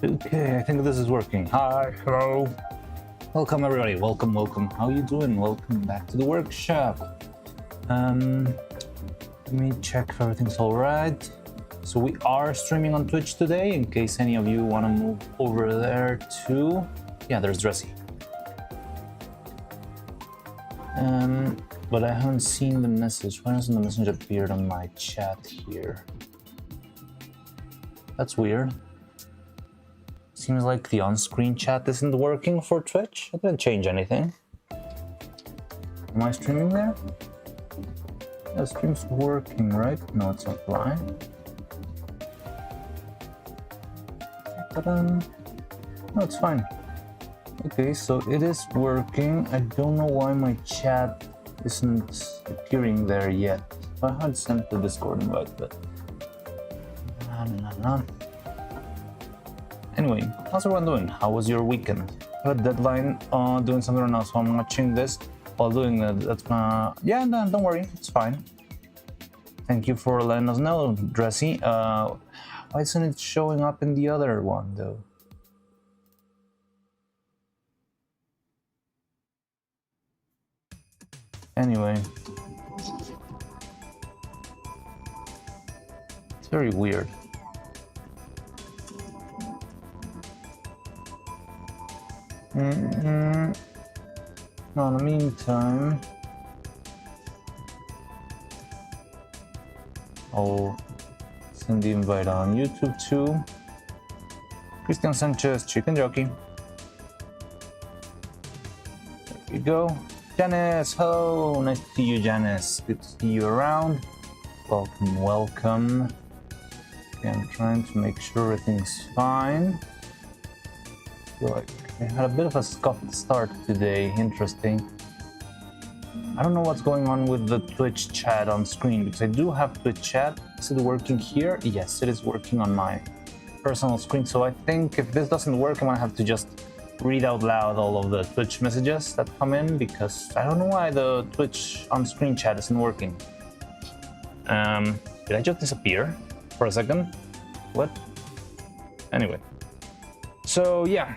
Okay, I think this is working. Hi, hello. Welcome everybody, welcome. How you doing? Welcome back to the workshop. Let me check if everything's all right. So we are streaming on Twitch today, in case any of you want to move over there too. Yeah, there's Dressy. But I haven't seen the message. Why hasn't the message appeared on my chat here? That's weird. Seems like the on-screen chat isn't working for Twitch. I didn't change anything. Am I streaming there? The stream's working, right? No, it's not live. No, it's fine. Okay, so it is working. I don't know why my chat isn't appearing there yet. I had sent the Discord invite, but no. Anyway, how's everyone doing? How was your weekend? I have a deadline doing something right now, so I'm watching this while doing that. That's my... Yeah, no, don't worry, it's fine. Thank you for letting us know, Dressy. Why isn't it showing up in the other one, though? Anyway. It's very weird. Now, in the meantime, I'll send the invite on YouTube too. Christian Sanchez, Chicken Jockey. There we go. Janice, hello, nice to see you, Janice. Good to see you around. Welcome. Okay, I'm trying to make sure everything's fine. I feel like I had a bit of a scuffed start today. Interesting. I don't know what's going on with the Twitch chat on screen, because I do have Twitch chat. Is it working here? Yes, it is working on my personal screen. So I think if this doesn't work, I'm gonna have to just read out loud all of the Twitch messages that come in, because I don't know why the Twitch on screen chat isn't working. Did I just disappear for a second? What? Anyway. So yeah.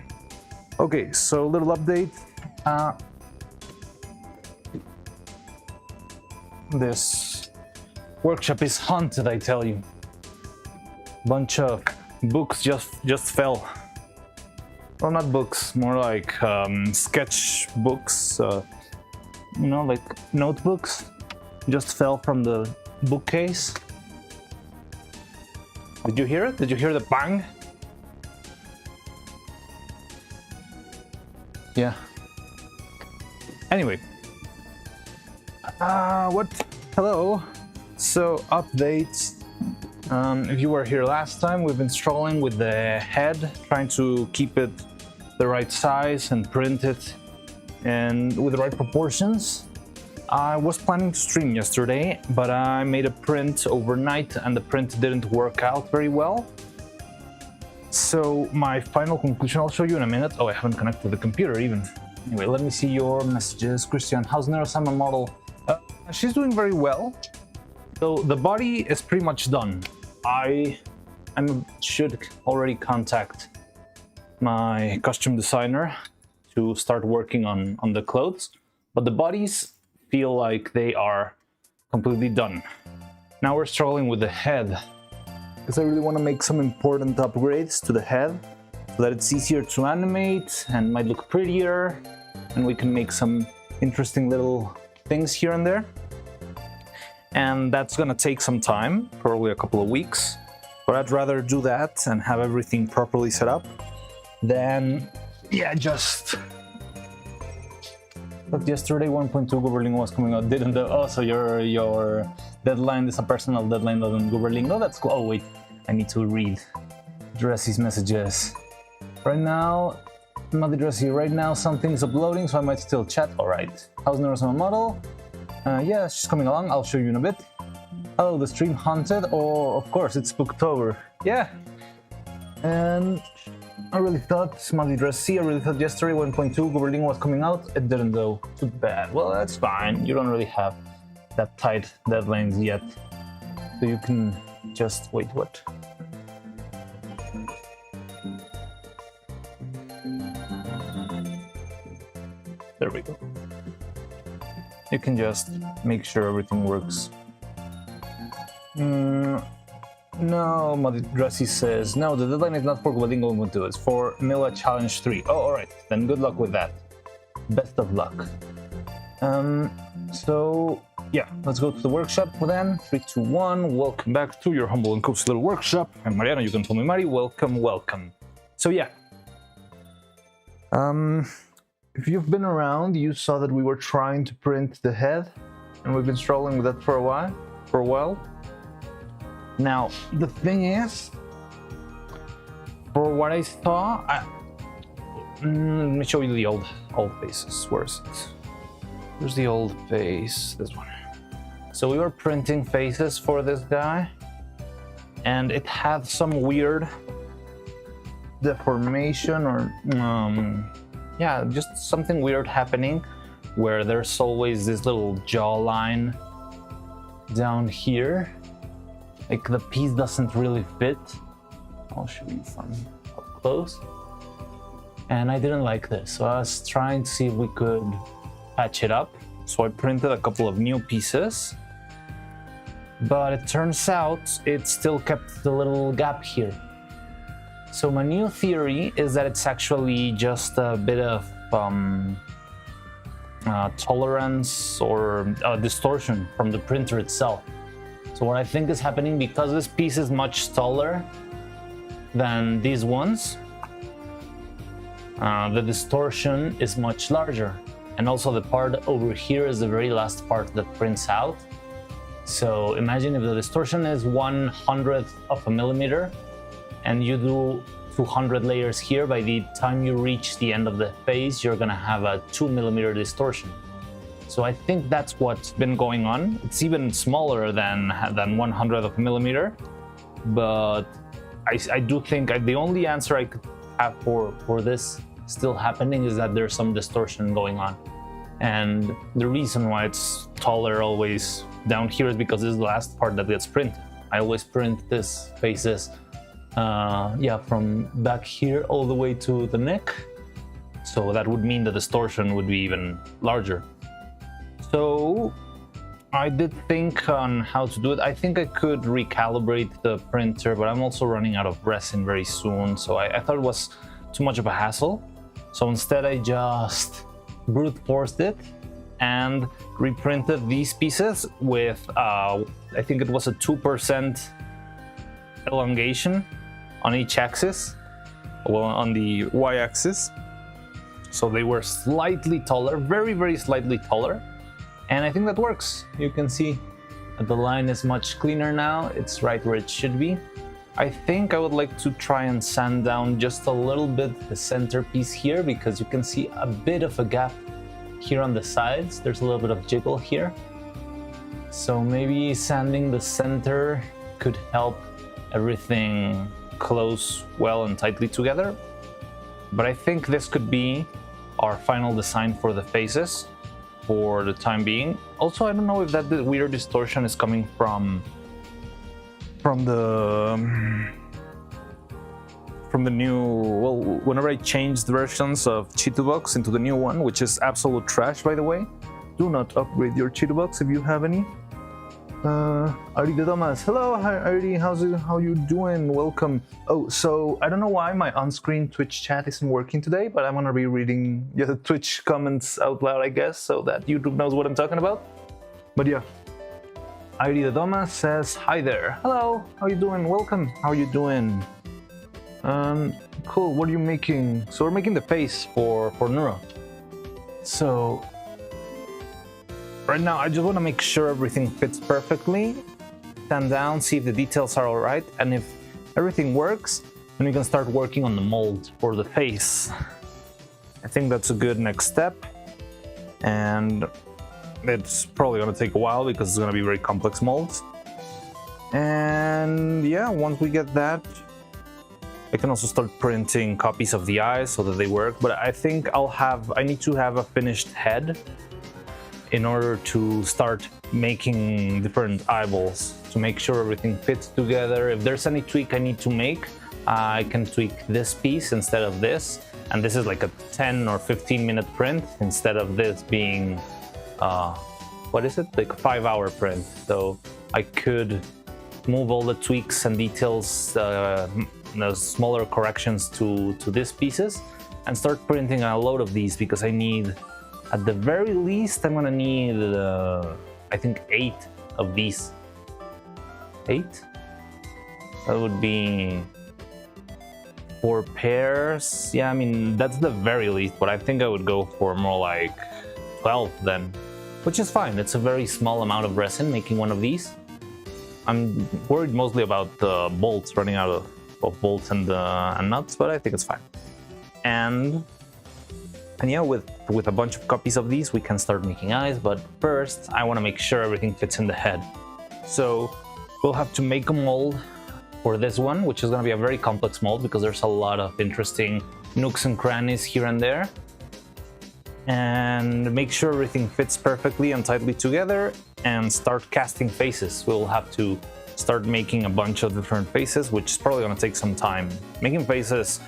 Okay, so little update. This workshop is haunted, I tell you. Bunch of books just fell. Well, not books, more like sketch books, you know, like notebooks, just fell from the bookcase. Did you hear it? Did you hear the bang? Yeah. Anyway. What? Hello. So, updates. If you were here last time, we've been strolling with the head, trying to keep it the right size and print it and with the right proportions. I was planning to stream yesterday, but I made a print overnight and the print didn't work out very well. So my final conclusion, I'll show you in a minute. Oh, I haven't connected the computer even. Anyway, let me see your messages. Christian, how's Neuro-Sama model? She's doing very well. So the body is pretty much done. I should already contact my costume designer to start working on the clothes, but the bodies feel like they are completely done. Now we're struggling with the head, because I really want to make some important upgrades to the head so that it's easier to animate and might look prettier, and we can make some interesting little things here and there. And that's gonna take some time, probably a couple of weeks, but I'd rather do that and have everything properly set up than, yeah, just... But yesterday 1.2 Goberlingo was coming out, didn't the... Oh, so your deadline is a personal deadline other than Goberlingo? That's cool. Oh wait, I need to read Dressy's messages. Right now, Muddy Dressy, right now something's uploading, so I might still chat. Alright. How's Neuro-Sama model? Yeah, she's coming along. I'll show you in a bit. Oh, the stream haunted? Oh, of course, it's Spooktober. Yeah. And I really thought, Smiley Dressy, I really thought yesterday 1.2 Goberlingo was coming out. It didn't though. Too bad. Well, that's fine. You don't really have that tight deadlines yet. So you can just... Wait, what? There we go. You can just make sure everything works. No, Madrasi says, no, the deadline is not for Guadingo Ubuntu, it's for Mila Challenge 3. Oh, alright, then good luck with that. Best of luck. So, yeah, let's go to the workshop then. 3, 2, 1, welcome back to your humble and cozy little workshop. And Mariana, you can call me Mari, welcome. So, yeah. If you've been around, you saw that we were trying to print the head, and we've been struggling with that for a while. Now, the thing is, for what I saw, let me show you the old faces. Where is it? Where's the old face? This one. So we were printing faces for this guy, and it had some weird deformation or yeah, just something weird happening where there's always this little jawline down here. Like the piece doesn't really fit. I'll show you from up close. And I didn't like this, so I was trying to see if we could patch it up. So I printed a couple of new pieces, but it turns out it still kept the little gap here. So my new theory is that it's actually just a bit of tolerance or distortion from the printer itself. So what I think is happening, because this piece is much taller than these ones, the distortion is much larger. And also the part over here is the very last part that prints out. So imagine if the distortion is 1/100th of a millimeter and you do 200 layers here, by the time you reach the end of the face, you're gonna have a 2 millimeter distortion. So I think that's what's been going on. It's even smaller than 1/100th of a millimeter, but I do think the only answer I could have for this still happening is that there's some distortion going on. And the reason why it's taller always down here is because this is the last part that gets printed. I always print this faces from back here all the way to the neck. So that would mean the distortion would be even larger. So I did think on how to do it. I think I could recalibrate the printer, but I'm also running out of resin very soon. So I thought it was too much of a hassle. So instead I just brute forced it and reprinted these pieces with, I think it was a 2% elongation on each axis, well, on the y-axis. So they were slightly taller, very, very slightly taller. And I think that works. You can see that the line is much cleaner now. It's right where it should be. I think I would like to try and sand down just a little bit the centerpiece here, because you can see a bit of a gap here on the sides. There's a little bit of jiggle here. So maybe sanding the center could help everything close well and tightly together. But I think this could be our final design for the faces for the time being. Also, I don't know if that weird distortion is coming from the new, well, whenever I changed versions of Chitubox into the new one, which is absolute trash, by the way. Do not upgrade your Chitubox if you have any. Ari de Thomas, hello, hi Ari, how you doing? Welcome. Oh, so I don't know why my on-screen Twitch chat isn't working today, but I'm gonna be reading the Twitch comments out loud, I guess, so that YouTube knows what I'm talking about. But yeah. Ari de Thomas says, hi there. Hello, how you doing? Welcome. How you doing? Cool, what are you making? So we're making the face for Neuro. So right now I just want to make sure everything fits perfectly. Stand down, see if the details are all right, and if everything works, then we can start working on the mold for the face. I think that's a good next step, and it's probably going to take a while because it's going to be very complex molds. And yeah, once we get that, I can also start printing copies of the eyes so that they work. But I think I need to have a finished head in order to start making different eyeballs to make sure everything fits together. If there's any tweak I need to make, I can tweak this piece instead of this. and this is like a 10 or 15-minute print instead of this being, what is it, like a 5-hour print. So I could move all the tweaks and details, the smaller corrections to these pieces, and start printing a load of these, because I need, at the very least, I'm gonna need, I think 8 of these. 8? That would be 4 pairs. Yeah, I mean, that's the very least, but I think I would go for more like 12 then, which is fine. It's a very small amount of resin making one of these. I'm worried mostly about the bolts, running out of bolts and nuts, but I think it's fine. And yeah, with a bunch of copies of these, we can start making eyes, but first I want to make sure everything fits in the head. So we'll have to make a mold for this one, which is going to be a very complex mold because there's a lot of interesting nooks and crannies here and there. And make sure everything fits perfectly and tightly together, and start casting faces. We'll have to start making a bunch of different faces, which is probably going to take some time. Making faces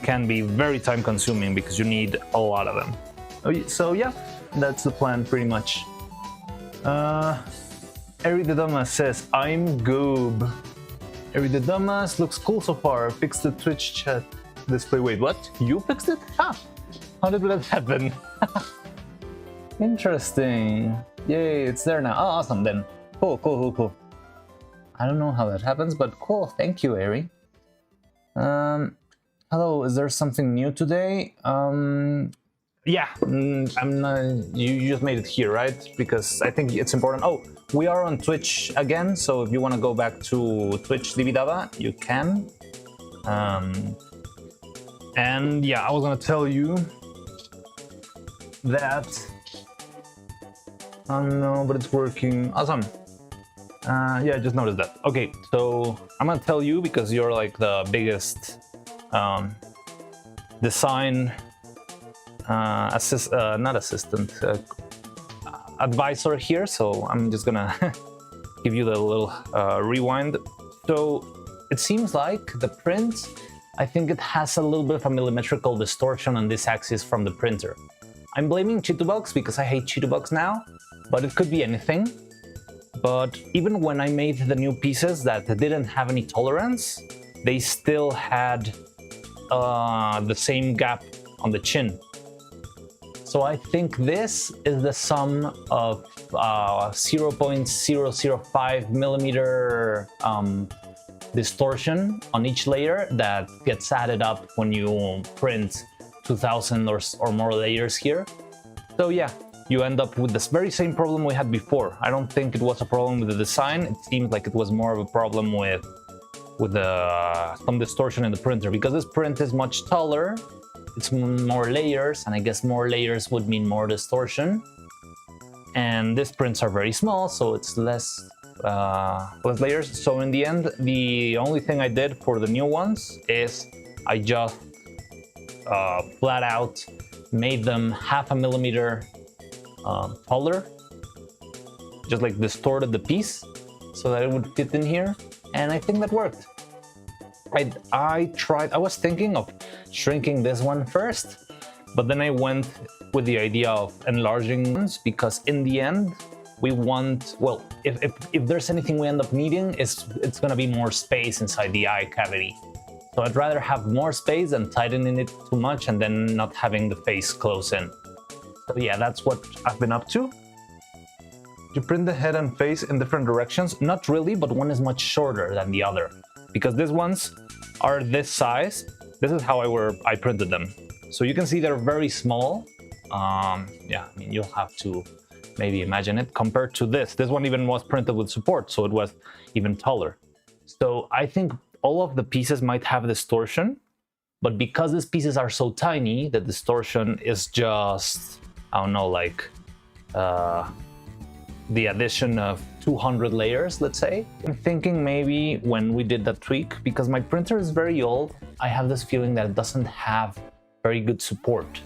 can be very time consuming because you need a lot of them. So yeah, that's the plan pretty much. Eri the Dumbass says, I'm Goob. Eri the Dumbass looks cool so far. Fixed the Twitch chat display. Wait, what? You fixed it? Ah, how did that happen? Interesting. Yay, it's there now. Oh, awesome then. Cool. I don't know how that happens, but cool. Thank you, Eri. Hello, is there something new today? Yeah, I'm not, you just made it here, right? Because I think it's important. Oh, we are on Twitch again, so if you want to go back to Twitch Dividaba, you can. And yeah, I was gonna tell you that. Oh no, but it's working. Awesome. Yeah, I just noticed that. Okay, so I'm gonna tell you because you're like the biggest design advisor here, so I'm just gonna give you the little rewind. So it seems like the print, I think it has a little bit of a millimetrical distortion on this axis from the printer. I'm blaming Chitubox because I hate Chitubox now, but it could be anything. But even when I made the new pieces that didn't have any tolerance, they still had the same gap on the chin. So I think this is the sum of 0.005 millimeter distortion on each layer that gets added up when you print 2000 or more layers here. So yeah, you end up with this very same problem we had before. I don't think it was a problem with the design. It seemed like it was more of a problem with some distortion in the printer, because this print is much taller. It's more layers, and I guess more layers would mean more distortion. And these prints are very small, so it's less layers. So in the end, the only thing I did for the new ones is I just flat out made them 0.5 millimeter taller, just like distorted the piece so that it would fit in here, and I think that worked. I was thinking of shrinking this one first, but then I went with the idea of enlarging ones, because in the end we want, well, if there's anything we end up needing, it's gonna be more space inside the eye cavity. So I'd rather have more space than tightening it too much and then not having the face close in. So yeah, that's what I've been up to. You print the head and face in different directions? Not really, but one is much shorter than the other, because these ones are this size. This is how I printed them. So you can see they're very small. Yeah, I mean, you'll have to maybe imagine it compared to this. This one even was printed with support, so it was even taller. So I think all of the pieces might have distortion, but because these pieces are so tiny, the distortion is just, I don't know, like the addition of 200 layers, let's say. I'm thinking maybe when we did that tweak, because my printer is very old, I have this feeling that it doesn't have very good support.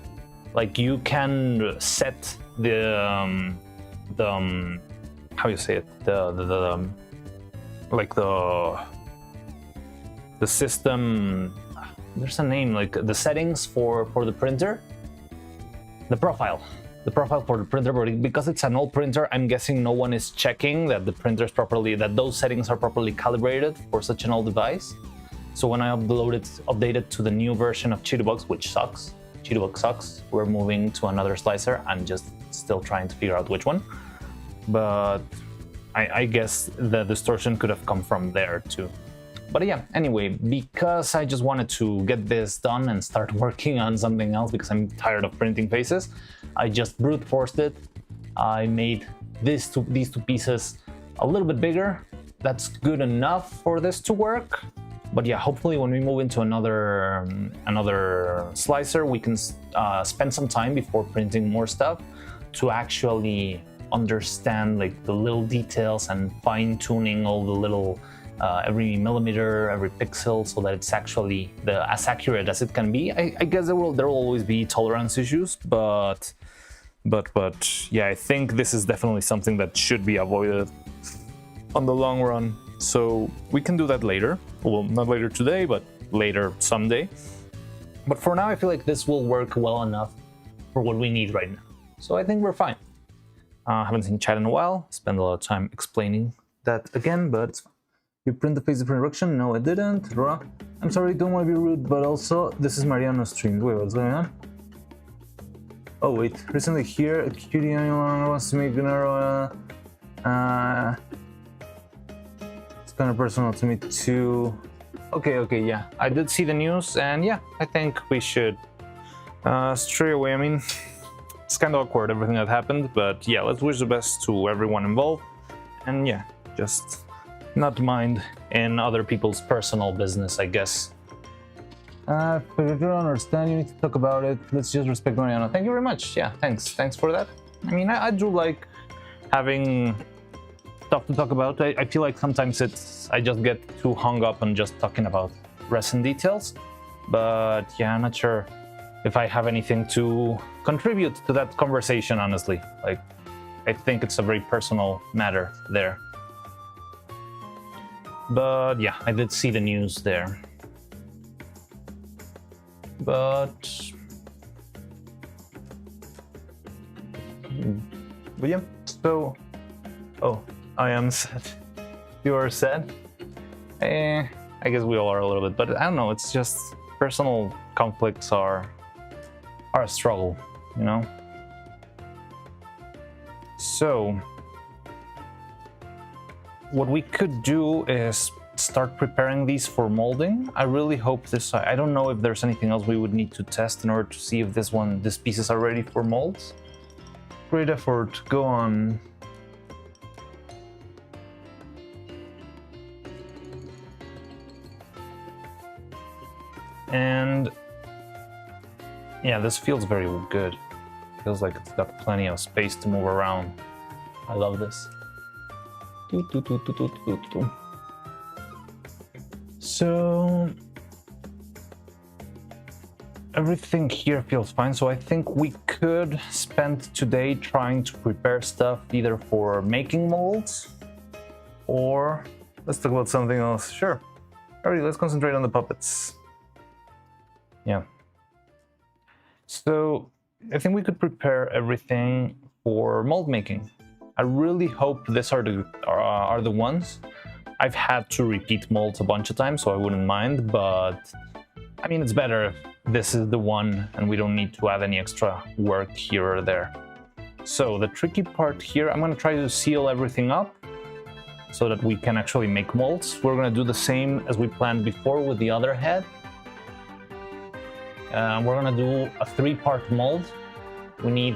Like, you can set the how you say it, the system, there's a name, like the settings for the printer, the profile for the printer, but because it's an old printer, I'm guessing no one is checking that the printer is properly, that those settings are properly calibrated for such an old device. So when I update it to the new version of Cheetahbox, which sucks, Cheetahbox sucks, we're moving to another slicer. I'm just still trying to figure out which one, but I guess the distortion could have come from there too. But yeah, anyway, because I just wanted to get this done and start working on something else because I'm tired of printing faces, I just brute forced it. I made these two pieces a little bit bigger. That's good enough for this to work. But yeah, hopefully when we move into another slicer, we can spend some time before printing more stuff to actually understand like the little details and fine-tuning all the little every millimeter, every pixel, so that it's actually as accurate as it can be. I guess there will always be tolerance issues, but yeah, I think this is definitely something that should be avoided on the long run. So we can do that later. Well, not later today, but later someday. But for now, I feel like this will work well enough for what we need right now. So I think we're fine. I haven't seen chat in a while. Spend a lot of time explaining that again, but it's fine. You print the face of production? No, I didn't. I'm sorry, don't want to be rude, but also, this is Mariano's stream. Wait, what's going on? Oh, wait. Recently here, a cutie anyone wants to make Neuro... it's kind of personal to me too. Okay, yeah. I did see the news, and yeah, I think we should stray away. I mean, it's kind of awkward, everything that happened, but yeah, let's wish the best to everyone involved. And yeah, just not mind in other people's personal business, I guess. If you don't understand, you need to talk about it. Let's just respect Mariano. Thank you very much. Yeah, thanks for that. I mean, I do like having stuff to talk about. I feel like sometimes I just get too hung up on just talking about resin details. But yeah, I'm not sure if I have anything to contribute to that conversation, honestly. Like, I think it's a very personal matter there. But yeah, I did see the news there. But yeah, so... Oh, I am sad. You are sad? I guess we all are a little bit, but I don't know, it's just personal conflicts are a struggle, you know? So what we could do is start preparing these for molding. I really hope this, I don't know if there's anything else we would need to test in order to see if these pieces are ready for molds. Great effort, go on. And yeah, this feels very good. Feels like it's got plenty of space to move around. I love this. So everything here feels fine. So I think we could spend today trying to prepare stuff either for making molds or let's talk about something else. Sure. Alrighty, let's concentrate on the puppets. Yeah. So I think we could prepare everything for mold making. I really hope these are the ones. I've had to repeat molds a bunch of times, so I wouldn't mind, but I mean, it's better if this is the one and we don't need to add any extra work here or there. So the tricky part here, I'm gonna try to seal everything up so that we can actually make molds. We're gonna do the same as we planned before with the other head. We're gonna do a 3-part mold. We need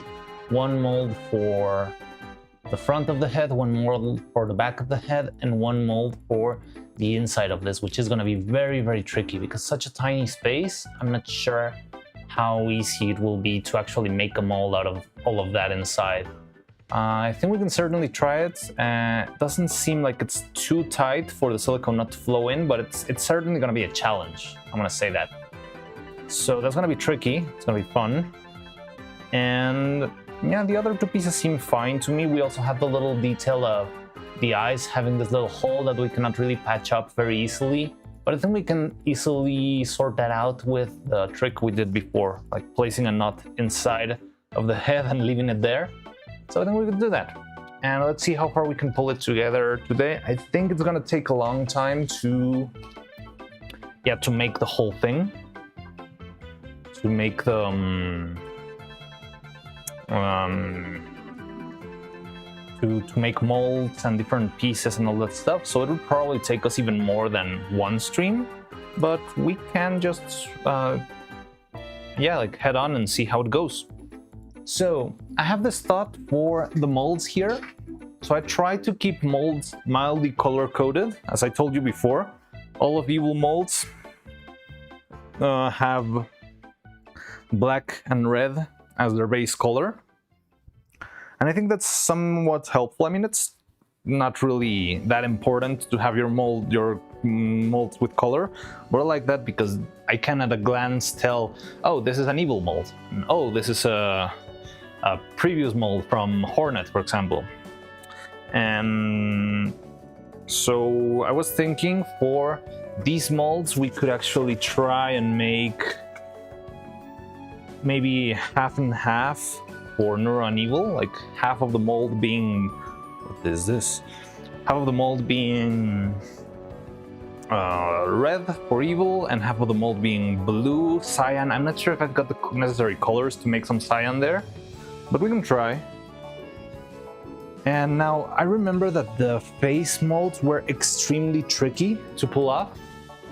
one mold for the front of the head, one mold for the back of the head, and one mold for the inside of this, which is gonna be very, very tricky because such a tiny space, I'm not sure how easy it will be to actually make a mold out of all of that inside. I think we can certainly try it. It doesn't seem like it's too tight for the silicone not to flow in, but it's certainly gonna be a challenge. I'm gonna say that. So that's gonna be tricky, it's gonna be fun. And yeah, the other 2 pieces seem fine to me. We also have the little detail of the eyes having this little hole that we cannot really patch up very easily. But I think we can easily sort that out with the trick we did before, like placing a knot inside of the head and leaving it there. So I think we can do that. And let's see how far we can pull it together today. I think it's gonna take a long time to make the whole thing. To make the to make molds and different pieces and all that stuff. So it would probably take us even more than one stream, but we can just head on and see how it goes. So I have this thought for the molds here. So I try to keep molds mildly color coded. As I told you before, all of Evil molds have black and red as their base color. And I think that's somewhat helpful. I mean, it's not really that important to have your molds with color, but I like that because I can at a glance tell, oh, this is an Evil mold. And, oh, this is a previous mold from Hornet, for example. And so I was thinking for these molds, we could actually try and make maybe half and half for Neuro and Evil, like half of the mold being, what is this? Half of the mold being red for Evil and half of the mold being blue, cyan. I'm not sure if I've got the necessary colors to make some cyan there, but we can try. And now I remember that the face molds were extremely tricky to pull off.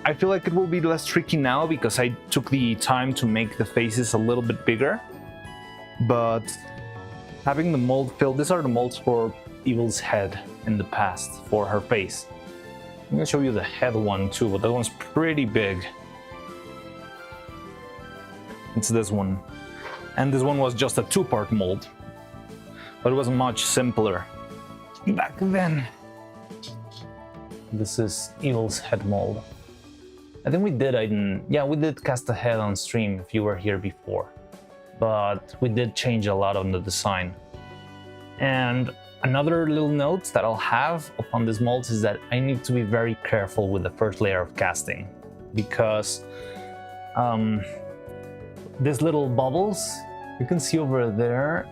I feel like it will be less tricky now because I took the time to make the faces a little bit bigger. But having the mold filled, these are the molds for Evil's head in the past, for her face. I'm gonna show you the head one too, but that one's pretty big. It's this one. And this one was just a two-part mold, but it was much simpler back then. This is Evil's head mold. I think we did cast a head on stream if you were here before, but we did change a lot on the design. And another little note that I'll have upon this mold is that I need to be very careful with the first layer of casting, because these little bubbles, you can see over there,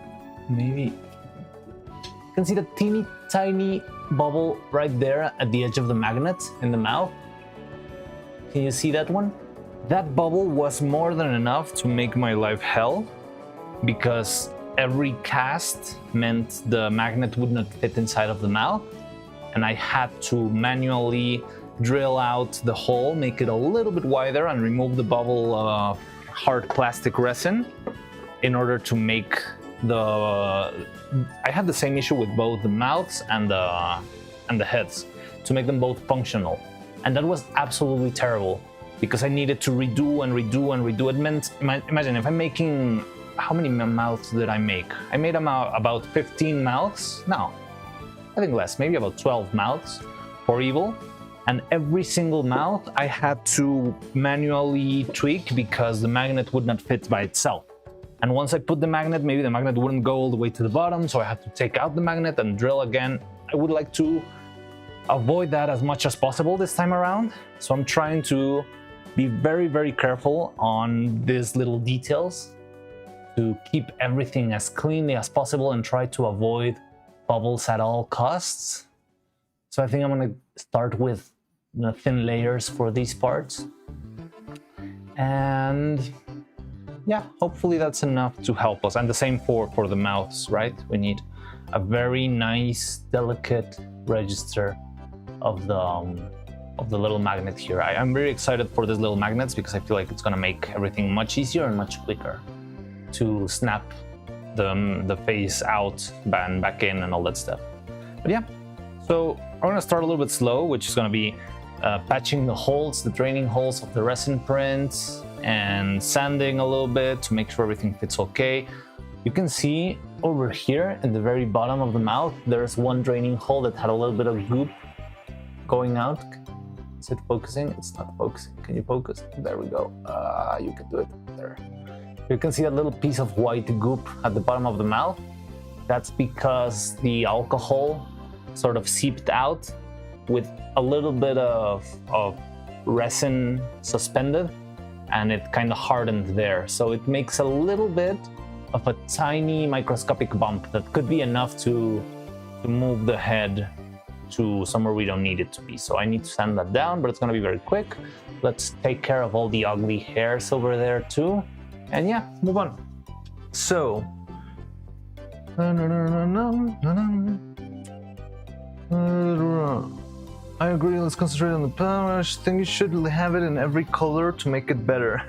maybe you can see the teeny tiny bubble right there at the edge of the magnet in the mouth. Can you see that one? That bubble was more than enough to make my life hell, because every cast meant the magnet would not fit inside of the mouth, and I had to manually drill out the hole, make it a little bit wider, and remove the bubble of hard plastic resin in order to make I had the same issue with both the mouths and the heads, to make them both functional. And that was absolutely terrible because I needed to redo and redo and redo. It meant, imagine if I'm making, how many mouths did I make? I made about 15 mouths. No, I think less, maybe about 12 mouths for Evil. And every single mouth I had to manually tweak because the magnet would not fit by itself. And once I put the magnet, maybe the magnet wouldn't go all the way to the bottom, so I had to take out the magnet and drill again. I would like to avoid that as much as possible this time around. So I'm trying to be very, very careful on these little details to keep everything as cleanly as possible and try to avoid bubbles at all costs. So I think I'm gonna start with the thin layers for these parts. And yeah, hopefully that's enough to help us. And the same for the mouths, right? We need a very nice, delicate register of the little magnet here. I'm very excited for these little magnets because I feel like it's gonna make everything much easier and much quicker to snap the face out and back in and all that stuff. But yeah, so I'm gonna start a little bit slow, which is gonna be patching the holes, the draining holes of the resin prints, and sanding a little bit to make sure everything fits okay. You can see over here in the very bottom of the mouth, there's one draining hole that had a little bit of goop going out. Is it focusing? It's not focusing. Can you focus? There we go. You can do it there. You can see that little piece of white goop at the bottom of the mouth. That's because the alcohol sort of seeped out with a little bit of resin suspended, and it kind of hardened there. So it makes a little bit of a tiny microscopic bump that could be enough to move the head to somewhere we don't need it to be. So I need to sand that down, but it's gonna be very quick. Let's take care of all the ugly hairs over there too. And yeah, move on. So, I agree, let's concentrate on the power. I think you should have it in every color to make it better.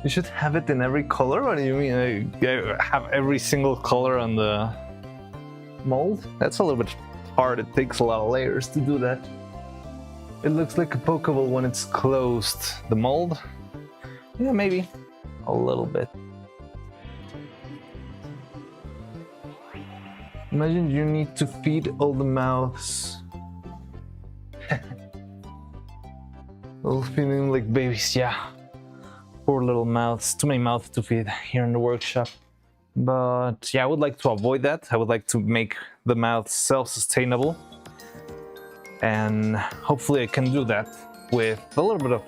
You should have it in every color? What do you mean? I have every single color on the mold? That's a little bit hard. It takes a lot of layers to do that. It looks like a Pokeball when it's closed. The mold? Yeah, maybe. A little bit. Imagine you need to feed all the mouths. All feeling like babies, yeah. Poor little mouths. Too many mouths to feed here in the workshop. But yeah, I would like to avoid that. I would like to make the mouth self-sustainable. And hopefully I can do that with a little bit of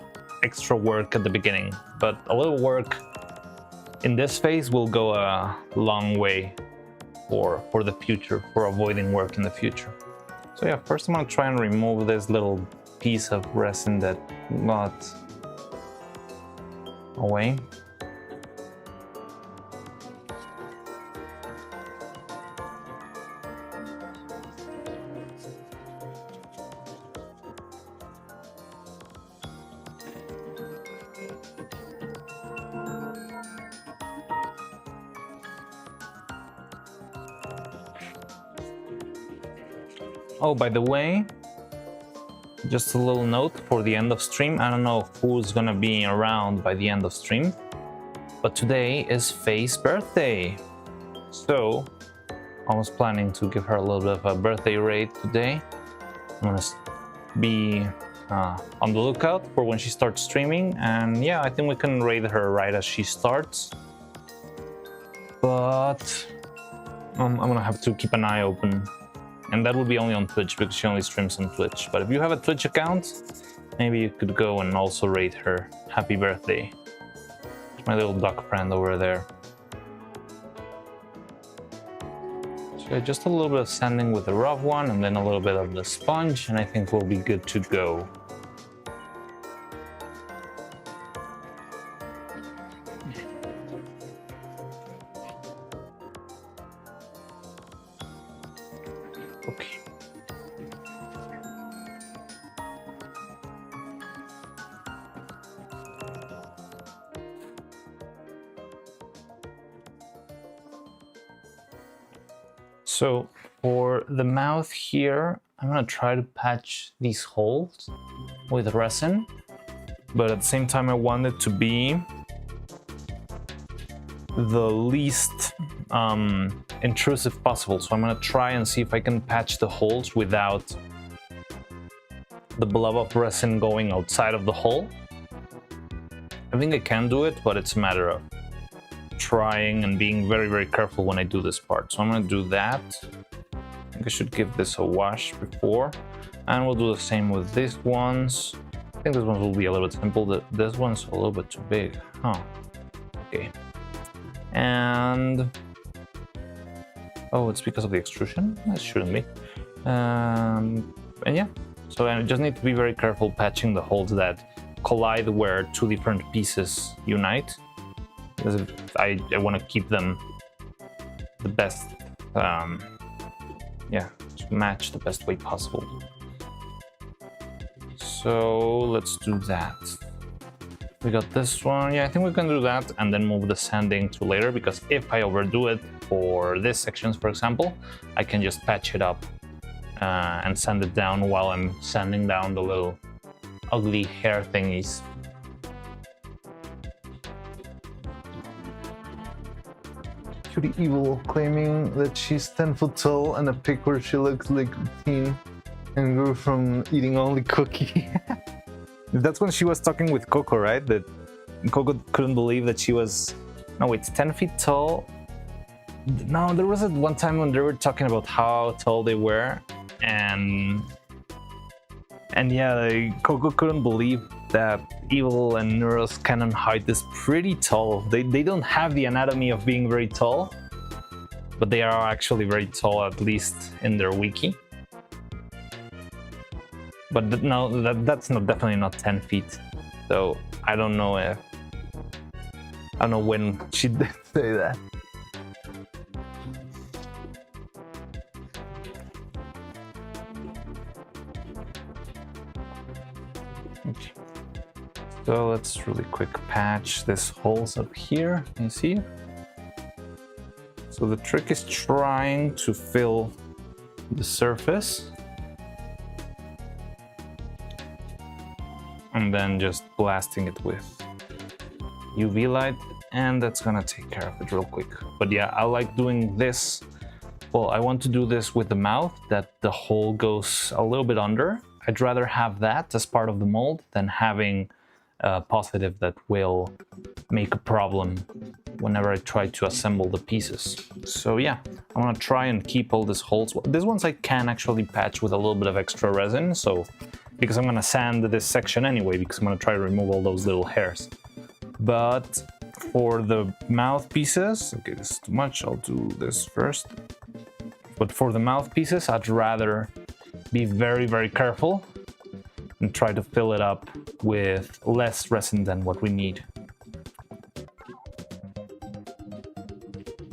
extra work at the beginning. But a little work in this phase will go a long way for the future, for avoiding work in the future. So yeah, first I'm gonna try and remove this little piece of resin that got away. Oh, by the way, just a little note for the end of stream. I don't know who's gonna be around by the end of stream, but today is Faye's birthday. So I was planning to give her a little bit of a birthday raid today. I'm gonna be on the lookout for when she starts streaming, and yeah, I think we can raid her right as she starts. But I'm gonna have to keep an eye open. And that will be only on Twitch because she only streams on Twitch. But if you have a Twitch account, maybe you could go and also rate her happy birthday. My little duck friend over there. So yeah, just a little bit of sanding with the rough one and then a little bit of the sponge, and I think we'll be good to go. Okay. So for the mouth here, I'm gonna try to patch these holes with resin, but at the same time I want it to be the least intrusive possible. So I'm gonna try and see if I can patch the holes without the blob of resin going outside of the hole. I think I can do it, but it's a matter of trying and being very, very careful when I do this part. So I'm gonna do that. I think I should give this a wash before, and we'll do the same with these ones. I think this one will be a little bit simple. This one's a little bit too big. Huh. Okay. And oh, it's because of the extrusion? That shouldn't be. And yeah, so I just need to be very careful patching the holes that collide where two different pieces unite, because I want to keep them the best, yeah, to match the best way possible. So let's do that. We got this one. Yeah, I think we can do that and then move the sanding to later, because if I overdo it for this sections, for example, I can just patch it up and sand it down while I'm sanding down the little ugly hair thingies. Cutie Evil claiming that she's 10 foot tall and a pic where she looks like a teen and grew from eating only cookie. That's when she was talking with Coco, right? That Coco couldn't believe that she was... No, wait, 10 feet tall? No, there was one time when they were talking about how tall they were, and And yeah, Coco couldn't believe that Evil and Neuro's canon height is pretty tall. They don't have the anatomy of being very tall, but they are actually very tall, at least in their wiki. But no, that's definitely not 10 feet. So I don't know when she did say that. Okay. So let's really quick patch this holes up here. Can you see? So the trick is trying to fill the surface and then just blasting it with UV light, and that's gonna take care of it real quick. But yeah, I like doing this. Well, I want to do this with the mouth, that the hole goes a little bit under. I'd rather have that as part of the mold than having a positive that will make a problem whenever I try to assemble the pieces. So yeah, I'm gonna try and keep all these holes. These ones I can actually patch with a little bit of extra resin, so because I'm gonna sand this section anyway, because I'm gonna try to remove all those little hairs. But for the mouthpieces, okay, this is too much, I'll do this first. But for the mouthpieces, I'd rather be very, very careful and try to fill it up with less resin than what we need.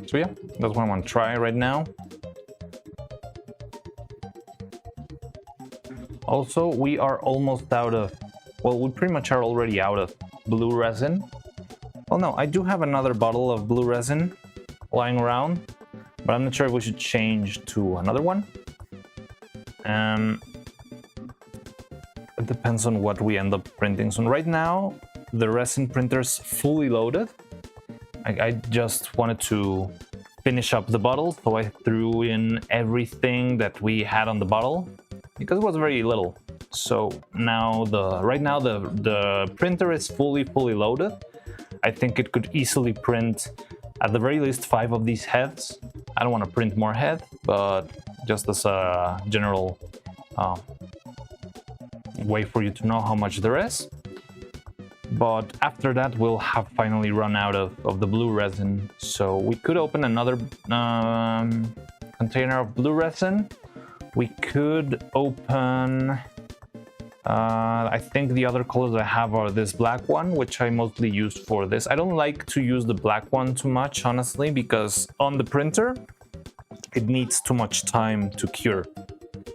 So yeah, that's what I'm gonna try right now. Also, we are almost out of, well, we pretty much are already out of blue resin. Well, no, I do have another bottle of blue resin lying around, but I'm not sure if we should change to another one. It depends on what we end up printing. So right now, the resin printer's fully loaded. I just wanted to finish up the bottle, so I threw in everything that we had on the bottle because it was very little. So now right now the printer is fully loaded. I think it could easily print at the very least 5 of these heads. I don't want to print more heads, but just as a general way for you to know how much there is. But after that, we'll have finally run out of the blue resin. So we could open another container of blue resin. We could open... I think the other colors I have are this black one, which I mostly use for this. I don't like to use the black one too much, honestly, because on the printer, it needs too much time to cure.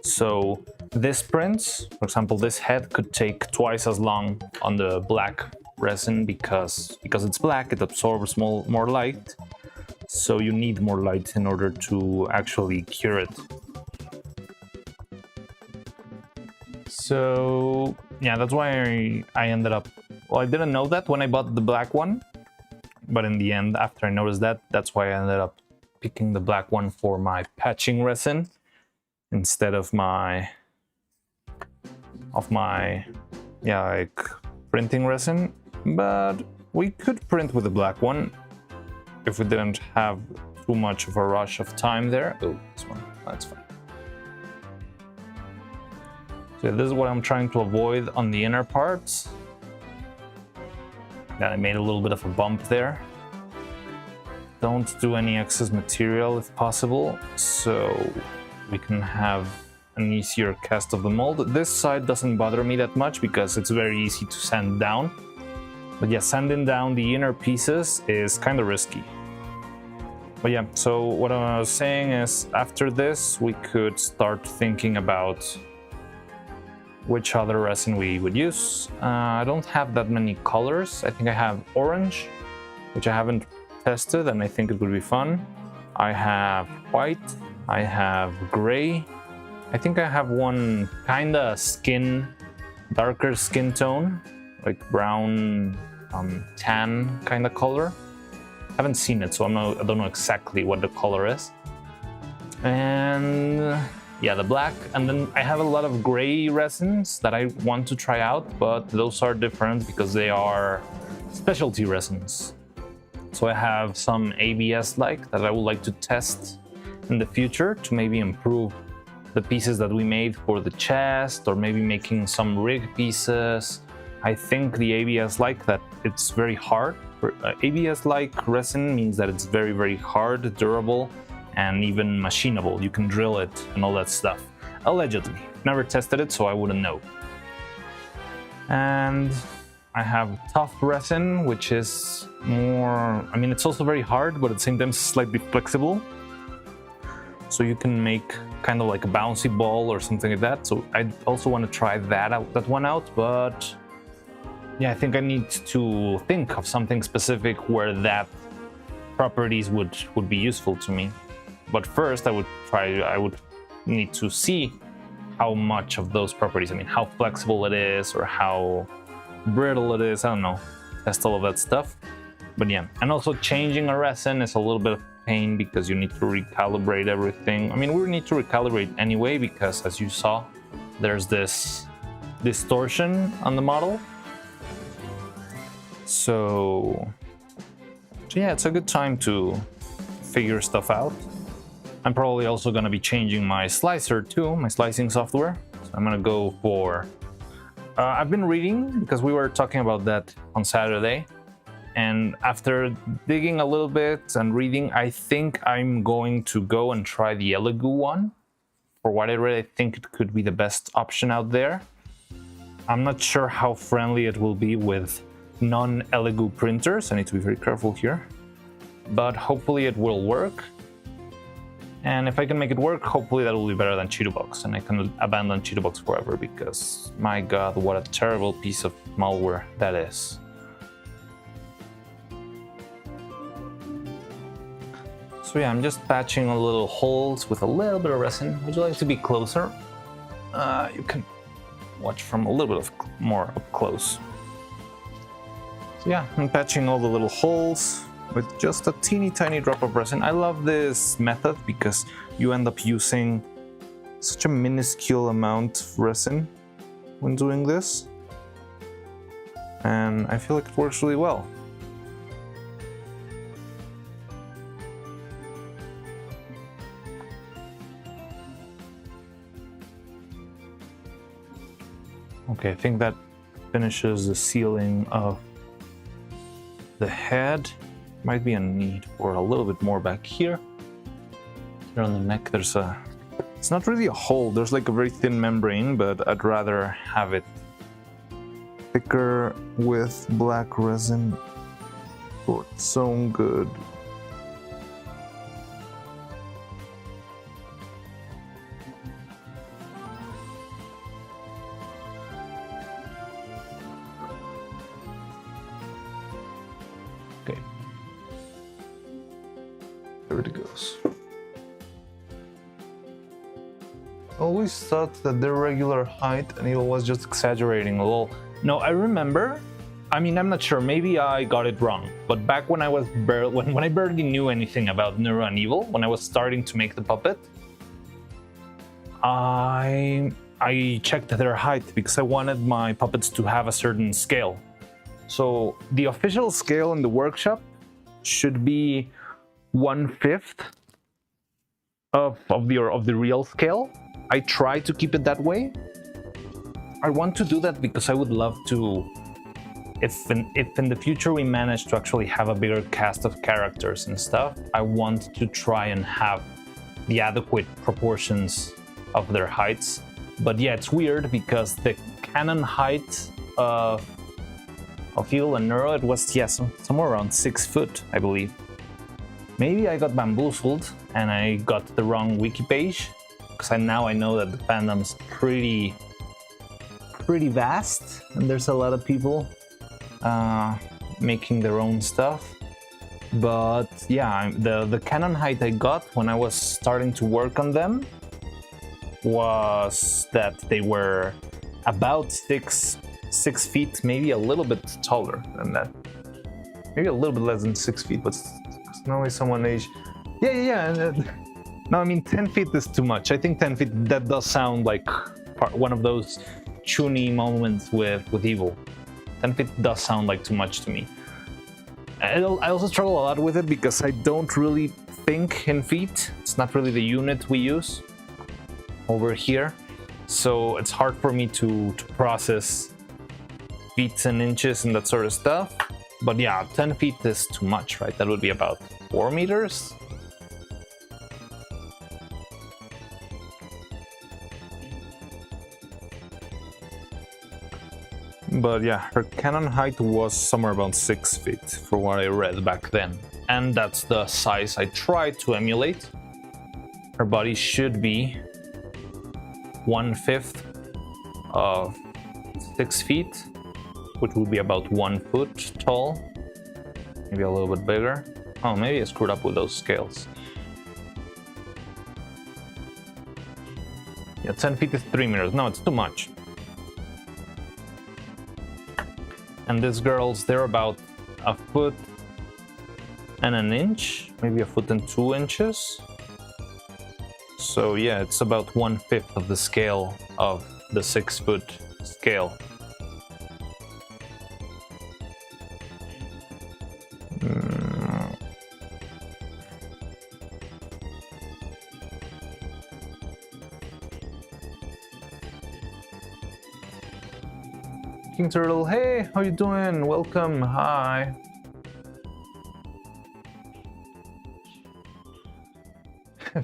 So this print, for example, this head could take twice as long on the black resin because it's black, it absorbs more light. So you need more light in order to actually cure it. So yeah, that's why I ended up, well, I didn't know that when I bought the black one, but in the end, after I noticed that, that's why I ended up picking the black one for my patching resin instead of my like printing resin. But we could print with the black one if we didn't have too much of a rush of time there. Oh, this one, that's fine. So this is what I'm trying to avoid on the inner parts. Then I made a little bit of a bump there. Don't do any excess material if possible, so we can have an easier cast of the mold. This side doesn't bother me that much because it's very easy to sand down. But yeah, sanding down the inner pieces is kind of risky. But yeah, so what I was saying is after this, we could start thinking about which other resin we would use. I don't have that many colors. I think I have orange, which I haven't tested, and I think it would be fun. I have white, I have gray. I think I have one kinda darker skin tone, like brown, tan kind of color. I haven't seen it, so I don't know exactly what the color is. And yeah, the black, and then I have a lot of gray resins that I want to try out, but those are different because they are specialty resins. So I have some ABS-like that I would like to test in the future to maybe improve the pieces that we made for the chest, or maybe making some rig pieces. I think the ABS-like that it's very hard. ABS-like resin means that it's very, very hard, durable, and even machinable. You can drill it and all that stuff. Allegedly. Never tested it, so I wouldn't know. And I have tough resin, which is more... I mean, it's also very hard, but at the same time slightly flexible. So you can make kind of like a bouncy ball or something like that. So I also want to try that one out, but yeah, I think I need to think of something specific where that properties would be useful to me. But first I would need to see how much of those properties, I mean, how flexible it is or how brittle it is, I don't know, test all of that stuff. But yeah, and also changing a resin is a little bit of pain because you need to recalibrate everything. I mean, we need to recalibrate anyway because, as you saw, there's this distortion on the model. So yeah, it's a good time to figure stuff out. I'm probably also going to be changing my slicer too, my slicing software. So I'm going to go for... I've been reading, because we were talking about that on Saturday. And after digging a little bit and reading, I think I'm going to go and try the Elegoo one. For what I read, I think it could be the best option out there. I'm not sure how friendly it will be with non-Elegoo printers. I need to be very careful here. But hopefully it will work. And if I can make it work, hopefully that will be better than Cheetobox, and I can abandon Cheetobox forever because, my god, what a terrible piece of malware that is. So yeah, I'm just patching a little holes with a little bit of resin. Would you like to be closer? You can watch from a little bit more up close. So yeah, I'm patching all the little holes with just a teeny tiny drop of resin. I love this method because you end up using such a minuscule amount of resin when doing this. And I feel like it works really well. Okay, I think that finishes the sealing of the head. Might be a need for a little bit more back here. Here on the neck, there's a... It's not really a hole, there's like a very thin membrane, but I'd rather have it thicker with black resin for its own good. Okay. There it goes. I always thought that their regular height and Evil was just exaggerating a little. No, I remember. I mean, I'm not sure. Maybe I got it wrong. But back when I was when I barely knew anything about Neuro and Evil, when I was starting to make the puppet, I checked their height because I wanted my puppets to have a certain scale. So the official scale in the workshop should be 1/5 of the real scale. I try to keep it that way. I want to do that because I would love to, if in the future we manage to actually have a bigger cast of characters and stuff, I want to try and have the adequate proportions of their heights. But yeah, it's weird because the canon height of Evil and Neuro, it was, yes, somewhere around 6 foot, I believe. Maybe I got bamboozled and I got the wrong wiki page, because now I know that the fandom's pretty vast and there's a lot of people making their own stuff. But yeah, the canon height I got when I was starting to work on them was that they were about 6 feet, maybe a little bit taller than that. Maybe a little bit less than 6 feet, but now is someone age. Yeah. No, I mean 10 feet is too much. I think 10 feet, that does sound like one of those chuny moments with Evil. 10 feet does sound like too much to me. I also struggle a lot with it because I don't really think in feet. It's not really the unit we use. over here, so it's hard for me to process feet and inches and that sort of stuff. But yeah, 10 feet is too much, right? That would be about 4 meters. But yeah, her canon height was somewhere about 6 feet for what I read back then. And that's the size I tried to emulate. Her body should be 1/5 of 6 feet, which would be about 1 foot tall. Maybe a little bit bigger. Oh, maybe I screwed up with those scales. Yeah, 10 feet is 3 meters. No, it's too much. And these girls, they're about 1 foot and an inch, maybe 1 foot and 2 inches. So yeah, it's about 1/5 of the scale of the 6 foot scale. King Turtle, hey, how you doing? Welcome, hi.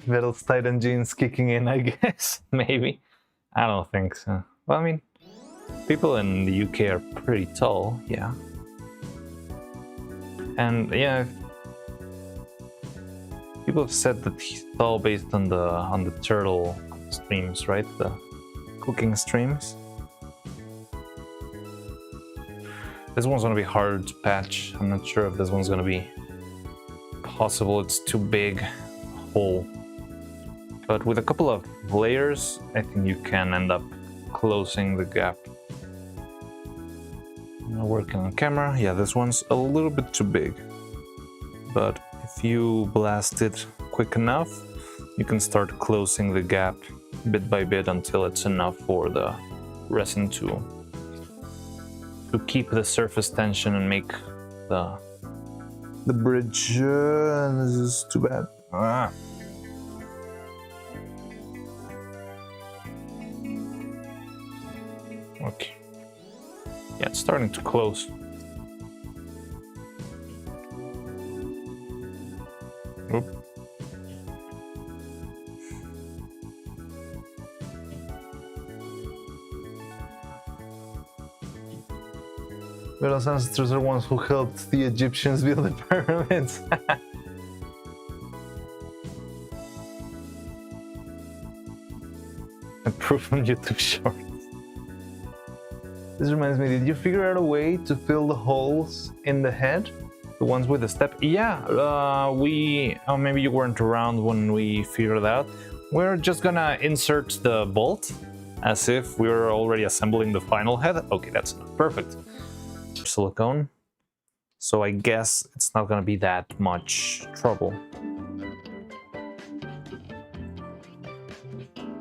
Vittle's Titan genes kicking in, I guess. Maybe. I don't think so. Well, I mean, people in the UK are pretty tall, yeah. And yeah, people have said that he's tall based on the turtle streams, right? The cooking streams. This one's gonna be hard to patch. I'm not sure if this one's gonna be possible. It's too big a hole. But with a couple of layers, I think you can end up closing the gap. Now working on camera. Yeah, this one's a little bit too big. But if you blast it quick enough, you can start closing the gap bit by bit until it's enough for the resin to keep the surface tension and make the bridge. This is too bad. Okay. Yeah, it's starting to close. Oop. Vittle's ancestors are ones who helped the Egyptians build the pyramids. Proof from YouTube Shorts. This reminds me, did you figure out a way to fill the holes in the head? The ones with the step? Yeah, oh, maybe you weren't around when we figured it out. We're just gonna insert the bolt as if we were already assembling the final head. Okay, that's enough. Perfect. Silicone. So I guess it's not gonna be that much trouble.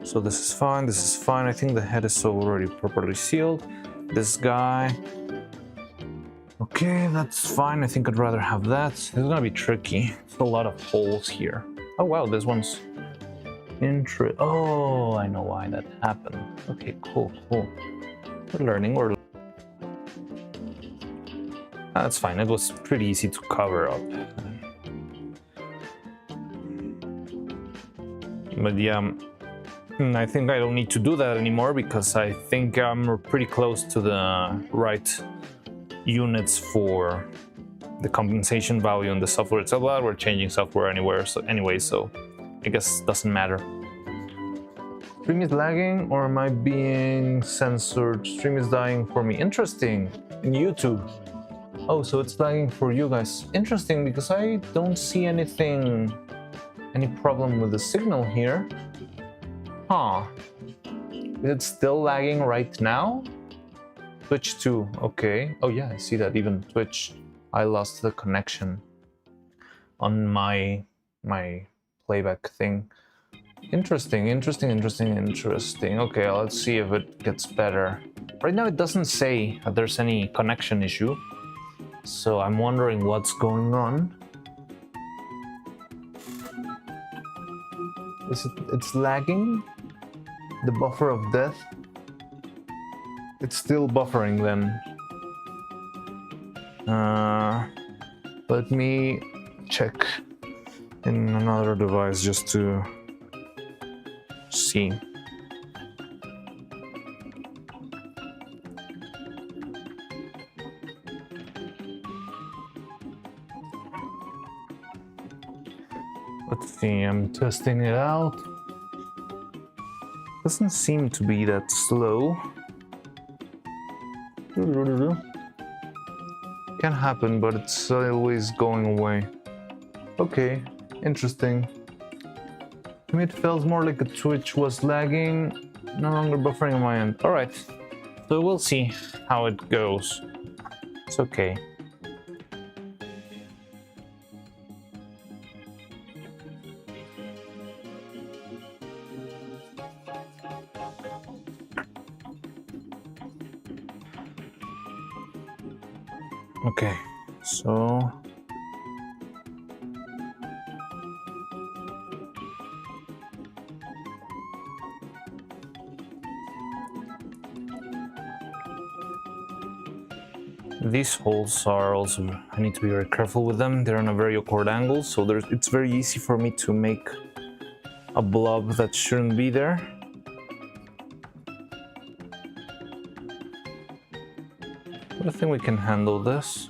So this is fine, this is fine. I think the head is already properly sealed. This guy. Okay, that's fine. I think I'd rather have that. This is gonna be tricky. It's a lot of holes here. Oh wow, this one's oh, I know why that happened. Okay, cool. We're learning. That's fine. It was pretty easy to cover up. But yeah, I think I don't need to do that anymore because I think I'm pretty close to the right units for the compensation value in the software itself. Well, we're changing software anywhere, so anyway, so I guess it doesn't matter. Stream is lagging or am I being censored? Stream is dying for me. Interesting. In YouTube. Oh, so it's lagging for you guys. Interesting, because I don't see any problem with the signal here. Huh. Is it still lagging right now? Twitch 2, okay. Oh yeah, I see that. Even Twitch, I lost the connection on my playback thing. Interesting. Okay, let's see if it gets better. Right now it doesn't say that there's any connection issue, so I'm wondering what's going on. It's lagging? the buffer of death. It's still buffering then. Let me check in another device just to see. Let's see, I'm testing it out. Doesn't seem to be that slow. Can happen, but it's always going away. Okay, interesting. To me it feels more like a Twitch was lagging, no longer buffering on my end. Alright, so we'll see how it goes. It's okay. Okay, so these holes are also, I need to be very careful with them. They're on a very awkward angle, so it's very easy for me to make a blob that shouldn't be there. But I think we can handle this.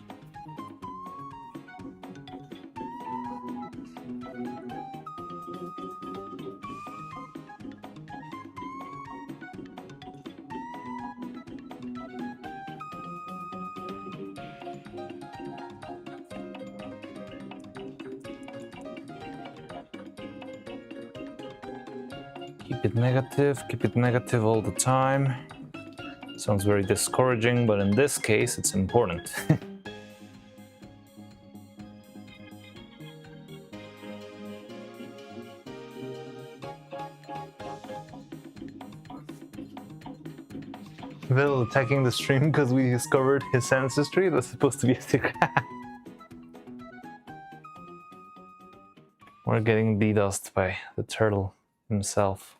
Keep it negative all the time. Sounds very discouraging, but in this case, it's important. Will attacking the stream because we discovered his ancestry? That's supposed to be a secret. We're getting DDoSed by the turtle himself.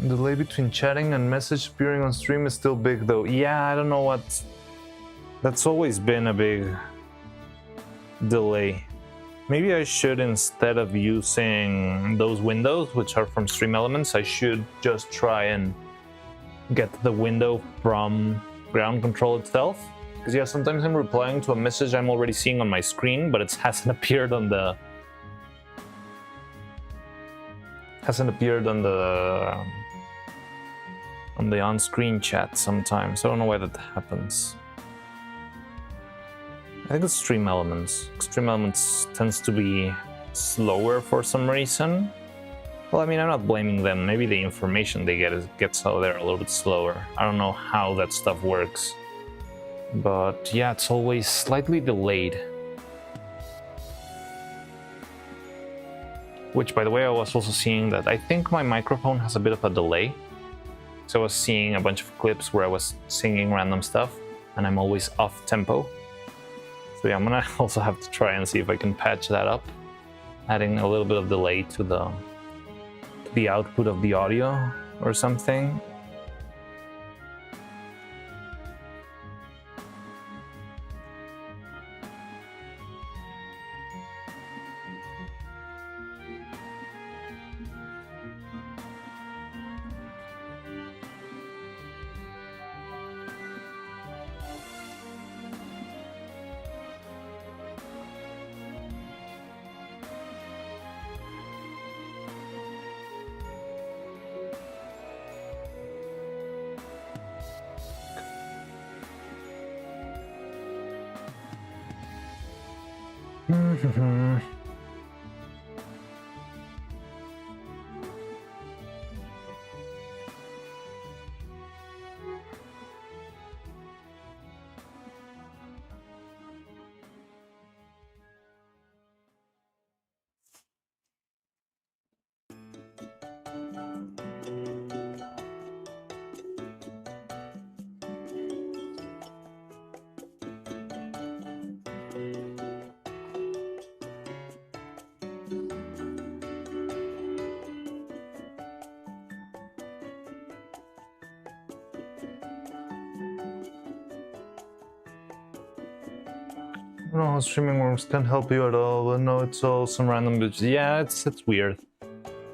The delay between chatting and message appearing on stream is still big though. Yeah, I don't know what... That's always been a big delay. Maybe I should, instead of using those windows, which are from Stream Elements, I should just try and get the window from ground control itself. Because yeah, sometimes I'm replying to a message I'm already seeing on my screen, but it hasn't appeared on the... on the on-screen chat sometimes. I don't know why that happens. I think it's Stream Elements. Stream Elements tends to be slower for some reason. Well, I mean, I'm not blaming them. Maybe the information they gets out there a little bit slower. I don't know how that stuff works. But yeah, it's always slightly delayed. Which, by the way, I was also seeing that I think my microphone has a bit of a delay. So I was seeing a bunch of clips where I was singing random stuff, and I'm always off tempo. So yeah, I'm gonna also have to try and see if I can patch that up, adding a little bit of delay to the output of the audio or something. No, streaming worms can't help you at all, but no, it's all some random bitch. Yeah, it's weird.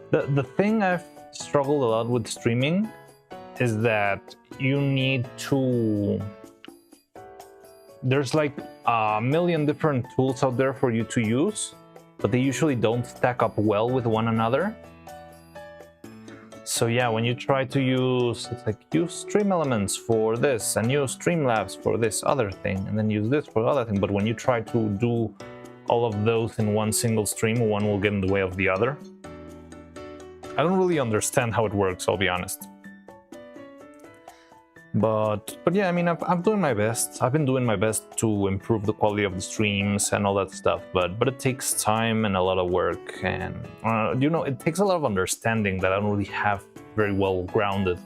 The thing I've struggled a lot with streaming is that you need to... There's like a million different tools out there for you to use, but they usually don't stack up well with one another. So yeah, when you try to use, it's like use Stream Elements for this and use Streamlabs for this other thing, and then use this for the other thing. But when you try to do all of those in one single stream, one will get in the way of the other. I don't really understand how it works, I'll be honest. But yeah, I mean, I'm doing my best. I've been doing my best to improve the quality of the streams and all that stuff, but it takes time and a lot of work, and you know, it takes a lot of understanding that I don't really have very well grounded.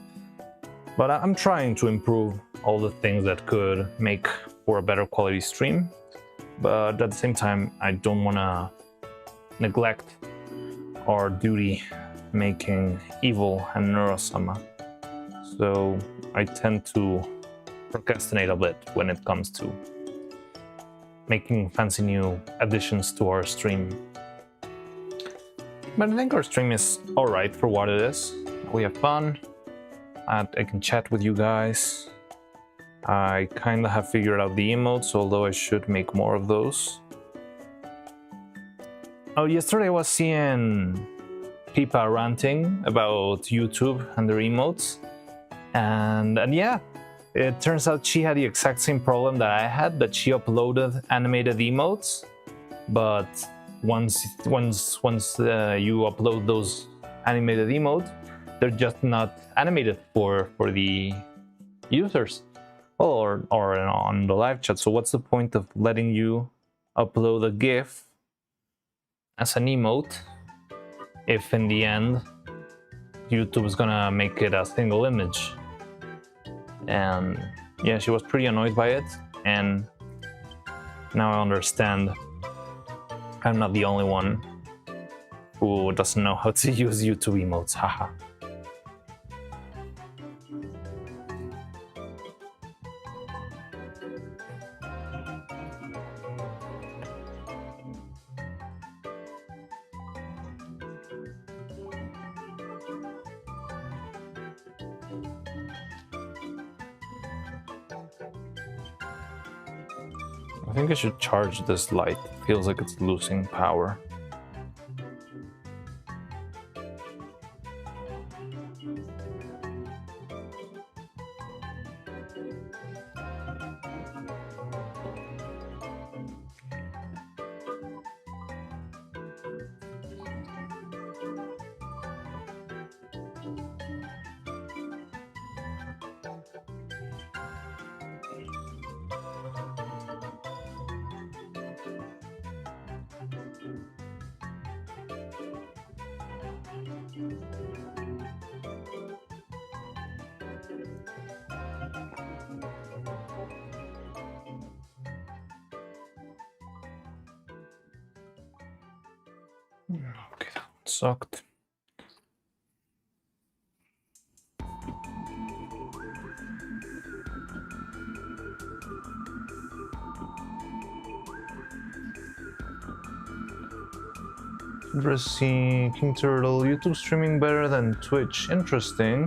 But I'm trying to improve all the things that could make for a better quality stream, but at the same time, I don't want to neglect our duty making Evil and Neuro-Sama. So I tend to procrastinate a bit when it comes to making fancy new additions to our stream. But I think our stream is alright for what it is. We have fun, I can chat with you guys. I kinda have figured out the emotes, although I should make more of those. Oh, yesterday I was seeing Pipa ranting about YouTube and their emotes. And yeah, it turns out she had the exact same problem that I had, that she uploaded animated emotes, but once you upload those animated emotes, they're just not animated for the users or on the live chat. So what's the point of letting you upload a GIF as an emote if in the end YouTube is gonna make it a single image? And yeah, she was pretty annoyed by it, and now I understand I'm not the only one who doesn't know how to use YouTube emotes, haha. I think I should charge this light. It feels like it's losing power. Okay, that one sucked. Interesting. King Turtle, YouTube streaming better than Twitch. Interesting.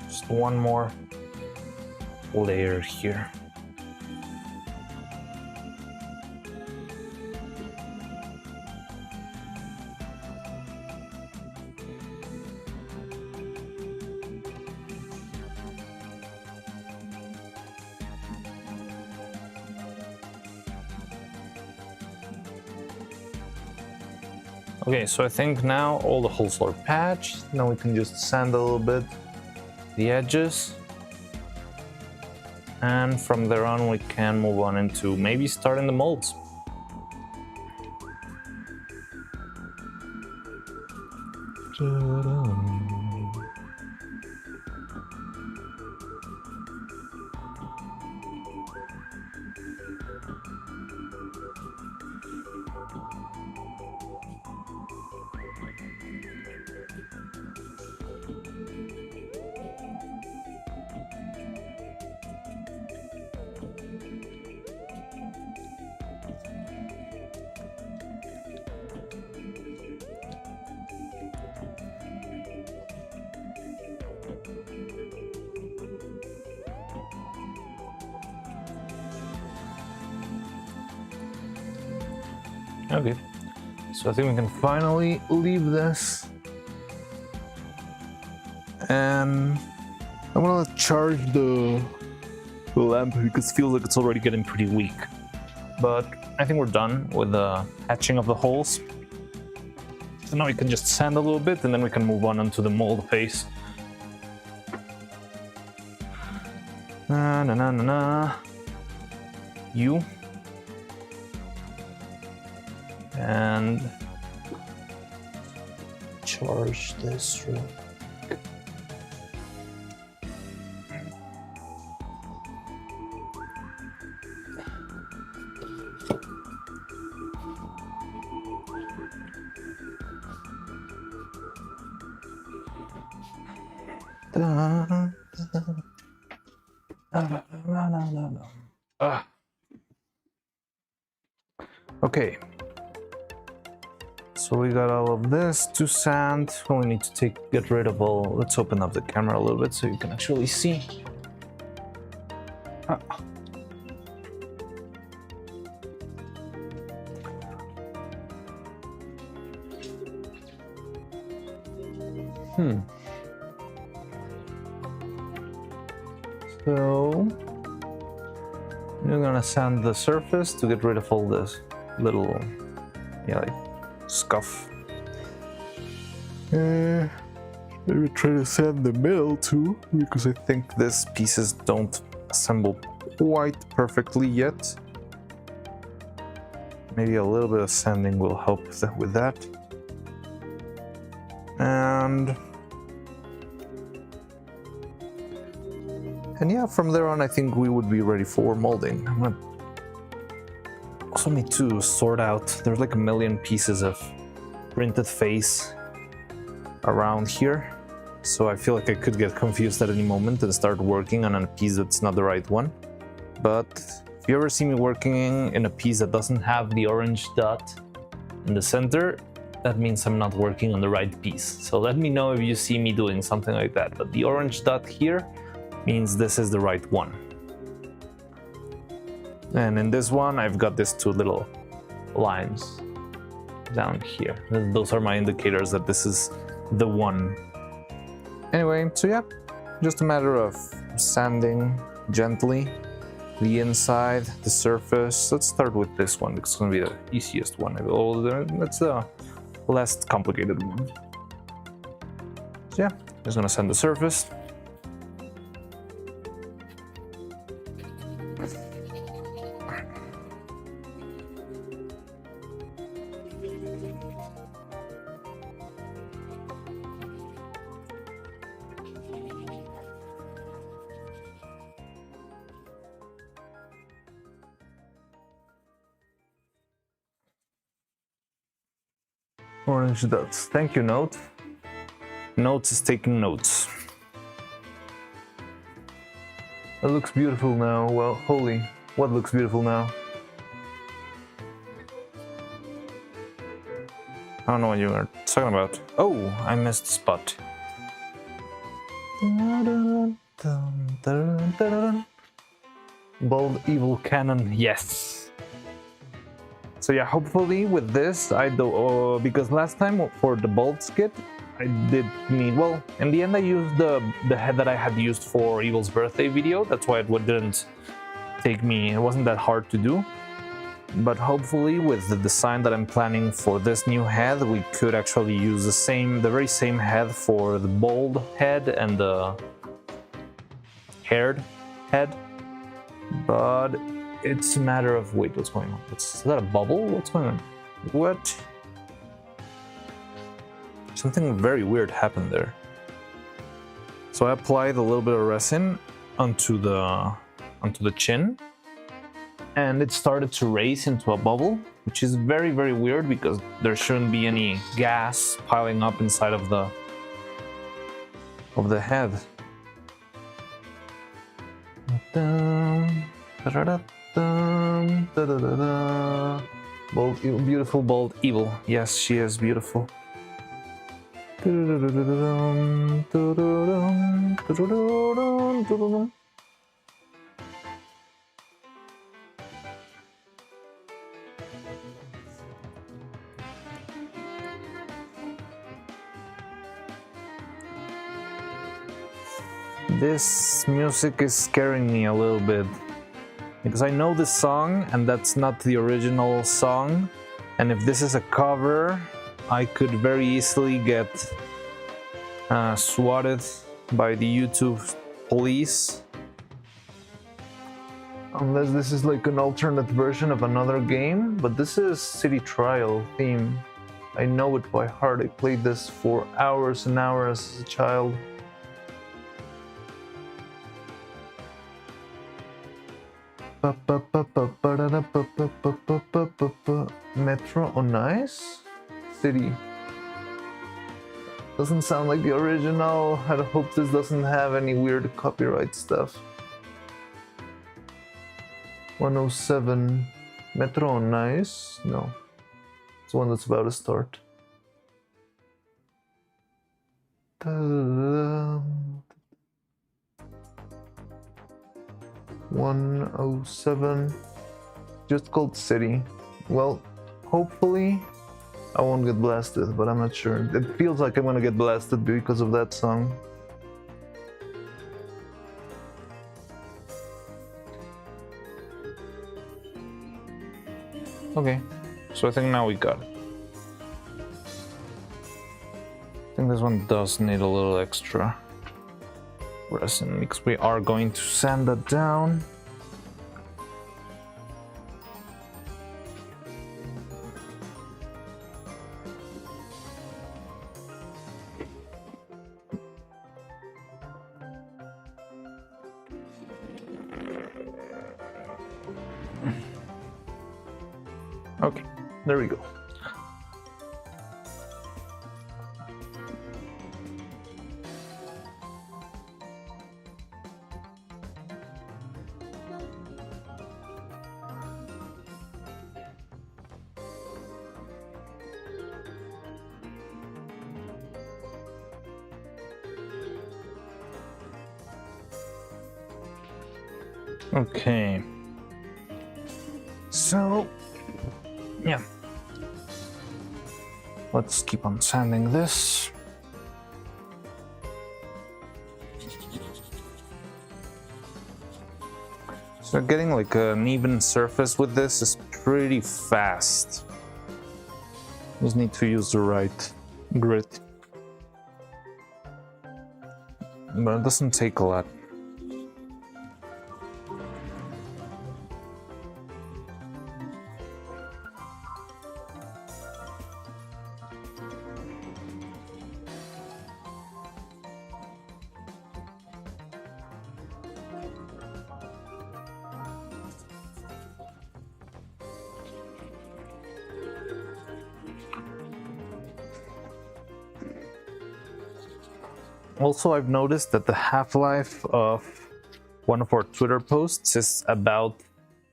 Just one more layer here. Okay, so I think now all the holes are patched. Now we can just sand a little bit the edges. and from there on we can move on into maybe starting the molds. Okay, so I think we can finally leave this, and I'm gonna charge the lamp because it feels like it's already getting pretty weak. But I think we're done with the hatching of the holes. So now we can just sand a little bit, and then we can move on onto the mold phase. Na na na na na. You. And charge this room. Okay. So we got all of this to sand. We need to get rid of all. Let's open up the camera a little bit so you can actually see. So we're gonna sand the surface to get rid of all this little, like scuff. Maybe try to sand the middle too, because I think these pieces don't assemble quite perfectly yet. Maybe a little bit of sanding will help with that. And yeah, from there on I think we would be ready for molding. I'm gonna also need to sort out, there's like a million pieces of printed face around here, so I feel like I could get confused at any moment and start working on a piece that's not the right one. But if you ever see me working in a piece that doesn't have the orange dot in the center, that means I'm not working on the right piece. So let me know if you see me doing something like that. But the orange dot here means this is the right one. And in this one, I've got these two little lines down here. Those are my indicators that this is the one. Anyway, so yeah, just a matter of sanding gently the inside, the surface. Let's start with this one because it's going to be the easiest one. That's the less complicated one. So yeah, just going to sand the surface. Orange dots. Thank you, Note. Notes is taking notes. It looks beautiful now. Well, holy, what looks beautiful now? I don't know what you were talking about. Oh, I missed the spot. Bold evil cannon, yes. So yeah, hopefully with this, I do, because last time for the bolt skit, I did need, well, in the end I used the head that I had used for Evil's birthday video. That's why it didn't take me, it wasn't that hard to do. But hopefully with the design that I'm planning for this new head, we could actually use the very same head for the bold head and the haired head. but it's a matter of, wait, what's going on? Is that a bubble? What's going on? What? Something very weird happened there. So I applied a little bit of resin onto the chin, and it started to raise into a bubble, which is very, very weird because there shouldn't be any gas piling up inside of the head. Bold, evil, beautiful, bold, evil. Yes, she is beautiful. This music is scaring me a little bit because I know this song and that's not the original song, and if this is a cover I could very easily get swatted by the YouTube police, unless this is like an alternate version of another game. But this is City Trial theme. I know it by heart. I played this for hours and hours as a child. Metro on Ice? City. Doesn't sound like the original. I hope this doesn't have any weird copyright stuff. 107. Metro on Ice? No. It's one that's about to start. 107. Just called City. Well, hopefully I won't get blasted, but I'm not sure. It feels like I'm gonna get blasted because of that song. Okay, so I think now we got it. I think this one does need a little extra resin because we are going to sand that down. Okay, there we go. Okay, so yeah, let's keep on sanding this. So getting like an even surface with this is pretty fast. Just need to use the right grit, but it doesn't take a lot. Also, I've noticed that the half-life of one of our Twitter posts is about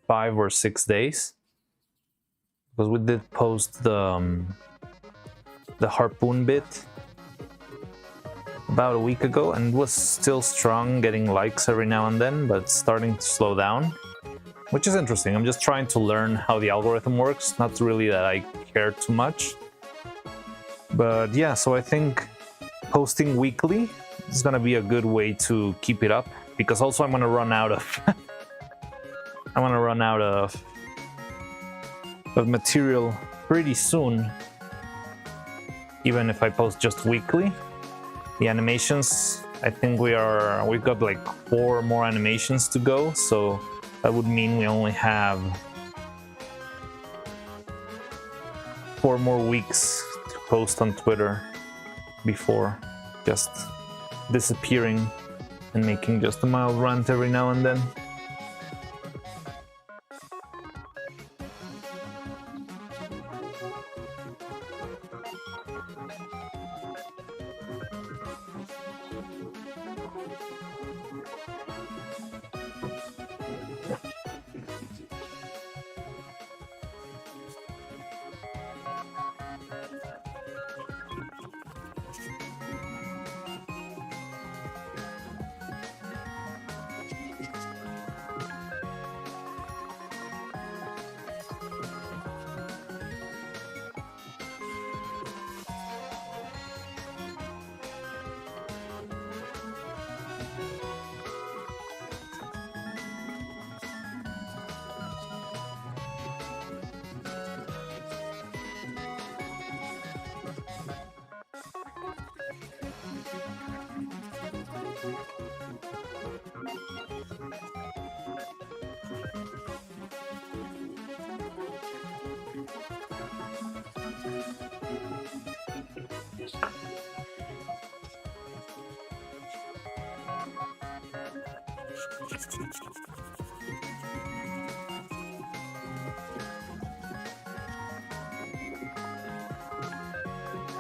5 or 6 days, because we did post the harpoon bit about a week ago, and it was still strong, getting likes every now and then, but it's starting to slow down, which is interesting. I'm just trying to learn how the algorithm works, not really that I care too much. But yeah, so I think posting weekly is gonna be a good way to keep it up, because also I'm gonna run out of of material pretty soon. Even if I post just weekly, the animations, I think we've got like 4 more animations to go, so That would mean we only have 4 more weeks to post on Twitter before just disappearing and making just a mild rant every now and then.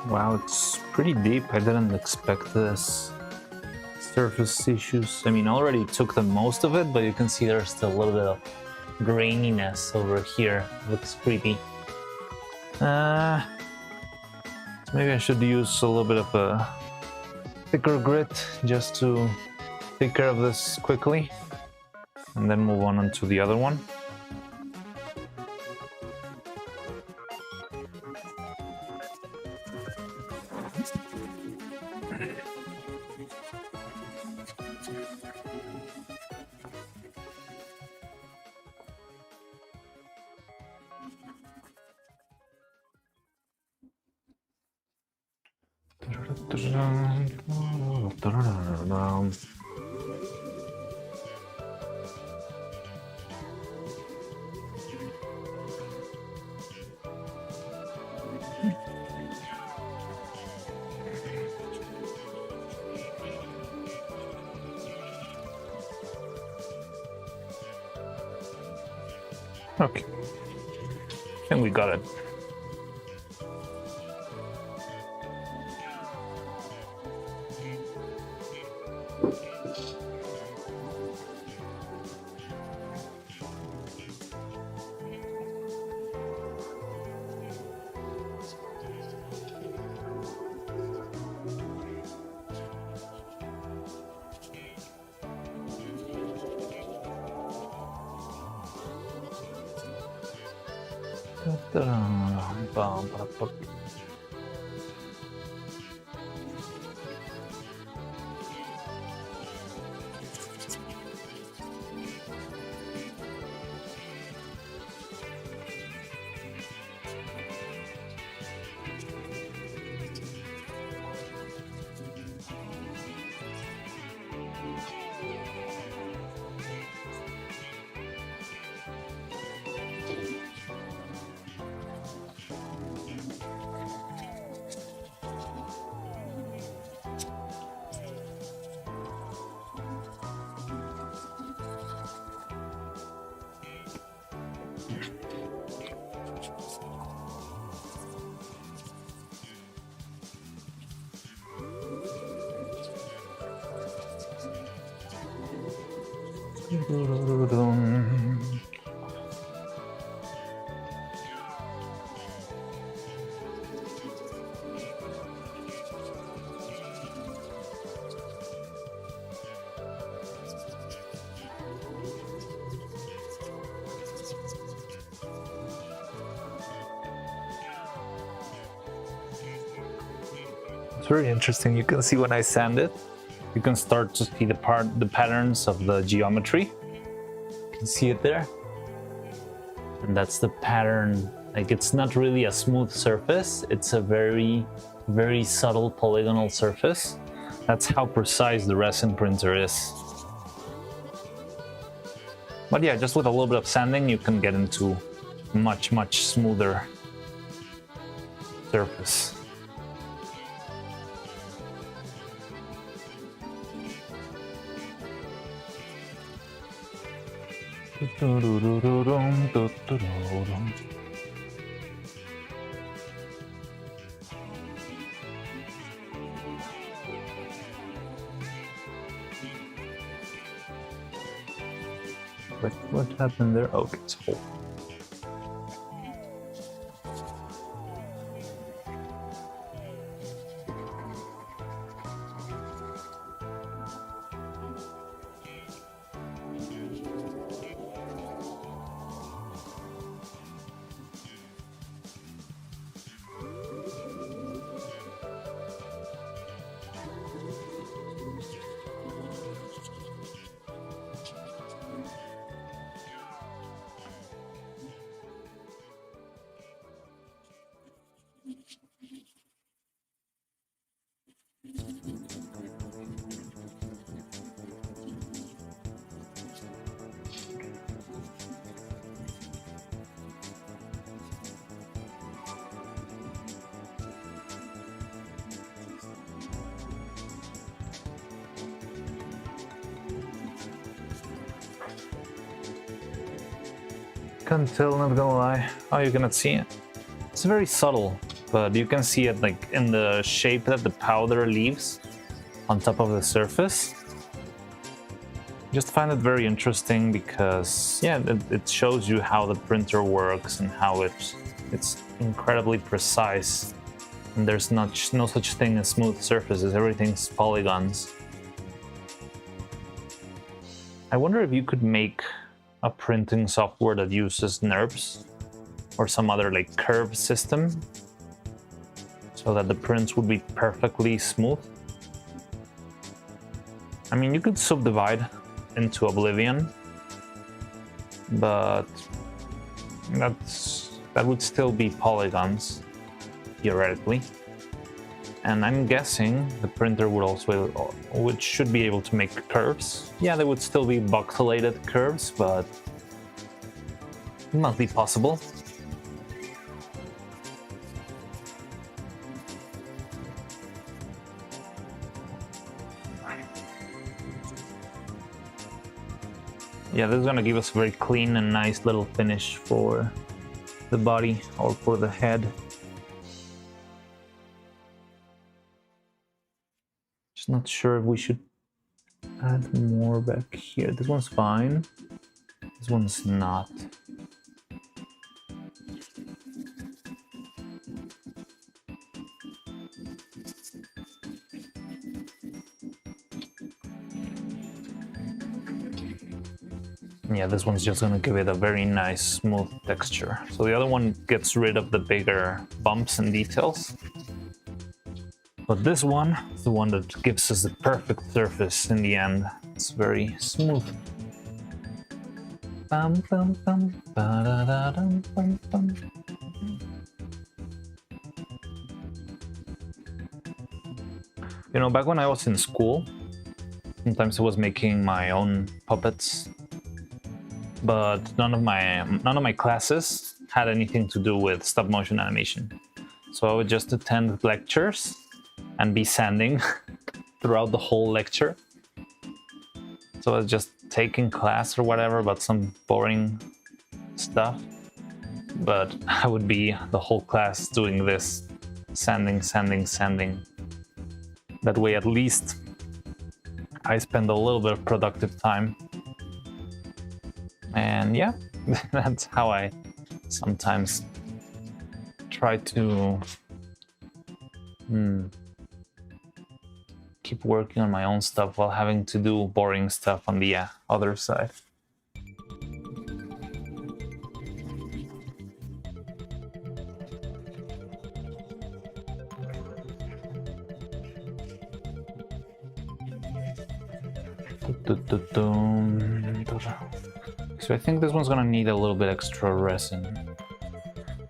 Wow, it's pretty deep. I didn't expect this. Surface issues. I mean, I already took the most of it, but you can see there's still a little bit of graininess over here. Looks creepy. So maybe I should use a little bit of a thicker grit just to take care of this quickly, and then move on to the other one. Okay, and we got it. It's very interesting. You can see when I sand it, you can start to see the patterns of the geometry. You can see it there. And that's the pattern. Like, it's not really a smooth surface. It's a very, very subtle polygonal surface. That's how precise the resin printer is. But yeah, just with a little bit of sanding, you can get into much smoother surface. What happened there? Oh, it's a hole. Can't tell, not gonna lie. Oh, you cannot see it. It's very subtle, but you can see it like in the shape that the powder leaves on top of the surface. Just find it very interesting because, yeah, it shows you how the printer works and how it's incredibly precise. And there's no such thing as smooth surfaces. Everything's polygons. I wonder if you could make a printing software that uses NURBS or some other like curve system so that the prints would be perfectly smooth. I mean, you could subdivide into Oblivion, but that would still be polygons theoretically. And I'm guessing the printer should be able to make curves. Yeah, they would still be voxelated curves, but it must be possible. Yeah, this is gonna give us a very clean and nice little finish for the body or for the head. Just not sure if we should add more back here. This one's fine. This one's not. Yeah, this one's just gonna give it a very nice smooth texture. So the other one gets rid of the bigger bumps and details. But this one is the one that gives us the perfect surface in the end. It's very smooth. Bum, bum, bum, ba-da-da-dum, bum, bum. You know, back when I was in school, sometimes I was making my own puppets, but none of my classes had anything to do with stop motion animation. So I would just attend lectures and be sanding throughout the whole lecture. So I was just taking class or whatever about some boring stuff, but I would be the whole class doing this, sanding. That way at least I spend a little bit of productive time. And yeah, that's how I sometimes try to keep working on my own stuff while having to do boring stuff on the other side. So I think this one's gonna need a little bit extra resin.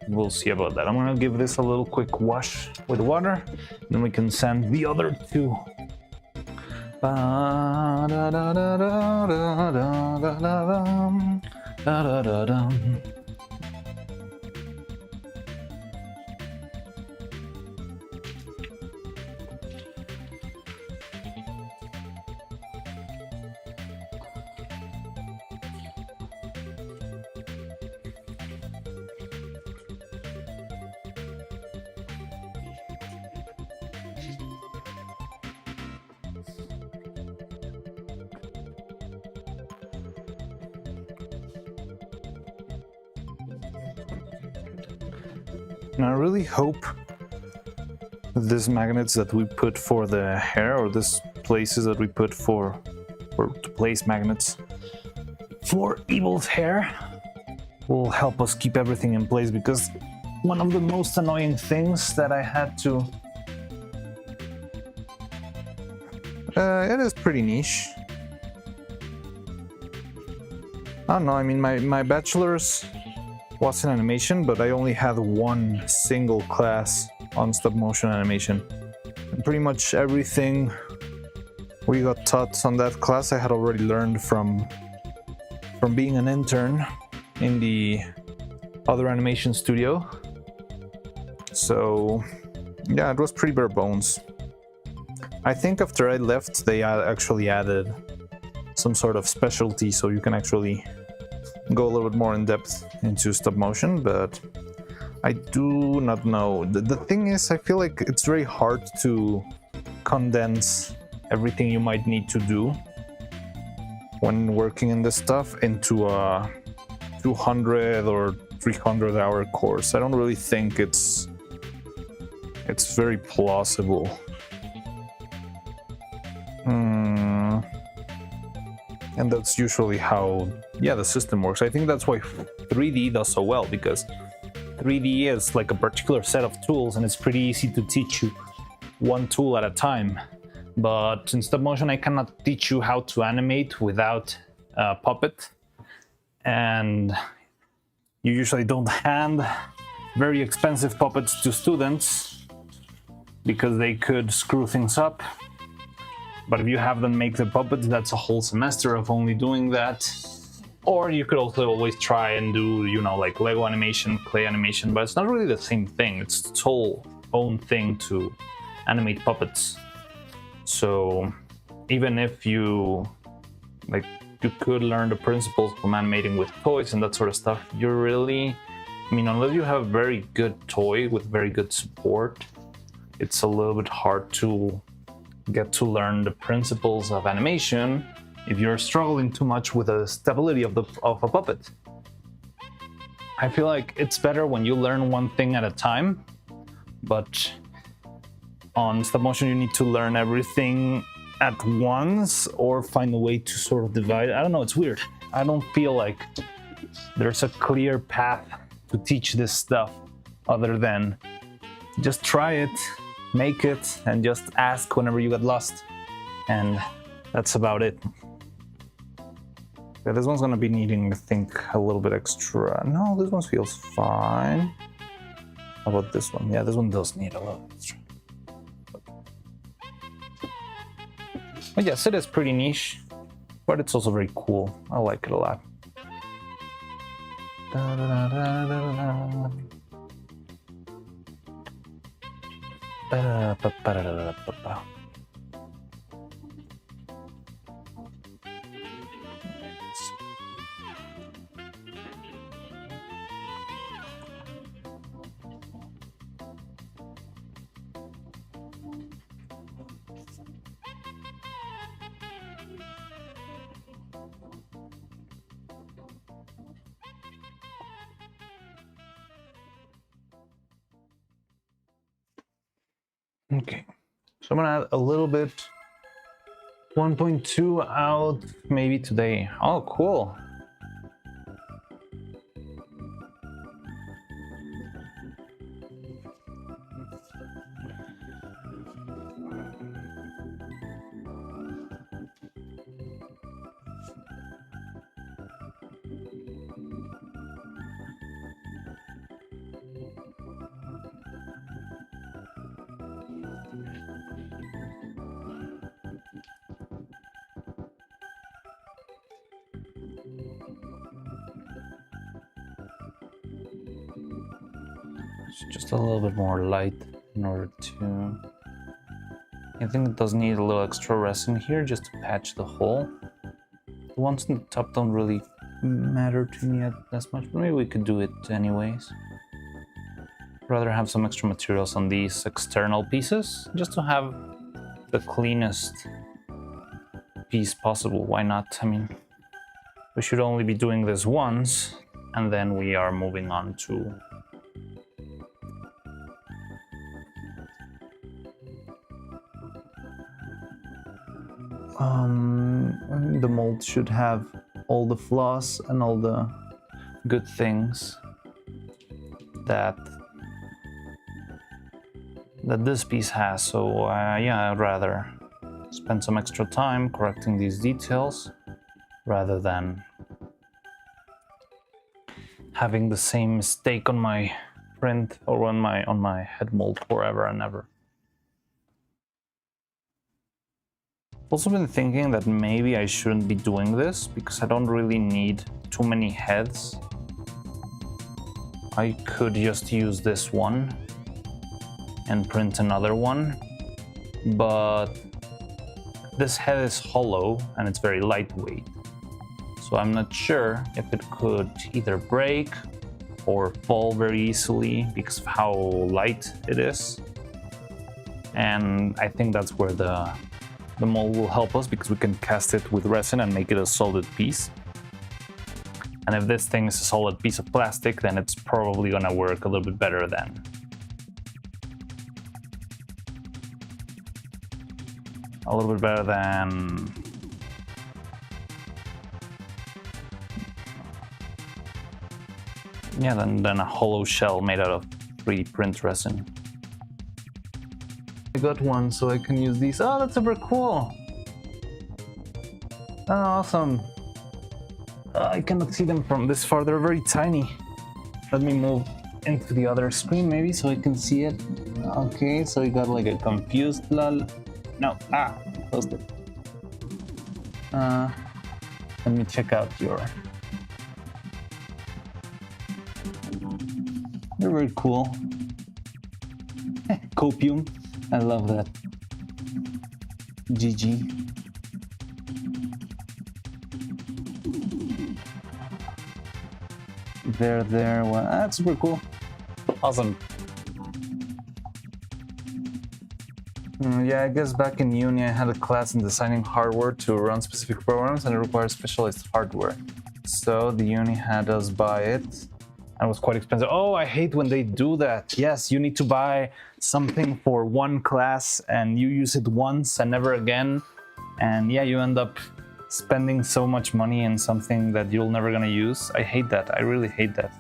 We'll see about that. I'm gonna give this a little quick wash with water, then we can sand the other two. And I really hope these magnets that we put for the hair, or these places that we put for to place magnets for Evil's hair, will help us keep everything in place, because one of the most annoying things that I had to... it is pretty niche. I don't know, I mean, my bachelor's was in animation, but I only had one single class on stop motion animation. And pretty much everything we got taught on that class I had already learned from being an intern in the other animation studio. So yeah, it was pretty bare bones. I think after I left, they actually added some sort of specialty, so you can actually go a little bit more in depth into stop motion, but I do not know. The thing is, I feel like it's very hard to condense everything you might need to do when working in this stuff into a 200 or 300 hour course. I don't really think it's very plausible. And that's usually how, yeah, the system works. I think that's why 3D does so well, because 3D is like a particular set of tools and it's pretty easy to teach you one tool at a time. But in stop motion, I cannot teach you how to animate without a puppet. And you usually don't hand very expensive puppets to students because they could screw things up. But if you have them make the puppets, that's a whole semester of only doing that. Or you could also always try and do, you know, like Lego animation, clay animation, but it's not really the same thing. It's its whole own thing to animate puppets. So even if you could learn the principles from animating with toys and that sort of stuff, you're really, I mean, unless you have a very good toy with very good support, it's a little bit hard to get to learn the principles of animation if you're struggling too much with the stability of a puppet. I feel like it's better when you learn one thing at a time, but on stop motion you need to learn everything at once or find a way to sort of divide. I don't know, it's weird. I don't feel like there's a clear path to teach this stuff other than just try it, make it, and just ask whenever you get lost. And that's about it. Yeah, this one's gonna be needing, I think, a little bit extra. No, this one feels fine. How about this one? Yeah, this one does need a little extra. But yes, it is pretty niche, but it's also very cool. I like it a lot. Da, da, da, da, da, da. Okay, so I'm gonna add a little bit 1.2 out maybe today. Oh, cool. just a little bit more light in order to... I think it does need a little extra resin here just to patch the hole. The ones on the top don't really matter to me as much, but maybe we could do it anyways. Rather have some extra materials on these external pieces, just to have the cleanest piece possible. Why not? I mean, we should only be doing this once, and then we are moving on to the mold should have all the flaws and all the good things that this piece has. So yeah, I'd rather spend some extra time correcting these details rather than having the same mistake on my print or on my head mold forever and ever. Also been thinking that maybe I shouldn't be doing this because I don't really need too many heads. I could just use this one and print another one, but this head is hollow and it's very lightweight. So I'm not sure if it could either break or fall very easily because of how light it is. And I think that's where the mold will help us, because we can cast it with resin and make it a solid piece. And if this thing is a solid piece of plastic, then it's probably gonna work a little bit better then. A little bit better than... yeah, than a hollow shell made out of 3D print resin. I got one, so I can use these. Oh, that's super cool! Oh, awesome! I cannot see them from this far, they're very tiny. Let me move into the other screen maybe so I can see it. Okay, so you got like a confused lol. No, closed it. Let me check out your... they're very cool. Copium. I love that. GG. There. Well, that's super cool. Awesome. Yeah, I guess back in uni I had a class in designing hardware to run specific programs, and it requires specialized hardware. So the uni had us buy it. And it was quite expensive. Oh, I hate when they do that. Yes, you need to buy something for one class and you use it once and never again. And yeah, you end up spending so much money in something that you're never gonna use. I hate that. I really hate that.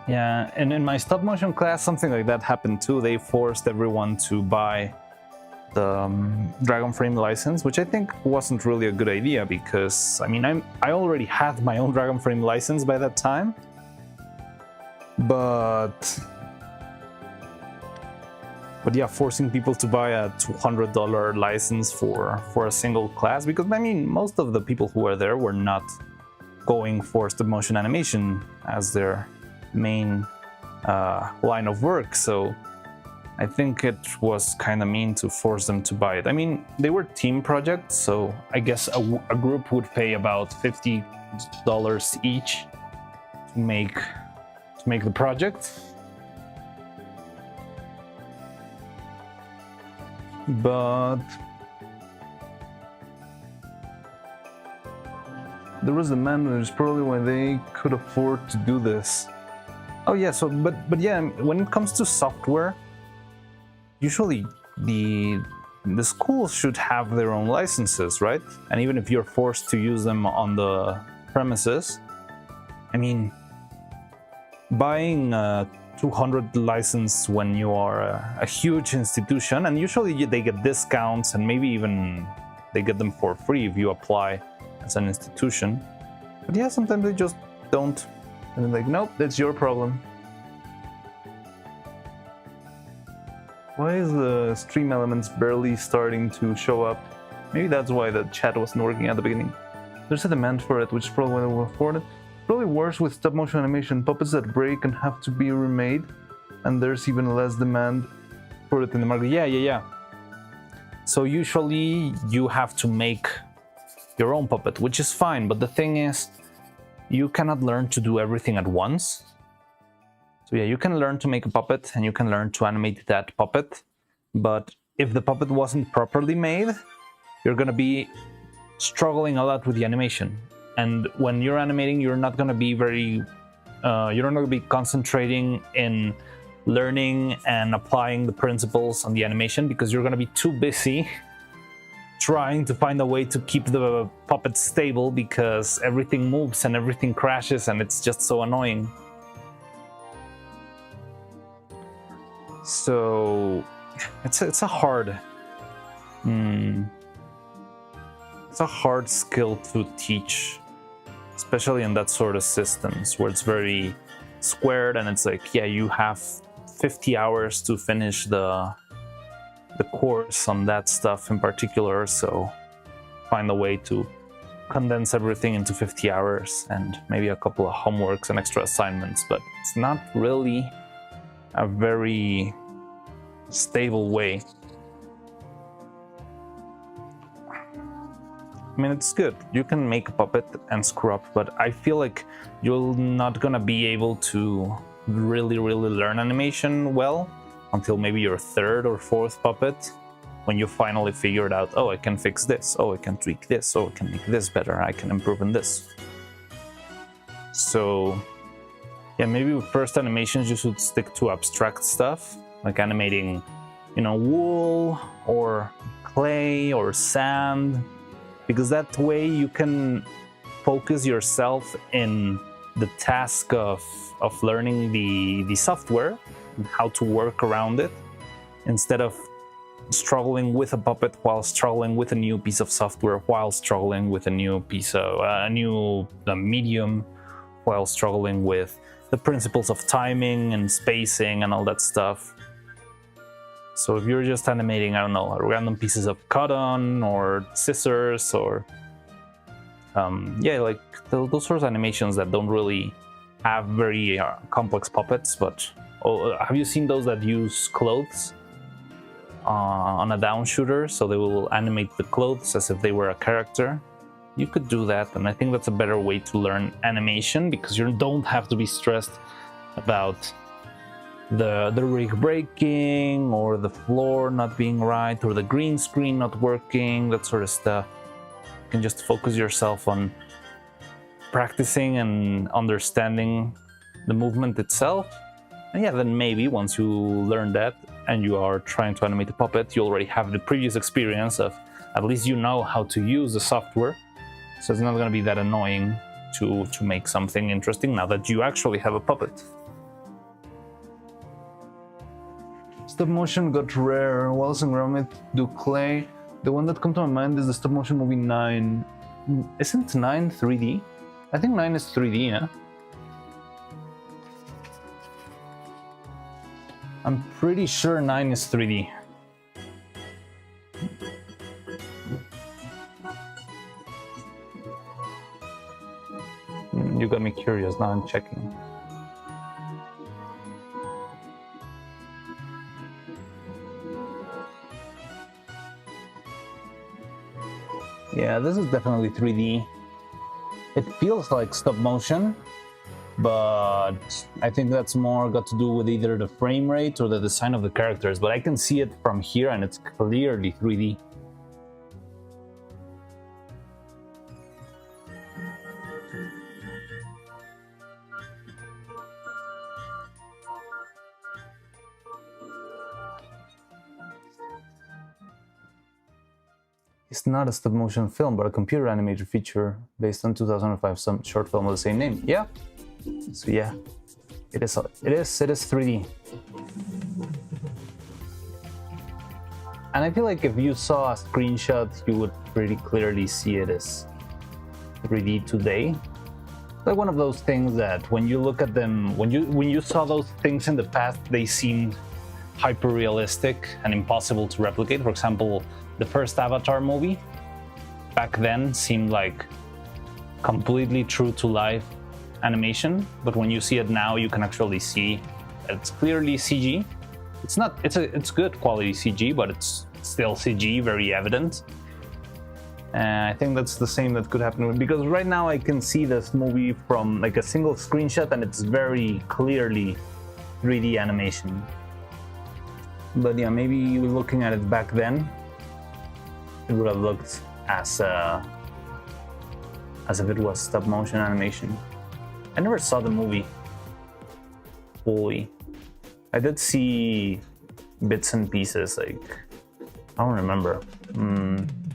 Yeah, and in my stop motion class, something like that happened too. They forced everyone to buy the Dragon Frame license, which I think wasn't really a good idea because, I mean, I already had my own Dragon Frame license by that time, but yeah, forcing people to buy a $200 license for a single class, because I mean, most of the people who were there were not going for stop motion animation as their main line of work, so I think it was kind of mean to force them to buy it. I mean, they were team projects, so I guess a group would pay about $50 each to make the project. But there was the managers, probably why they could afford to do this. Oh yeah, so but yeah, when it comes to software, usually the schools should have their own licenses, right? And even if you're forced to use them on the premises, I mean, buying a $200 license when you are a huge institution, and usually they get discounts and maybe even they get them for free if you apply as an institution. But yeah, sometimes they just don't. And they're like, nope, that's your problem. Why is the stream elements barely starting to show up? Maybe that's why the chat wasn't working at the beginning. There's a demand for it, which is probably why they will afford it. Probably worse with stop motion animation, puppets that break and have to be remade, and there's even less demand for it in the market. Yeah. So usually you have to make your own puppet, which is fine, but the thing is, you cannot learn to do everything at once. So yeah, you can learn to make a puppet and you can learn to animate that puppet, but if the puppet wasn't properly made, you're gonna be struggling a lot with the animation. And when you're animating, you're not gonna be you're not gonna be concentrating in learning and applying the principles on the animation, because you're gonna be too busy trying to find a way to keep the puppet stable, because everything moves and everything crashes and it's just so annoying. So it's a hard skill to teach, especially in that sort of systems where it's very squared and it's like, yeah, you have 50 hours to finish the course on that stuff in particular, so find a way to condense everything into 50 hours and maybe a couple of homeworks and extra assignments, but it's not really a very stable way. I mean, it's good. You can make a puppet and screw up, but I feel like you're not gonna be able to really learn animation well until maybe your third or fourth puppet, when you finally figure it out. Oh, I can fix this. Oh, I can tweak this. Oh, I can make this better. I can improve in this. So yeah, maybe with first animations you should stick to abstract stuff, like animating, wool or clay or sand, because that way you can focus yourself in the task of learning the software and how to work around it, instead of struggling with a puppet while struggling with a new piece of software, while struggling with a new piece of a new medium, while struggling with the principles of timing and spacing and all that stuff. So if you're just animating, I don't know, random pieces of cotton or scissors or like those sorts of animations that don't really have very complex puppets, but have you seen those that use clothes on a down shooter? So they will animate the clothes as if they were a character. You could do that, and I think that's a better way to learn animation, because you don't have to be stressed about the rig breaking or the floor not being right or the green screen not working, that sort of stuff. You can just focus yourself on practicing and understanding the movement itself. And yeah, then maybe once you learn that and you are trying to animate a puppet, you already have the previous experience of, at least you know how to use the software. So it's not going to be that annoying to make something interesting now that you actually have a puppet. Stop motion got rare. Wallace and Gromit do clay. The one that comes to my mind is the stop motion movie 9. Isn't 9 3D? I think 9 is 3D, yeah? I'm pretty sure 9 is 3D. You got me curious, now I'm checking. Yeah, this is definitely 3D. It feels like stop motion, but I think that's more got to do with either the frame rate or the design of the characters, but I can see it from here and it's clearly 3D. It's not a stop motion film, but a computer animated feature based on 2005 some short film of the same name. Yeah. So yeah, it is 3D. And I feel like if you saw a screenshot, you would pretty clearly see it as 3D today. Like one of those things that when you look at them, when you saw those things in the past, they seemed hyper realistic and impossible to replicate. For example, the first Avatar movie back then seemed like completely true to life animation, but when you see it now, you can actually see that it's clearly CG. It's good quality CG, but it's still CG, very evident. And I think that's the same that could happen because right now I can see this movie from like a single screenshot and it's very clearly 3D animation. But yeah, maybe looking at it back then, it would have looked as if it was stop motion animation. I never saw the movie fully. I did see bits and pieces, like I don't remember.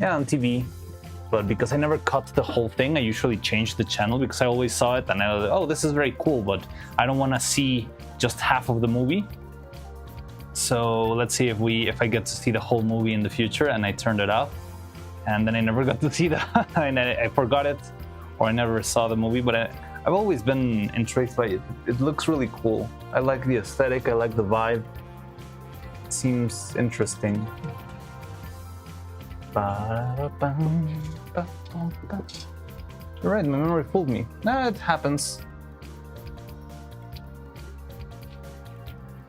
Yeah, on TV. But because I never cut the whole thing, I usually change the channel because I always saw it and I was like, oh, this is very cool, but I don't want to see just half of the movie. So let's see if I get to see the whole movie in the future. And I turned it off, and then I never got to see that, and I forgot it, or I never saw the movie. But I've always been intrigued by it. It looks really cool. I like the aesthetic. I like the vibe. It seems interesting. You're right, my memory fooled me. Nah, it happens.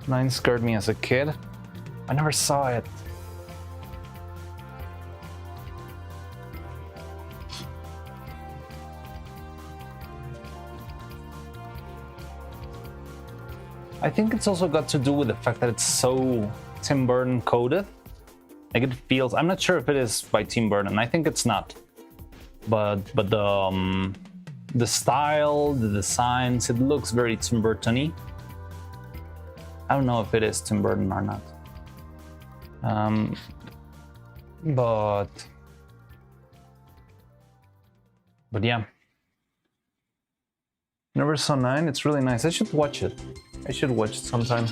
9 scared me as a kid. I never saw it. I think it's also got to do with the fact that it's so Tim Burton coded. Like it feels, I'm not sure if it is by Tim Burton. I think it's not. But the style, the designs, it looks very Tim Burton-y. I don't know if it is Tim Burton or not. But yeah. Never saw 9. It's really nice. I should watch it. I should watch it sometime.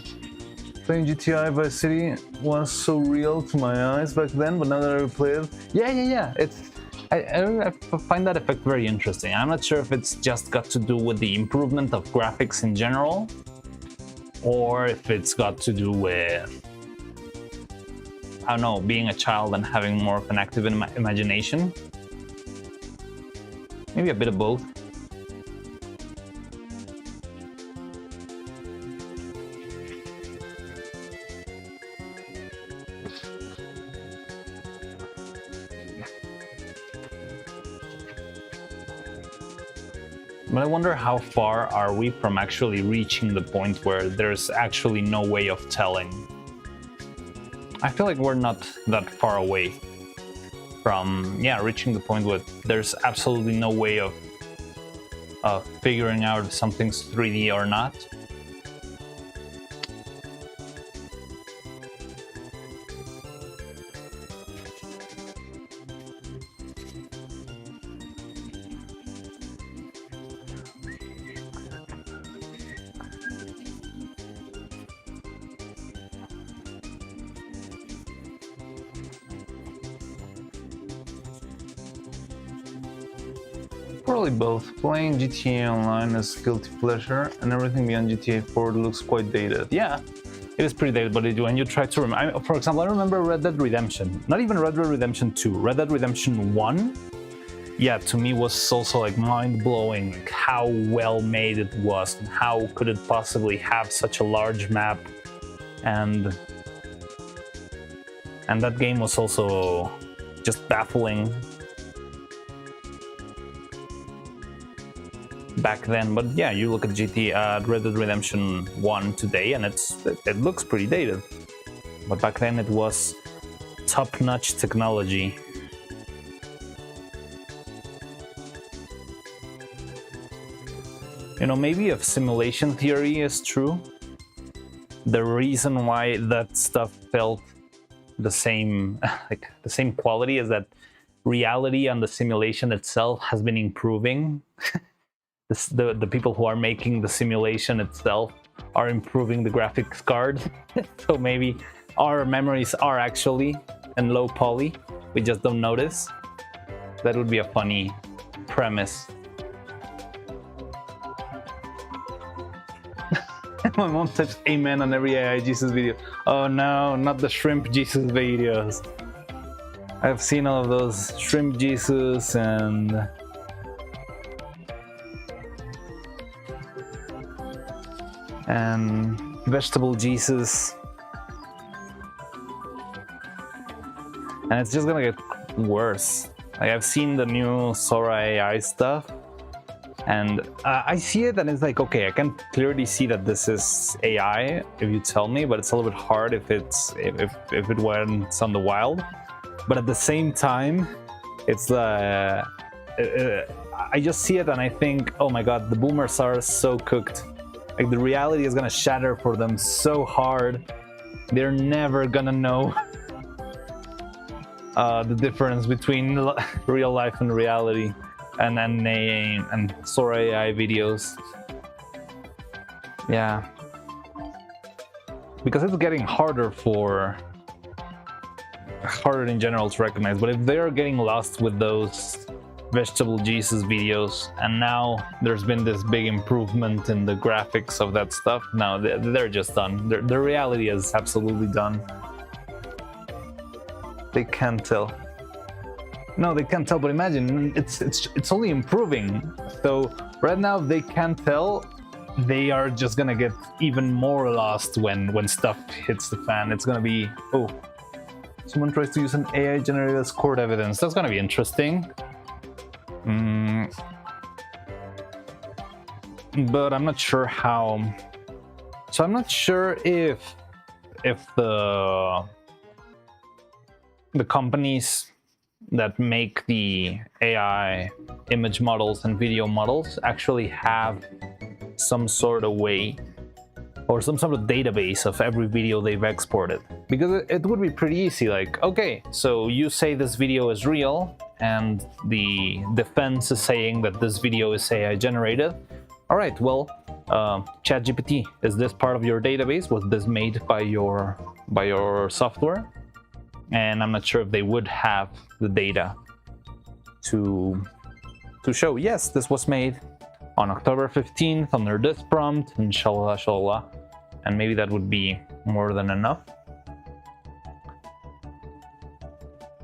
Playing GTA Vice City was so real to my eyes back then, but now that I replay it, yeah. I find that effect very interesting. I'm not sure if it's just got to do with the improvement of graphics in general, or if it's got to do with, I don't know, being a child and having more of an active imagination. Maybe a bit of both. But I wonder how far are we from actually reaching the point where there's actually no way of telling. I feel like we're not that far away from, reaching the point where there's absolutely no way of figuring out if something's 3D or not. Probably both. Playing GTA Online is guilty pleasure, and everything beyond GTA 4 looks quite dated. Yeah, it is pretty dated, but when you try to remember... For example, I remember Red Dead Redemption. Not even Red Dead Redemption 2. Red Dead Redemption 1, yeah, to me was also like mind-blowing, like how well made it was, and how could it possibly have such a large map. And that game was also just baffling back then. But yeah, you look at Red Dead Redemption 1 today and it looks pretty dated, but back then it was top-notch technology. You know, maybe if simulation theory is true, the reason why that stuff felt the same, like the same quality, is that reality and the simulation itself has been improving. The people who are making the simulation itself are improving the graphics card. So maybe our memories are actually in low poly, we just don't notice. That would be a funny premise. My mom touched amen on every AI Jesus video. Oh no, not the shrimp Jesus videos. I've seen all of those shrimp Jesus and And Vegetable Jesus. And it's just gonna get worse. Like, I've seen the new Sora AI stuff, and I see it and it's like, okay, I can clearly see that this is AI if you tell me, but it's a little bit hard if it went on the wild. But at the same time, it's I just see it and I think, oh my god, the boomers are so cooked. Like, the reality is gonna shatter for them so hard. They're never gonna know the difference between real life and reality, and Sora AI videos. Yeah, because it's getting harder in general to recognize. But if they're getting lost with those Vegetable Jesus videos, and now there's been this big improvement in the graphics of that stuff, now they're just done. The reality is absolutely done. they can't tell. No, they can't tell, but imagine, it's only improving. So right now they can't tell. They are just gonna get even more lost when stuff hits the fan. It's gonna be, oh, Someone tries to use an AI generated as court evidence. That's gonna be interesting. But I'm not sure how. So I'm not sure if the companies that make the AI image models and video models actually have some sort of way or some sort of database of every video they've exported, because it would be pretty easy. Like, okay, so you say this video is real and the defense is saying that this video is AI generated. All right, well, ChatGPT, is this part of your database? Was this made by your software? And I'm not sure if they would have the data to show, yes, this was made on October 15th under this prompt, and shalala shalala. And maybe that would be more than enough.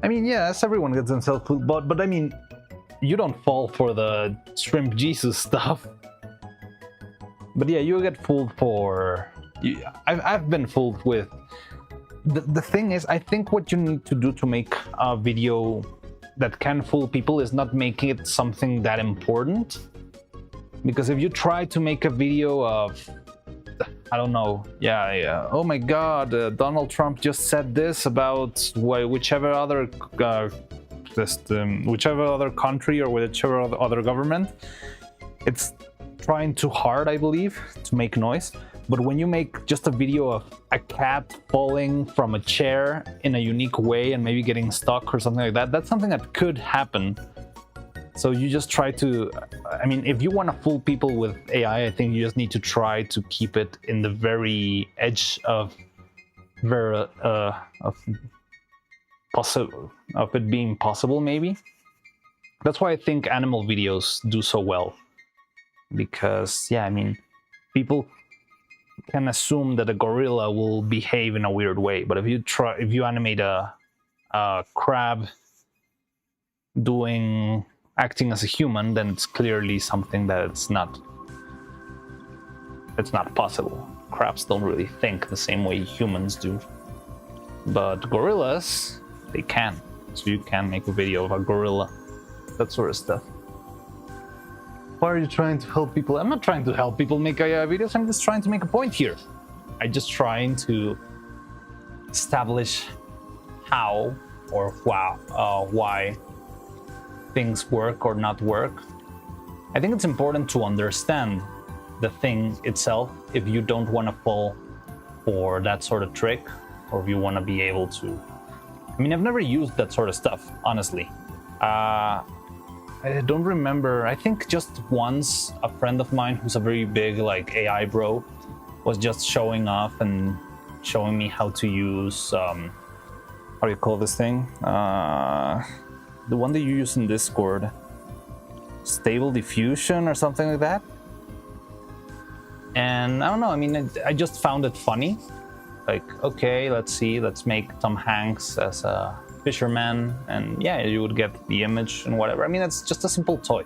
I mean, yes, everyone gets themselves fooled, but I mean, you don't fall for the shrimp Jesus stuff. But yeah, you get fooled for... I've been fooled with... The thing is, I think what you need to do to make a video that can fool people is not making it something that important. Because if you try to make a video of, I don't know, oh my god, Donald Trump just said this about whichever other country or whichever other government, it's trying too hard, I believe, to make noise. But when you make just a video of a cat falling from a chair in a unique way and maybe getting stuck or something like that, that's something that could happen. So you just try to, I mean, if you want to fool people with AI, I think you just need to try to keep it in the very edge of it being possible, maybe. That's why I think animal videos do so well. Because, yeah, I mean, people can assume that a gorilla will behave in a weird way, but if you animate a crab acting as a human, then it's clearly something that it's not possible. Crabs don't really think the same way humans do, but gorillas, they can. So you can make a video of a gorilla, that sort of stuff. Why are you trying to help people? I'm not trying to help people make AI videos. I'm just trying to make a point here. I'm just trying to establish how or why things work or not work. I think it's important to understand the thing itself if you don't want to fall for that sort of trick, or if you want to be able to... I mean, I've never used that sort of stuff, honestly. I don't remember. I think just once a friend of mine who's a very big like AI bro was just showing off and showing me how to use how do you call this thing? The one that you use in Discord, Stable Diffusion or something like that. And I don't know. I mean, I just found it funny. Like, okay, let's make Tom Hanks as a fisherman, and yeah, you would get the image and whatever. I mean, it's just a simple toy,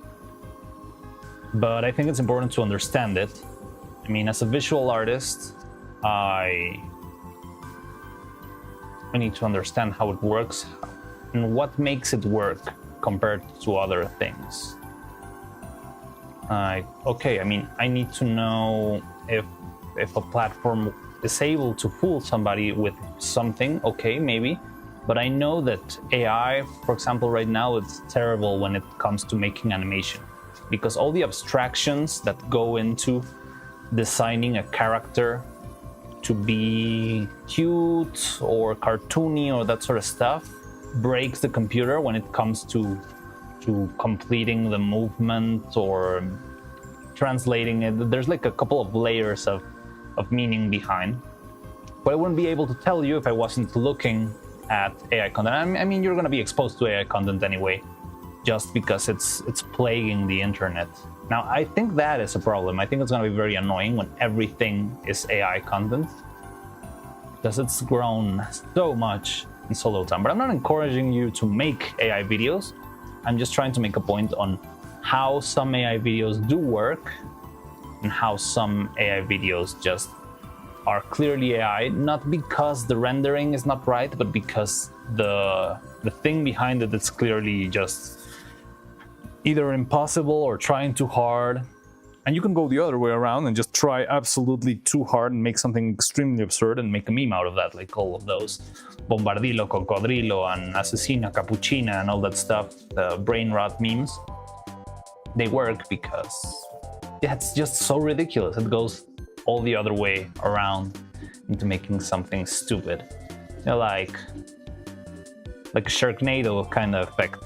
but I think it's important to understand it I mean, as a visual artist, I need to understand how it works and what makes it work compared to other things. Okay, I mean, I need to know if a platform is able to fool somebody with something, okay, maybe. But I know that AI, for example, right now, it's terrible when it comes to making animation, because all the abstractions that go into designing a character to be cute or cartoony or that sort of stuff breaks the computer when it comes to completing the movement or translating it. There's like a couple of layers of meaning behind, but I wouldn't be able to tell you if I wasn't looking at AI content. I mean, you're going to be exposed to AI content anyway, just because it's plaguing the internet. Now, I think that is a problem. I think it's going to be very annoying when everything is AI content, because it's grown so much in so little time. But I'm not encouraging you to make AI videos. I'm just trying to make a point on how some AI videos do work and how some AI videos just are clearly AI, not because the rendering is not right, but because the thing behind it is clearly just either impossible or trying too hard. And you can go the other way around and just try absolutely too hard and make something extremely absurd and make a meme out of that, like all of those Bombardilo, Cocodrilo, and Asesina, Capuchina, and all that stuff, the brain rot memes. They work because it's just so ridiculous. It goes all the other way around into making something stupid. You know, like a Sharknado kind of effect.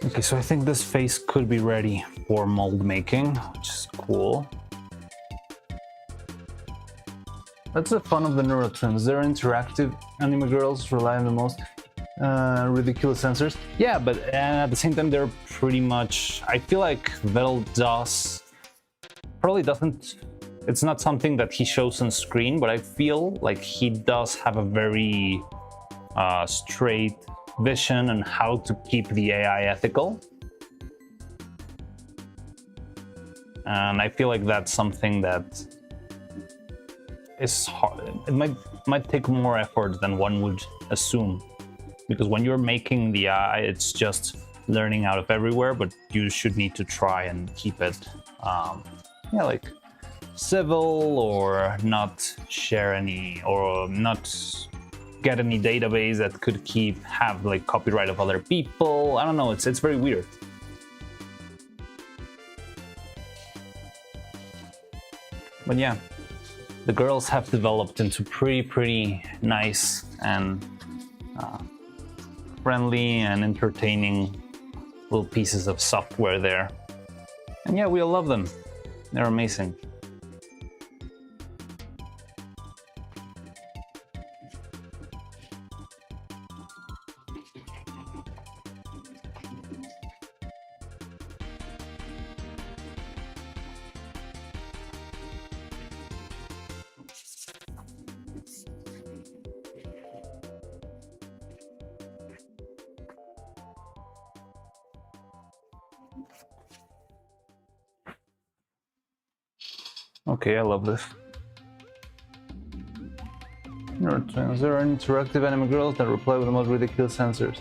Okay, so I think this face could be ready for mold making, which is cool. That's the fun of the Neuro Twins. They're interactive anime girls, rely on the most ridiculous sensors. Yeah, but at the same time, they're pretty much... I feel like Vettel probably doesn't... It's not something that he shows on screen, but I feel like he does have a very straight vision on how to keep the AI ethical. And I feel like that's something that is hard. It might take more effort than one would assume, because when you're making the AI, it's just learning out of everywhere, but you should need to try and keep it like civil, or not share any, or not get any database that could have like copyright of other people. I don't know, it's very weird. But yeah, the girls have developed into pretty nice and friendly and entertaining little pieces of software there. And yeah, we all love them. They're amazing. Okay, I love this. Neuro-Twins. There are interactive anime girls that reply with the most ridiculous answers.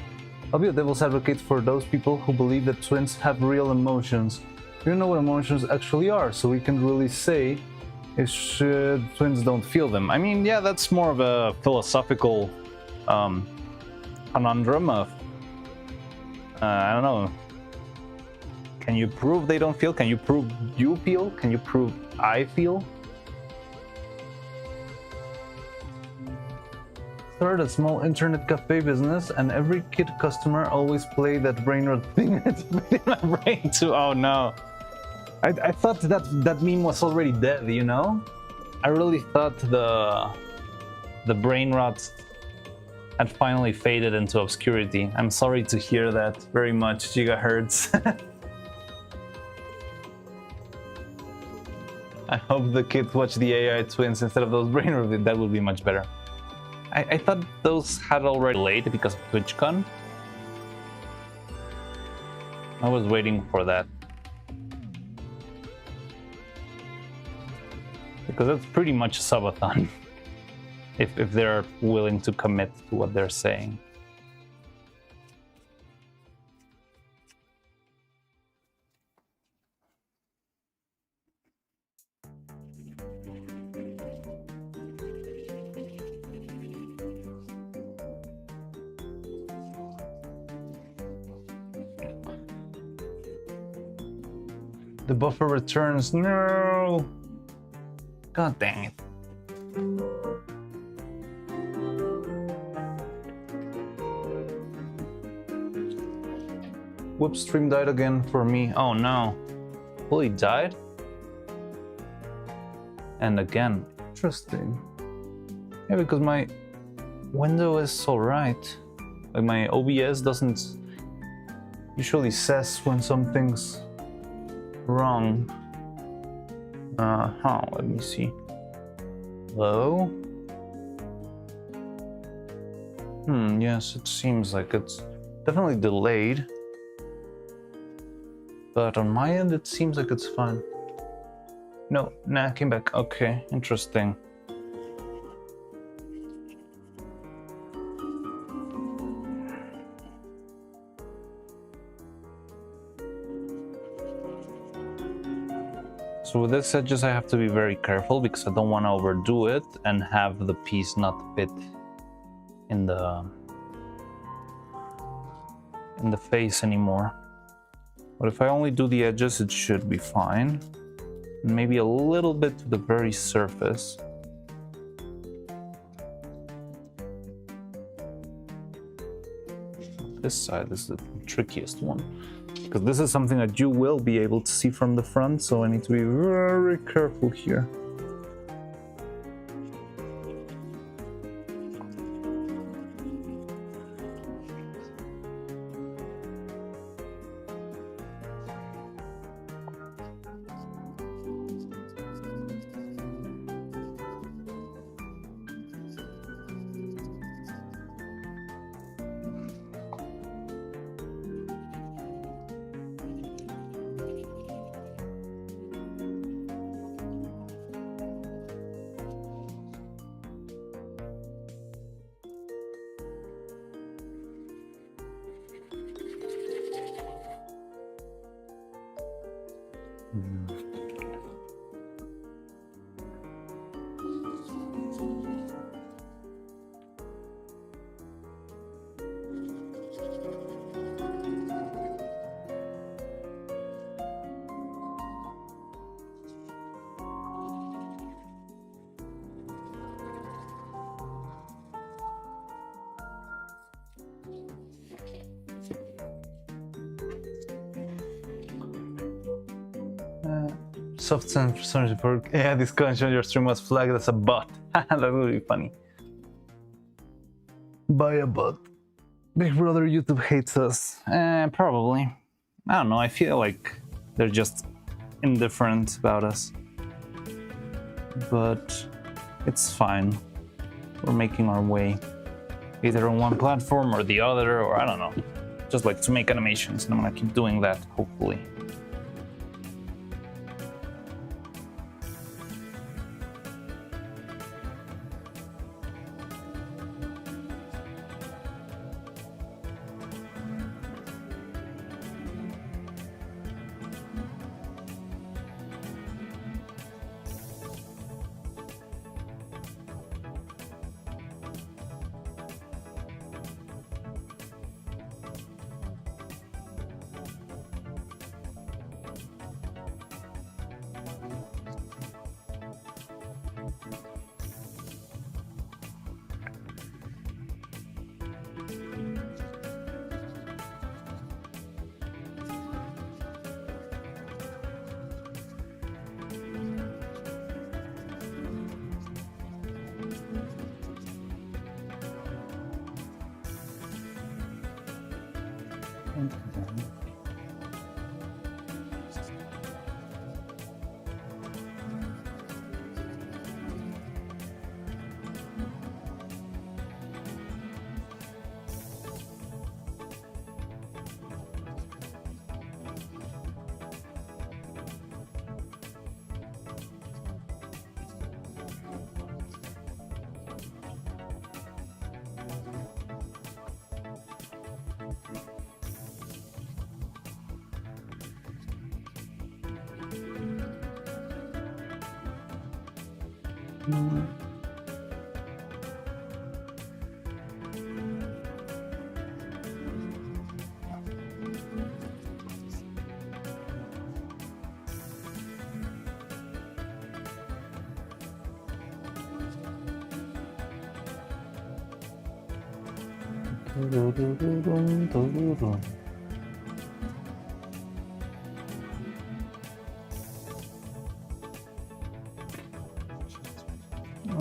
I'll be a devil's advocate for those people who believe that twins have real emotions. We don't know what emotions actually are, so we can really say if twins don't feel them. I mean, yeah, that's more of a philosophical conundrum of, I don't know. Can you prove they don't feel? Can you prove you feel? Can you prove I feel? started a small internet cafe business, and every kid customer always play that brain rot thing in my brain too. Oh no. I thought that meme was already dead, you know? I really thought the brain rot had finally faded into obscurity. I'm sorry to hear that very much, Gigahertz. I hope the kids watch the AI twins instead of those brain rot. That would be much better. I thought those had already delayed because of TwitchCon. I was waiting for that. Because that's pretty much subathon. if they're willing to commit to what they're saying. The buffer returns. No! God dang it. Whoop stream died again for me. Oh no. Fully died? And again. Interesting. Yeah, because my window is alright. Like my OBS doesn't usually says when something's wrong. Let me see. Hello? Yes, it seems like it's definitely delayed. But on my end, it seems like it's fine. No, nah, came back. Okay, interesting. So with this edges, I have to be very careful because I don't want to overdo it and have the piece not fit in the face anymore. But if I only do the edges, it should be fine. And maybe a little bit to the very surface. This side is the trickiest one, because this is something that you will be able to see from the front, so I need to be very careful here. Soft sensor report. Yeah, this connection your stream was flagged as a bot. That would be funny. By a bot. Big Brother YouTube hates us. Probably. I don't know, I feel like they're just indifferent about us. But it's fine. We're making our way. Either on one platform or the other, or I don't know. Just like to make animations, and I'm gonna keep doing that, hopefully.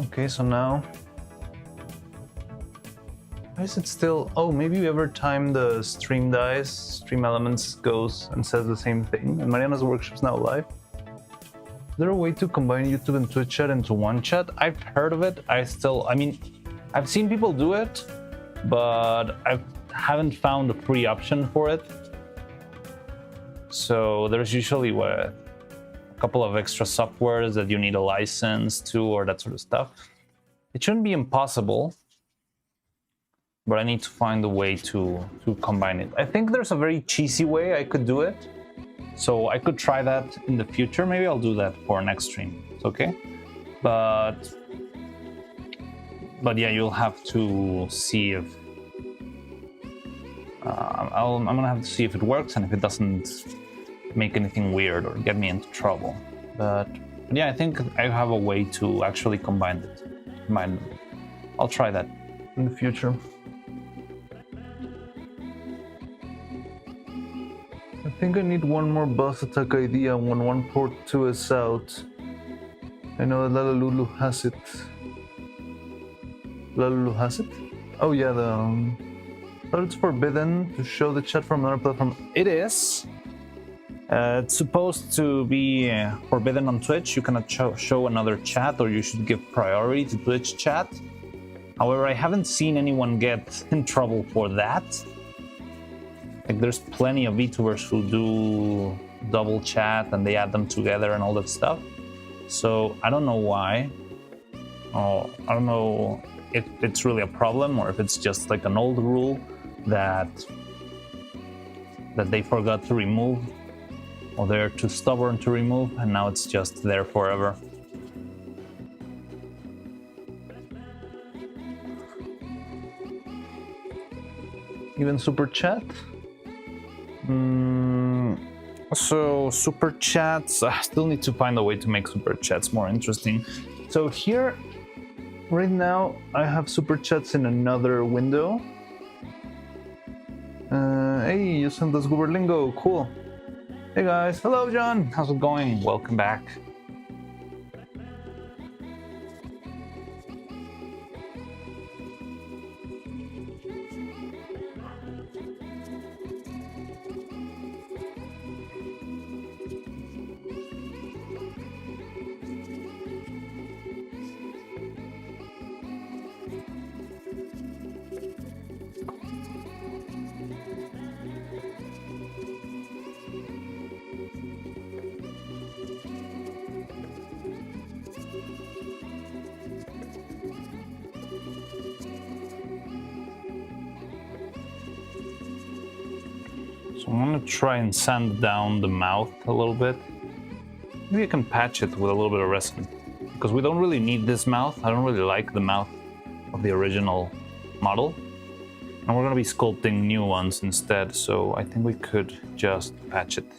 Okay, so now, why is it still? Oh, maybe you ever time the stream dies, stream elements goes and says the same thing. And Mariana's workshop's now live. Is there a way to combine YouTube and Twitch chat into one chat? I've heard of it. I mean, I've seen people do it, but I haven't found a free option for it. So there's usually a couple of extra softwares that you need a license to or that sort of stuff. It shouldn't be impossible, but I need to find a way to combine it. I think there's a very cheesy way I could do it. So I could try that in the future. Maybe I'll do that for next stream. It's okay. But yeah, you'll have to see if I'm gonna have to see if it works and if it doesn't make anything weird or get me into trouble. But yeah, I think I have a way to actually combine them. I'll try that in the future. I think I need one more boss attack idea when one port 2 is out. I know that Lalalulu has it. Lalalulu has it? Oh yeah, but it's forbidden to show the chat from another platform. It is. It's supposed to be forbidden on Twitch. You cannot show another chat, or you should give priority to Twitch chat. However, I haven't seen anyone get in trouble for that. Like, there's plenty of VTubers who do double chat and they add them together and all that stuff. So I don't know why. I don't know if it's really a problem or if it's just like an old rule that they forgot to remove, or they're too stubborn to remove, and now it's just there forever. Even super chat? So super chats, I still need to find a way to make super chats more interesting. So here, right now, I have super chats in another window. Hey, you sent us Gooberlingo, cool. Hey guys, hello John, how's it going? Welcome back. So I'm gonna try and sand down the mouth a little bit. Maybe I can patch it with a little bit of resin, because we don't really need this mouth. I don't really like the mouth of the original model. And we're gonna be sculpting new ones instead, so I think we could just patch it.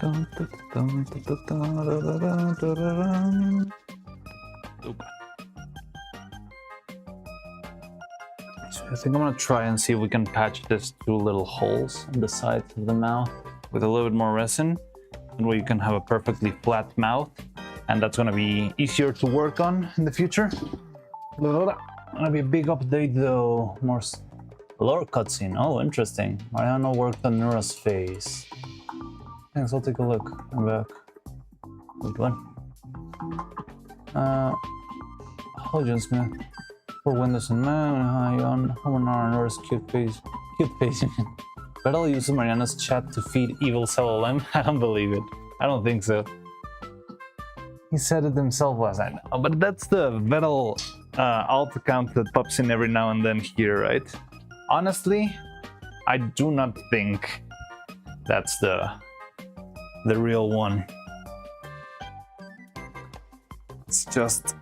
So I think I'm gonna try and see if we can patch this two little holes in the sides of the mouth with a little bit more resin, and where you can have a perfectly flat mouth, and that's gonna be easier to work on in the future. Gonna be a big update though. More lore cutscene. Oh, interesting. Mariano worked on Nura's face. Thanks, I'll take a look. I'm back. Good one. Hello, Smith. For Windows and Man, hi on Nura's cute face. Cute face. Vettel uses Mariana's chat to feed evil LLM. I don't believe it. I don't think so. He said it himself last night. Oh, but that's the Vettel alt account that pops in every now and then here, right? Honestly, I do not think that's the real one. It's just...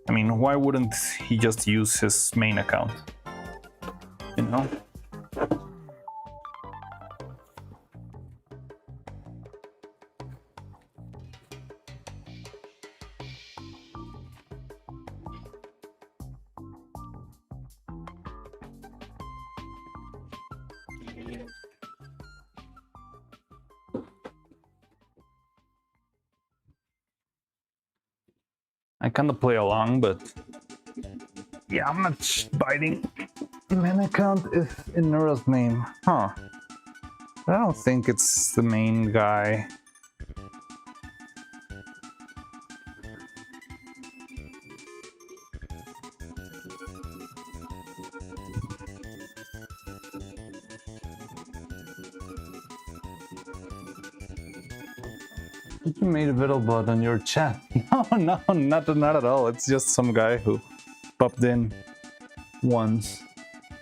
I mean, why wouldn't he just use his main account? You know? I kind of play along, but yeah, I'm not biting. Main account is in Nura's name, huh? I don't think it's the main guy. You made a Vittlebot on your chat. No, not at all. It's just some guy who popped in once.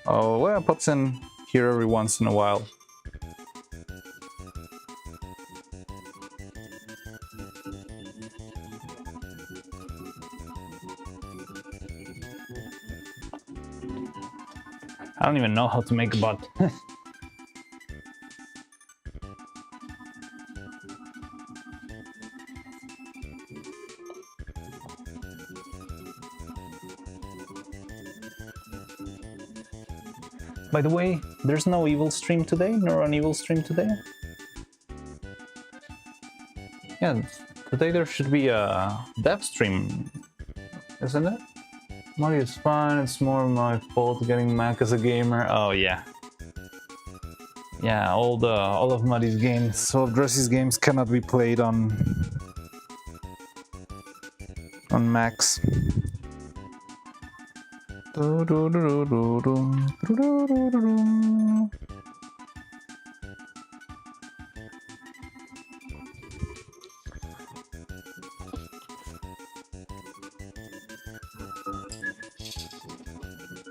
Oh, well, pops in here every once in a while. I don't even know how to make a bot. By the way, there's no evil stream today? No on evil stream today? Yeah, today there should be a dev stream, isn't it? Mario's fine, it's more my fault getting Mac as a gamer. Oh yeah. Yeah, all of Muddy's games, all of Dressy's games cannot be played on Macs.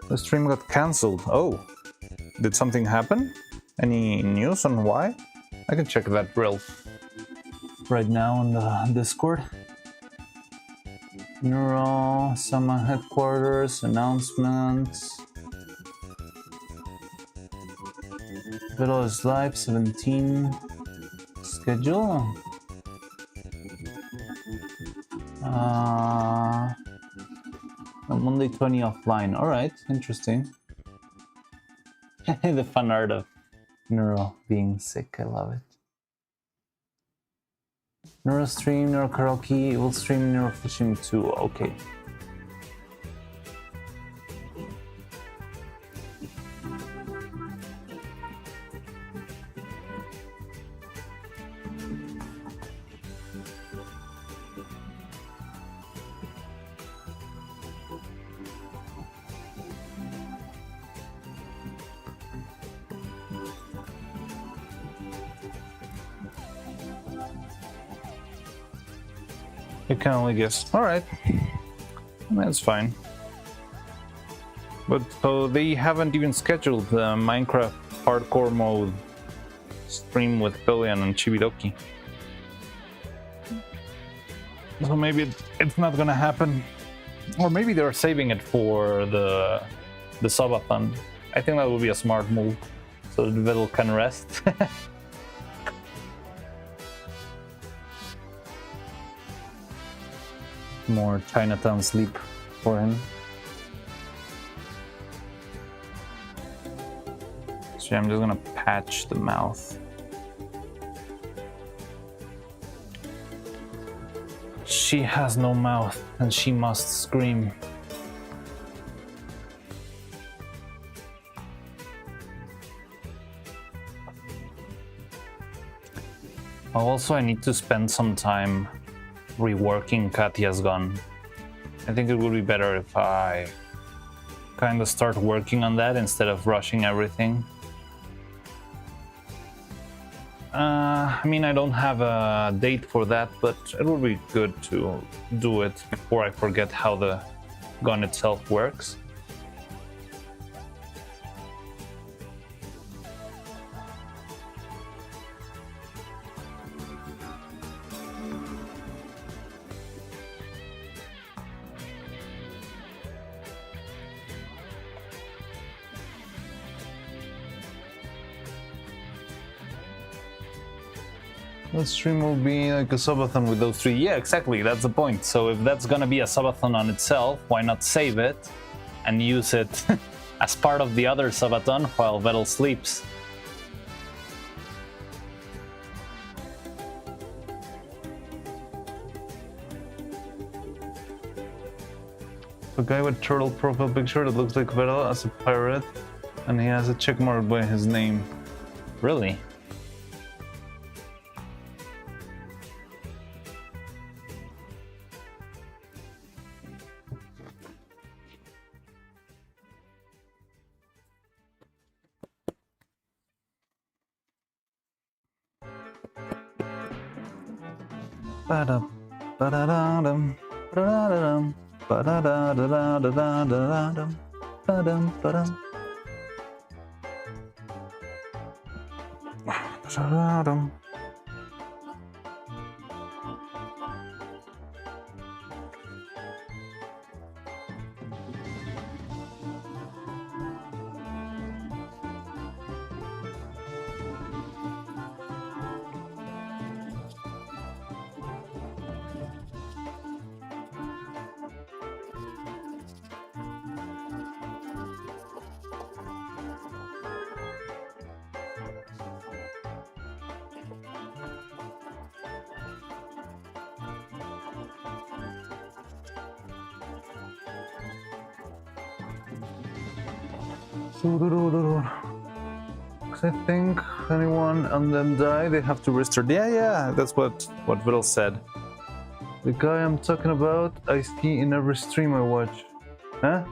The stream got cancelled. Oh, did something happen? Any news on why? I can check that drill right now on the Discord. Neuro-Sama headquarters, announcements. Video is live, 17 schedule. Monday 20 offline. Alright, interesting. The fun art of Neuro being sick, I love it. Neuro stream, Neuro karaoke, will stream Neuro fishing too. Okay. You can only guess. Alright. That's fine. But so they haven't even scheduled the Minecraft hardcore mode stream with Billion and Chibidoki. So maybe it's not gonna happen. Or maybe they're saving it for the subathon. I think that would be a smart move. So the Vittel can rest. more Chinatown sleep for him. So I'm just gonna patch the mouth. She has no mouth and she must scream. Also, I need to spend some time reworking Katya's gun. I think it would be better if I kind of start working on that instead of rushing everything. I mean, I don't have a date for that, but it would be good to do it before I forget how the gun itself works. The stream will be like a subathon with those three. Yeah, exactly, that's the point. So if that's gonna be a subathon on itself, why not save it and use it as part of the other subathon while Vettel sleeps? A guy with turtle profile picture that looks like Vettel as a pirate, and he has a check mark by his name. Really? Ba-dum, ba-da-da-dum, ba-da-da-dum, ba-da-da-da-da-da-da-da-dum, ba-dum, ba-dum. Ba-da-da-dum. I think anyone and then die, they have to restart. Yeah, that's what Vittel said. The guy I'm talking about, I see in every stream I watch. Huh?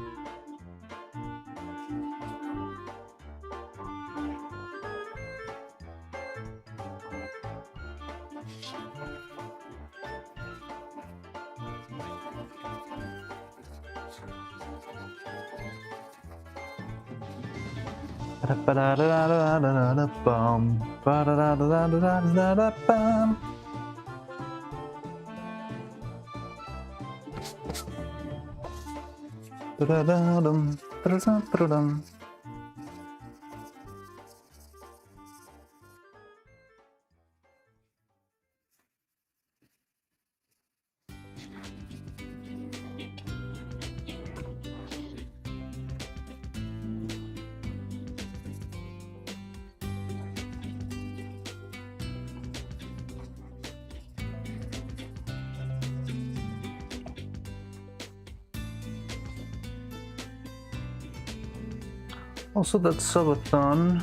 Also, that subathon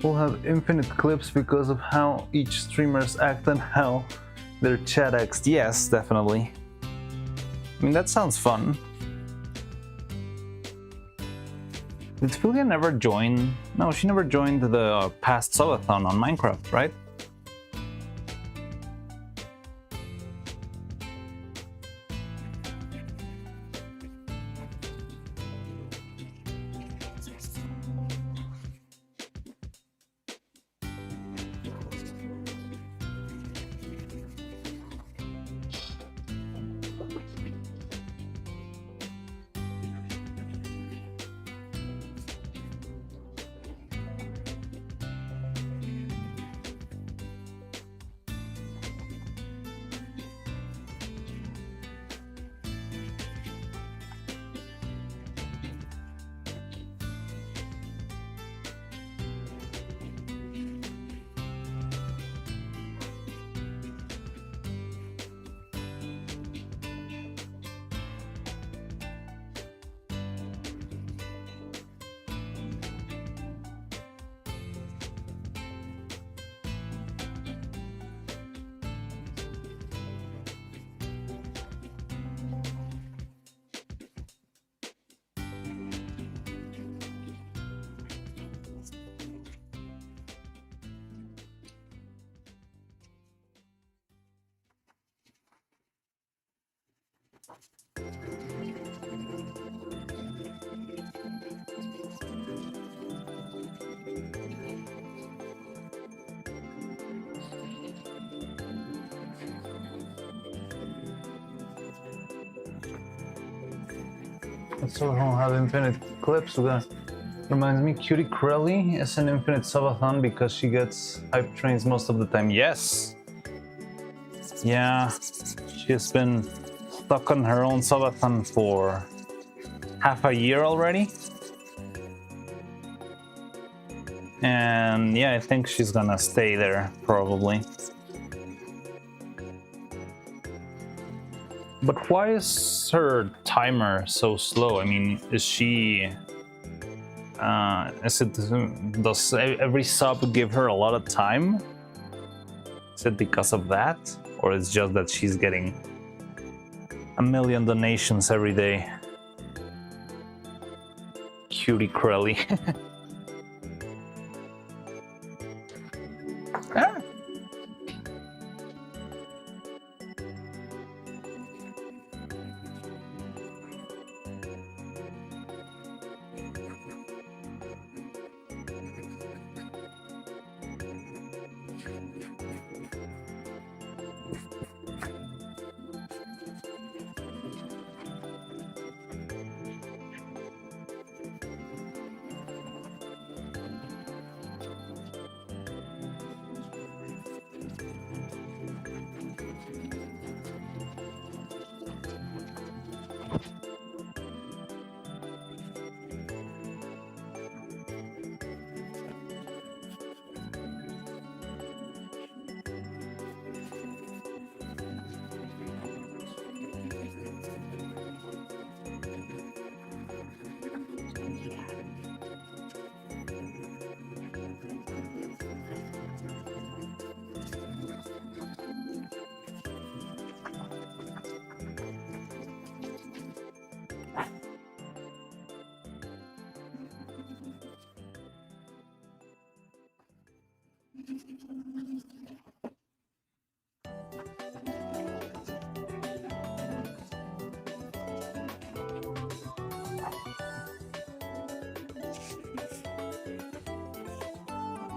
will have infinite clips because of how each streamers act and how their chat acts. Yes, definitely. I mean, that sounds fun. Did Filia never join? No, she never joined the past subathon on Minecraft, right? So we don't have infinite clips. We're gonna... Reminds me, Cutie Crelly is an infinite subathon because she gets hype trains most of the time. Yes! Yeah, she's been stuck on her own subathon for half a year already. And yeah, I think she's gonna stay there, probably. But why is her timer so slow? I mean, is she... does every sub give her a lot of time? Is it because of that? Or it's just that she's getting a million donations every day? Cutie Crelly. Ah.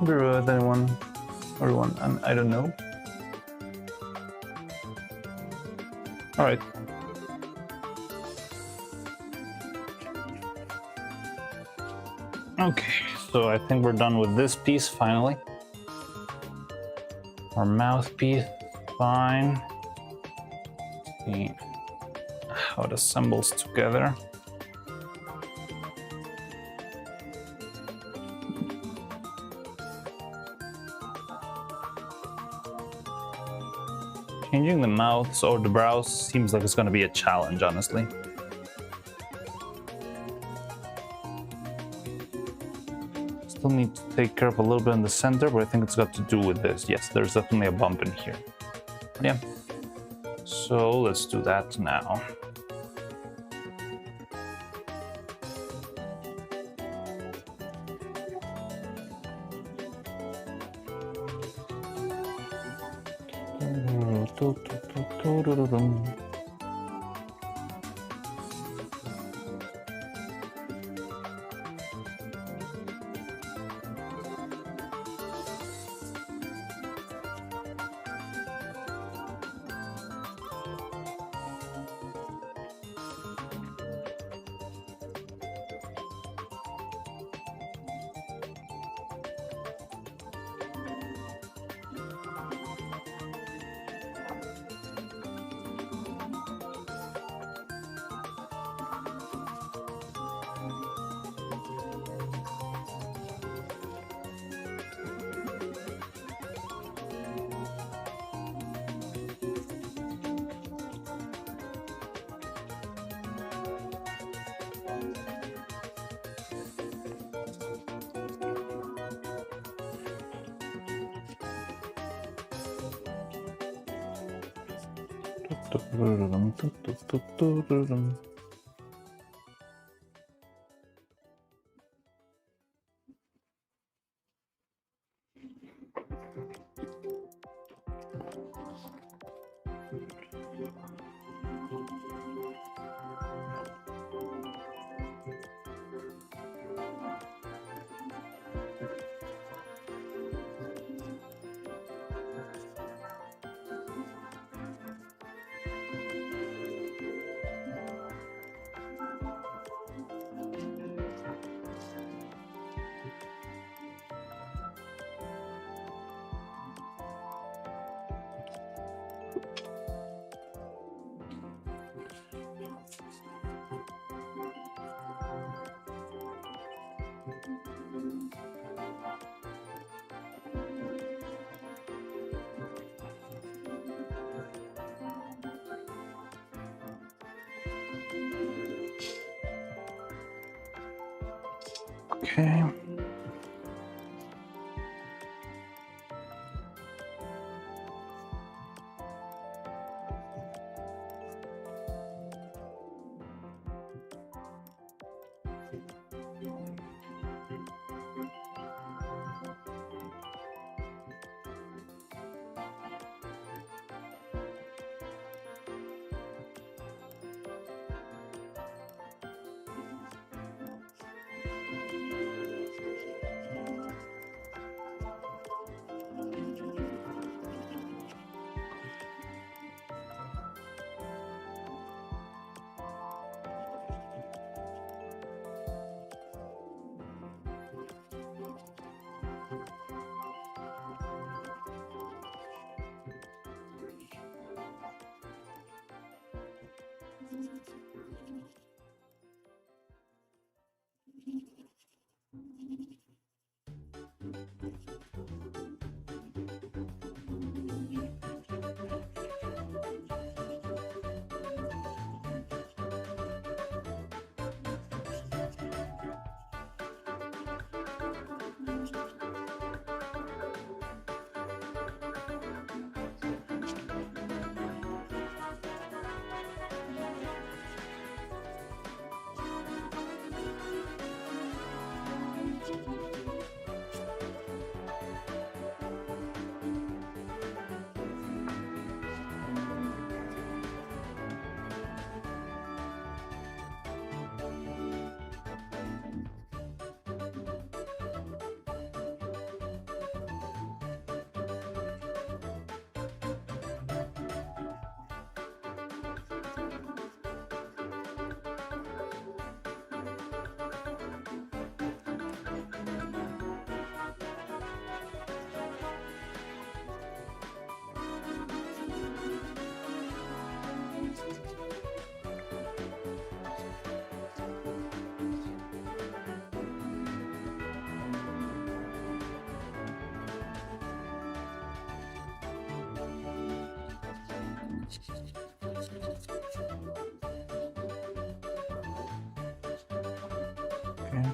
Be with anyone, everyone, and I don't know. All right. Okay, so I think we're done with this piece finally. Our mouthpiece, fine. See how it assembles together. Changing the mouths or the brows seems like it's going to be a challenge, honestly. Still need to take care of a little bit in the center, but I think it's got to do with this. Yes, there's definitely a bump in here. Yeah. So let's do that now. Okay. Okay.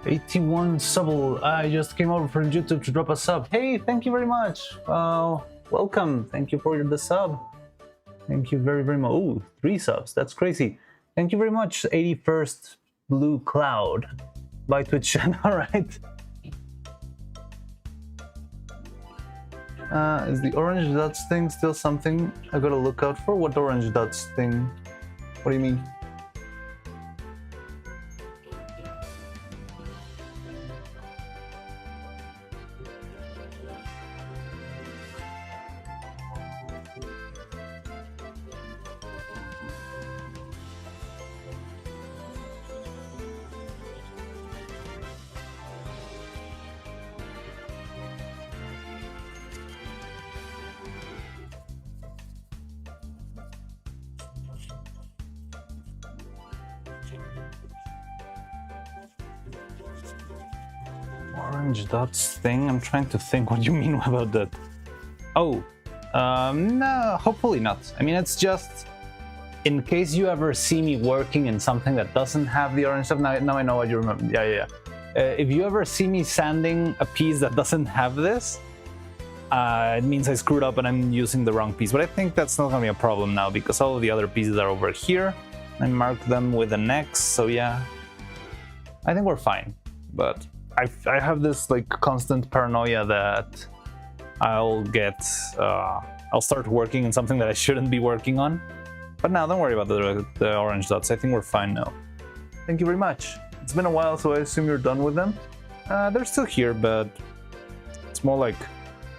$81 sub. I just came over from YouTube to drop a sub. Hey, thank you very much. Welcome. Thank you for the sub. Thank you very, very much. Oh, 3 subs. That's crazy. Thank you very much. 81st Blue Cloud by Twitch channel. All right. Is the orange dots thing still something I gotta look out for? What orange dots thing? What do you mean? Orange dots thing? I'm trying to think what you mean about that. Oh, no, hopefully not. I mean, it's just in case you ever see me working in something that doesn't have the orange stuff. Now I know what you remember. Yeah. If you ever see me sanding a piece that doesn't have this, it means I screwed up and I'm using the wrong piece. But I think that's not gonna be a problem now because all of the other pieces are over here. I marked them with an X, so yeah. I think we're fine, but I have this like constant paranoia that I'll start working on something that I shouldn't be working on. But now don't worry about the orange dots. I think we're fine now. Thank you very much. It's been a while, so I assume you're done with them. They're still here, but it's more like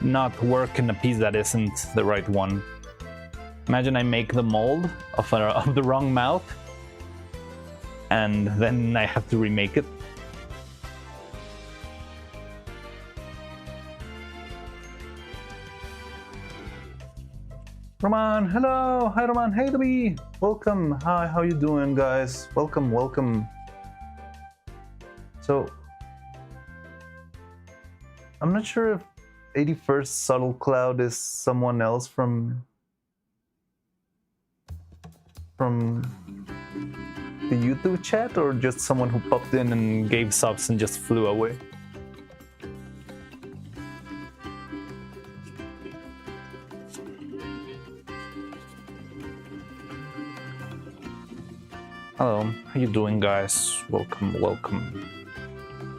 not work in a piece that isn't the right one. Imagine I make the mold of the wrong mouth, and then I have to remake it. Roman, hello! Hi Roman, hey Toby! Welcome! Hi, how you doing guys? Welcome, welcome. So, I'm not sure if 81st Subtle Cloud is someone else from the YouTube chat, or just someone who popped in and gave subs and just flew away. Hello, how you doing guys? Welcome, welcome.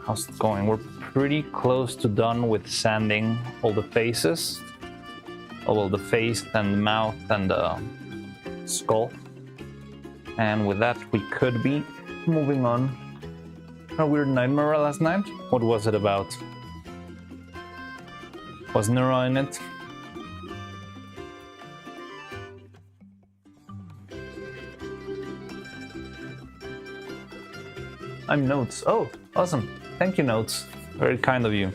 How's it going? We're pretty close to done with sanding all the faces. Oh, well, the face and the mouth and the skull. And with that, we could be moving on. A weird nightmare last night? What was it about? Was Neuro in it? I'm Notes. Oh, awesome. Thank you, Notes. Very kind of you.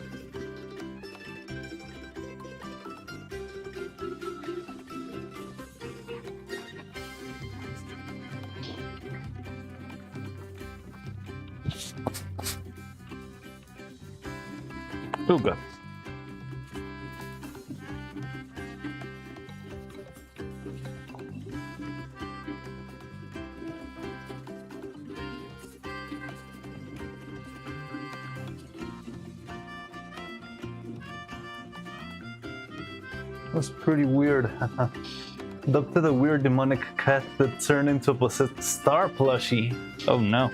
Too good. That's pretty weird. Adopted a weird demonic cat that turned into a possessed star plushie. Oh no.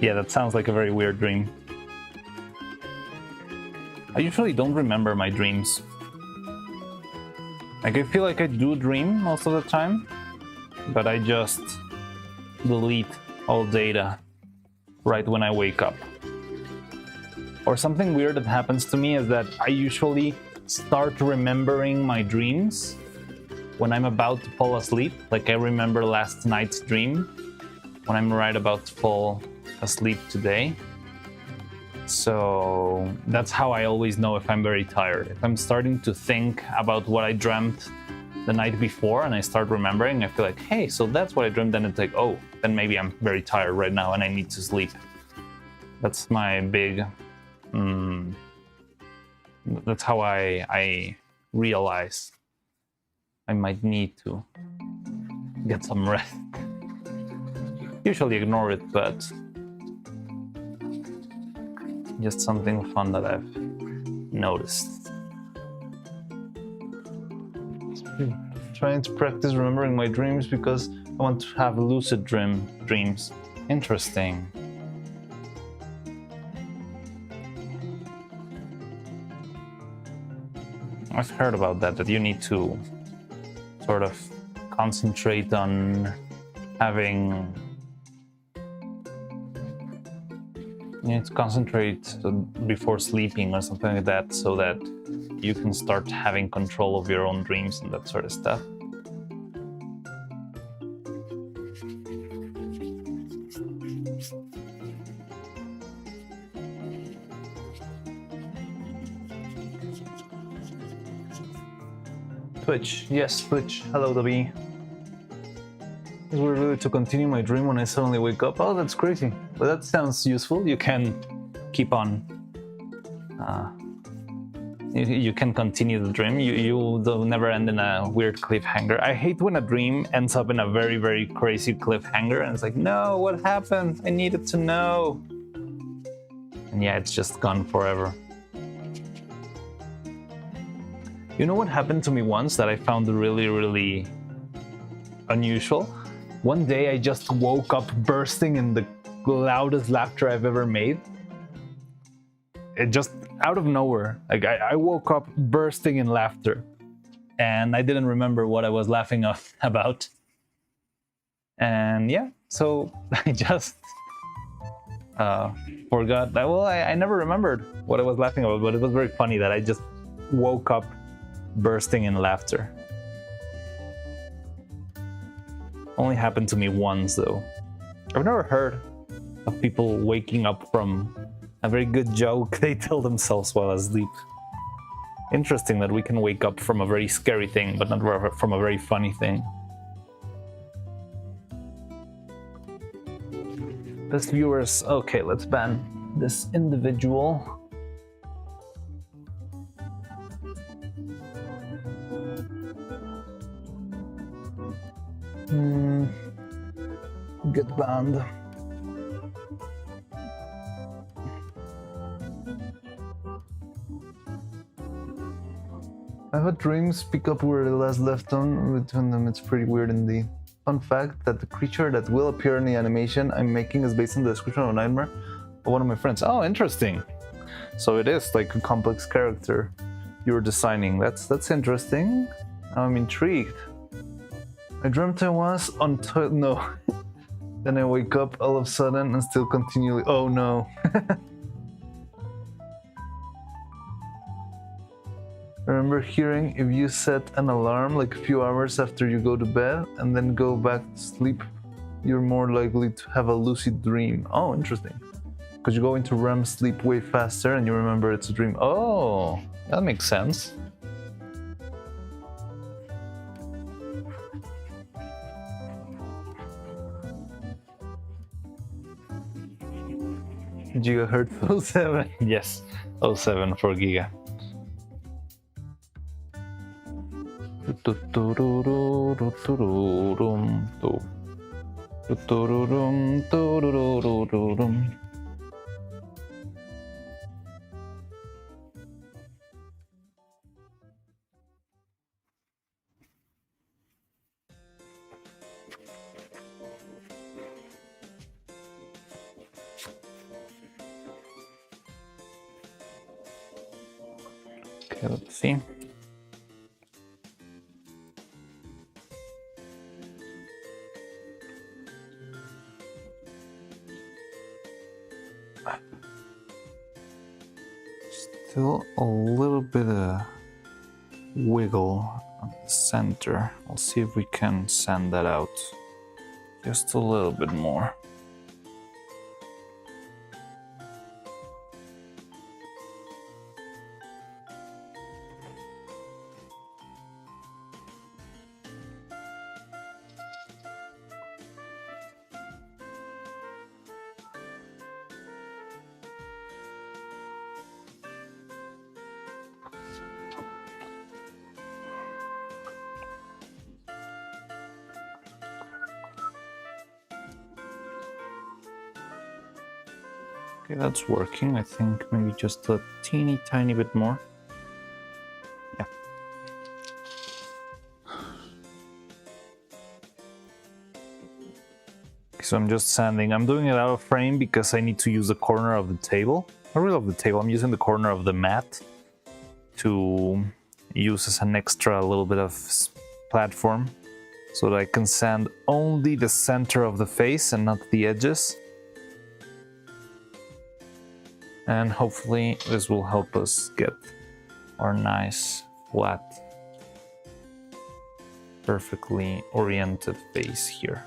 Yeah, that sounds like a very weird dream. I usually don't remember my dreams. Like, I feel like I do dream most of the time, but I just delete all data right when I wake up. Or something weird that happens to me is that I usually start remembering my dreams when I'm about to fall asleep. Like, I remember last night's dream when I'm right about to fall asleep today. So that's how I always know if I'm very tired. If I'm starting to think about what I dreamt the night before and I start remembering, I feel like, hey, so that's what I dreamt. Then it's like, oh, then maybe I'm very tired right now and I need to sleep. That's my big... that's how I realize I might need to get some rest. Usually ignore it, but just something fun that I've noticed. Trying to practice remembering my dreams because I want to have lucid dreams. Interesting. I've heard about that you need to sort of concentrate on having... You need to concentrate before sleeping or something like that so that you can start having control of your own dreams and that sort of stuff. Twitch, yes, Twitch. Hello, Dobby. Is it really to continue my dream when I suddenly wake up? Oh, that's crazy. But that sounds useful. You can keep on. You can continue the dream. You'll never end in a weird cliffhanger. I hate when a dream ends up in a very, very crazy cliffhanger and it's like, no, what happened? I needed to know. And yeah, it's just gone forever. You know what happened to me once that I found really, really unusual? One day I just woke up bursting in the loudest laughter I've ever made. It just out of nowhere. Like I woke up bursting in laughter and I didn't remember what I was laughing about. And yeah, so I just forgot that. Well, I never remembered what I was laughing about, but it was very funny that I just woke up bursting in laughter. Only happened to me once though. I've never heard of people waking up from a very good joke they tell themselves while asleep. Interesting that we can wake up from a very scary thing, but not from a very funny thing. Best viewers. Okay, let's ban this individual. Get banned. I've had dreams pick up where the last left on between them. It's pretty weird indeed. Fun fact that the creature that will appear in the animation I'm making is based on the description of a nightmare of one of my friends. Oh, interesting. So it is like a complex character you're designing. That's interesting. I'm intrigued. I dreamt I was on no. Then I wake up all of a sudden and still continually. Oh no. I remember hearing if you set an alarm like a few hours after you go to bed and then go back to sleep, you're more likely to have a lucid dream. Oh, interesting. Because you go into REM sleep way faster and you remember it's a dream. Oh, that makes sense. Gigahertz 07. Yes, 07 for Giga. Okay, let's see. Still a little bit of wiggle on the center. I'll see if we can sand that out just a little bit more. Okay, that's working. I think maybe just a teeny tiny bit more. Yeah. So I'm just sanding. I'm doing it out of frame because I need to use the corner of the table. Not really of the table, I'm using the corner of the mat to use as an extra little bit of platform so that I can sand only the center of the face and not the edges. And hopefully this will help us get our nice, flat, perfectly oriented face here.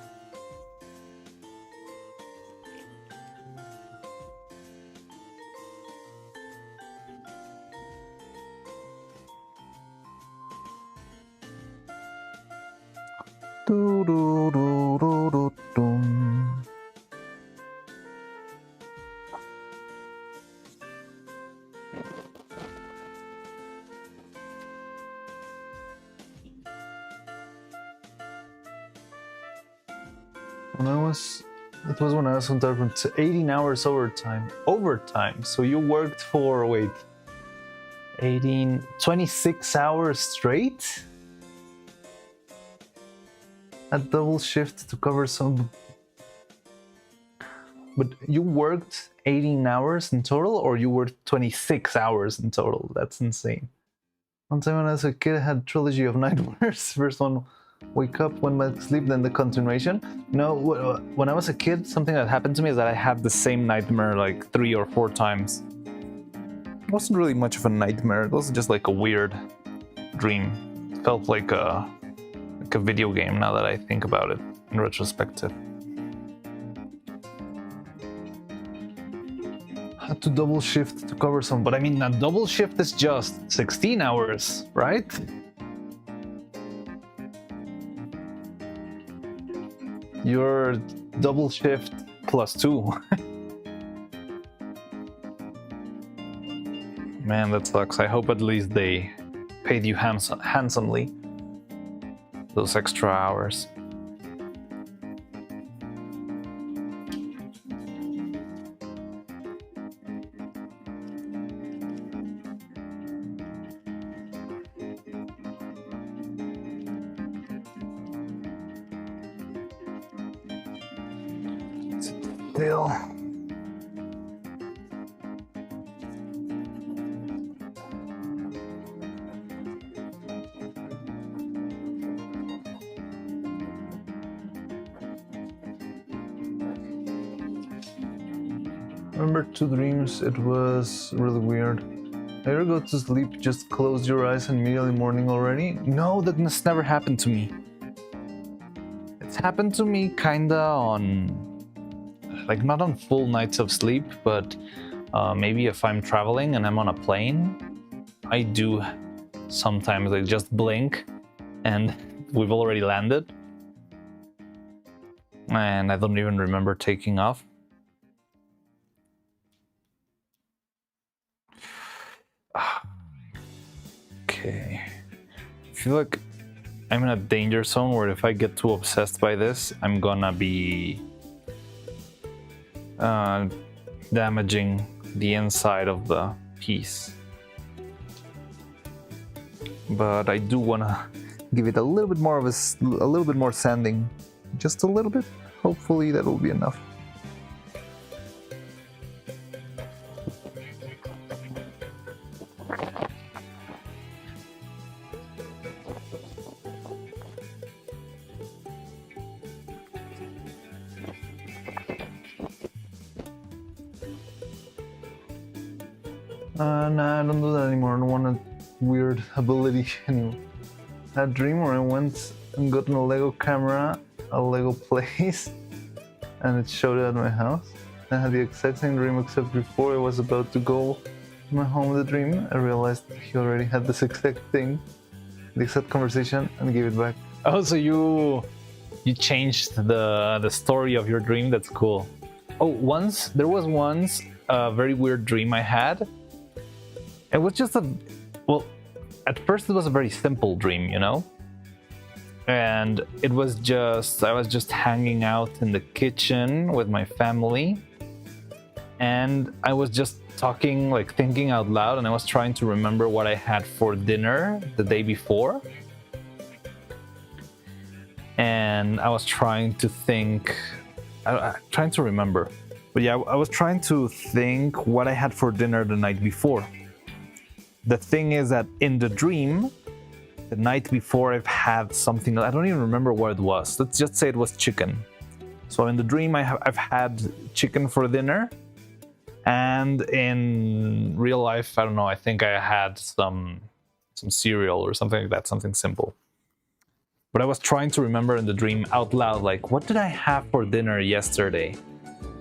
It was when I was on target for 18 hours overtime. So you worked for, wait, 26 hours straight? A double shift to cover some. But you worked 18 hours in total, or you worked 26 hours in total? That's insane. One time when I was a kid, I had a trilogy of nightmares. First one, wake up, one night sleep, then the continuation. No, when I was a kid, something that happened to me is that I had the same nightmare like 3 or 4 times. It wasn't really much of a nightmare. It was just like a weird dream. It felt like a video game now that I think about it in retrospective. to double shift to cover some, but I mean, a double shift is just 16 hours, right? Your double shift plus 2. Man, that sucks. I hope at least they paid you handsomely those extra hours. Still. Remember 2 dreams, it was really weird. Ever go to sleep, just close your eyes and immediately morning already? No, that's never happened to me. It's happened to me kinda on, like not on full nights of sleep, but maybe if I'm traveling and I'm on a plane, I do sometimes like just blink and we've already landed. And I don't even remember taking off. Okay. I feel like I'm in a danger zone where if I get too obsessed by this, I'm gonna be damaging the inside of the piece. But I do wanna give it a little bit more of a little bit more sanding, just a little bit. Hopefully that will be enough. Nah, I don't do that anymore. I don't want a weird ability anymore. I had a dream where I went and got a Lego camera, a Lego place, and it showed it at my house. I had the exact same dream, except before I was about to go to my home with the dream, I realized he already had this exact thing, the exact conversation, and gave it back. Oh, so you changed the story of your dream? That's cool. Oh, there was once a very weird dream I had. It was just well, at first it was a very simple dream, you know? And it was I was just hanging out in the kitchen with my family. And I was just talking, like thinking out loud, and I was trying to remember what I had for dinner the day before. And I was trying to think, trying to remember. But yeah, I was trying to think what I had for dinner the night before. The thing is that in the dream, the night before I've had something, I don't even remember what it was. Let's just say it was chicken. So in the dream I've had chicken for dinner. And in real life, I don't know, I think I had some cereal or something like that, something simple. But I was trying to remember in the dream out loud, like, what did I have for dinner yesterday?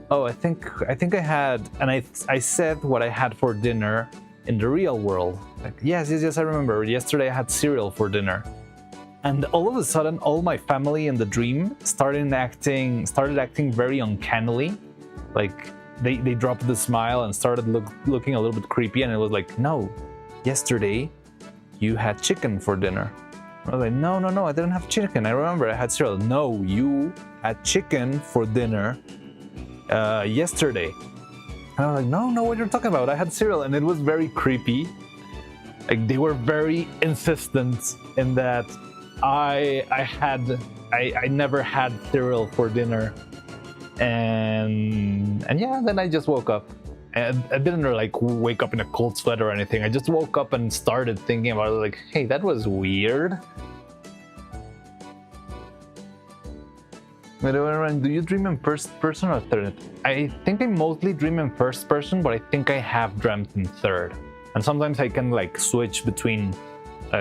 Oh, I think I had, and I said what I had for dinner in the real world. Like, yes, I remember. Yesterday I had cereal for dinner. And all of a sudden, all my family in the dream started acting very uncannily. Like, they dropped the smile and started looking a little bit creepy, and it was like, no, yesterday you had chicken for dinner. I was like, no, I didn't have chicken. I remember I had cereal. No, you had chicken for dinner yesterday. And I was like, no, what you're talking about? I had cereal. And it was very creepy. Like, they were very insistent in that I never had cereal for dinner. And yeah, then I just woke up. And I didn't like wake up in a cold sweat or anything. I just woke up and started thinking about it, like, hey, that was weird. Do you dream in first person or third? I think I mostly dream in first person, but I think I have dreamt in third. And sometimes I can like switch between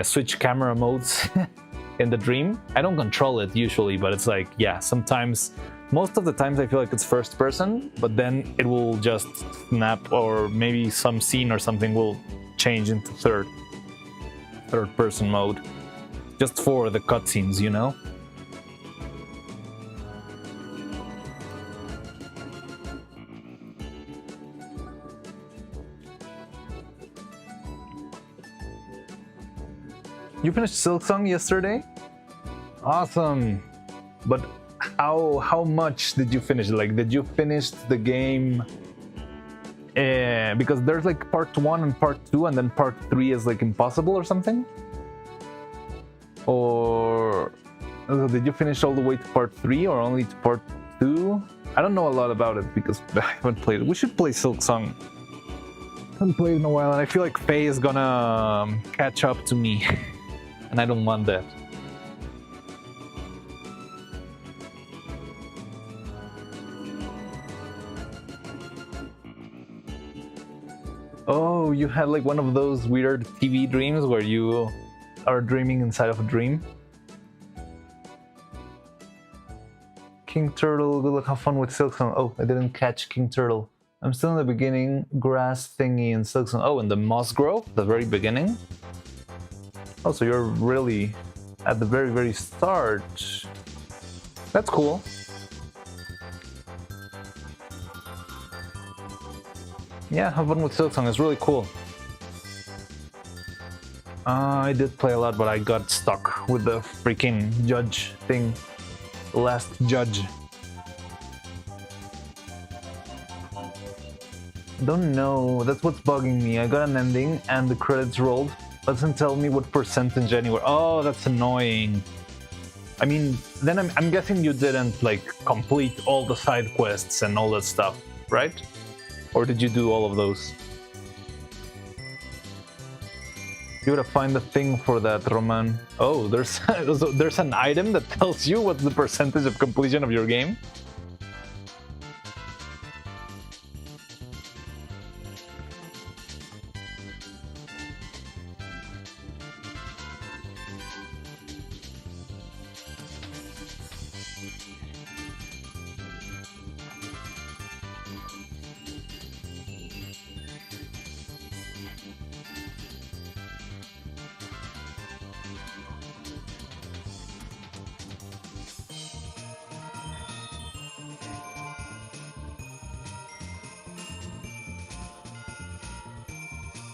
switch camera modes in the dream. I don't control it usually, but it's like, yeah, sometimes Most of the times I feel like it's first person, but then it will just snap, or maybe some scene or something will change into third person mode. Just for the cutscenes, you know? You finished Silksong yesterday? Awesome. But how much did you finish? Like, did you finish the game? Because there's like part 1 and part 2, and then part 3 is like impossible or something? Or did you finish all the way to part 3 or only to part 2? I don't know a lot about it because I haven't played it. We should play Silksong. I haven't played in a while, and I feel like Faye is gonna catch up to me. And I don't want that. Oh, you had like one of those weird TV dreams where you are dreaming inside of a dream? King Turtle, good luck, have fun with Silksong. Oh, I didn't catch King Turtle. I'm still in the beginning, grass thingy in Silksong. Oh, in the Moss Grove, the very beginning? Oh, so you're really at the very, very start. That's cool. Yeah, have fun with Silksong, it's really cool. I did play a lot, but I got stuck with the freaking judge thing. The last judge. Don't know, that's what's bugging me. I got an ending and the credits rolled. Doesn't tell me what percentage anywhere. Oh, that's annoying. I mean, then I'm guessing you didn't like complete all the side quests and all that stuff, right? Or did you do all of those? You gotta find the thing for that, Roman. Oh, there's an item that tells you what's the percentage of completion of your game?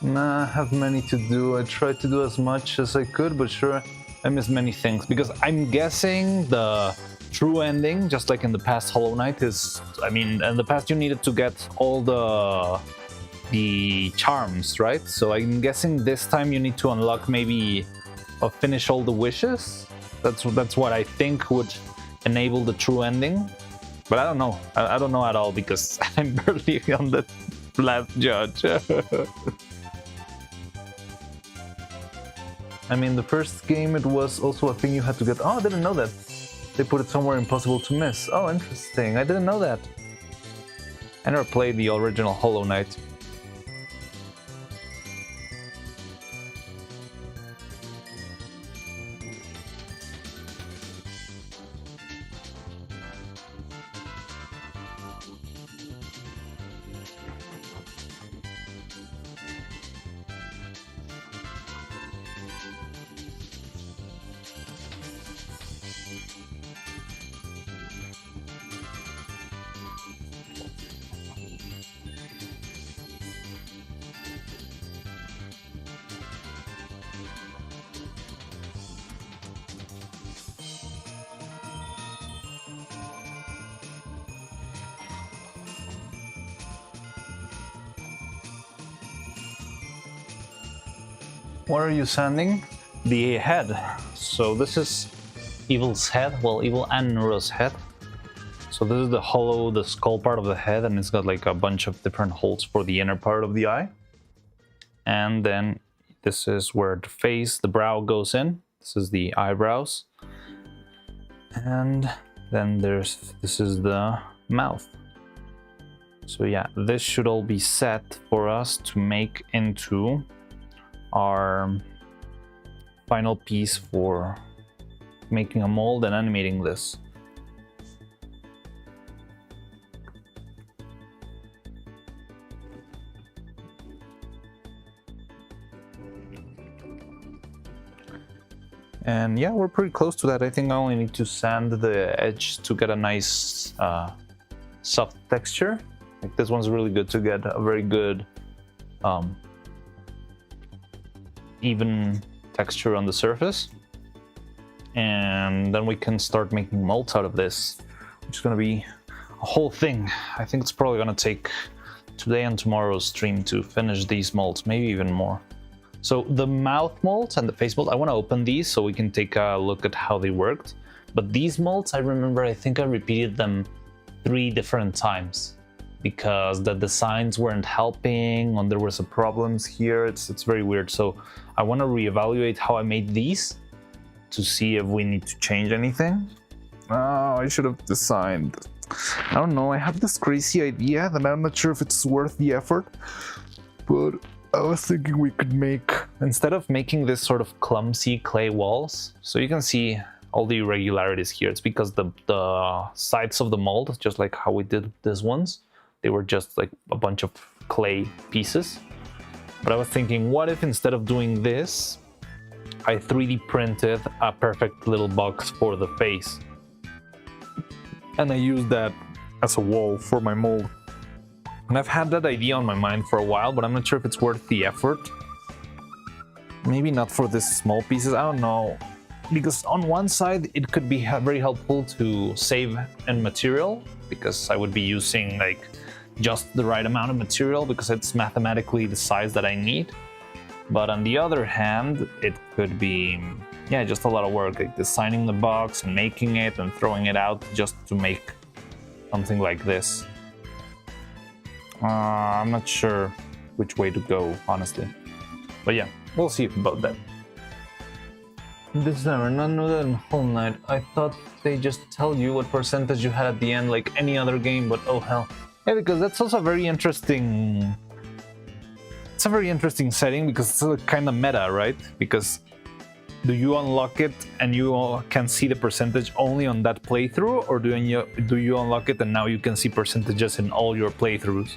Nah, I have many to do. I tried to do as much as I could, but sure, I missed many things. Because I'm guessing the true ending, just like in the past Hollow Knight, is... I mean, in the past you needed to get all the charms, right? So I'm guessing this time you need to unlock maybe... or finish all the wishes? That's what I think would enable the true ending. But I don't know. I don't know at all, because I'm barely on the last judge. I mean, the first game, it was also a thing you had to get... Oh, I didn't know that. They put it somewhere impossible to miss. Oh, interesting. I didn't know that. I never played the original Hollow Knight. What are you sanding? The head. So this is Evil's head. Well, Evil and Neuro's head. So this is the skull part of the head, and it's got like a bunch of different holes for the inner part of the eye. And then this is where the face, the brow goes in. This is the eyebrows. And then this is the mouth. So yeah, this should all be set for us to make into our final piece for making a mold and animating this. And yeah, we're pretty close to that. I think I only need to sand the edge to get a nice soft texture. Like this one's really good to get a very good even texture on the surface. And then we can start making molds out of this, which is going to be a whole thing. I think it's probably going to take today and tomorrow's stream to finish these molds, maybe even more. So the mouth molds and the face mold, I want to open these so we can take a look at how they worked. But these molds, I remember, I think I repeated them 3 different times because the designs weren't helping and there were some problems here. It's very weird. So I want to reevaluate how I made these to see if we need to change anything. Oh, I should have designed. I don't know, I have this crazy idea that I'm not sure if it's worth the effort, but I was thinking we could make, instead of making this sort of clumsy clay walls, so you can see all the irregularities here. It's because the sides of the mold, just like how we did these ones, they were just like a bunch of clay pieces. But I was thinking, what if instead of doing this, I 3D printed a perfect little box for the face? And I used that as a wall for my mold. And I've had that idea on my mind for a while, but I'm not sure if it's worth the effort. Maybe not for these small pieces, I don't know. Because on one side, it could be very helpful to save in material, because I would be using like just the right amount of material because it's mathematically the size that I need. But on the other hand, it could be, yeah, just a lot of work, like designing the box and making it and throwing it out just to make something like this. I'm not sure which way to go, honestly. But yeah, we'll see about that. This never, not know that in Whole Night. I thought they just tell you what percentage you had at the end, like any other game, but oh hell. Yeah, because that's also very interesting. It's a very interesting setting because it's kind of meta, right? Because do you unlock it and you can see the percentage only on that playthrough, or do you unlock it and now you can see percentages in all your playthroughs?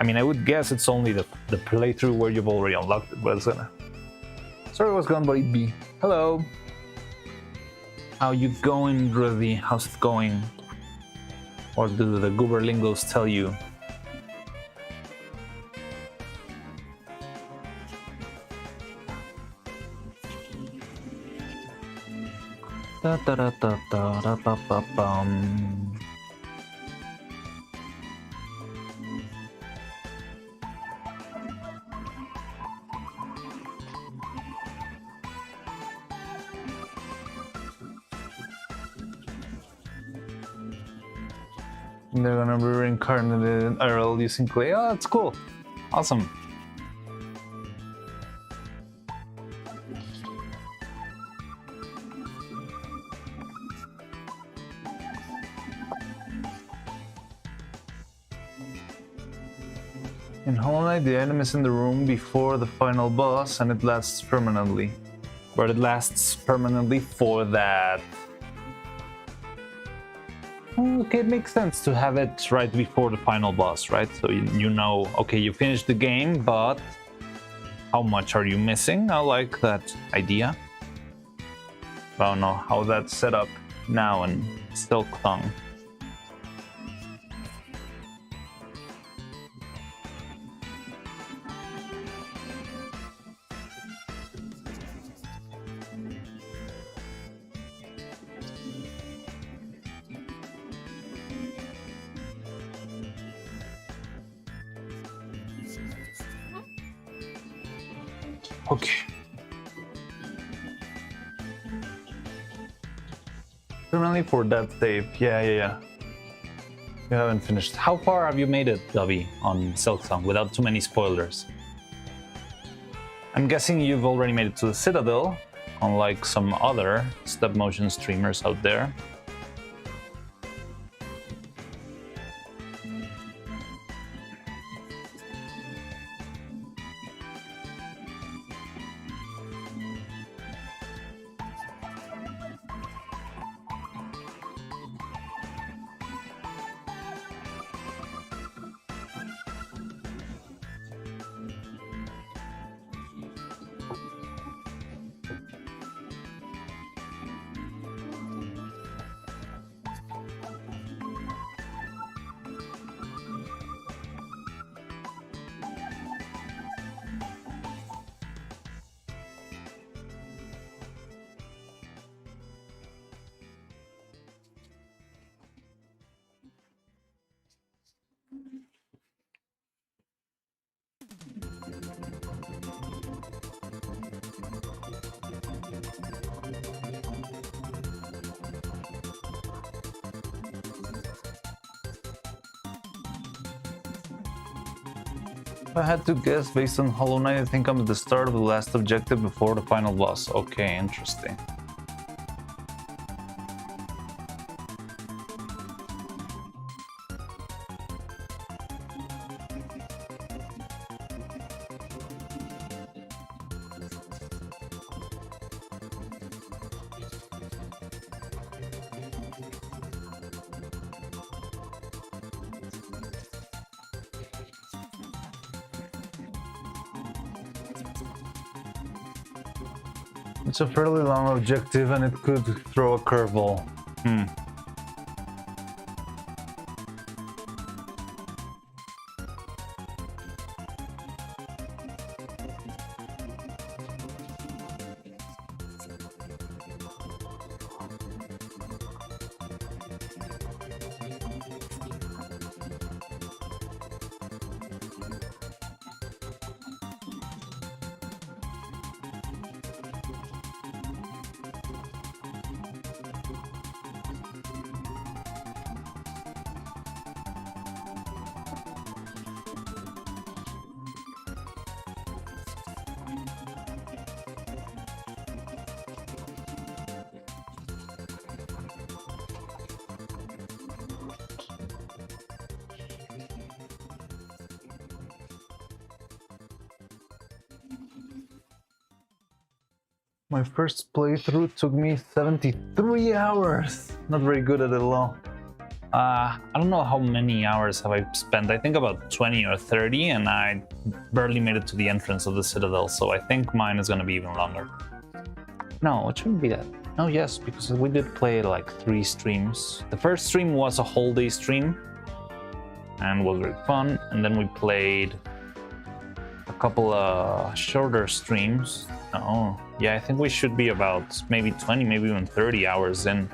I mean, I would guess it's only the playthrough where you've already unlocked it, but it's gonna... Sorry, what's going on, buddy B? Hello. How you going, Rudy? How's it going? Or do the Gooberlingos tell you? Da da da da da da ba ba bum. They're gonna be reincarnated in IRL using clay. Oh, that's cool. Awesome. In Hollow Knight, the item is in the room before the final boss and it lasts permanently. But it lasts permanently for that. Okay, it makes sense to have it right before the final boss, right? So you know, okay, you finished the game, but how much are you missing? I like that idea. I don't know how that's set up now in Silk Tongue. Okay. Permanently for that save. Yeah. You haven't finished. How far have you made it, Dubby, on Silksong without too many spoilers? I'm guessing you've already made it to the Citadel, unlike some other step motion streamers out there. If I had to guess based on Hollow Knight, I think I'm at the start of the last objective before the final boss. Okay, interesting. It's a fairly long objective and it could throw a curveball. My first playthrough took me 73 hours. Not very good at it at all. I don't know how many hours have I spent. I think about 20 or 30, and I barely made it to the entrance of the Citadel, so I think mine is gonna be even longer. No, it shouldn't be that. Oh yes, because we did play like 3 streams. The first stream was a whole day stream, and was very fun, and then we played a couple of shorter streams. Oh, yeah, I think we should be about maybe 20, maybe even 30 hours in.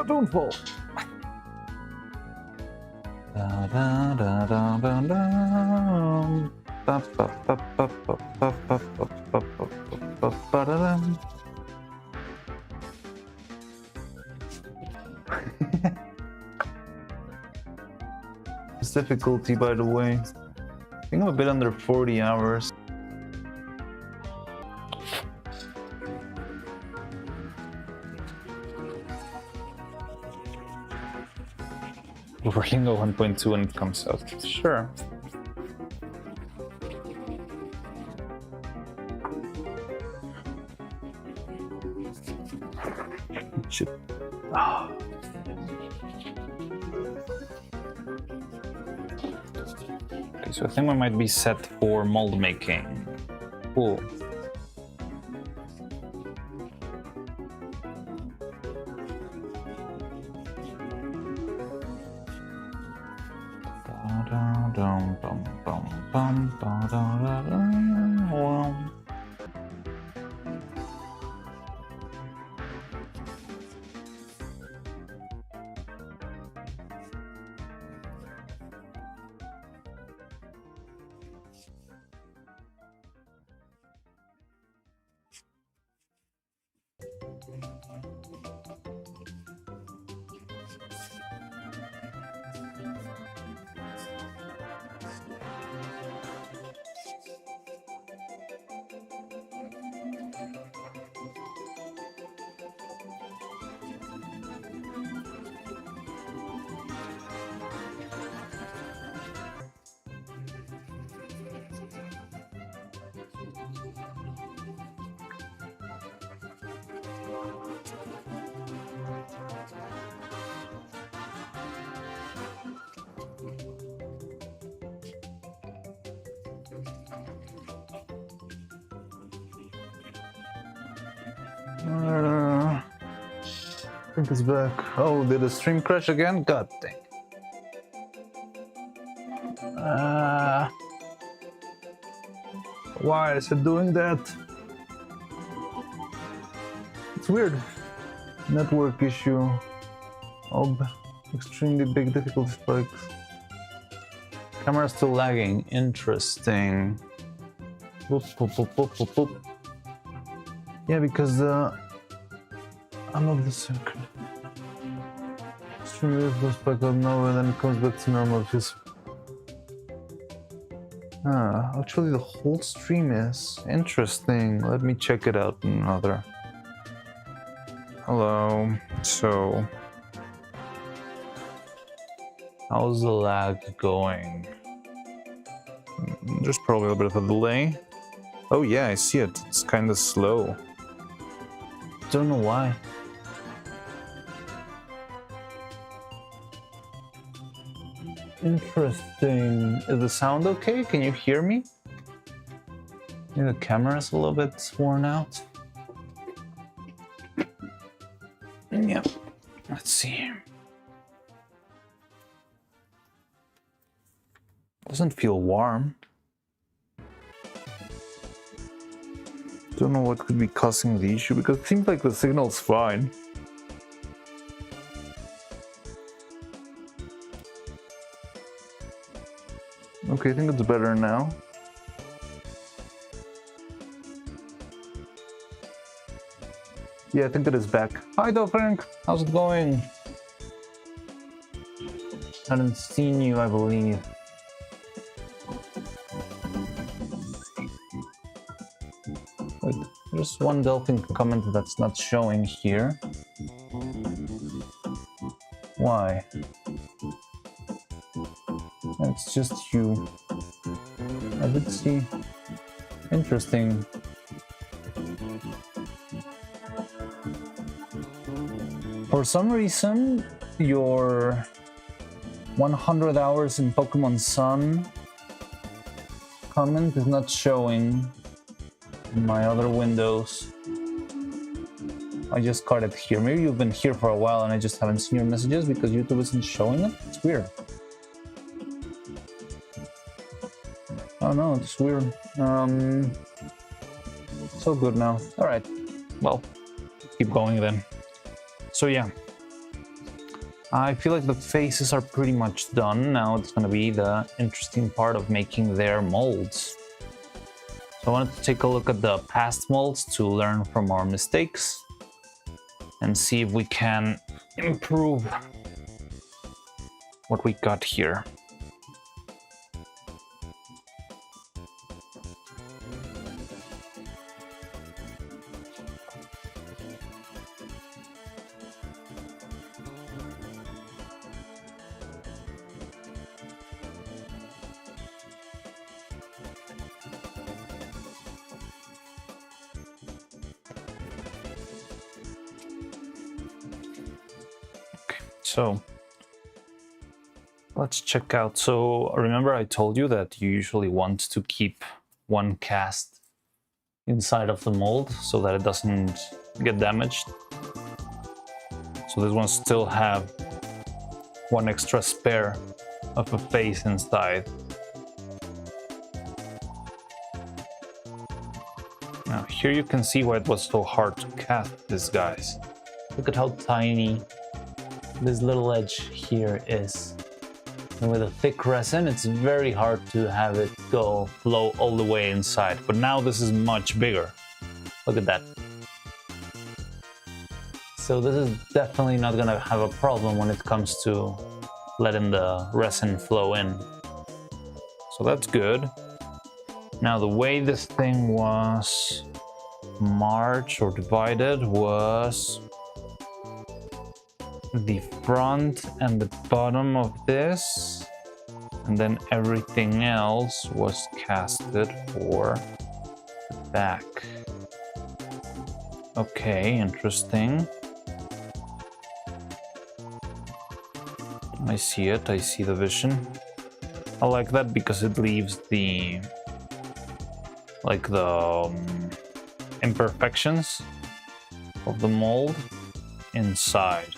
Don't fall. This difficulty, by the way, I think I'm a bit under 40 hours. Overlingo 1.2 when it comes out. Sure. Shit. Oh. Okay, so I think we might be set for mold making. Cool. I think it's back. Oh, did the stream crash again? God dang. Why is it doing that? It's weird. Network issue. Extremely big difficulty spikes. Camera still lagging. Interesting. Boop, boop, boop, boop, boop, boop. Yeah, because I'm of the circuit. Extremely difficult spike out nowhere, then it comes back to normal. Just actually the whole stream is interesting. Let me check it out in another. Hello. So how's the lag going? There's probably a bit of a delay. Oh yeah, I see it. It's kind of slow. Don't know why. Interesting. Is the sound okay? Can you hear me? Maybe the camera's a little bit worn out. Yep. Let's see. Doesn't feel warm. Don't know what could be causing the issue because it seems like the signal's fine. Okay, I think it's better now. Yeah, I think it is back. Hi, Frank. How's it going? Hadn't seen you, I believe. Wait, there's one Delphin comment that's not showing here. Why? It's just you. I did see. Interesting. For some reason, your 100 hours in Pokemon Sun comment is not showing in my other windows. I just caught it here. Maybe you've been here for a while and I just haven't seen your messages because YouTube isn't showing it. It's weird. Oh no, it's weird. So good now. All right. Well, keep going then. So yeah, I feel like the faces are pretty much done. Now it's going to be the interesting part of making their molds. So I wanted to take a look at the past molds to learn from our mistakes and see if we can improve what we got here. So let's check out. So remember I told you that you usually want to keep one cast inside of the mold so that it doesn't get damaged. So this one still have one extra spare of a face inside. Now here you can see why it was so hard to cast these guys. Look at how tiny this little edge here is. And with a thick resin, it's very hard to have it flow all the way inside. But now this is much bigger. Look at that. So this is definitely not gonna have a problem when it comes to letting the resin flow in. So that's good. Now the way this thing was marked or divided was the front and the bottom of this, and then everything else was casted for the back. Okay, interesting. I see it, I see the vision. I like that because it leaves the imperfections of the mold inside.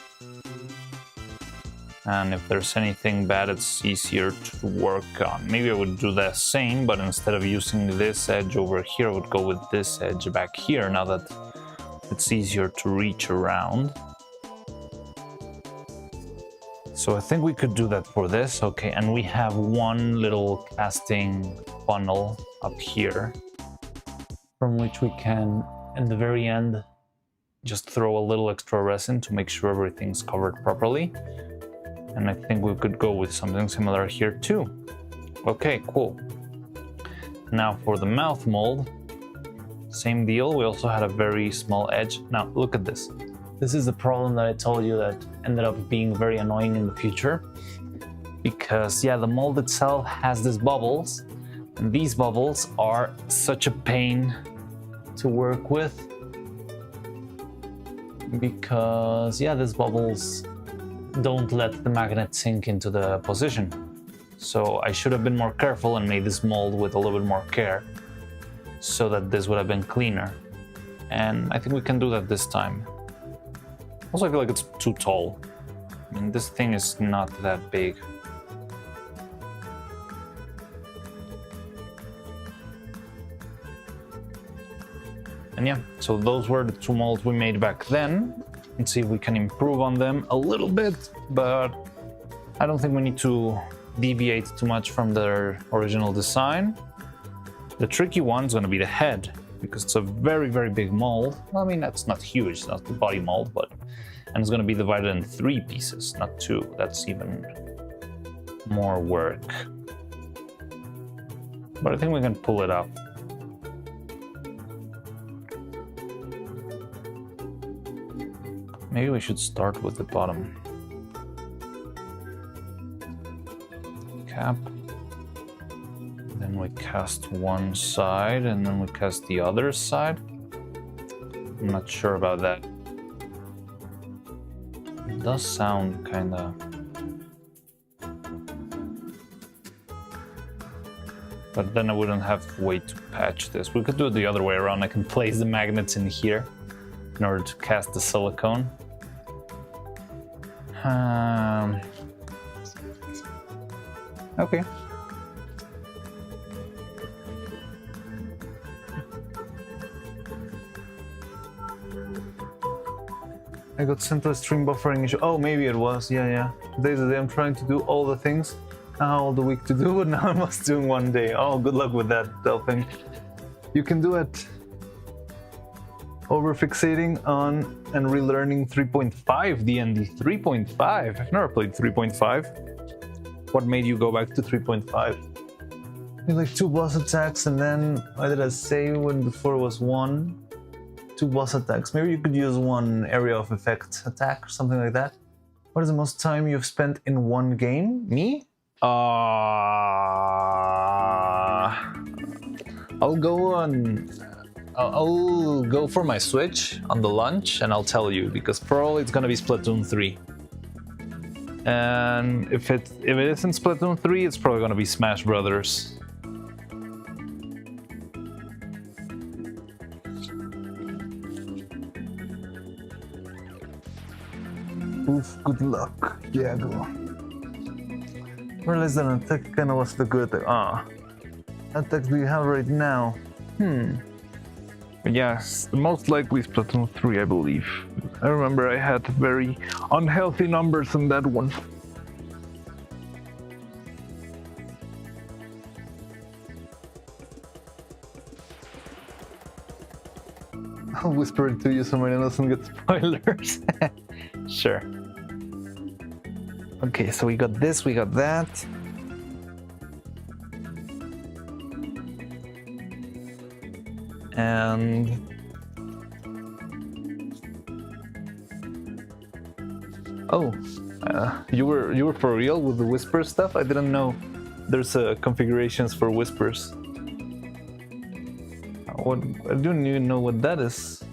And if there's anything bad, it's easier to work on. Maybe I would do the same, but instead of using this edge over here, I would go with this edge back here, now that it's easier to reach around. So I think we could do that for this. Okay, and we have one little casting funnel up here from which we can, in the very end, just throw a little extra resin to make sure everything's covered properly. And I think we could go with something similar here too. Okay, cool. Now for the mouth mold, same deal. We also had a very small edge. Now look at this. This is the problem that I told you that ended up being very annoying in the future. Because yeah, the mold itself has these bubbles, and these bubbles are such a pain to work with. Because yeah, these bubbles don't let the magnet sink into the position. So I should have been more careful and made this mold with a little bit more care so that this would have been cleaner. And I think we can do that this time. Also, I feel like it's too tall. I mean, this thing is not that big. And yeah, so those were the two molds we made back then. Let's see if we can improve on them a little bit, but I don't think we need to deviate too much from their original design. The tricky one's going to be the head, because it's a very, very big mold. Well, I mean, that's not huge, it's not the body mold, but and it's going to be divided in 3 pieces, not 2. That's even more work. But I think we can pull it up. Maybe we should start with the bottom cap. Then we cast one side and then we cast the other side. I'm not sure about that. It does sound kinda... But then I wouldn't have to wait to patch this. We could do it the other way around. I can place the magnets in here in order to cast the silicone. Okay. I got sent to a stream buffering issue. Oh, maybe it was. Yeah. Today's the day I'm trying to do all the things. All the week to do, but now I'm just doing one day. Oh, good luck with that, Delphine. You can do it. Overfixating on and relearning 3.5 D&D. 3.5? I've never played 3.5. What made you go back to 3.5? Like 2 boss attacks, and then why did I say when before was 1? 2 boss attacks. Maybe you could use 1 area of effect attack or something like that. What is the most time you've spent in one game? Me? I'll go on. I'll go for my Switch on the lunch and I'll tell you, because probably it's gonna be Splatoon 3. And if it isn't Splatoon 3, it's probably gonna be Smash Brothers. Oof, good luck, Diego. Realize that an attack kinda was the good attack. Attack do you have right now? Yes, most likely Splatoon 3, I believe. I remember I had very unhealthy numbers in that one. I'll whisper it to you so Mariana doesn't get spoilers. Sure. Okay, so we got this, we got that. And you were for real with the whisper stuff? I didn't know there's configurations for whispers. I don't even know what that is.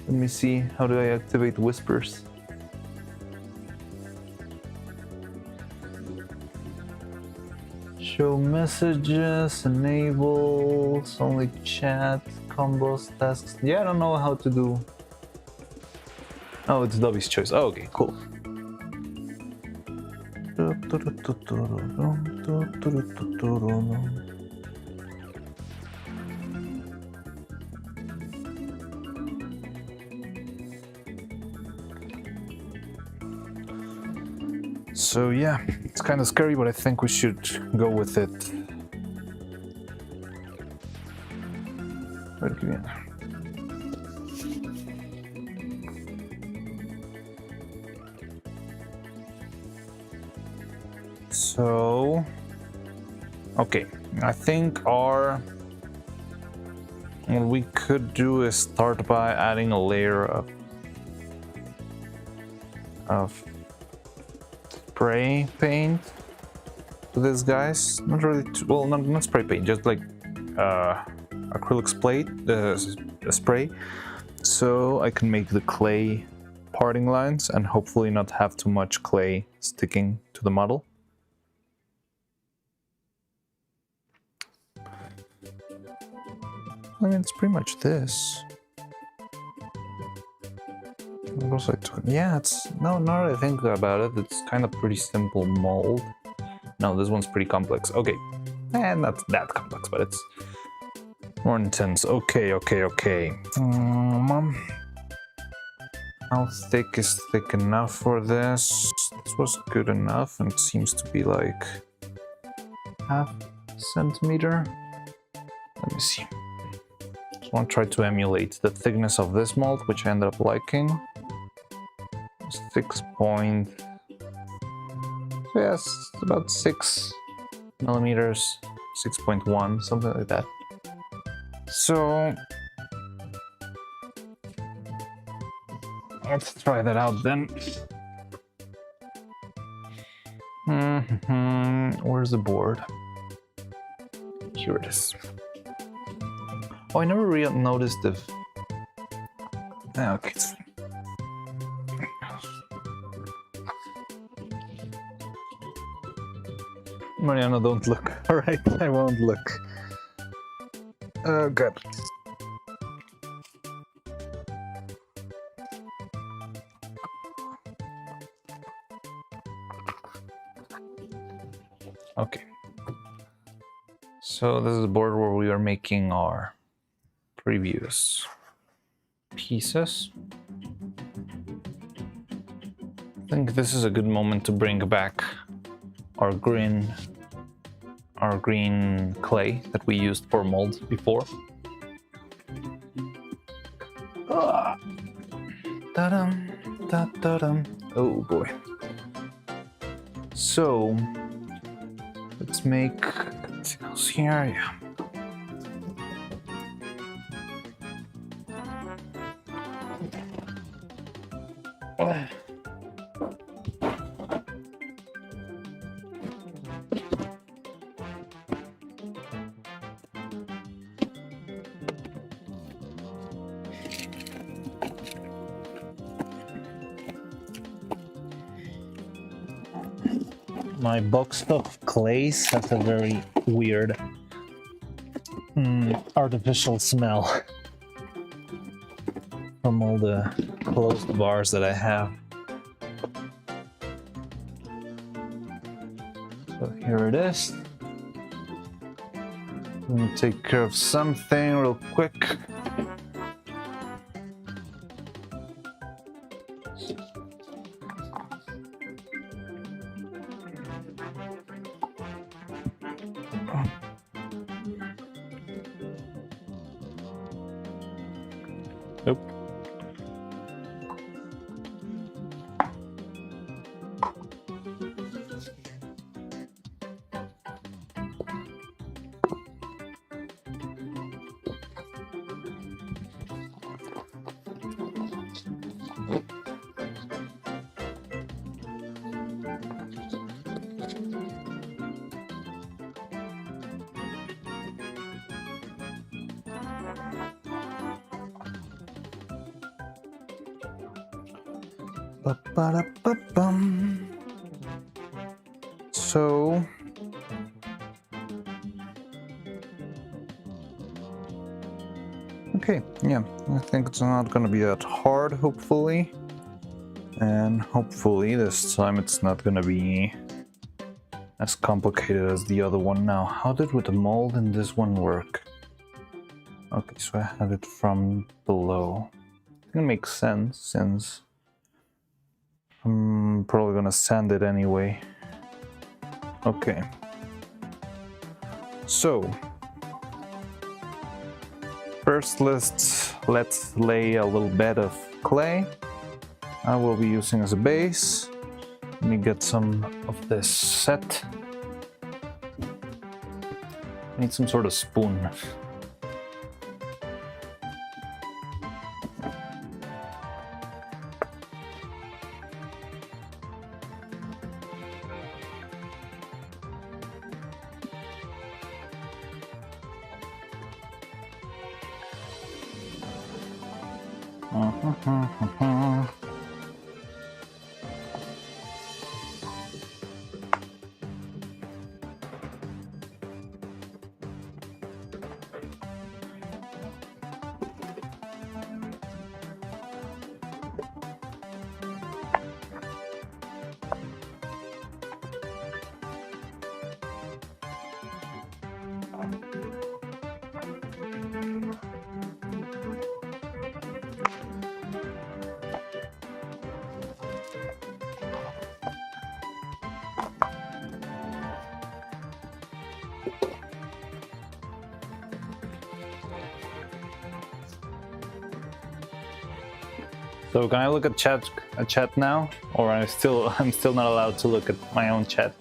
Let me see. How do I activate whispers? Show messages, enables, only chat, combos, tasks. Yeah, I don't know how to do. Oh, it's Dobby's choice. Oh, okay, cool. So yeah, it's kind of scary, but I think we should go with it. Wait, give me a- So, okay, I think what we could do is start by adding a layer of spray paint to this, guys. Not really well, not spray paint, just like acrylic spray, so I can make the clay parting lines and hopefully not have too much clay sticking to the model. I mean, it's pretty much this. Yeah, it's now that I think about it, it's kind of pretty simple mold. No, this one's pretty complex. Okay, and not that complex, but it's more intense. Okay. How thick is thick enough for this? This was good enough, and it seems to be like half centimeter. Let me see. Just want to try to emulate the thickness of this mold, which I ended up liking. 6 point. So yes, about 6 millimeters, 6.1, something like that. So let's try that out then. Where's the board? Here it is. Oh, I never really noticed if. Okay, it's fine. Mariano, don't look. All right, I won't look. Oh, good. Okay. So this is the board where we are making our previous pieces. I think this is a good moment to bring back our green clay that we used for mold before. Da-dum, da-da-dum. Oh boy. So let's make things here. Yeah. My box of clays has a very weird artificial smell from all the closed bars that I have. So here it is. Let me take care of something real quick. Nope. Ba-ba-da-ba-bum. So okay, yeah, I think it's not gonna be that hard, hopefully. And hopefully this time it's not gonna be as complicated as the other one. Now, how did with the mold in this one work? Okay, so I had it from below. It makes sense since I'm probably gonna sand it anyway. Okay. So first let's lay a little bed of clay. I will be using as a base. Let me get some of this set. I need some sort of spoon. So can I look at chat now, or I'm still not allowed to look at my own chat?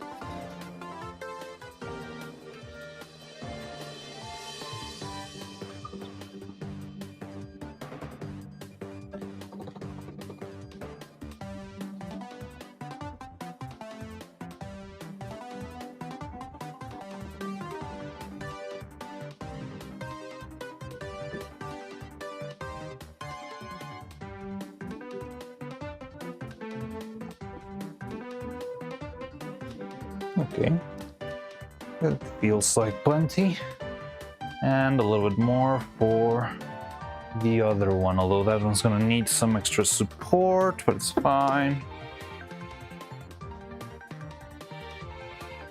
Okay, that feels like plenty. And a little bit more for the other one, although that one's gonna need some extra support, but it's fine.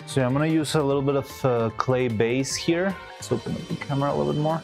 So yeah, I'm gonna use a little bit of clay base here. Let's open up the camera a little bit more.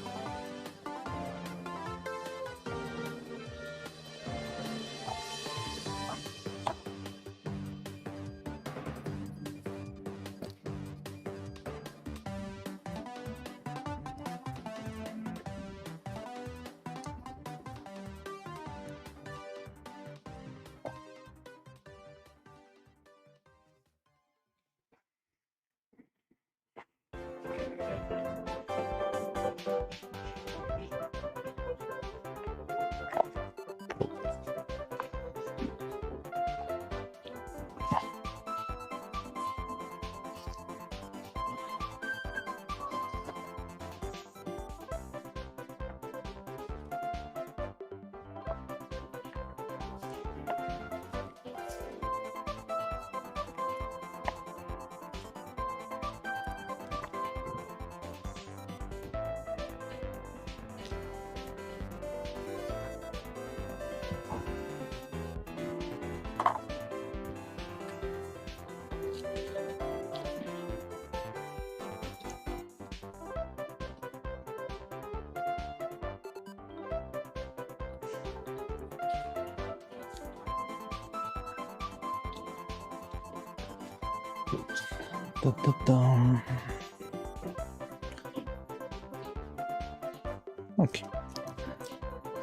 Okay,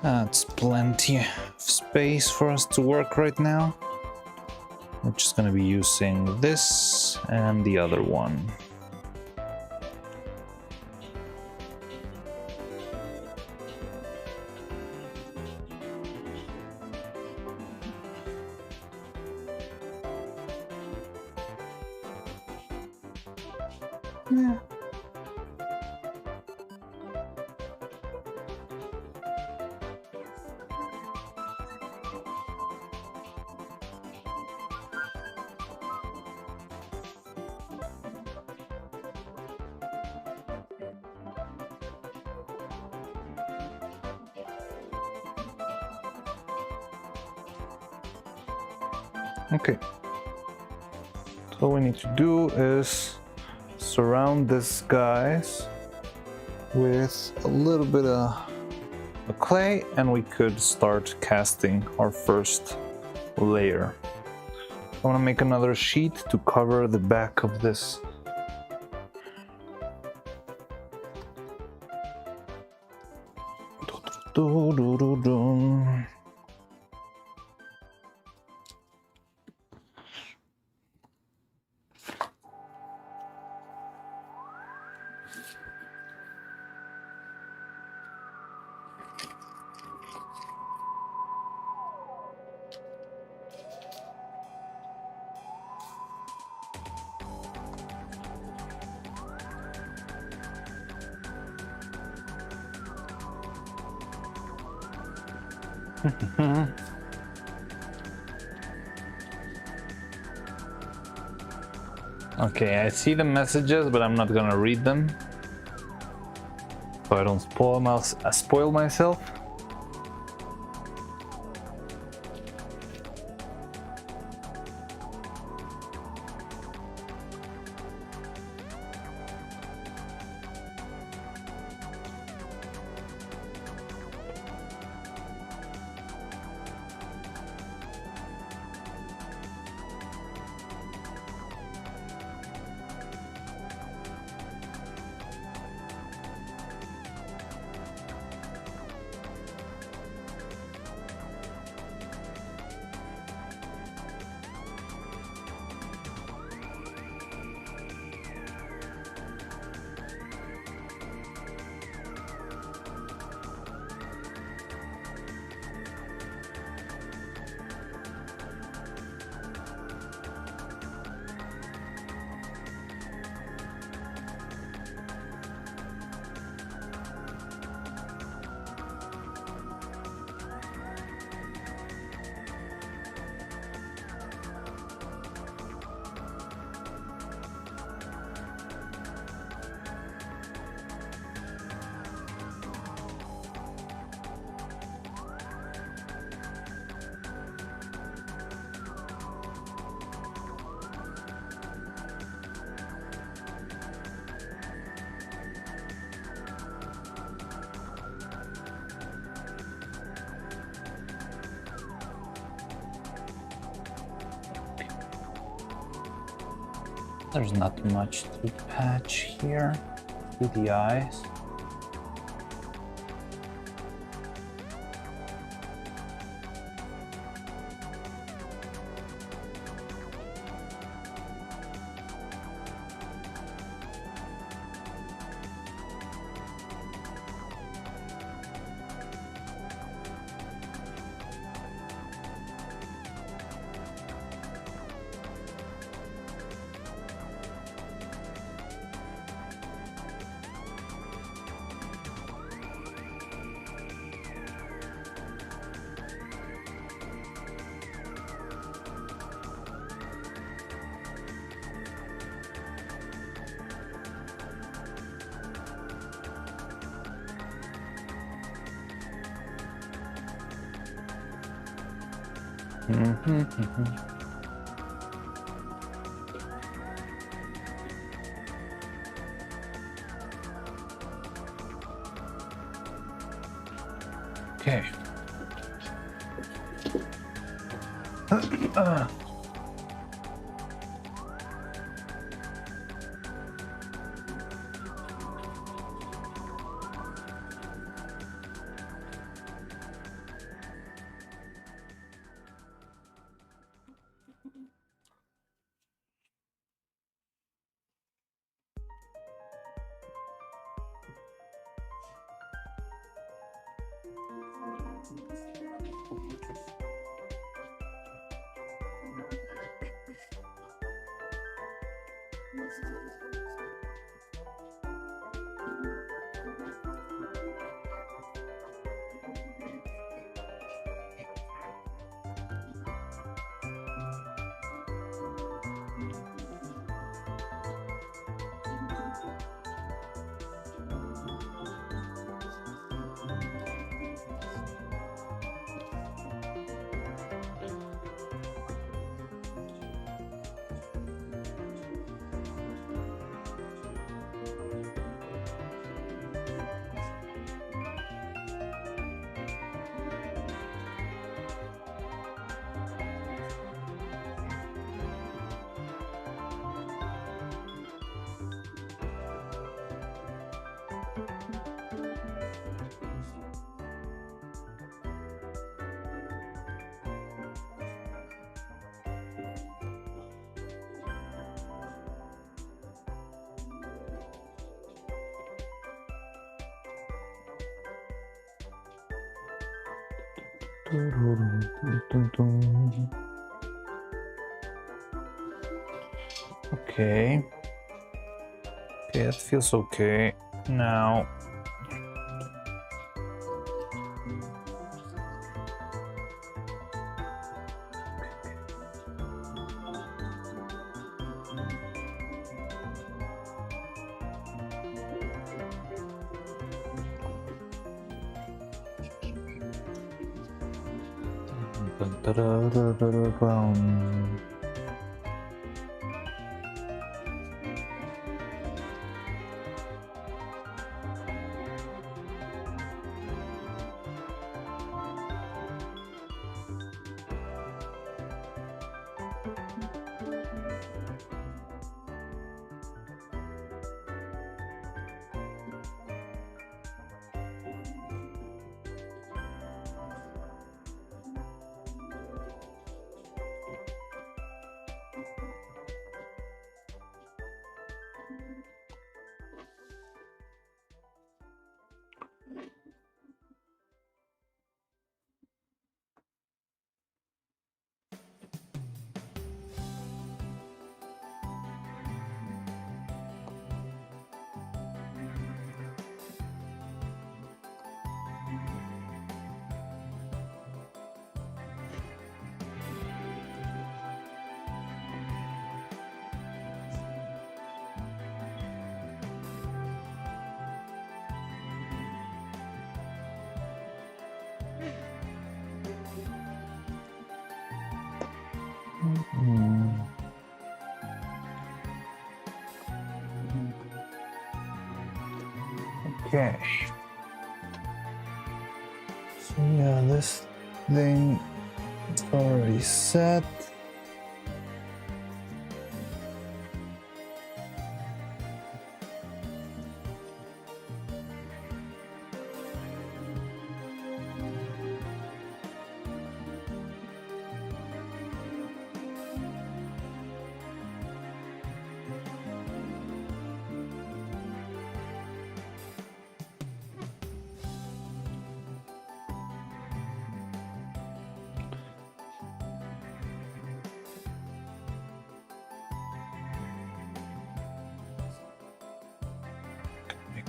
that's plenty of space for us to work right now. We're just gonna be using this and the other one. Yeah. Okay. So what we need to do is surround these guys with a little bit of clay, and we could start casting our first layer. I want to make another sheet to cover the back of this. Okay, I see the messages, but I'm not gonna read them, so I don't spoil myself. There's not much to patch here. Do the eyes. Okay. Okay. Okay, that feels okay. Now. Okay. So yeah, this thing is already set.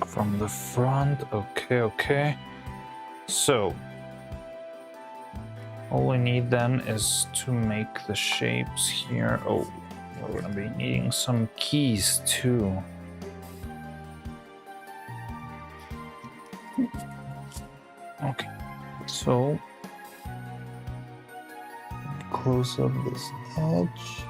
From the front, okay. So, all we need then is to make the shapes here. Oh, we're gonna be needing some keys too. Okay, so close up this edge.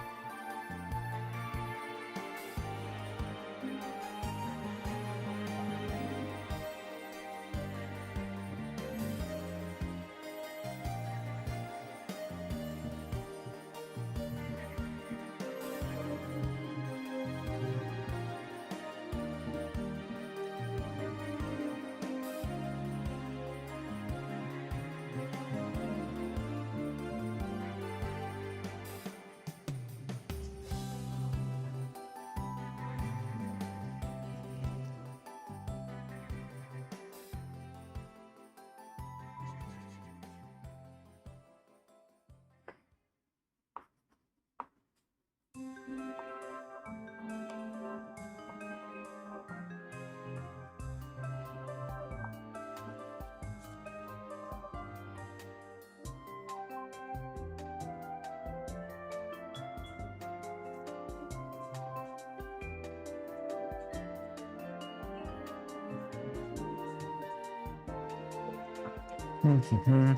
Mm-hmm.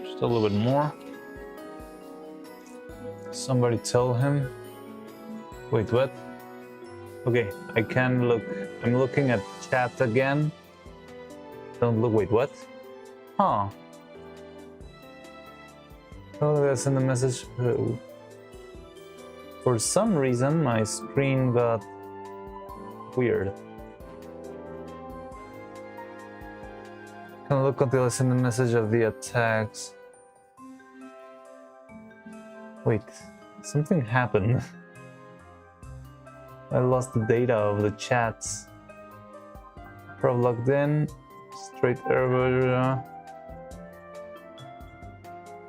Just a little bit more. Somebody tell him Wait, what? Okay, I can look. I'm looking at chat again. Don't look. Wait, what? Huh. Oh, that's in the message. For some reason, my screen got weird. Can look until I send the message of the attacks. Wait, something happened. I lost the data of the chats. Prob logged in. Straight error.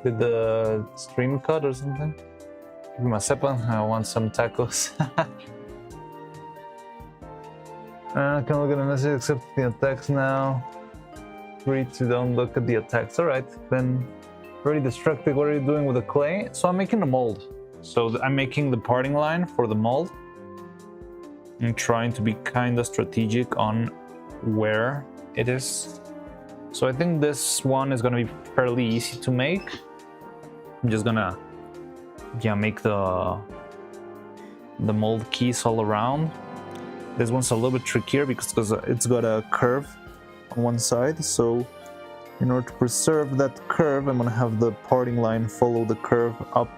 Did the stream cut or something? Give me a second. I want some tacos. I can look at the message except the attacks now. Free to don't look at the attacks. Alright, then very destructive. What are you doing with the clay? So I'm making a mold. So I'm making the parting line for the mold. I'm trying to be kind of strategic on where it is. So I think this one is going to be fairly easy to make. I'm just gonna make the mold keys all around. This one's a little bit trickier because it's got a curve on one side. So in order to preserve that curve, I'm gonna have the parting line follow the curve up.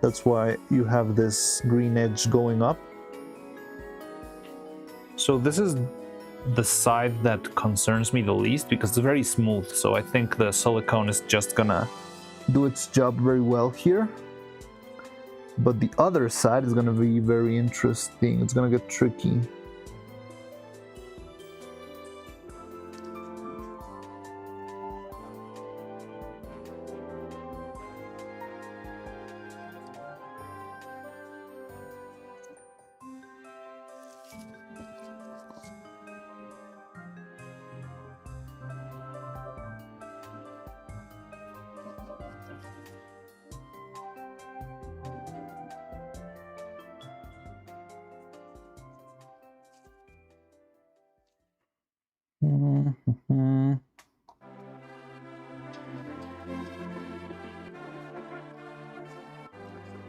That's why you have this green edge going up. So this is the side that concerns me the least because it's very smooth. So I think the silicone is just gonna do its job very well here. But the other side is gonna be very interesting. It's gonna get tricky.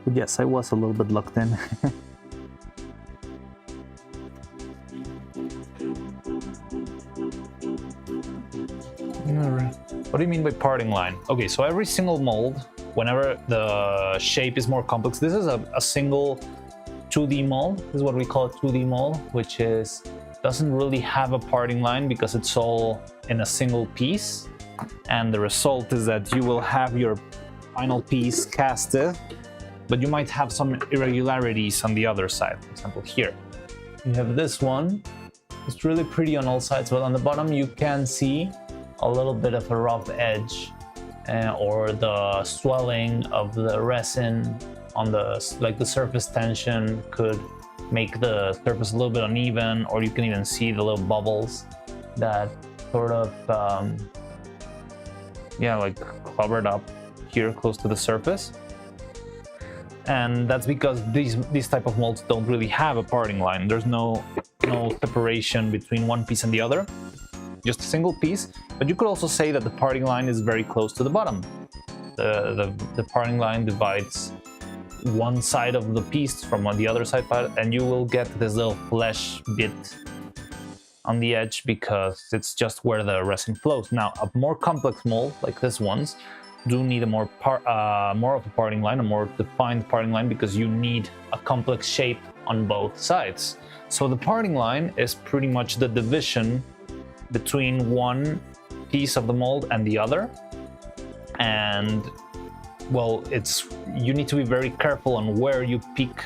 But yes, I was a little bit locked in. What do you mean by parting line? Okay, so every single mold, whenever the shape is more complex, this is a single 2D mold. This is what we call a 2D mold, which doesn't really have a parting line because it's all in a single piece. And the result is that you will have your final piece casted, but you might have some irregularities on the other side. For example, here you have this one. It's really pretty on all sides, but on the bottom you can see a little bit of a rough edge or the swelling of the resin on the surface tension could make the surface a little bit uneven, or you can even see the little bubbles that sort of covered up here close to the surface. And that's because these type of molds don't really have a parting line. There's no separation between one piece and the other, just a single piece. But you could also say that the parting line is very close to the bottom. The parting line divides one side of the piece from the other side, and you will get this little flesh bit on the edge because it's just where the resin flows. Now, a more complex mold like this one's do need a more of a parting line, a more defined parting line, because you need a complex shape on both sides. So the parting line is pretty much the division between one piece of the mold and the other. And well, you need to be very careful on where you pick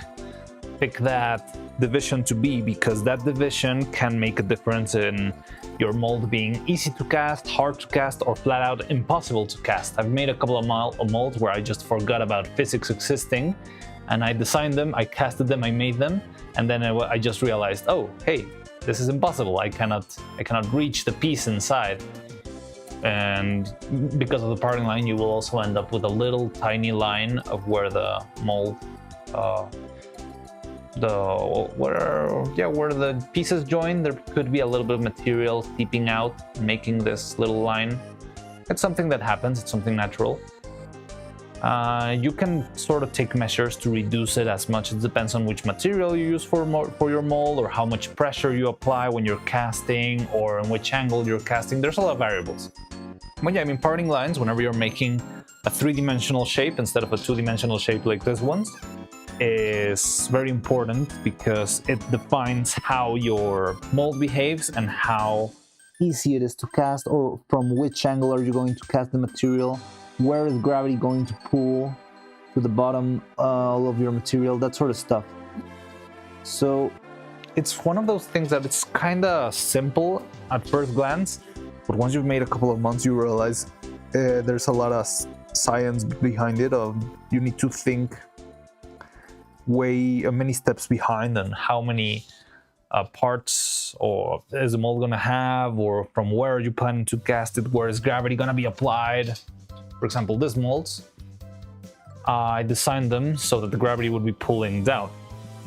that division to be, because that division can make a difference in your mold being easy to cast, hard to cast, or flat out impossible to cast. I've made a couple of molds where I just forgot about physics existing, and I designed them, I casted them, I made them, and then I just realized, oh, hey, this is impossible. I cannot reach the piece inside. And because of the parting line, you will also end up with a little tiny line of where the mold, where the pieces join. There could be a little bit of material seeping out, making this little line. It's something that happens. It's something natural. You can sort of take measures to reduce it as much. It depends on which material you use for your mold, or how much pressure you apply when you're casting, or in which angle you're casting. There's a lot of variables. But yeah, I mean, parting lines, whenever you're making a three-dimensional shape instead of a two-dimensional shape like this one, is very important because it defines how your mold behaves and how easy it is to cast, or from which angle are you going to cast the material. Where is gravity going to pull to the bottom of your material, that sort of stuff. So it's one of those things that it's kind of simple at first glance, but once you've made a couple of months, you realize there's a lot of science behind it. You need to think way many steps behind, and how many parts or is the mold gonna have, or from where are you planning to cast it, where is gravity gonna be applied. For example, these molds, I designed them so that the gravity would be pulling down.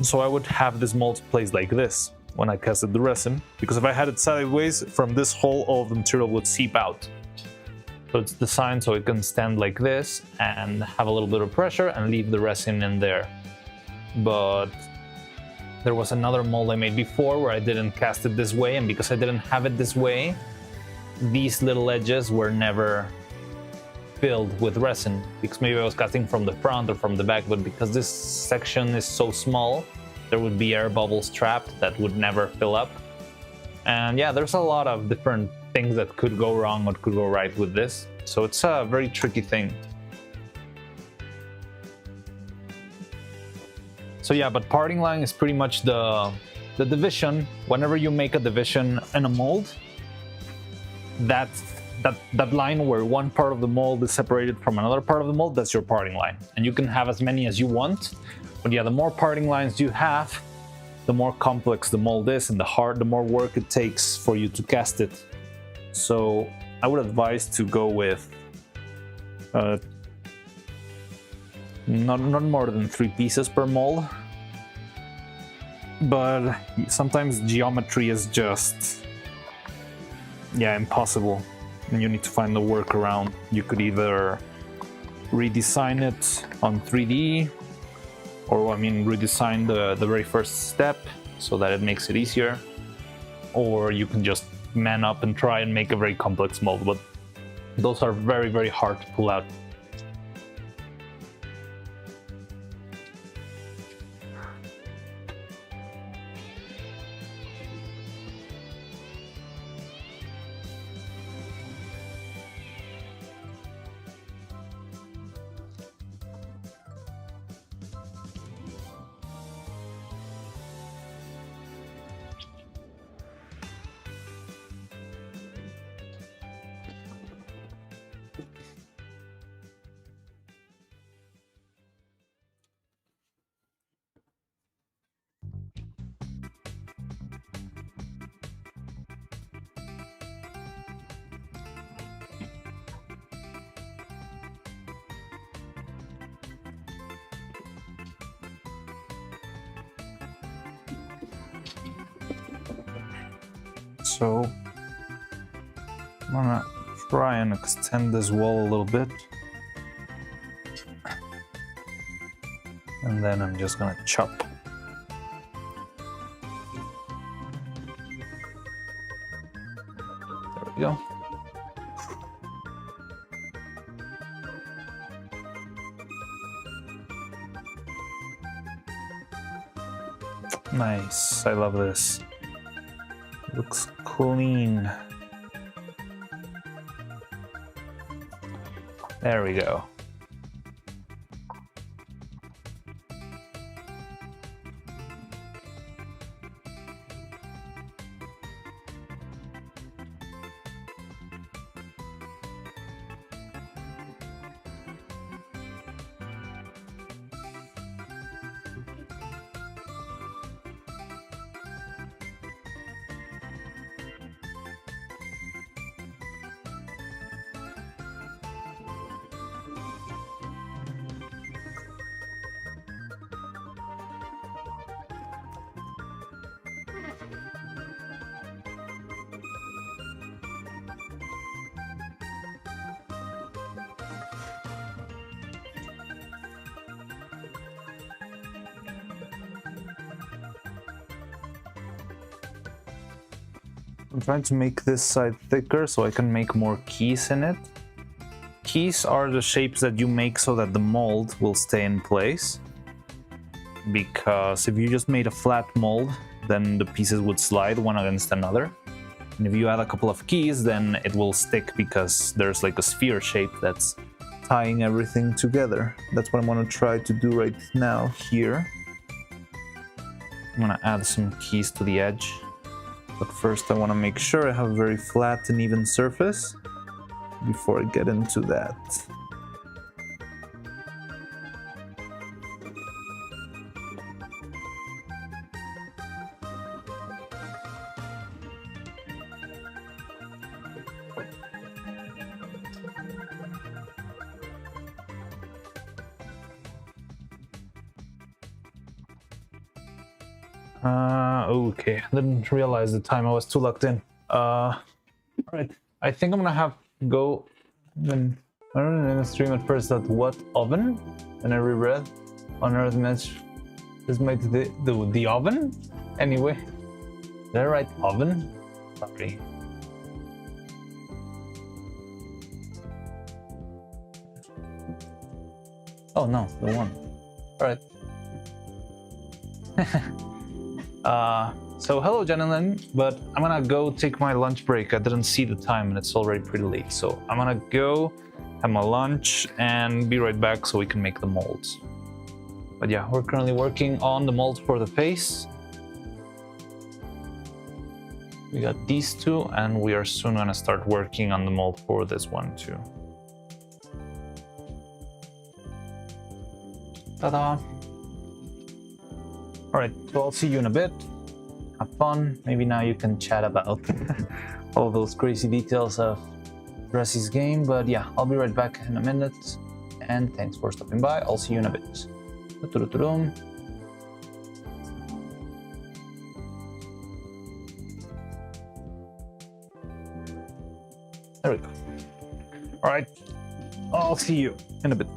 So I would have this mold placed like this when I casted the resin, because if I had it sideways, from this hole, all of the material would seep out. So it's designed so it can stand like this and have a little bit of pressure and leave the resin in there. But there was another mold I made before where I didn't cast it this way, and because I didn't have it this way, these little edges were never filled with resin, because maybe I was casting from the front or from the back, but because this section is so small, there would be air bubbles trapped that would never fill up. And yeah, there's a lot of different things that could go wrong or could go right with this, so it's a very tricky thing. So yeah, but parting line is pretty much the division. Whenever you make a division in a mold, that line where one part of the mold is separated from another part of the mold, that's your parting line. And you can have as many as you want, but yeah, the more parting lines you have, the more complex the mold is, and the more work it takes for you to cast it. So I would advise to go with not more than 3 pieces per mold, but sometimes geometry is just impossible, and you need to find the workaround. You could either redesign it on 3D, or redesign the very first step so that it makes it easier, or you can just man up and try and make a very complex mold, but those are very, very hard to pull out. So I'm gonna try and extend this wall a little bit, and then I'm just gonna chop. There we go. Nice, I love this. Looks clean. There we go. I'm trying to make this side thicker so I can make more keys in it. Keys are the shapes that you make so that the mold will stay in place. Because if you just made a flat mold, then the pieces would slide one against another. And if you add a couple of keys, then it will stick because there's like a sphere shape that's tying everything together. That's what I'm gonna try to do right now here. I'm gonna add some keys to the edge. But first I wanna make sure I have a very flat and even surface before I get into that. Okay, didn't realize the time, I was too locked in. Alright, I think I'm gonna have to go. I don't know in the stream at first that what oven? And I reread on Earth Match is made the oven? Anyway, did I write oven? Sorry. Oh no, the one. Alright. So hello gentlemen, but I'm gonna go take my lunch break. I didn't see the time and it's already pretty late. So I'm gonna go have my lunch and be right back so we can make the molds. But yeah, we're currently working on the molds for the face. We got these two and we are soon gonna start working on the mold for this one too. Ta-da! Alright, so I'll see you in a bit. Have fun. Maybe now you can chat about all those crazy details of Dressy's game. But yeah, I'll be right back in a minute. And thanks for stopping by. I'll see you in a bit. There we go. Alright, I'll see you in a bit.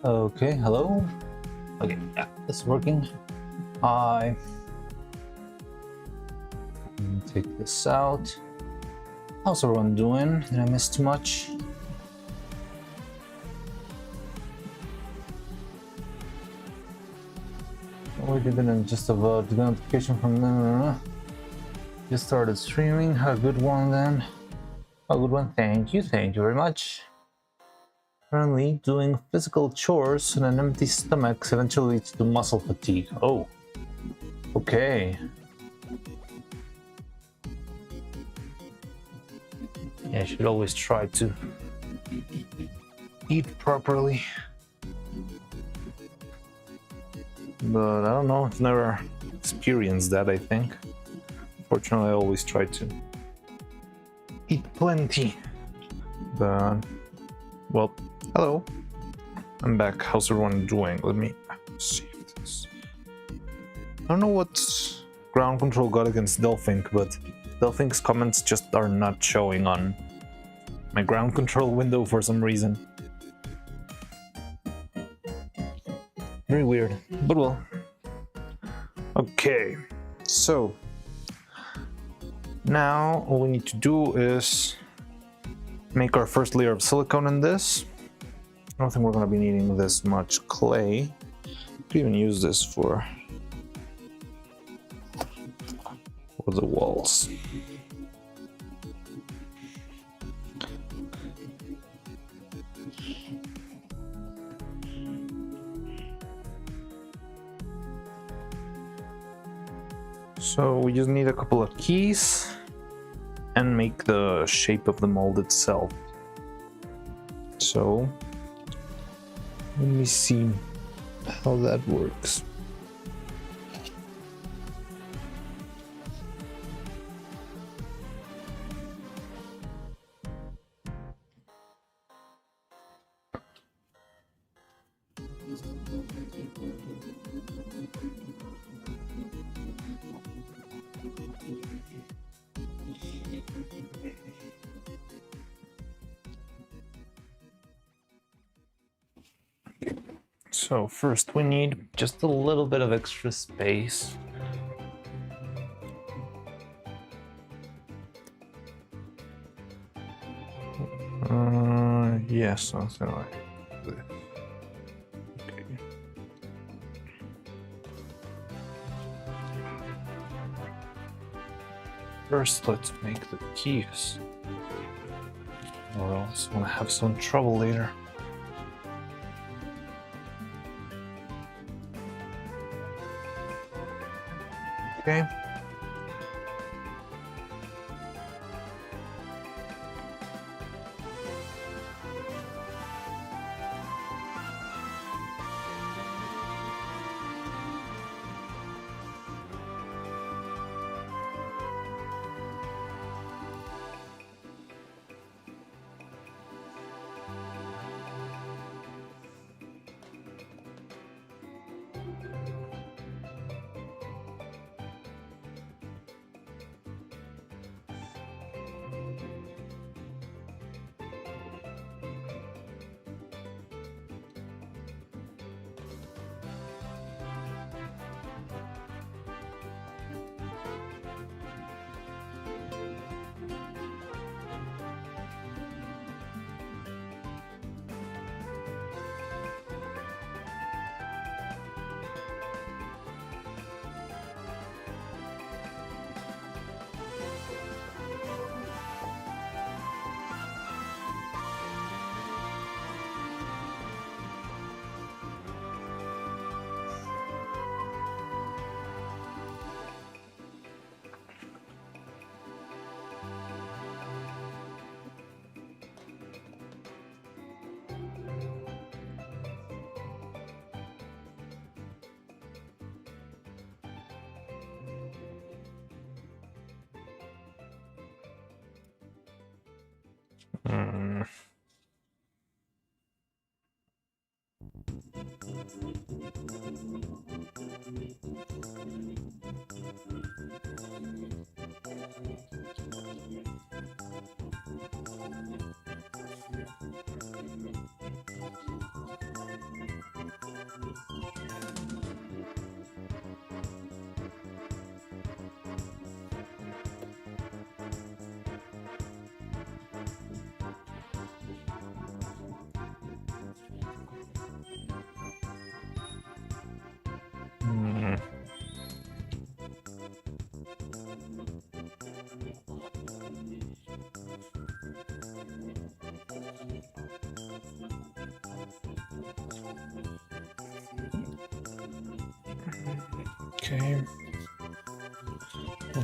Okay, hello. Okay, yeah, it's working. Hi. Take this out. How's everyone doing? Did I miss too much? We didn't just about the notification from them. Just started streaming. A good one then. A good one. Thank you very much. Currently doing physical chores on an empty stomach eventually leads to muscle fatigue. Oh, okay. Yeah, I should always try to eat properly. But I don't know, I've never experienced that, I think. Fortunately, I always try to eat plenty. But, well, hello. I'm back. How's everyone doing? Let me see this. I don't know what ground control got against Delphink, but Delphink's comments just are not showing on my ground control window for some reason. Very weird, but well. Okay, so now all we need to do is make our first layer of silicone in this. I don't think we're going to be needing this much clay. Could even use this for the walls. So we just need a couple of keys and make the shape of the mold itself. So let me see how that works. So first we need just a little bit of extra space. Yes, something like this. Okay. First, let's make the keys, or else I'm gonna have some trouble later. Okay.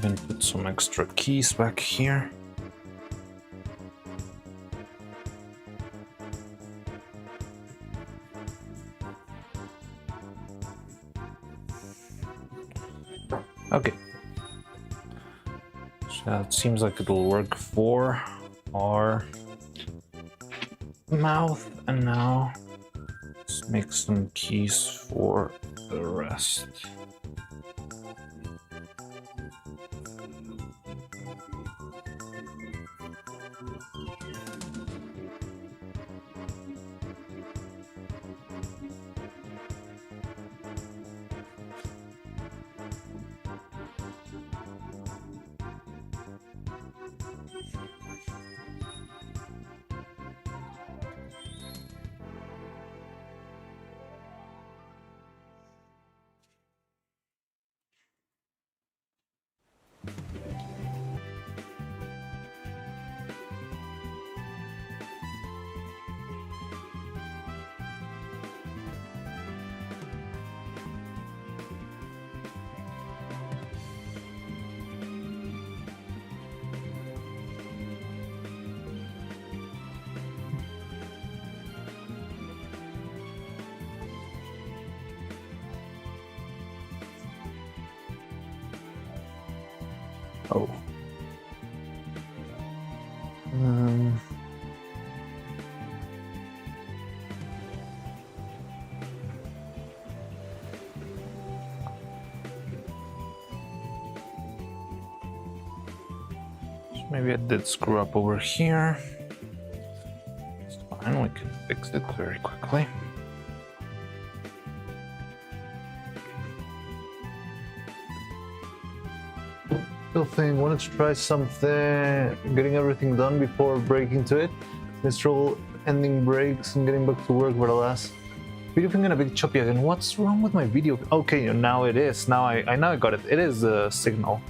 I'm gonna put some extra keys back here. Okay. So it seems like it'll work for our mouth, and now let's make some keys for the rest. Oh. Maybe I did screw up over here. It's fine, we can fix it very quickly. Still thing, wanted to try something, getting everything done before breaking to it. Mistral ending breaks and getting back to work, but alas. Video thing gonna be choppy again. What's wrong with my video? Okay, now it is. Now I now I got it. It is a signal.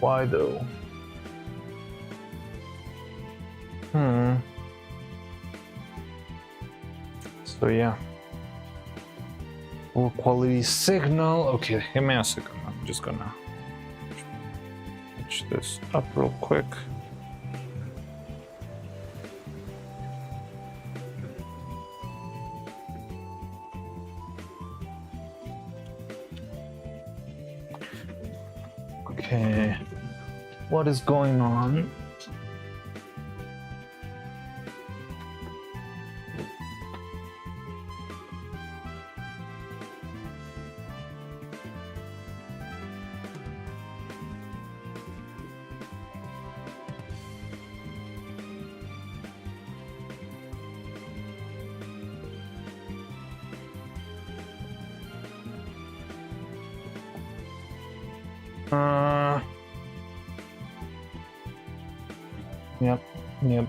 Why though? So yeah. Poor quality signal. Okay, give me a second. I'm just gonna patch this up real quick. Okay, what is going on? Yep.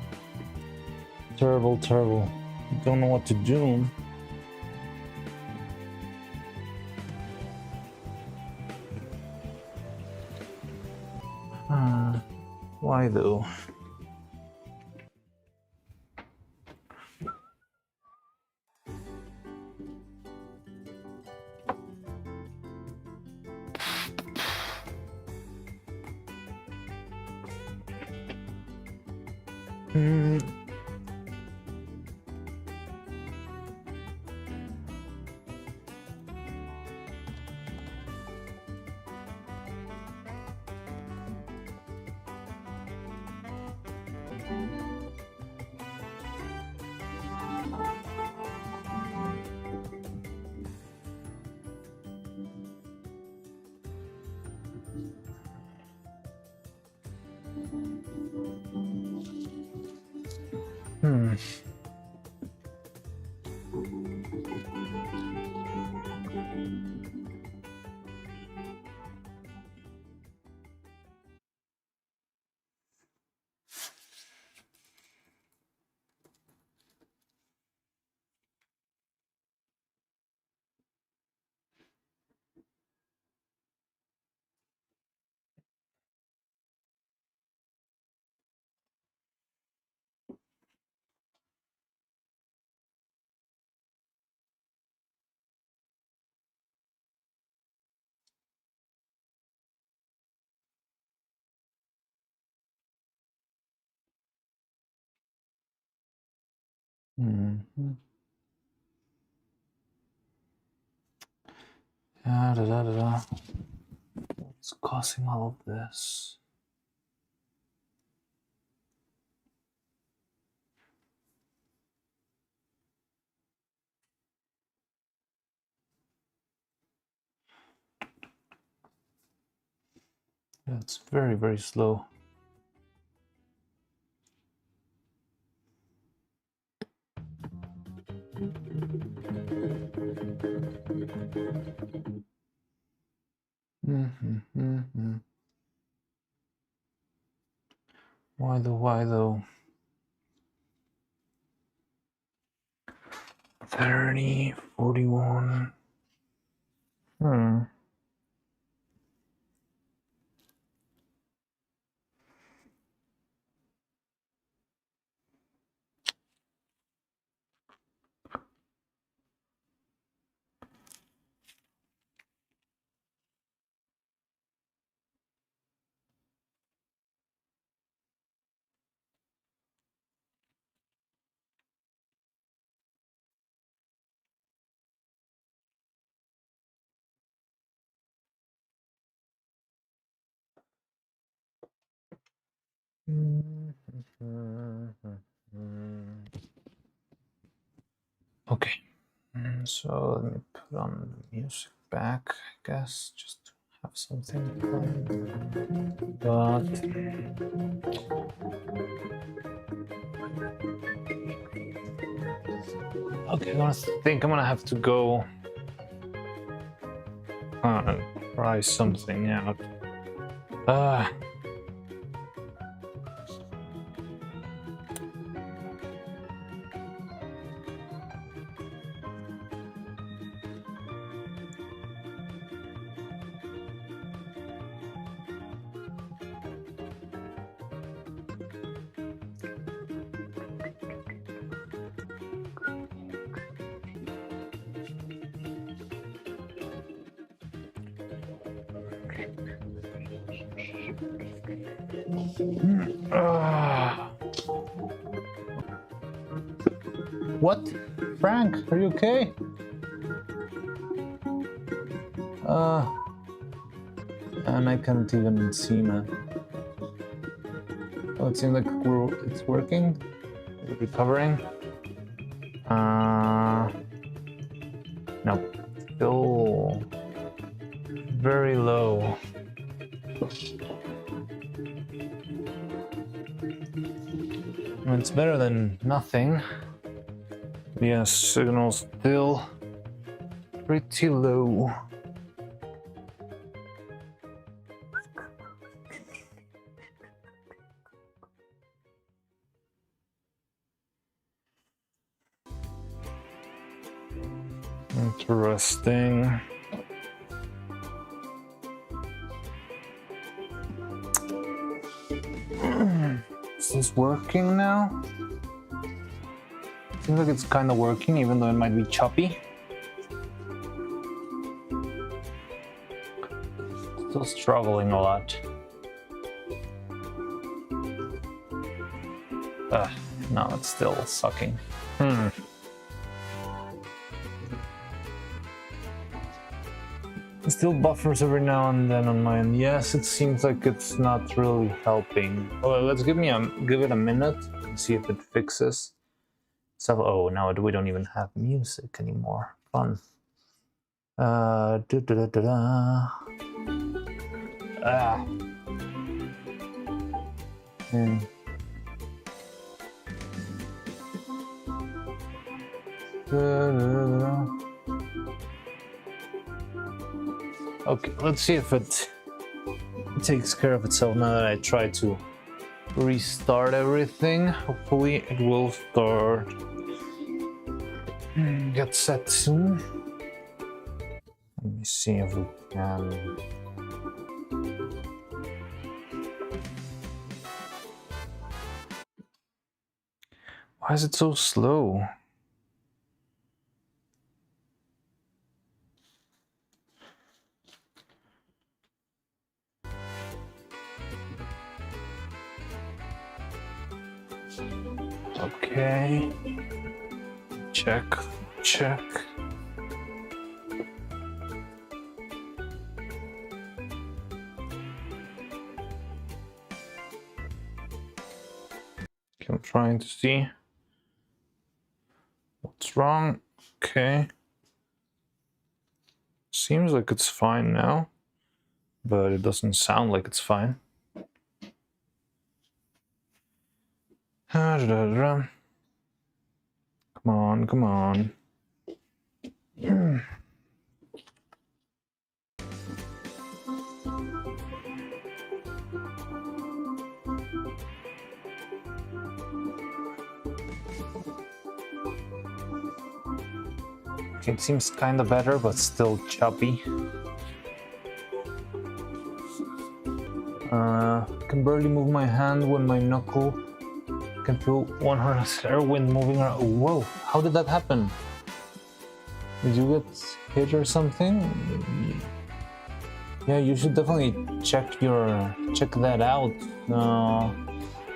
Terrible. Don't know what to do. Why though? Mhm. Da, da, da, da. What's causing all of this? Yeah, it's very, very slow. Why though? Why though? 30, 41. Okay, so let me put on the music back, I guess, just to have something playing. But okay, I think I'm gonna have to go try something out. What? Frank, are you okay? And I can't even see, man. Oh, it seems like it's working. Is it recovering? Nope. Still very low. It's better than nothing. Yes, signal still pretty low. Interesting. Is this working now? Seems like it's kind of working, even though it might be choppy. Still struggling a lot. No, it's still sucking. It still buffers every now and then on my end. Yes, it seems like it's not really helping. Well, let's give it a minute and see if it fixes. So, oh, now we don't even have music anymore. Fun. Okay, let's see if it takes care of itself now that I try to restart everything. Hopefully it will start. Get set soon. Let me see if we can. Why is it so slow? Okay. Check, check. Okay, I'm trying to see what's wrong. Okay. Seems like it's fine now, but it doesn't sound like it's fine. Come on, come on. Okay, it seems kind of better, but still choppy. Can barely move my hand when my knuckle can feel 100 air wind moving around. Whoa, how did that happen? Did you get hit or something? Yeah, you should definitely check that out.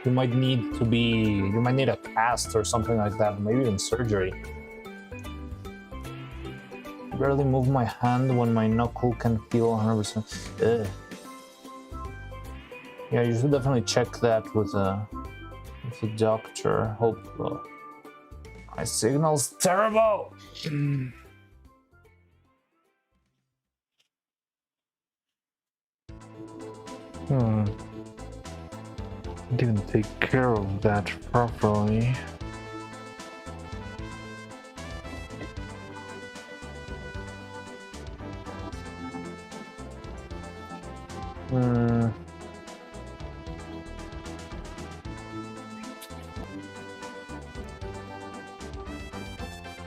You might need a cast or something like that, maybe even surgery. Barely move my hand when my knuckle can feel 100%. Ugh. Yeah, you should definitely check that with a doctor. Hope my signal's terrible. Didn't take care of that properly.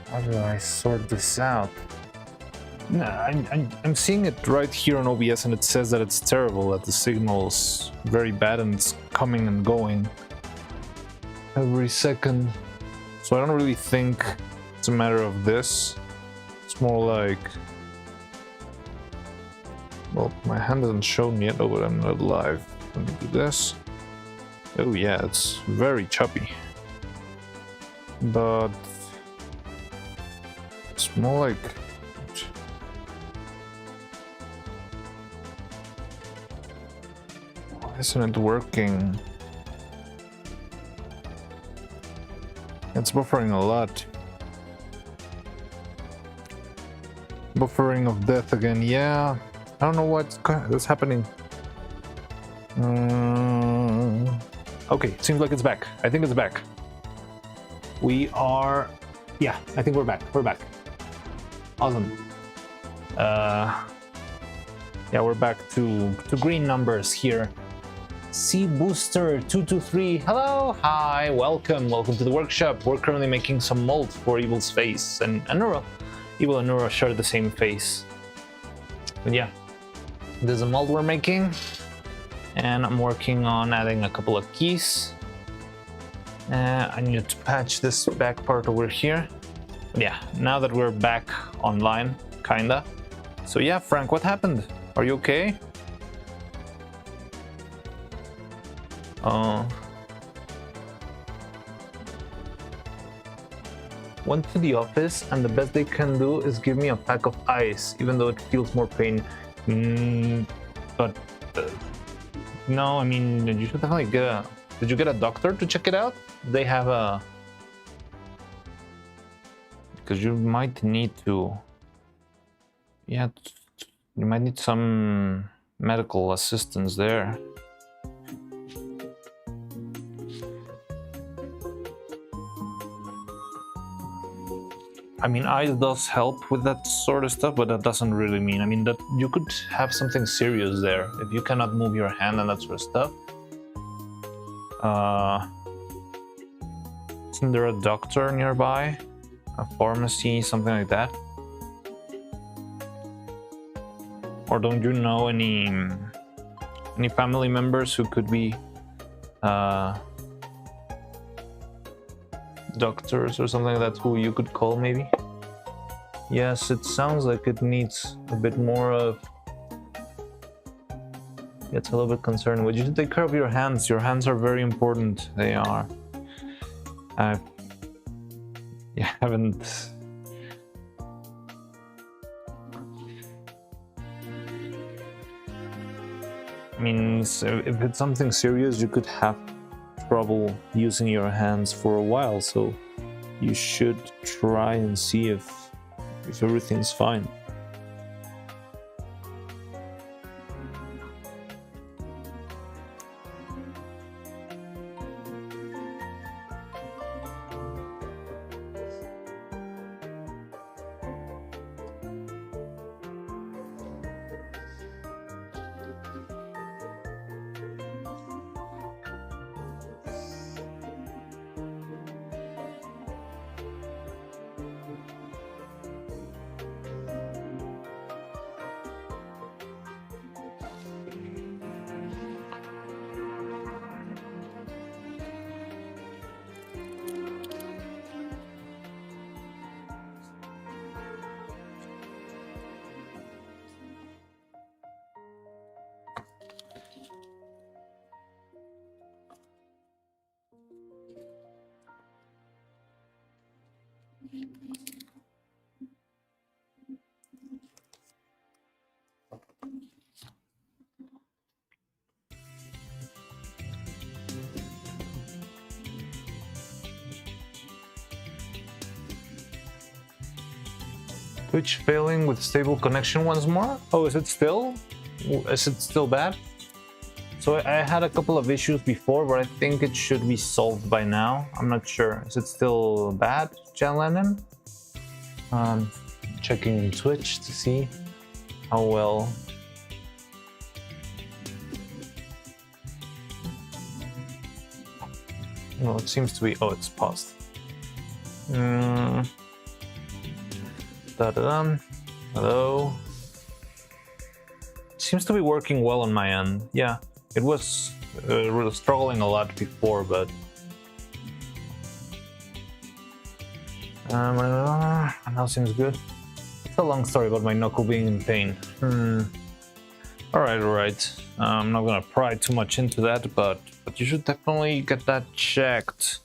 How do I sort this out? Nah, I'm seeing it right here on OBS, and it says that it's terrible, that the signal's very bad and it's coming and going every second. So I don't really think it's a matter of this. It's more like... Well, my hand hasn't shown yet. Oh, but I'm not live. Let me do this. Oh yeah, it's very choppy. But... it's more like... Why isn't it working? It's buffering a lot. Buffering of death again, yeah. I don't know what's happening. Okay, seems like it's back. I think it's back. We are... Yeah, I think we're back. We're back. Awesome. Yeah, we're back to green numbers here. C Booster 223. Hello, hi, welcome to the workshop. We're currently making some mold for Evil's face and Neuro. Evil and Neuro share the same face. But yeah, there's a mold we're making, and I'm working on adding a couple of keys. I need to patch this back part over here. But yeah, now that we're back online, kinda. So yeah, Frank, what happened? Are you okay? Went to the office, and the best they can do is give me a pack of ice, even though it feels more pain. But no, I mean, you should definitely get a... Did you get a doctor to check it out? They have a... Because you might need to... Yeah, you might need some medical assistance there. I mean, ice does help with that sort of stuff, but that doesn't really mean... I mean, that you could have something serious there if you cannot move your hand and that sort of stuff. Isn't there a doctor nearby? A pharmacy, something like that? Or don't you know any family members who could be doctors or something like that who you could call maybe? Yes, it sounds like it needs a bit more of... It's a little bit concerning. But you should take care of your hands. Your hands are very important. They are. You haven't. I mean, so if it's something serious, you could have trouble using your hands for a while, so you should try and see if everything's fine. Twitch failing with stable connection once more? Oh, is it still? Is it still bad? So I had a couple of issues before, but I think it should be solved by now. I'm not sure. Is it still bad, Jan Lennon? Checking Twitch to see how well. No, it seems to be. Oh, it's paused. Da-da-dum. Hello. Seems to be working well on my end. Yeah, it was really struggling a lot before, but now seems good. It's a long story about my knuckle being in pain. All right. I'm not gonna pry too much into that, but you should definitely get that checked.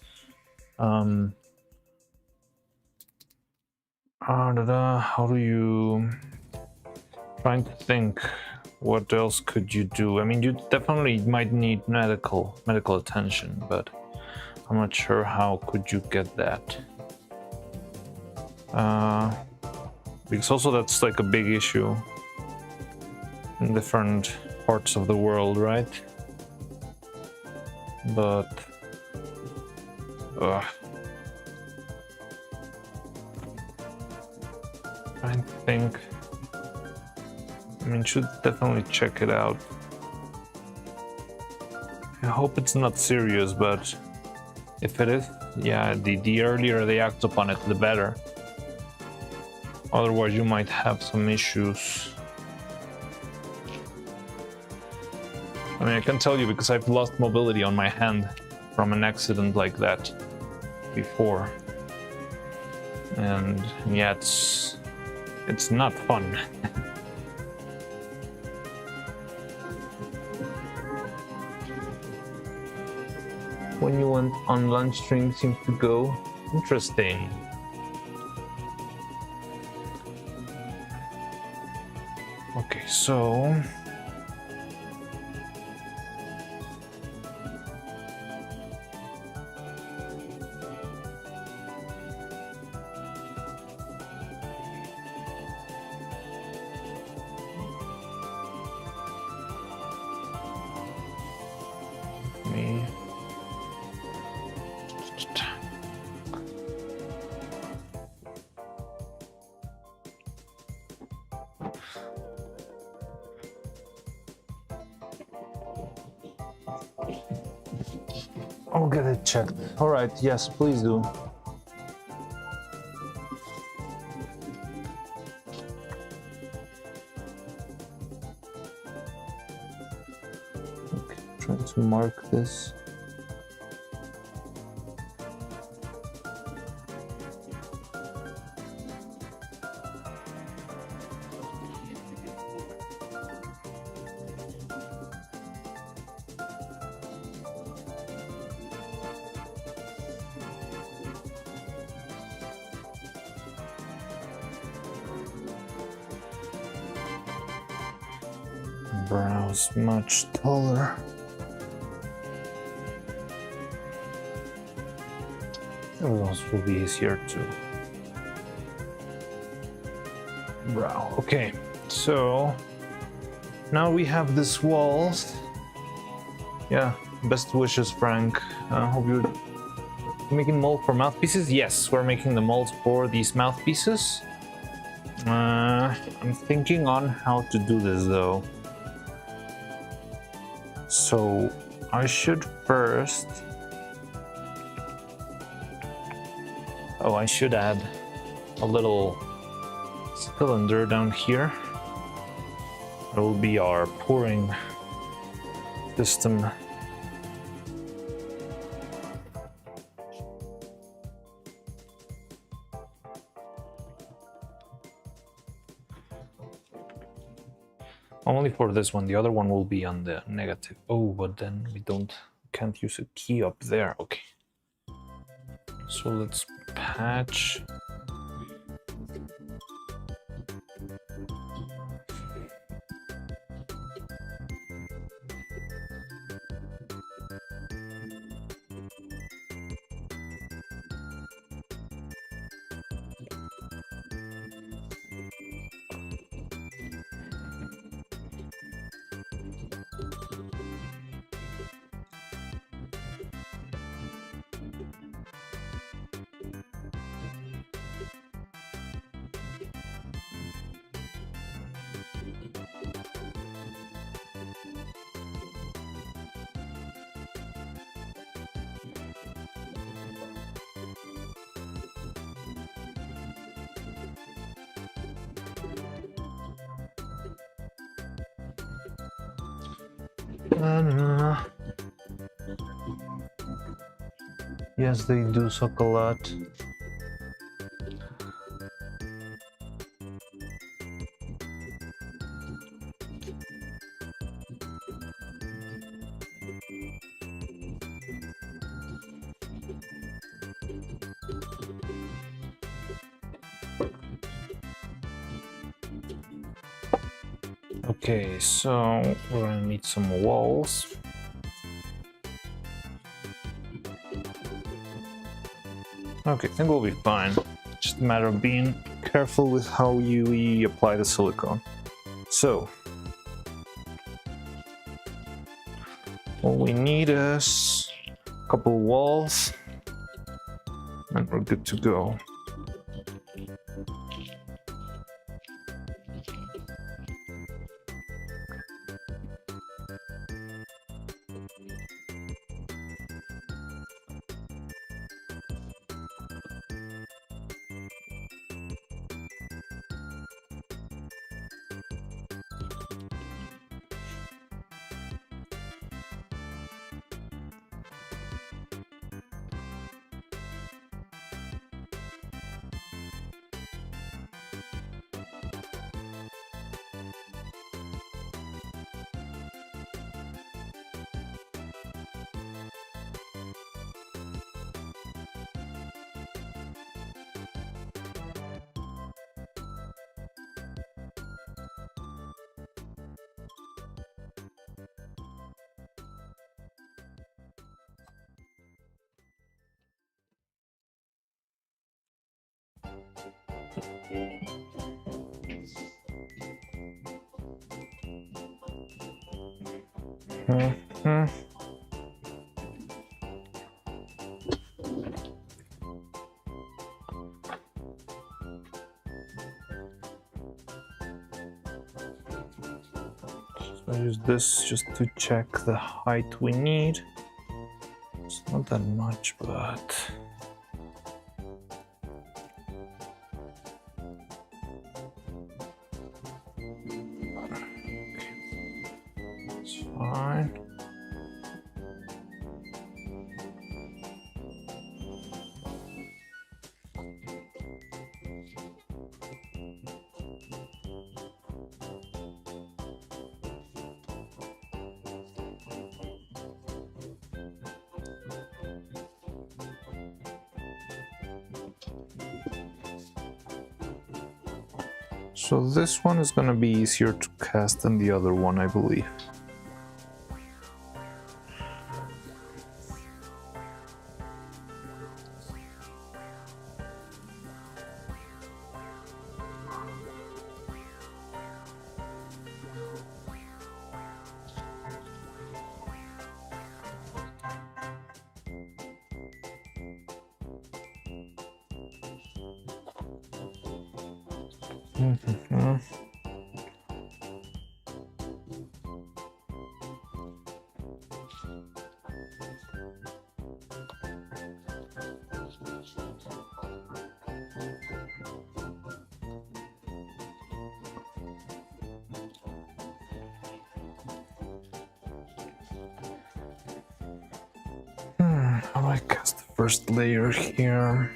How do you... Trying to think, what else could you do? I mean, you definitely might need medical attention, but I'm not sure how could you get that. Because also that's like a big issue in different parts of the world, right? But I think, I mean, should definitely check it out. I hope it's not serious, but if it is, yeah, the earlier they act upon it, the better. Otherwise, you might have some issues. I mean, I can tell you because I've lost mobility on my hand from an accident like that before. And yeah, it's not fun. When you went on lunch, stream seems to go interesting. Okay, so me. I'll get it checked. All right, yes, please do. Okay, trying to mark this. brows much taller. Those will be easier to brow. Okay, so now we have this walls. Yeah, best wishes, Frank. Hope you're making mold for mouthpieces. Yes, we're making the molds for these mouthpieces. I'm thinking on how to do this though. So I should first. Oh, I should add a little cylinder down here. That will be our pouring system. Only for this one. The other one will be on the negative. Oh, but then we can't use a key up there. Okay. So let's patch. Yes, they do suck a lot. Okay, so we're gonna need some walls. Okay, I think we'll be fine. Just a matter of being careful with how you apply the silicone. So, all we need is a couple walls, and we're good to go. So I use this just to check the height we need. It's not that much, but it's fine. So this one is gonna be easier to cast than the other one, I believe. How do I cast the first layer here?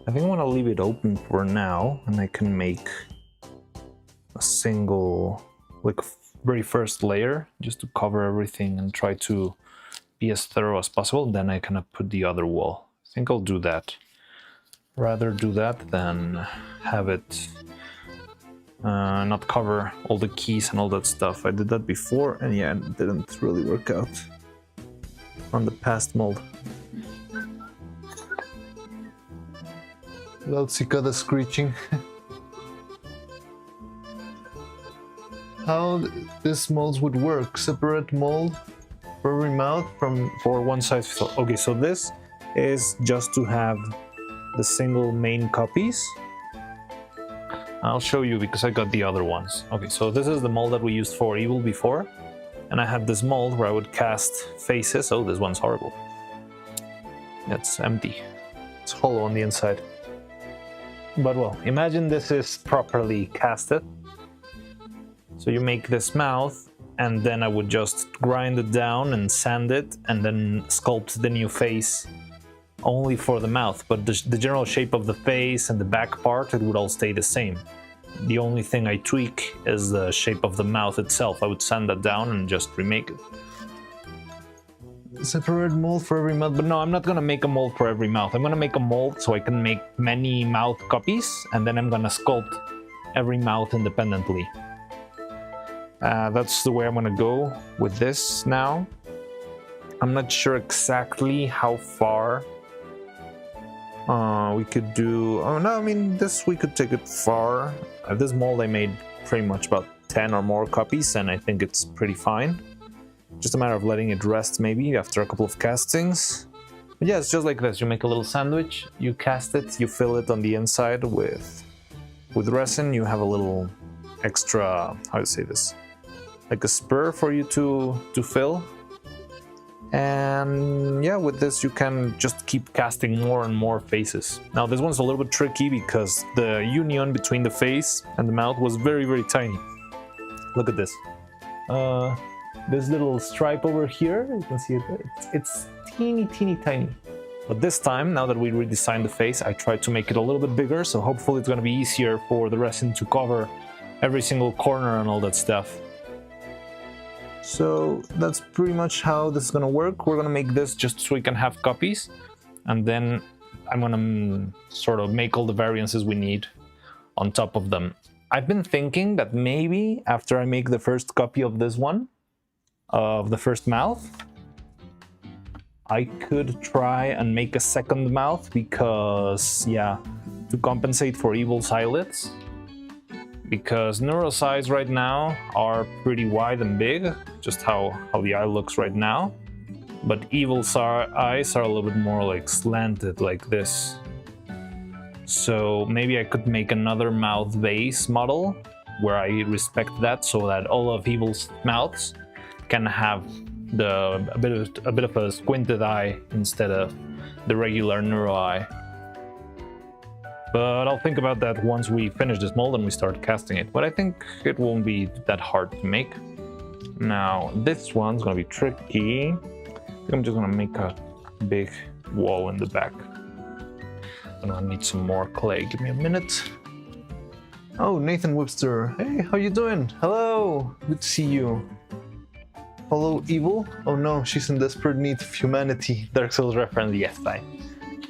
I think I want to leave it open for now, and I can make a single, like, very first layer just to cover everything and try to be as thorough as possible. Then I can put the other wall. I think I'll do that. Rather do that than have it not cover all the keys and all that stuff. I did that before, and yeah, it didn't really work out on the past mold. Without cicada screeching. How this molds would work? Separate mold for every mouth for one size. Okay, so this is just to have the single main copies. I'll show you because I got the other ones. Okay, so this is the mold that we used for Evil before, and I had this mold where I would cast faces. Oh, this one's horrible. It's empty. It's hollow on the inside. But well, imagine this is properly casted. So you make this mouth, and then I would just grind it down and sand it, and then sculpt the new face only for the mouth. But the general shape of the face and the back part, it would all stay the same. The only thing I tweak is the shape of the mouth itself. I would sand that down and just remake it. Separate mold for every mouth, but no, I'm not gonna make a mold for every mouth. I'm gonna make a mold so I can make many mouth copies, and then I'm gonna sculpt every mouth independently. That's the way I'm gonna go with this now. I'm not sure exactly how far we could do. Oh no, I mean this we could take it far. This mold I made pretty much about 10 or more copies, and I think it's pretty fine. Just a matter of letting it rest maybe after a couple of castings. But yeah, it's just like this. You make a little sandwich, you cast it, you fill it on the inside with resin. You have a little extra, how to say this, like a spur for you to fill. And yeah, with this you can just keep casting more and more faces. Now this one's a little bit tricky because the union between the face and the mouth was very, very tiny. Look at this. This little stripe over here, you can see it, it's teeny, teeny, tiny. But this time, now that we redesigned the face, I tried to make it a little bit bigger, so hopefully it's gonna be easier for the resin to cover every single corner and all that stuff. So that's pretty much how this is gonna work. We're gonna make this just so we can have copies, and then I'm gonna sort of make all the variances we need on top of them. I've been thinking that maybe after I make the first copy of this one, of the first mouth, I could try and make a second mouth because, yeah, to compensate for Evil's eyelids. Because Neuro-Sa's right now are pretty wide and big, just how the eye looks right now. But Evil's eyes are a little bit more like slanted like this. So maybe I could make another mouth base model where I respect that, so that all of Evil's mouths can have a bit of a squinted eye instead of the regular Neuro eye. But I'll think about that once we finish this mold and we start casting it. But I think it won't be that hard to make. Now, this one's gonna be tricky. I'm just gonna make a big wall in the back. I'm gonna need some more clay. Give me a minute. Oh, Nathan Webster. Hey, how you doing? Hello. Good to see you. Hello, Evil? Oh no, she's in desperate need of humanity. Dark Souls reference, yes,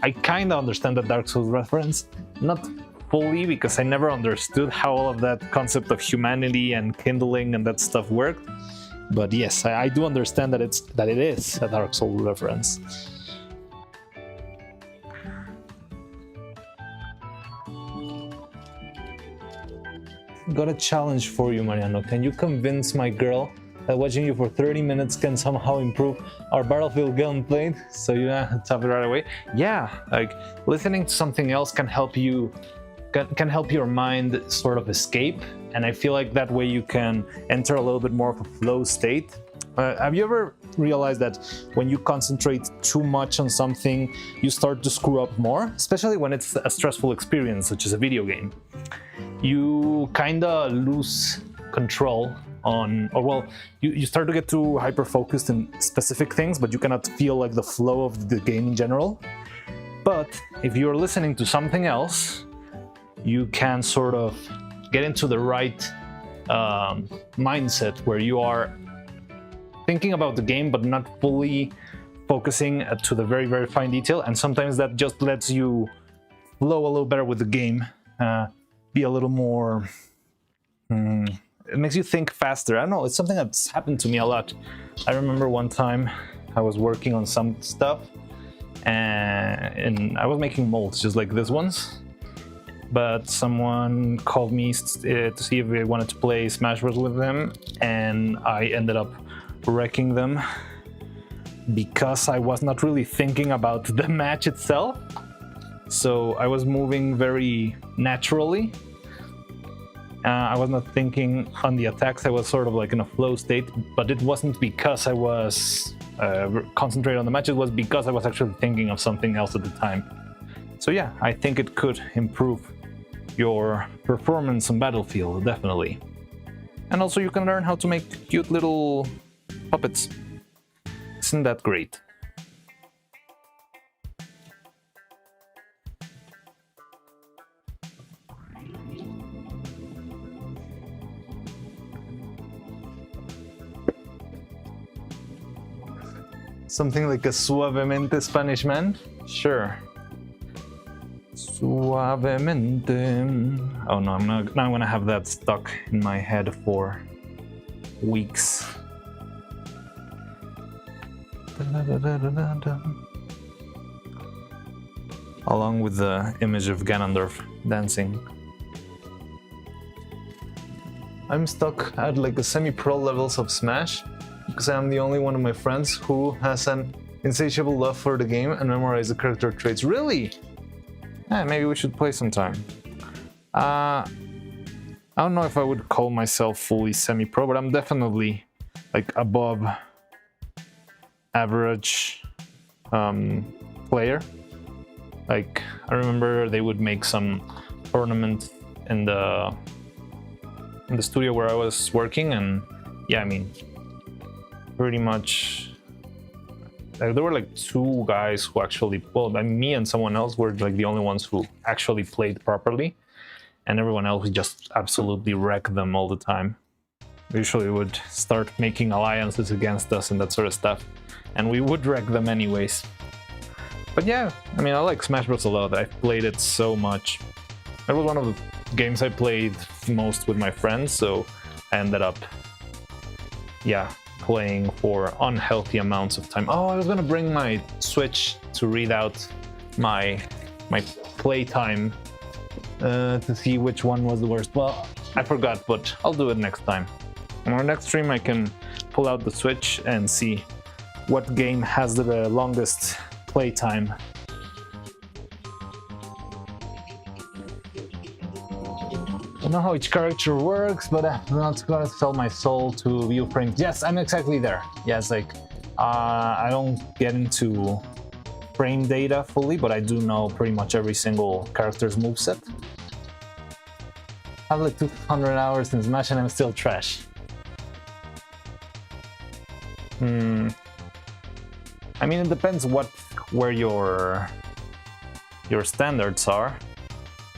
I kinda understand the Dark Souls reference. Not fully, because I never understood how all of that concept of humanity and kindling and that stuff worked. But yes, I do understand that it is a Dark Souls reference. Got a challenge for you, Mariano. Can you convince my girl that watching you for 30 minutes can somehow improve our Battlefield gameplay? So you tap it right away. Yeah, like listening to something else can help you, can help your mind sort of escape. And I feel like that way you can enter a little bit more of a flow state. Have you ever realized that when you concentrate too much on something, you start to screw up more? Especially when it's a stressful experience, such as a video game. You kinda lose control on, or well, you start to get too hyper-focused in specific things, but you cannot feel like the flow of the game in general. But if you're listening to something else, you can sort of get into the right mindset where you are thinking about the game, but not fully focusing to the very, very fine detail. And sometimes that just lets you flow a little better with the game, be a little more... it makes you think faster. I don't know, it's something that's happened to me a lot. I remember one time I was working on some stuff and I was making molds just like this ones. But someone called me to see if I wanted to play Smash Bros with them, and I ended up wrecking them because I was not really thinking about the match itself. So I was moving very naturally. I was not thinking on the attacks. I was sort of like in a flow state, but it wasn't because I was concentrated on the match. It was because I was actually thinking of something else at the time. So yeah, I think it could improve your performance on Battlefield, definitely. And also you can learn how to make cute little puppets. Isn't that great? Something like a suavemente Spanish man? Sure. Suavemente. Oh no, now I'm gonna have that stuck in my head for weeks. Along with the image of Ganondorf dancing. I'm stuck at like a semi-pro levels of Smash because I'm the only one of my friends who has an insatiable love for the game and memorize the character traits. Really? Yeah, maybe we should play sometime. I don't know if I would call myself fully semi-pro, but I'm definitely like above average player. Like, I remember they would make some tournament in the studio where I was working, and yeah, I mean, pretty much there were like two guys who actually, well, me and someone else were like the only ones who actually played properly, and everyone else would just absolutely wreck them all the time. Usually would start making alliances against us and that sort of stuff, and we would wreck them anyways. But yeah, I mean, I like Smash Bros. A lot. I've played it so much. It was one of the games I played most with my friends, so I ended up, yeah, playing for unhealthy amounts of time. Oh, I was gonna bring my Switch to read out my playtime to see which one was the worst. Well, I forgot, but I'll do it next time. On our next stream, I can pull out the Switch and see what game has the longest playtime. I don't know how each character works, but I'm not gonna sell my soul to view frames. Yes, I'm exactly there. Yeah, it's like, I don't get into frame data fully, but I do know pretty much every single character's moveset. I have like 200 hours in Smash and I'm still trash. I mean, it depends where your standards are.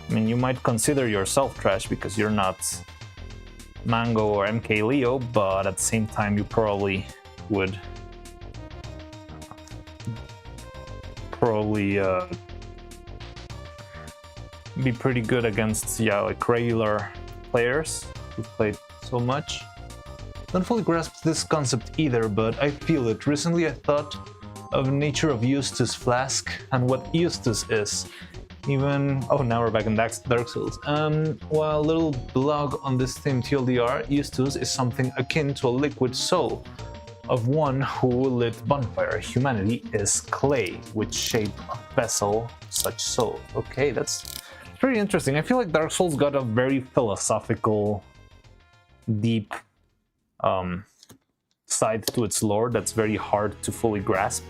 I mean, you might consider yourself trash because you're not Mango or MK Leo, but at the same time, you probably would be pretty good against, yeah, like regular players who've played so much. Don't fully grasp this concept either, but I feel it. Recently I thought of nature of Eustace Flask and what Eustace is. Even, oh, now we're back in Dark Souls. While a little blog on this theme TLDR, Eustace is something akin to a liquid soul of one who lit bonfire. Humanity is clay, which shape a vessel such soul. Okay, that's pretty interesting. I feel like Dark Souls got a very philosophical, deep side to its lore that's very hard to fully grasp.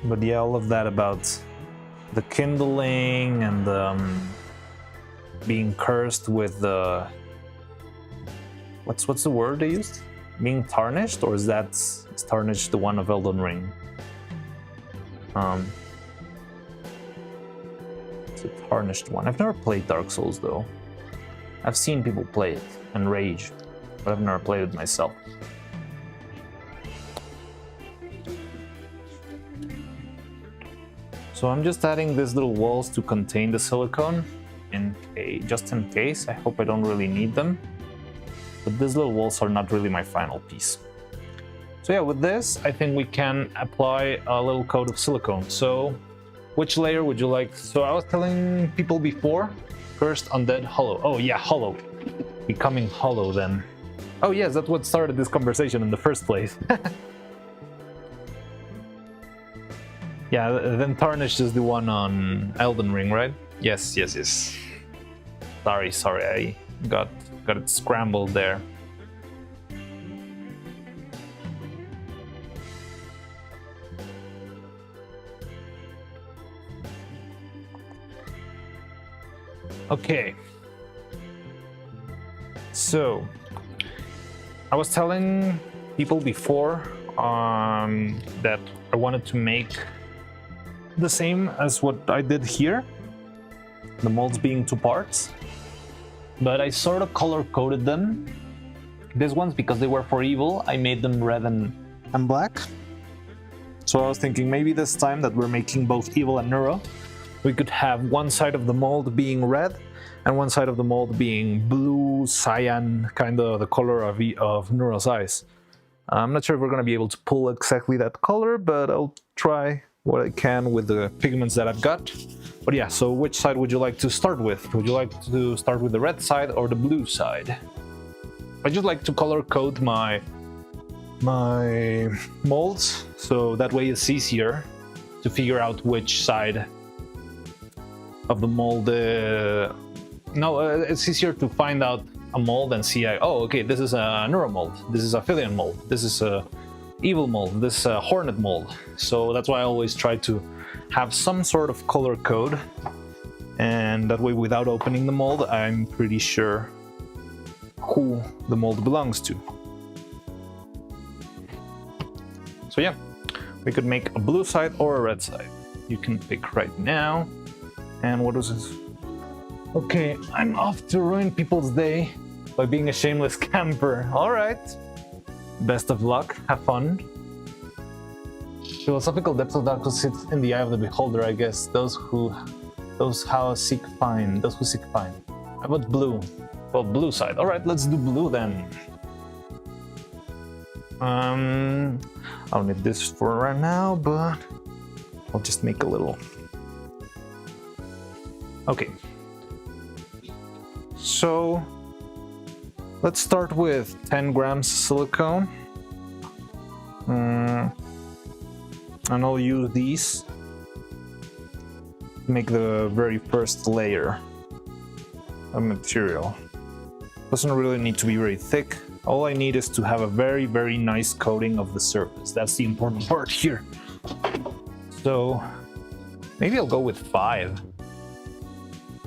But yeah, all of that about the kindling and being cursed with the... What's the word they used? Being tarnished? Or is tarnished the one of Elden Ring? It's a tarnished one. I've never played Dark Souls though. I've seen people play it and rage, but I've never played it myself. So I'm just adding these little walls to contain the silicone, just in case. I hope I don't really need them. But these little walls are not really my final piece. So yeah, with this, I think we can apply a little coat of silicone. So which layer would you like? So I was telling people before, cursed, undead, hollow. Oh yeah, hollow. Becoming hollow then. Oh yes, that's what started this conversation in the first place. Yeah, then tarnished is the one on Elden Ring, right? Yes. Sorry, I got it scrambled there. Okay. So, I was telling people before that I wanted to make the same as what I did here, the molds being two parts, but I sort of color-coded them. These ones, because they were for evil, I made them red and black. So I was thinking maybe this time that we're making both evil and neuro, we could have one side of the mold being red and one side of the mold being blue, cyan, kind of the color of Neuro's eyes. I'm not sure if we're going to be able to pull exactly that color, but I'll try what I can with the pigments that I've got. But yeah, so which side would you like to start with? Would you like to start with the red side or the blue side? I just like to color code my molds, so that way it's easier to figure out which side of the mold. It's easier to find out a mold and see, oh, okay, this is a neuro mold, this is a Philian mold, this is a evil mold, this hornet mold. So that's why I always try to have some sort of color code, and that way without opening the mold I'm pretty sure who the mold belongs to. So yeah, we could make a blue side or a red side. You can pick right now. And what is this? Okay, I'm off to ruin people's day by being a shameless camper. All right. Best of luck, have fun. Philosophical depths of Dark Souls sit in the eye of the beholder, I guess. Those who seek find. How about blue? Well, blue side. All right, let's do blue then. I don't need this for right now, but I'll just make a little. Okay. So let's start with 10 grams silicone. And I'll use these to make the very first layer of material. Doesn't really need to be very thick. All I need is to have a very, very nice coating of the surface. That's the important part here. So maybe I'll go with 5.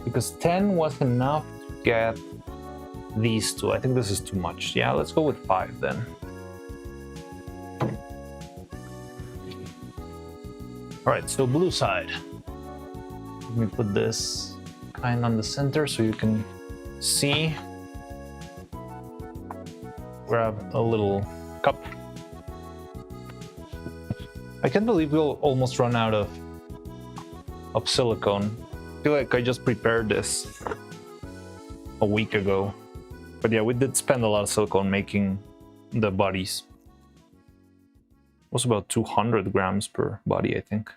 Because 10 was enough to get these two. I think this is too much. Yeah, let's go with 5 then. Alright, so blue side. Let me put this kind on the center so you can see. Grab a little cup. I can't believe we'll almost run out of silicone. I feel like I just prepared this a week ago. But yeah, we did spend a lot of silicone making the bodies. It was about 200 grams per body, I think.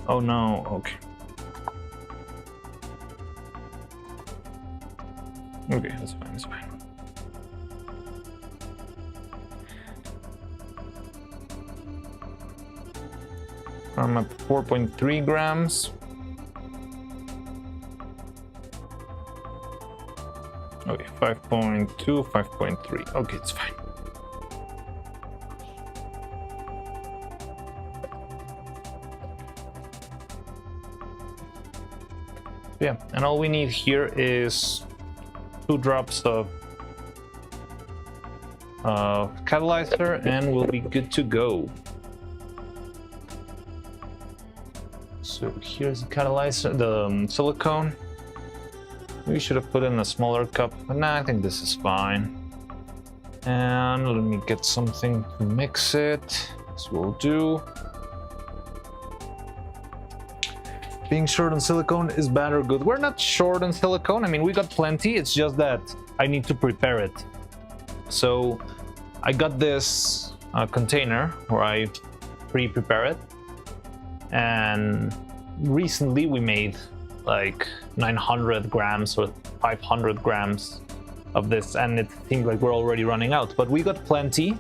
Oh no, okay. Okay, that's fine, that's fine. I'm at 4.3 grams. Okay, 5.2, 5.3. Okay, it's fine. Yeah, and all we need here is 2 drops of catalyzer and we'll be good to go. So here's the catalyzer, the silicone. We should have put in a smaller cup, but nah, I think this is fine. And let me get something to mix it. This will do. Being short on silicone is bad or good? We're not short on silicone. I mean, we got plenty. It's just that I need to prepare it. So I got this container where I pre-prepare it. And recently we made like 900 grams or 500 grams of this. And it seems like we're already running out. But we got plenty.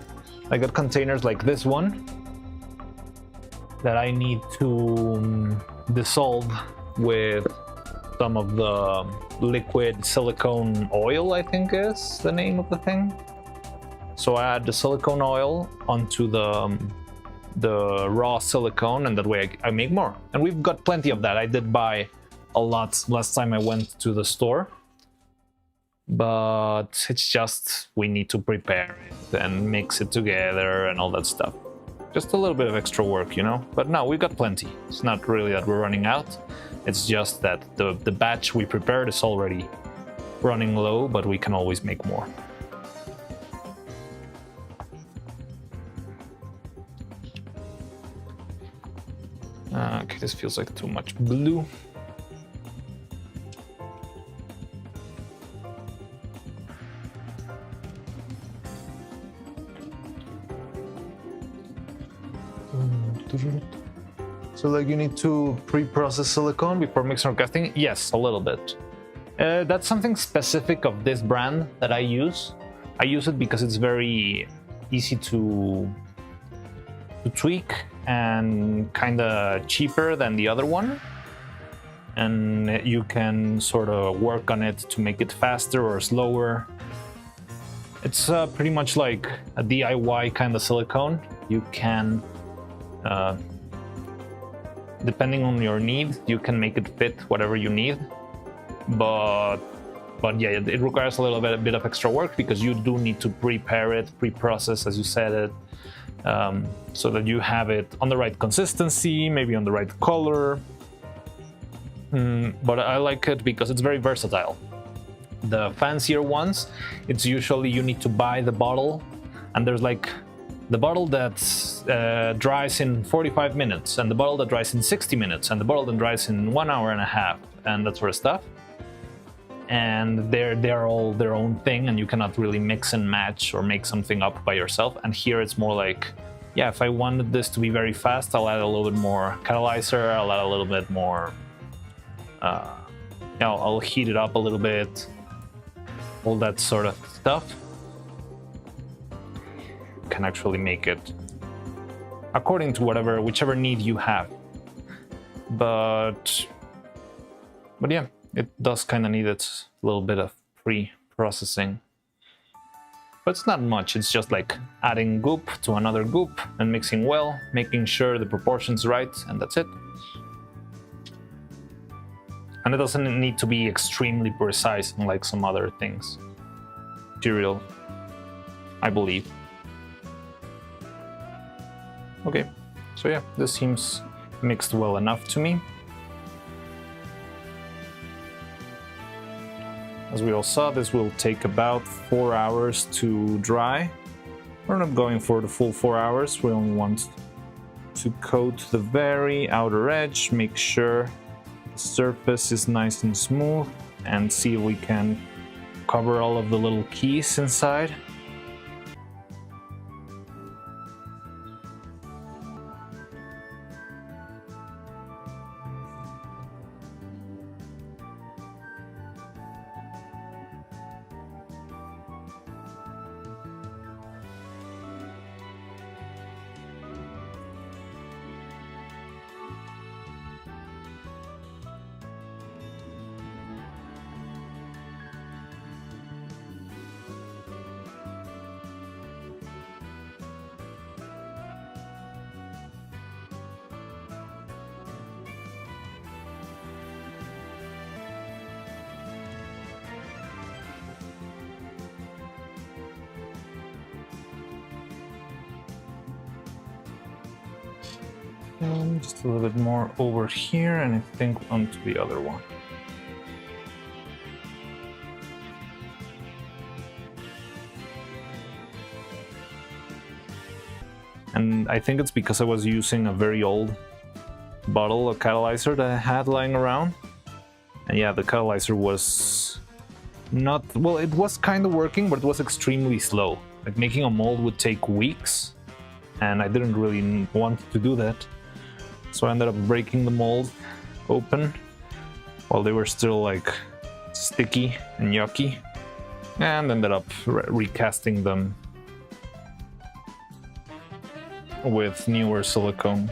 I got containers like this one that I need to dissolve with some of the liquid silicone oil, I think is the name of the thing. So I add the silicone oil onto the raw silicone, and that way I make more. And we've got plenty of that. I did buy a lot last time I went to the store, but it's just we need to prepare it and mix it together and all that stuff. Just a little bit of extra work, you know? But no, we've got plenty. It's not really that we're running out. It's just that the batch we prepared is already running low, but we can always make more. Okay, this feels like too much blue. So like you need to pre-process silicone before mixing or casting? Yes, a little bit. That's something specific of this brand that I use. I use it because it's very easy to tweak and kind of cheaper than the other one. And you can sort of work on it to make it faster or slower. It's pretty much like a DIY kind of silicone. You can depending on your need, you can make it fit whatever you need. But yeah, it requires a little bit of extra work because you do need to prepare it, pre-process, as you said it, so that you have it on the right consistency, maybe on the right color. But I like it because it's very versatile. The fancier ones, it's usually you need to buy the bottle, and there's like the bottle that dries in 45 minutes, and the bottle that dries in 60 minutes, and the bottle that dries in 1 hour and a half, and that sort of stuff. And they're all their own thing, and you cannot really mix and match or make something up by yourself. And here it's more like yeah, if I wanted this to be very fast, I'll add a little bit more catalyzer, I'll add a little bit more, I'll heat it up a little bit, all that sort of stuff. Can actually make it according to whichever need you have. But yeah, it does kind of need its little bit of pre-processing. But it's not much, it's just like adding goop to another goop and mixing well, making sure the proportion's right, and that's it. And it doesn't need to be extremely precise like some other things. Material, I believe. Okay, so yeah, this seems mixed well enough to me. As we all saw, this will take about 4 hours to dry. We're not going for the full 4 hours, we only want to coat the very outer edge, make sure the surface is nice and smooth, and see if we can cover all of the little keys inside. Just a little bit more over here, and I think onto the other one. And I think it's because I was using a very old bottle of catalyzer that I had lying around. And yeah, the catalyzer was not, well, it was kind of working, but it was extremely slow. Like making a mold would take weeks, and I didn't really want to do that. So I ended up breaking the mold open while they were still like sticky and yucky, and ended up recasting them with newer silicone.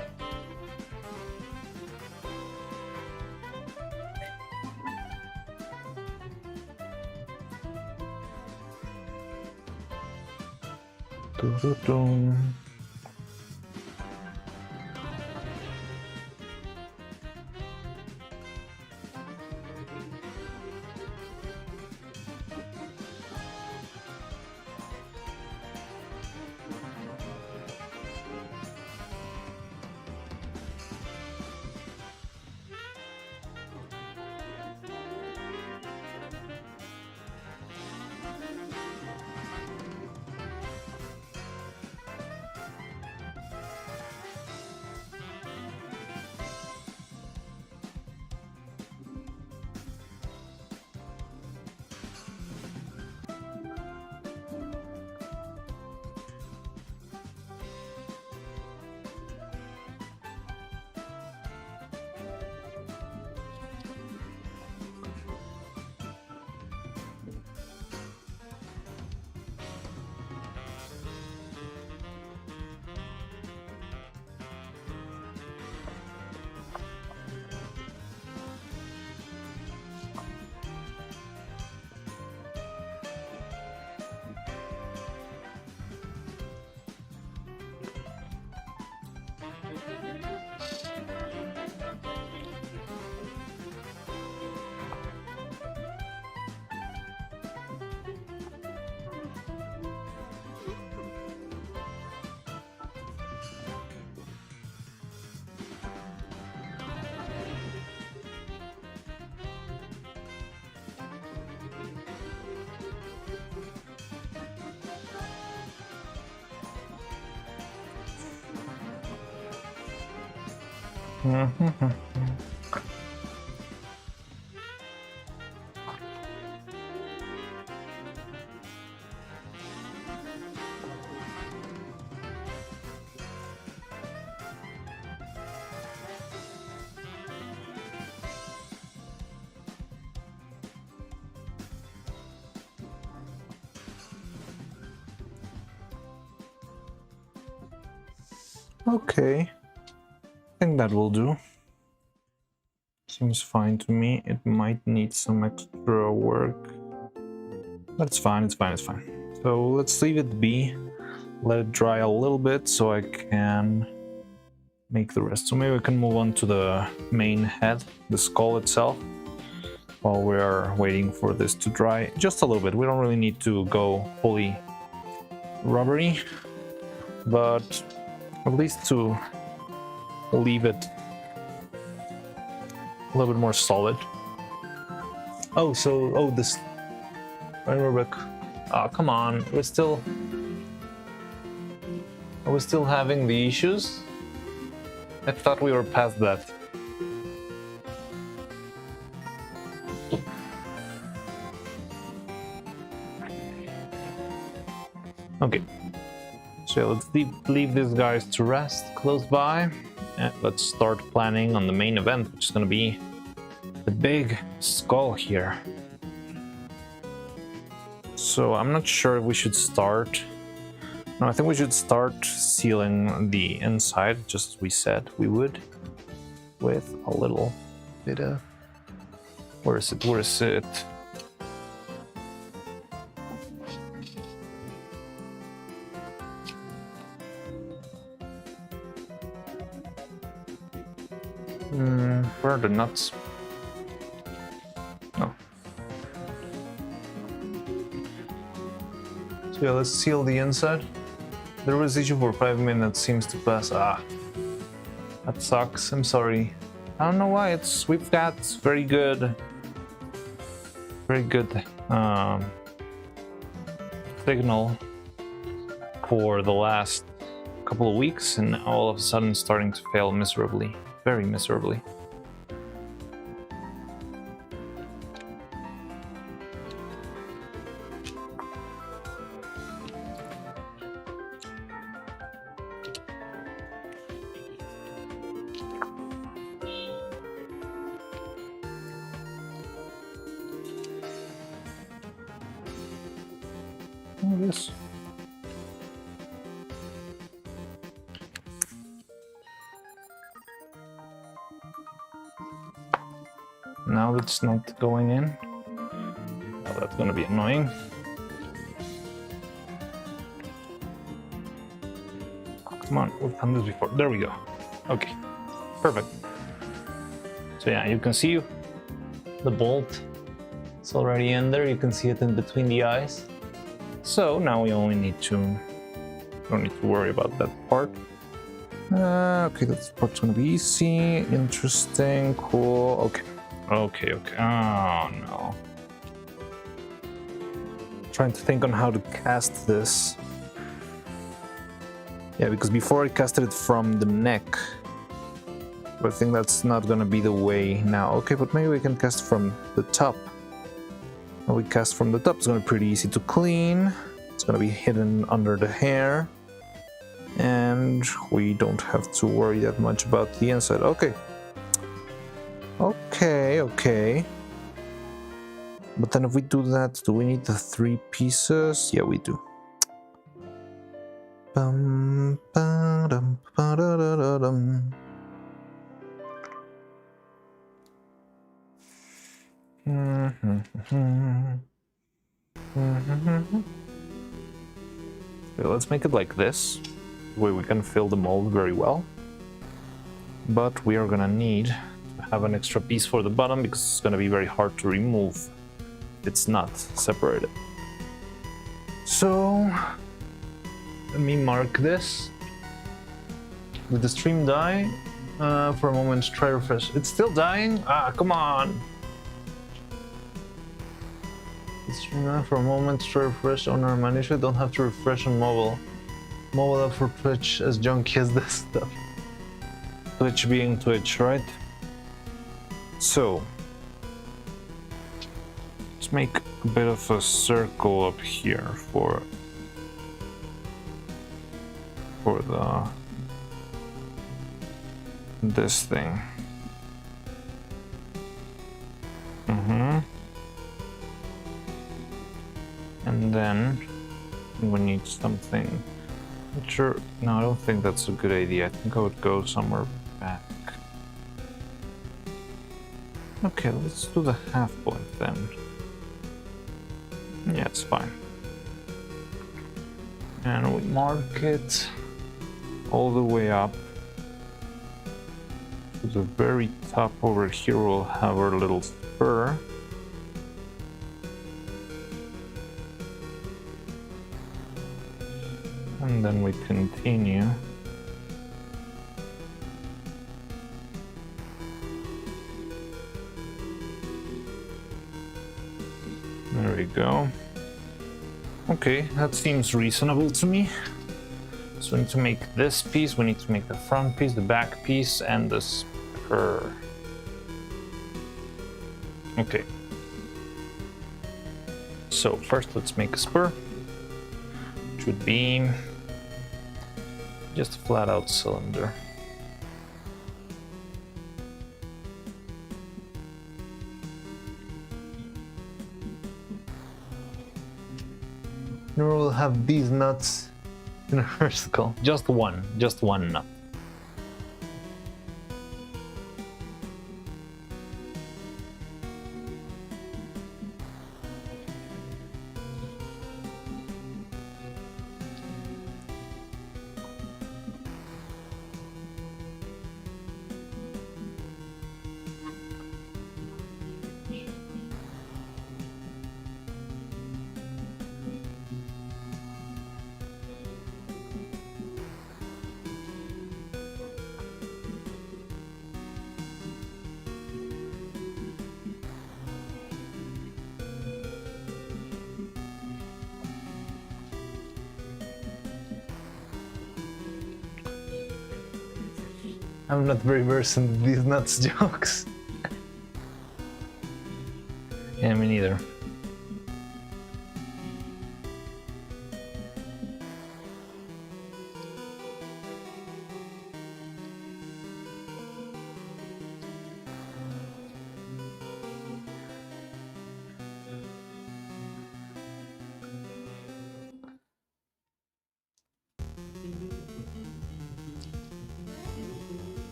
Okay, I think that will do. Seems fine to me. It might need some extra work. That's fine, it's fine, it's fine. So let's leave it be. Let it dry a little bit so I can make the rest. So maybe we can move on to the main head, the skull itself, while we are waiting for this to dry just a little bit. We don't really need to go fully rubbery, but at least to leave it a little bit more solid. Oh, this. Right, we're back. Oh, come on. Are we still having the issues? I thought we were past that. Okay. So let's leave these guys to rest close by. And let's start planning on the main event, which is going to be the big skull here. So I'm not sure if we should start. No, I think we should start sealing the inside, just as we said we would, with a little bit of... Where is it? Where is it? Where are the nuts? Oh. So yeah, let's seal the inside. The residual for 5 minutes seems to pass. Ah, that sucks. I'm sorry. I don't know why. We've got very good signal for the last couple of weeks, and now all of a sudden it's starting to fail miserably, very miserably. This. Now it's not going in. Oh, that's gonna be annoying. Come on, we've done this before. There we go. Okay, perfect. So yeah, you can see the bolt. It's already in there. You can see it in between the eyes. So now we only need to, don't need to worry about that part. Okay, that part's gonna be easy, interesting, cool. Okay. Oh no. Trying to think on how to cast this. Yeah, because before I casted it from the neck, but I think that's not gonna be the way now. Okay, but maybe we can cast from the top. When we cast from the top, it's gonna be pretty easy to clean. It's gonna be hidden under the hair. And we don't have to worry that much about the inside. Okay. Okay. But then if we do that, do we need the 3 pieces? Yeah, we do. Bum, ba-dum, ba-da-da-da-dum. Okay, let's make it like this, where we can fill the mold very well. But we are gonna need to have an extra piece for the bottom because it's gonna be very hard to remove. It's not separated. So let me mark this. Did the stream die? For a moment, try refresh. It's still dying? Ah, come on. For a moment, try refresh on our manager. Don't have to refresh on mobile. Mobile app for Twitch, as junky as this stuff. Twitch being Twitch, right? So let's make a bit of a circle up here for this thing. And then we need something Not sure. No, I don't think that's a good idea. I think I would go somewhere back. Okay, let's do the half point then. Yeah, it's fine. And we mark it all the way up to the very top over here. We'll have our little spur. And then we continue. There we go. Okay, that seems reasonable to me. So we need to make this piece, we need to make the front piece, the back piece, and the spur. Okay. So first let's make a spur, which would be just a flat out cylinder. Now we'll have these nuts in a vertical. Just one nut. I'm not very versed in these nuts jokes. Yeah, me neither.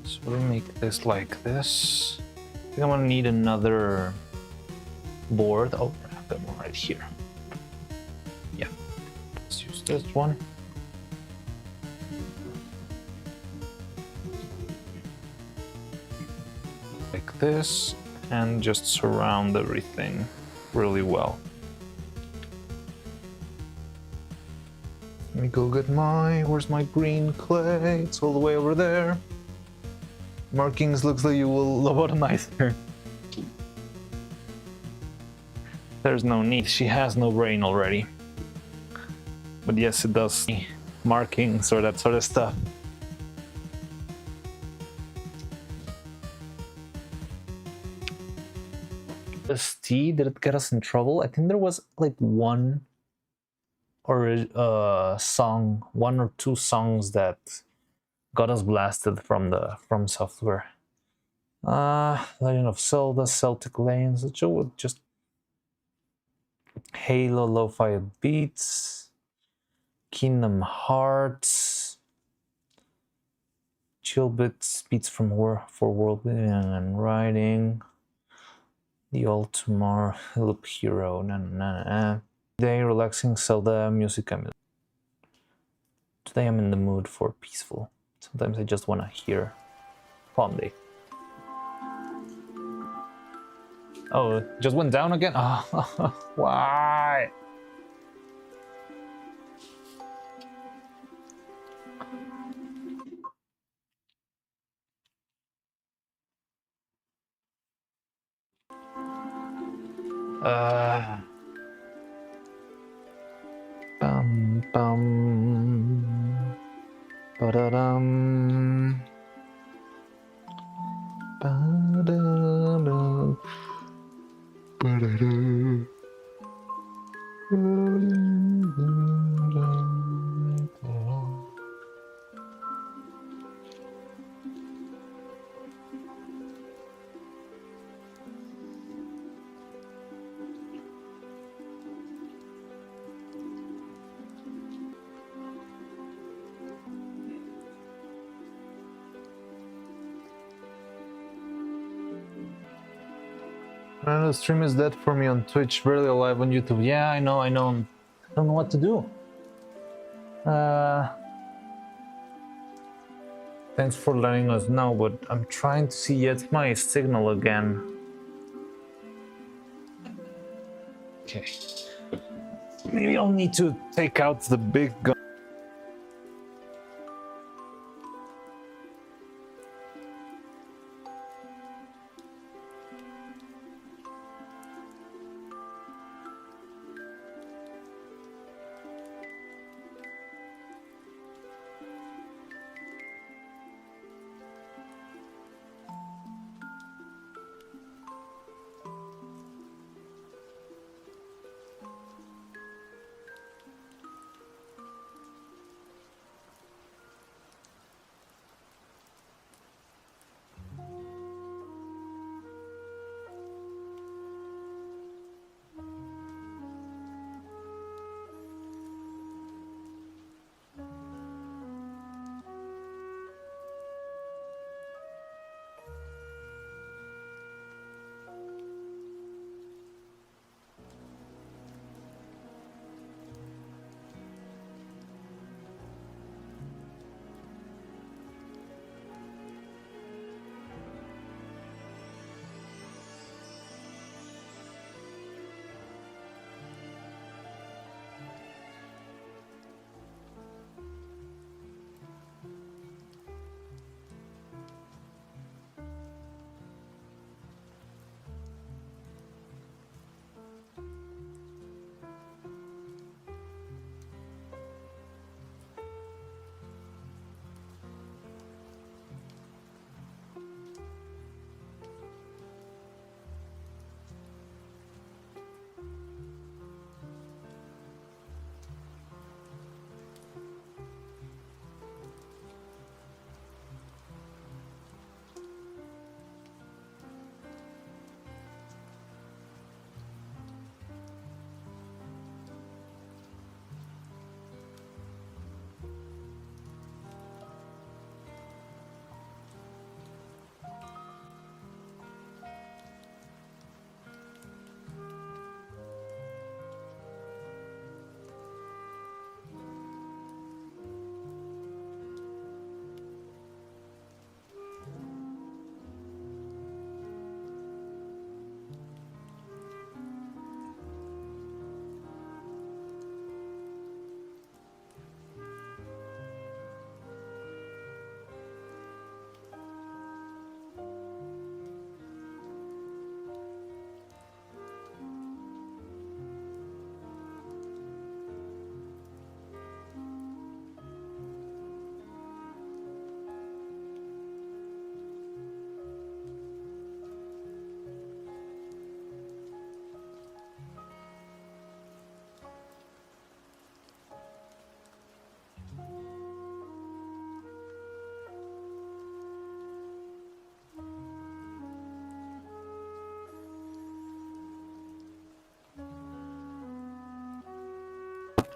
So we'll make this like this. I think I'm gonna need another board. Oh, I have that one right here. Yeah, let's use this one. Like this, and just surround everything really well. Let me go get where's my green clay? It's all the way over there. Markings looks like you will lobotomize her. There's no need, she has no brain already. But yes, it does markings or that sort of stuff. This tea, did it get us in trouble? I think there was like one or song, one or two songs that got us blasted from the software. Legend of Zelda, Celtic Lanes, just Halo, Lo-Fi Beats, Kingdom Hearts, Chill Bits, Beats from for World Building and Writing, The Old Tomorrow, Loop Hero, Today, relaxing Zelda music. Today I'm in the mood for peaceful. Sometimes I just want to hear Palm Day. Oh, it just went down again? Oh, why? Bum bum. Ba-da-dum. The stream is dead for me on Twitch, barely alive on YouTube. Yeah, I know. I don't know what to do. Thanks for letting us know, but I'm trying to see yet my signal again. Okay. Maybe I'll need to take out the big gun.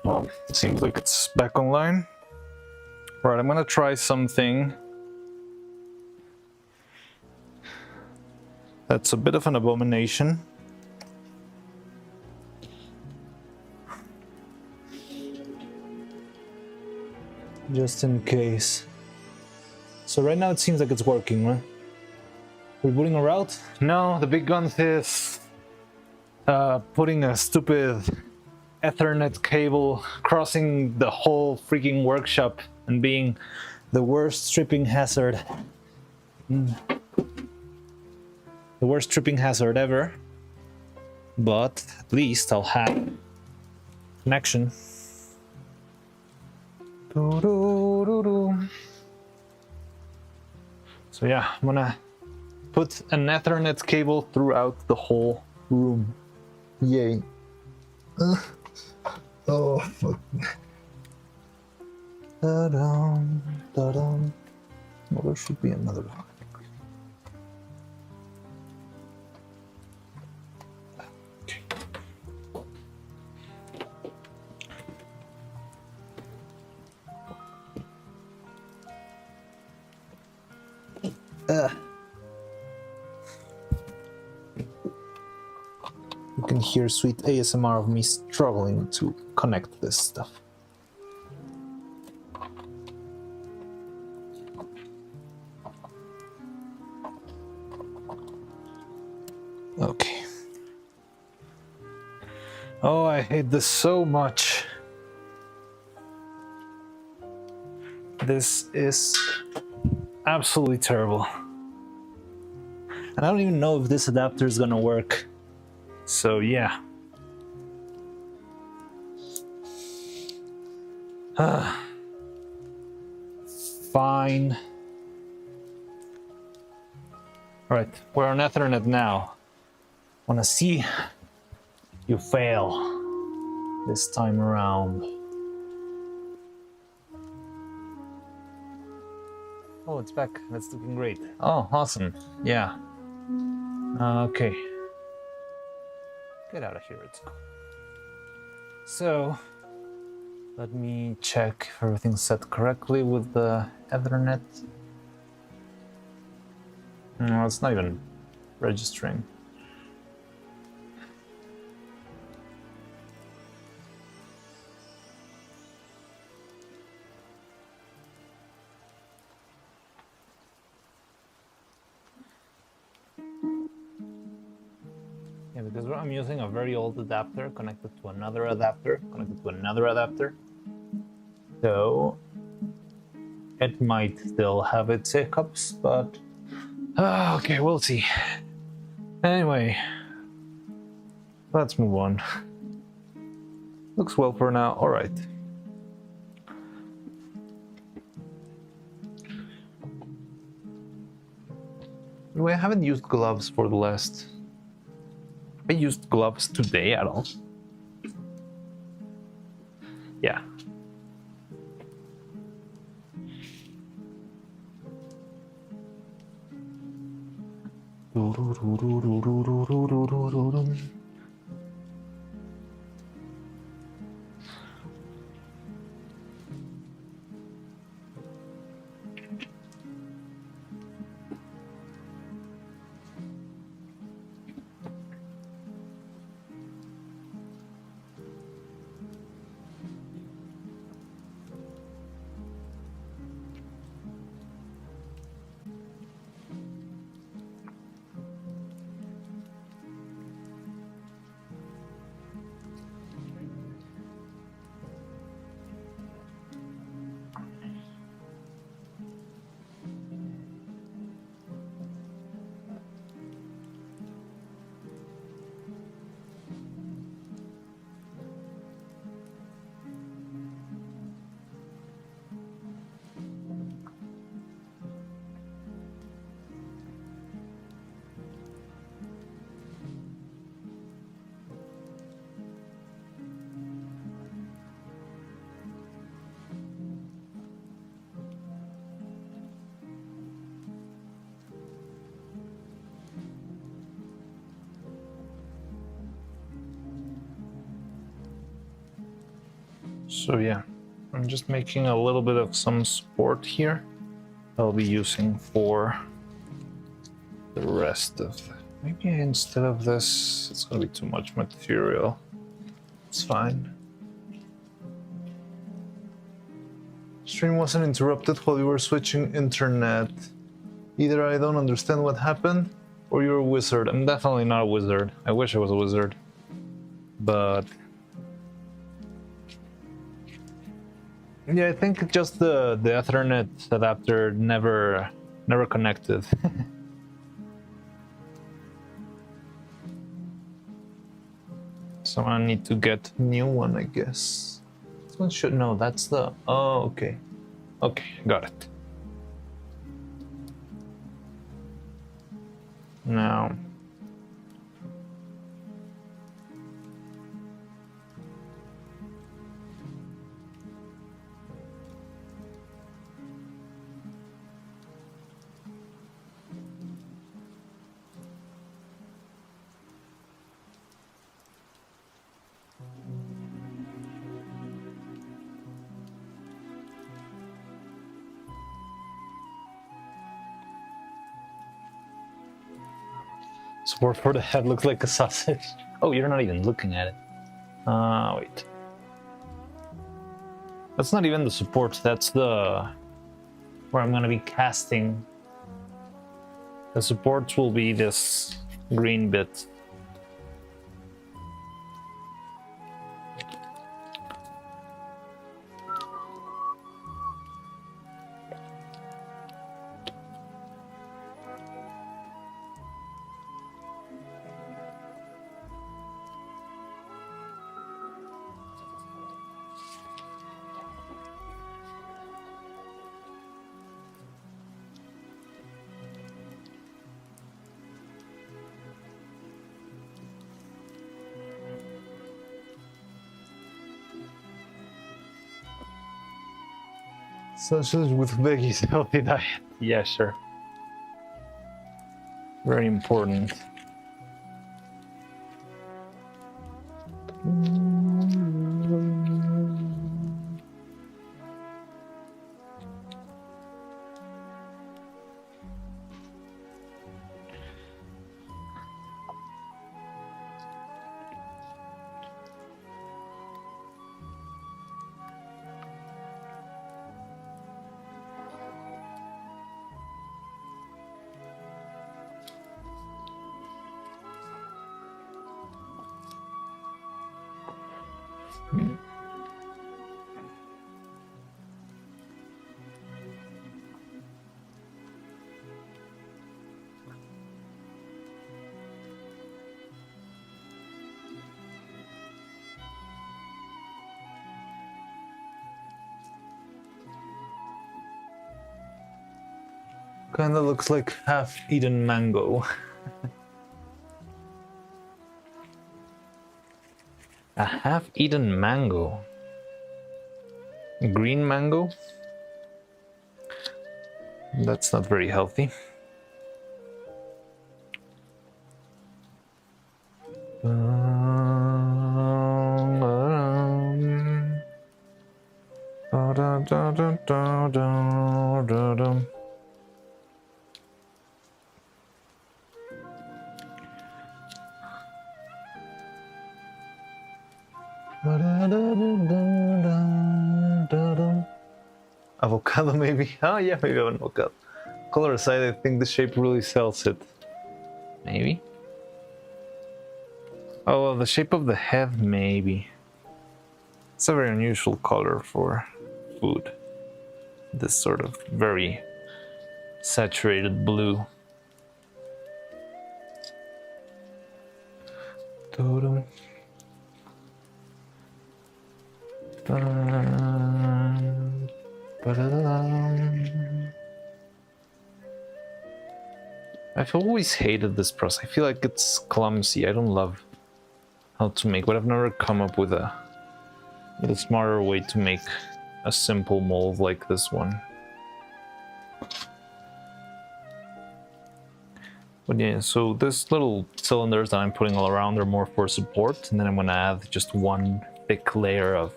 Well, it seems like it's back online. Right, I'm gonna try something that's a bit of an abomination. Just in case. So right now it seems like it's working, right? Rebooting a route? No, the big guns is putting a stupid Ethernet cable crossing the whole freaking workshop and being the worst tripping hazard. The worst tripping hazard ever. But at least I'll have connection. So yeah, I'm gonna put an Ethernet cable throughout the whole room. Yay. Oh, fuck. Da-dum, da-dum. Well, there should be another one. Okay. can hear sweet ASMR of me struggling to connect this stuff. Okay. Oh, I hate this so much. This is absolutely terrible. And I don't even know if this adapter is gonna work. So yeah. Fine. Alright, we're on Ethernet now. Wanna see you fail this time around. Oh, it's back. That's looking great. Oh, awesome. Yeah. Okay. Get out of here, it's cool. So, let me check if everything's set correctly with the Ethernet. No, it's not even registering. Yeah, because I'm using a very old adapter connected to another adapter, connected to another adapter. So it might still have its hiccups, but okay, we'll see. Anyway, let's move on. Looks well for now. All right. I haven't used gloves for the last... I used gloves today at all. Yeah. So yeah, I'm just making a little bit of some support here I'll be using for the rest of the... Maybe instead of this, it's gonna be too much material. It's fine. Stream wasn't interrupted while you were switching internet. Either I don't understand what happened, or you're a wizard. I'm definitely not a wizard. I wish I was a wizard. But... yeah, I think just the Ethernet adapter never connected. So I need to get a new one, I guess. This one should... no, that's the... oh, okay. Okay, got it. Now... Support for the head looks like a sausage. Oh, you're not even looking at it. Wait. That's not even the support, that's the... where I'm gonna be casting. The supports will be this green bit. Sausage with veggies, healthy diet. Yeah, sure. Very important. Kinda looks like half-eaten mango. A half-eaten mango. Green mango? That's not very healthy. Avocado maybe? Oh yeah, maybe avocado. Color aside, I think the shape really sells it. Maybe? Oh, well, the shape of the head, maybe. It's a very unusual color for food. This sort of very saturated blue. Totem. I've always hated this process. I feel like it's clumsy. I don't love how to make, but I've never come up with a smarter way to make a simple mold like this one. But yeah, so these little cylinders that I'm putting all around are more for support, and then I'm gonna add just one thick layer of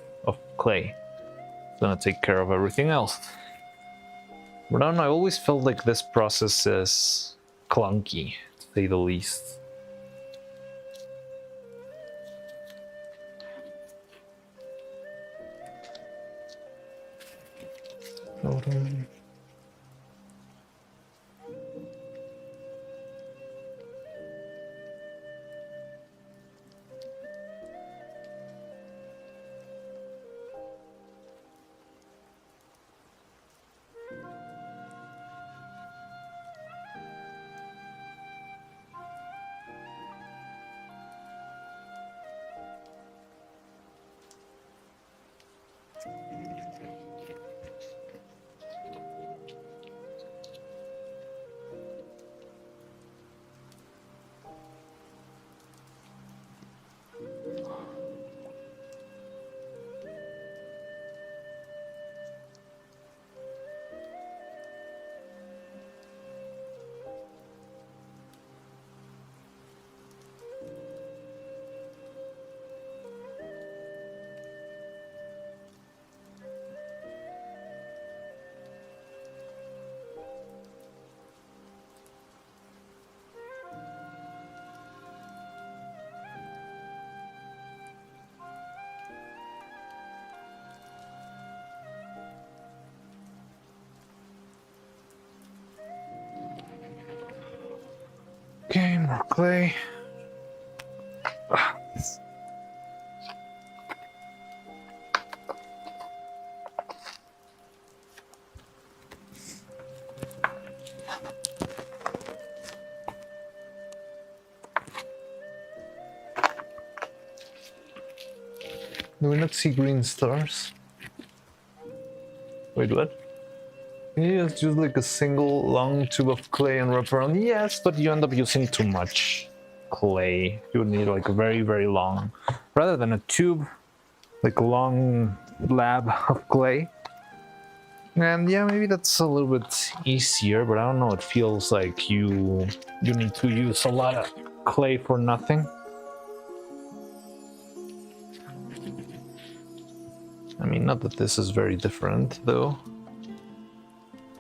clay. It's gonna take care of everything else. But I don't know, I always felt like this process is clunky, to say the least. More clay. Do we not see green stars? Wait, what? Yeah, it's just like a single long tube of clay and wrap around. Yes, but you end up using too much clay. You would need like a very, very long, rather than a tube, like a long slab of clay. And yeah, maybe that's a little bit easier, but I don't know. It feels like you need to use a lot of clay for nothing. I mean, not that this is very different, though.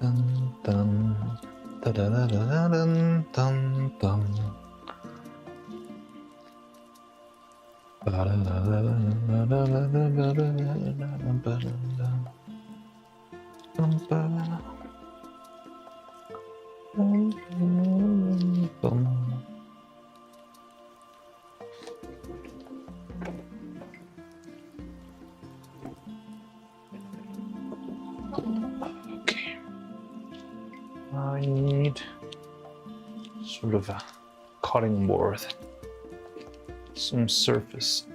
Dun, dun, da, da, da, da, dun, dun, dun. Okay. I need sort of a cutting board, some surface.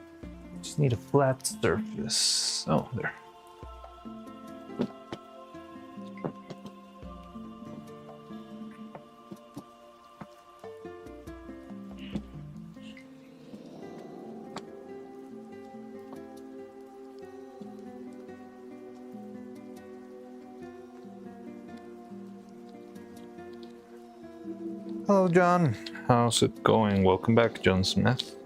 Just need a flat surface. Oh, there. Hello, John. How's it going? Welcome back, John Smith.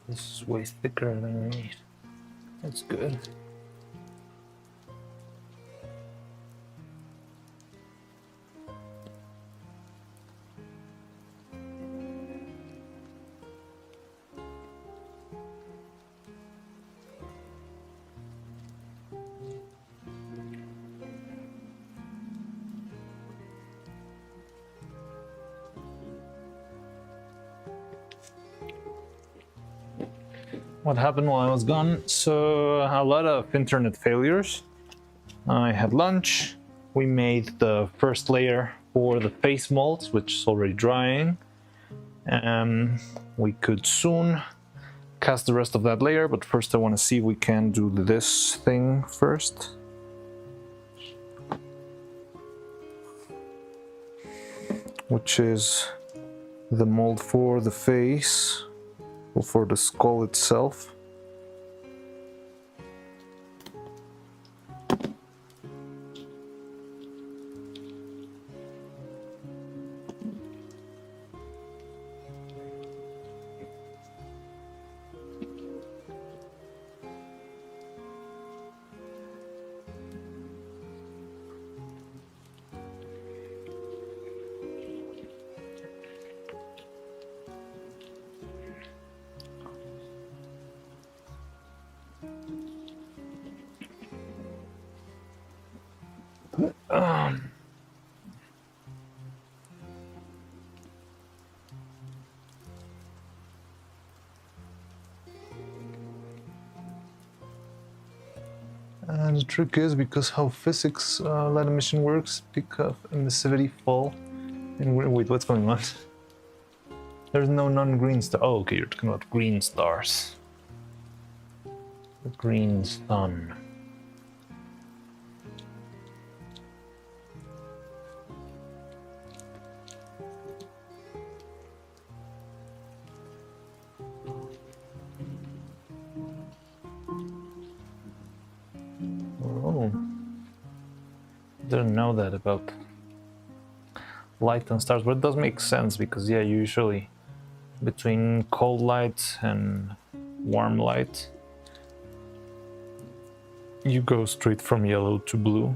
This is way thicker than I need. That's good. What happened while I was gone? So a lot of internet failures. I had lunch. We made the first layer for the face molds, which is already drying. We could soon cast the rest of that layer, but first I want to see if we can do this thing first. Which is the mold for the face, or for the skull itself. And the trick is, because how physics light emission works, peak of emissivity fall. And wait, what's going on? There's no non-green star. Oh, okay, you're talking about green stars. The green sun. Oh, didn't know that about light and stars, but it does make sense because, yeah, usually between cold light and warm light, you go straight from yellow to blue.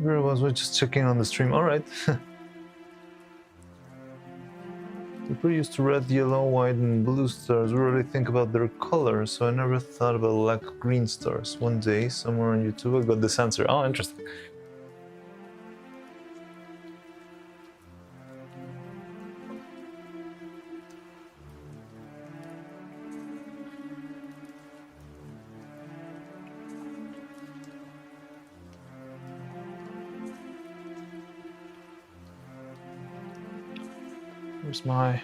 Where was I? Just checking on the stream. All right. People used to red, yellow, white, and blue stars. We really think about their color, so I never thought about black, green stars. One day, somewhere on YouTube, I got this answer. Oh, interesting. Where's my...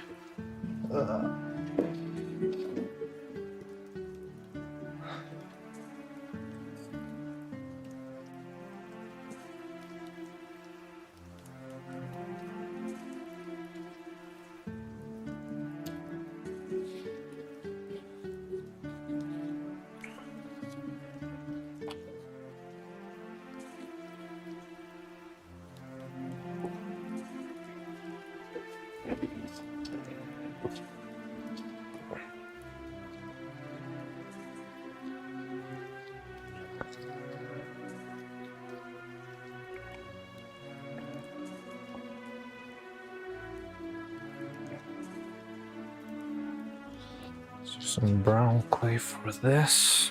Some brown clay for this.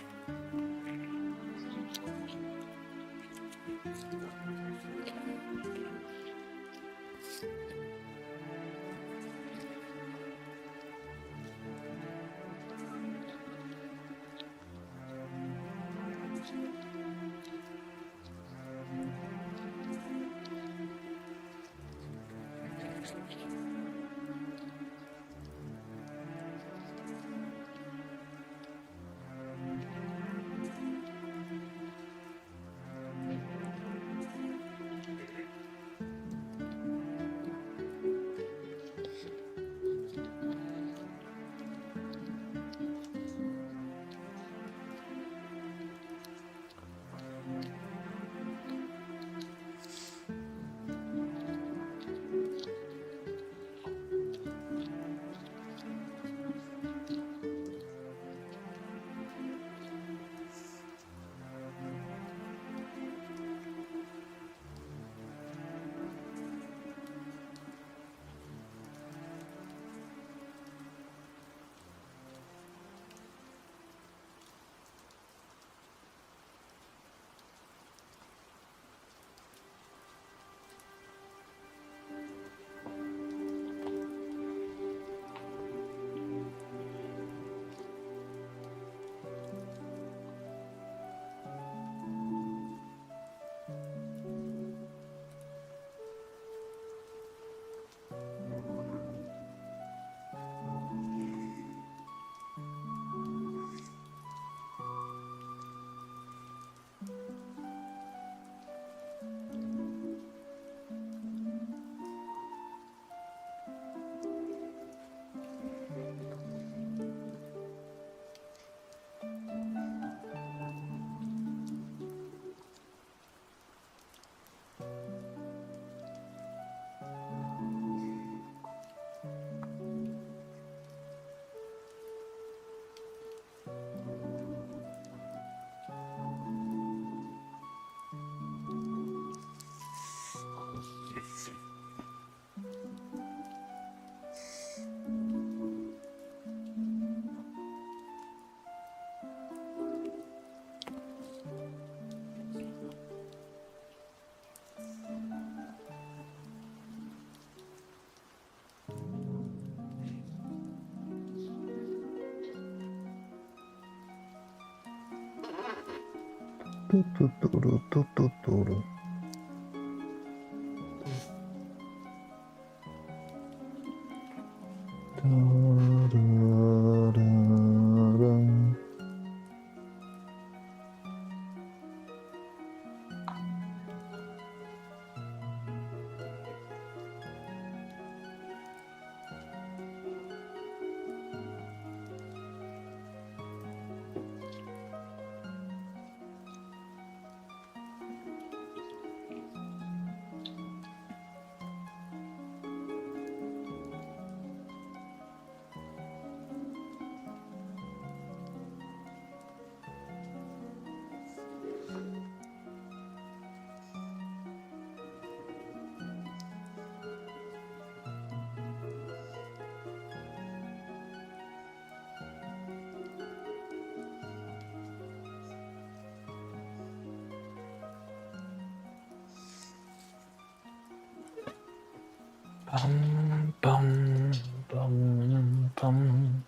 Bum, bum, bum, bum.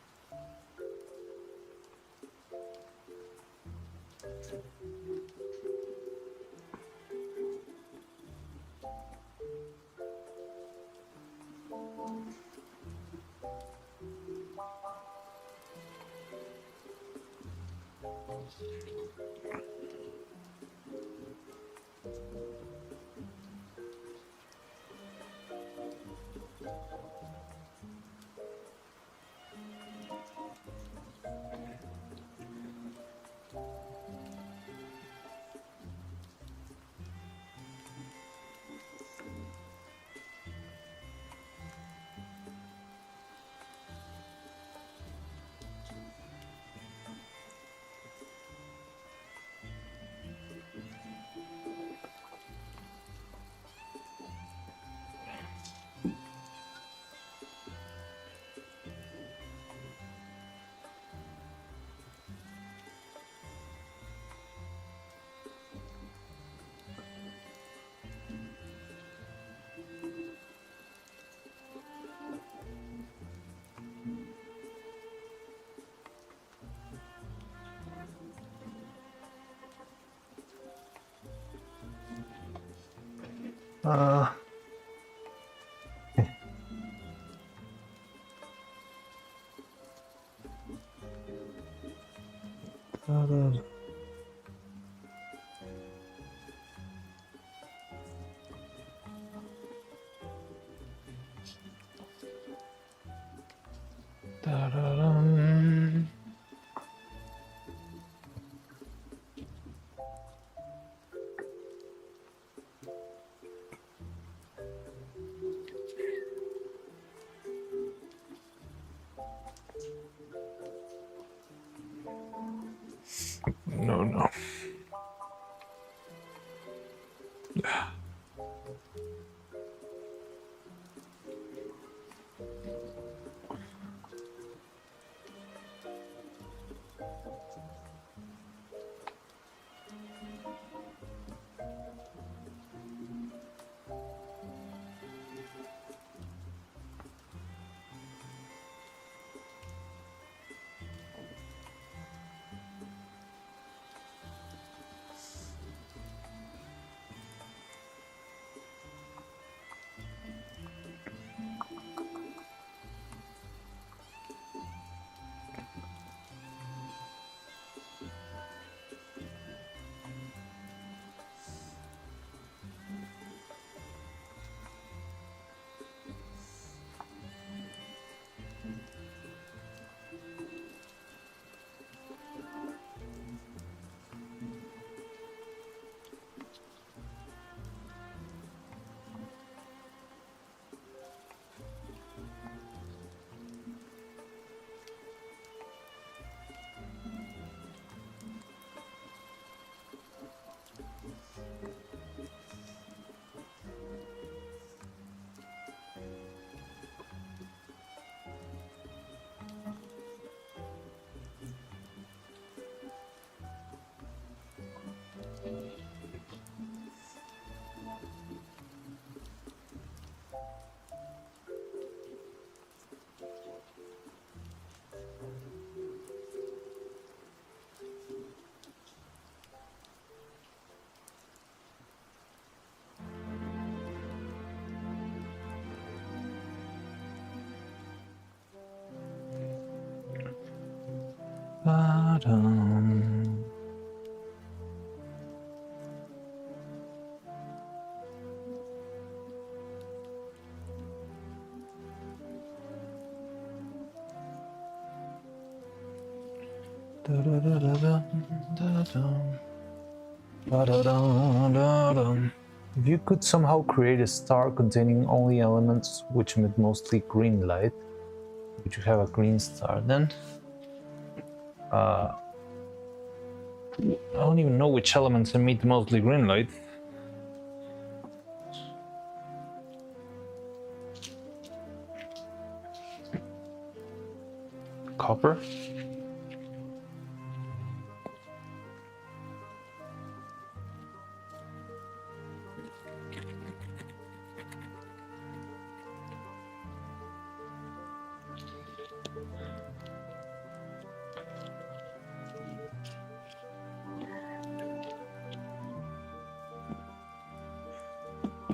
Uh, Da-da-dum. No, no. Da-dum. Da-da-da-da-dum, da-dum. Da-da-dum. If you could somehow create a star containing only elements which emit mostly green light, would you have a green star then? I don't even know which elements emit mostly green light. Copper?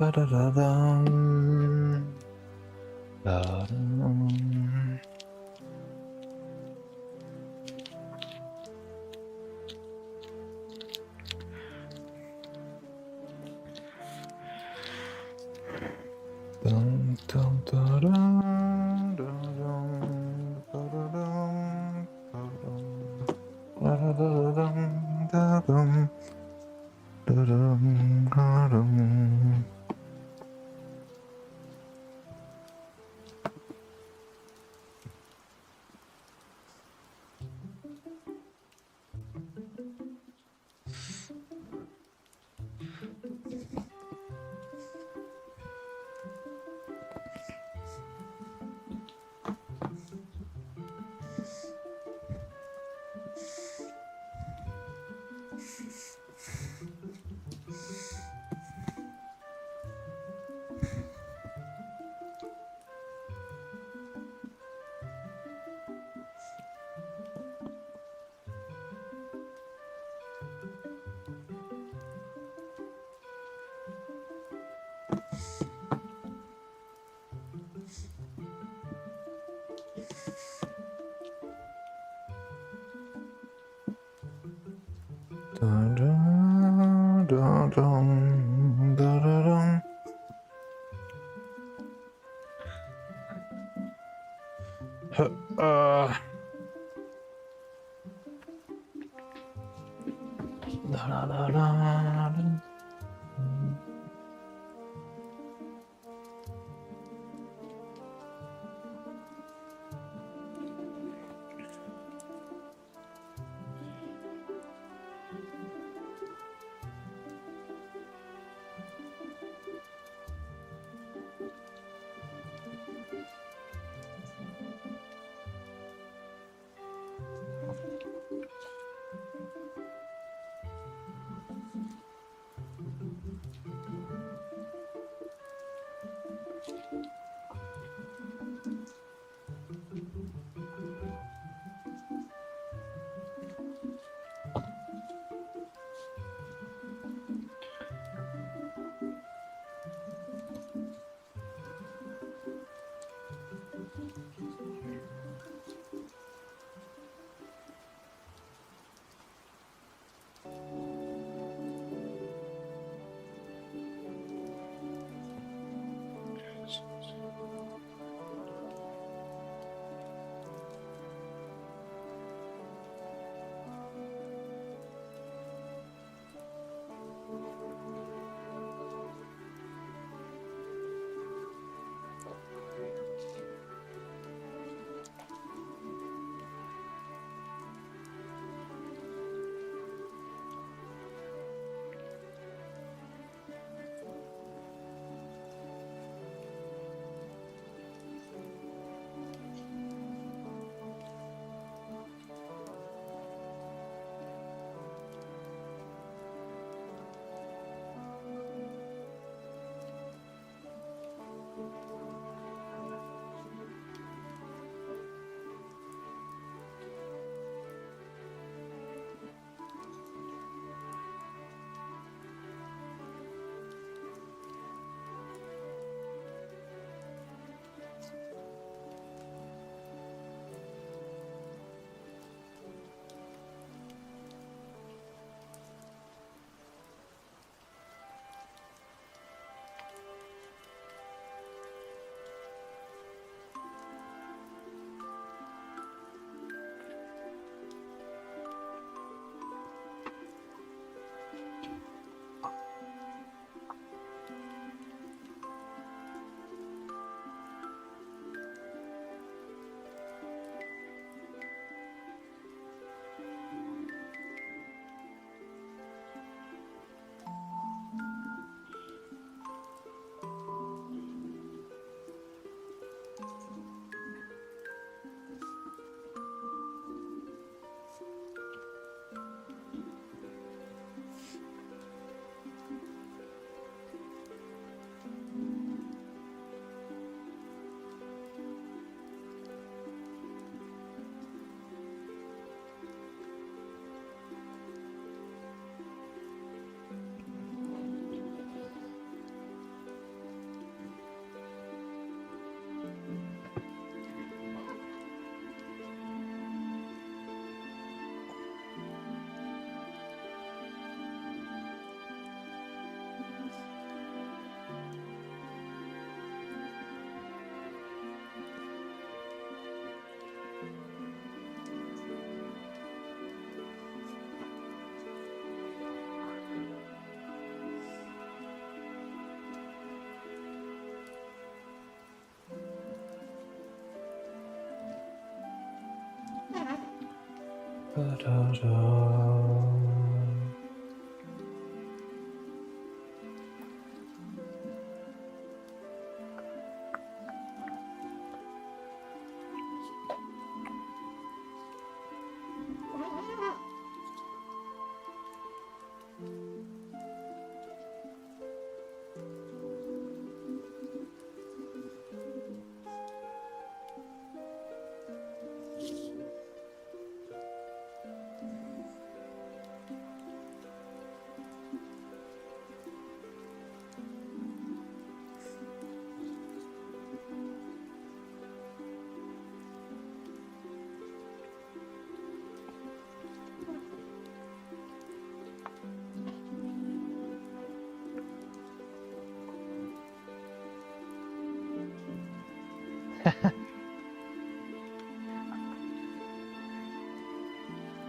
Da-da-da-dum. Da-dum. Dum, dum, da-dum, da-dum, da-da-dum, da-dum, da-da-dum, da-dum, da-dum. Da-dum, da-dum, da-da-dum. Uh, da-da-da-da-da.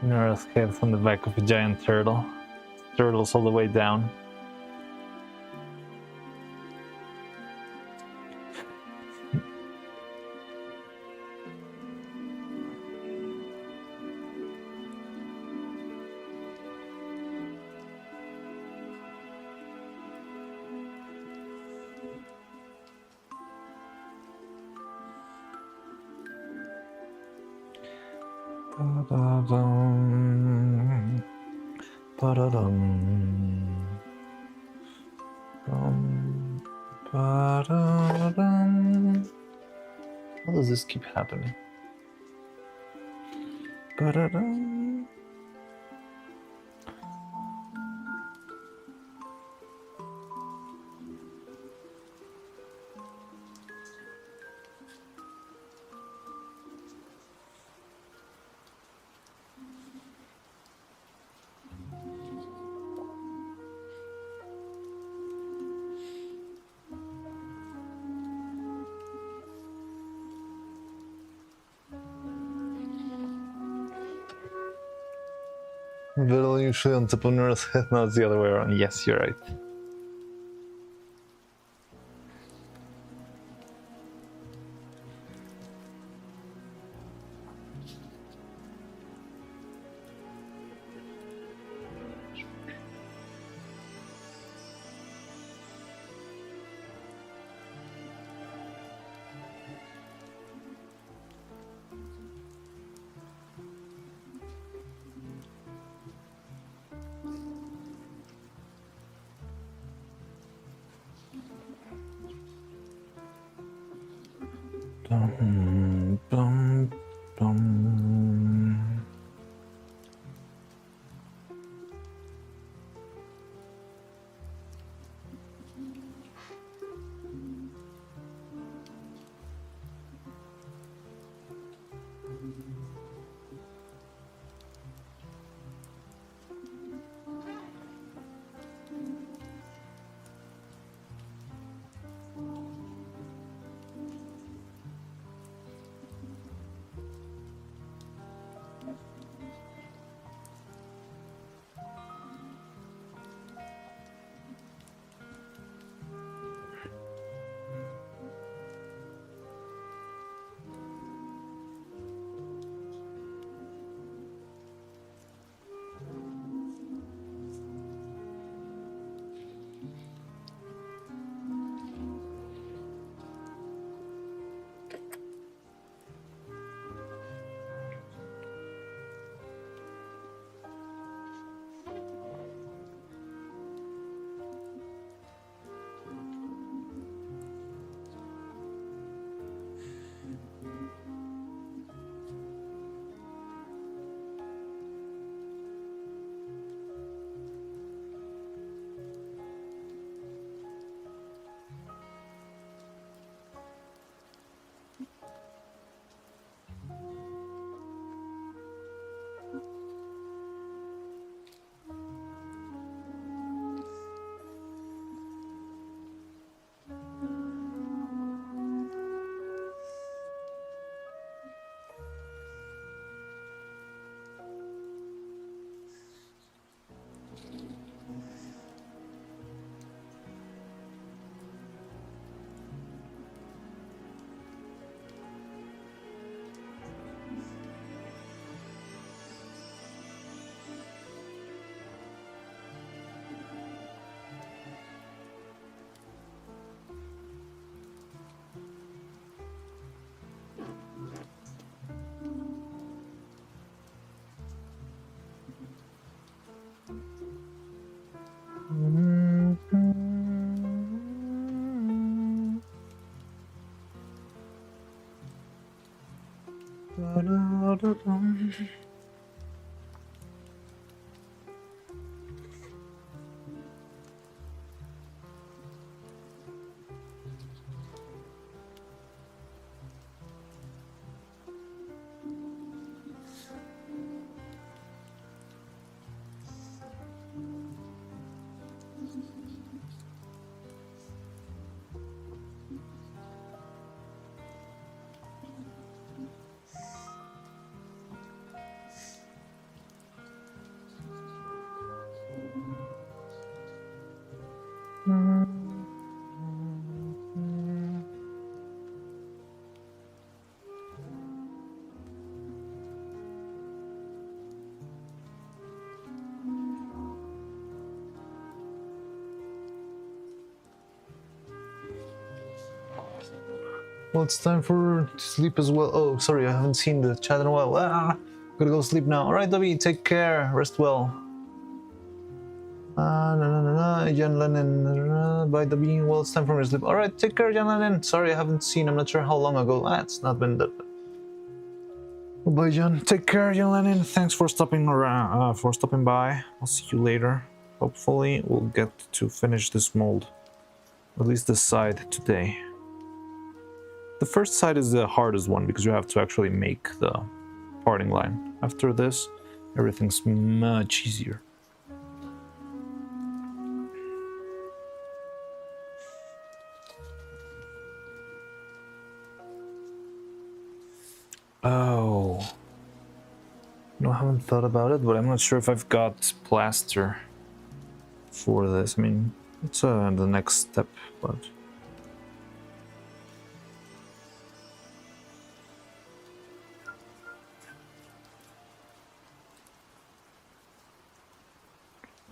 Nero escapes on the back of a giant turtle. Turtles all the way down. Ba-da-dum. Ba-da-dum. Ba-da-dum. How does this keep happening? Ba-da-dum. Little usually on top of Nero's head, now it's the other way around. Yes, you're right. Bum, bum, bum. Well, it's time for sleep as well. Oh, sorry, I haven't seen the chat in a while. Gotta go sleep now. All right, Dobby, take care. Rest well. Jan Lennon. Bye, Dobby. Well, it's time for me to sleep. All right, take care, Jan Lennon. Sorry, I haven't seen. I'm not sure how long ago. It's not been that. Bye, Jan. Take care, Jan Lennon. Thanks for stopping around. For stopping by. I'll see you later. Hopefully, we'll get to finish this mold, at least this side today. The first side is the hardest one because you have to actually make the parting line. After this, everything's much easier. Oh. No, I haven't thought about it, but I'm not sure if I've got plaster for this. I mean, it's the next step, but...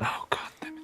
Oh, god damn it.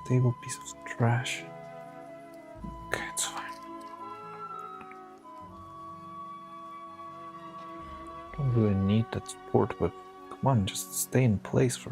Stable piece of trash. Okay, it's fine. Don't really need that support, but come on, just stay in place for.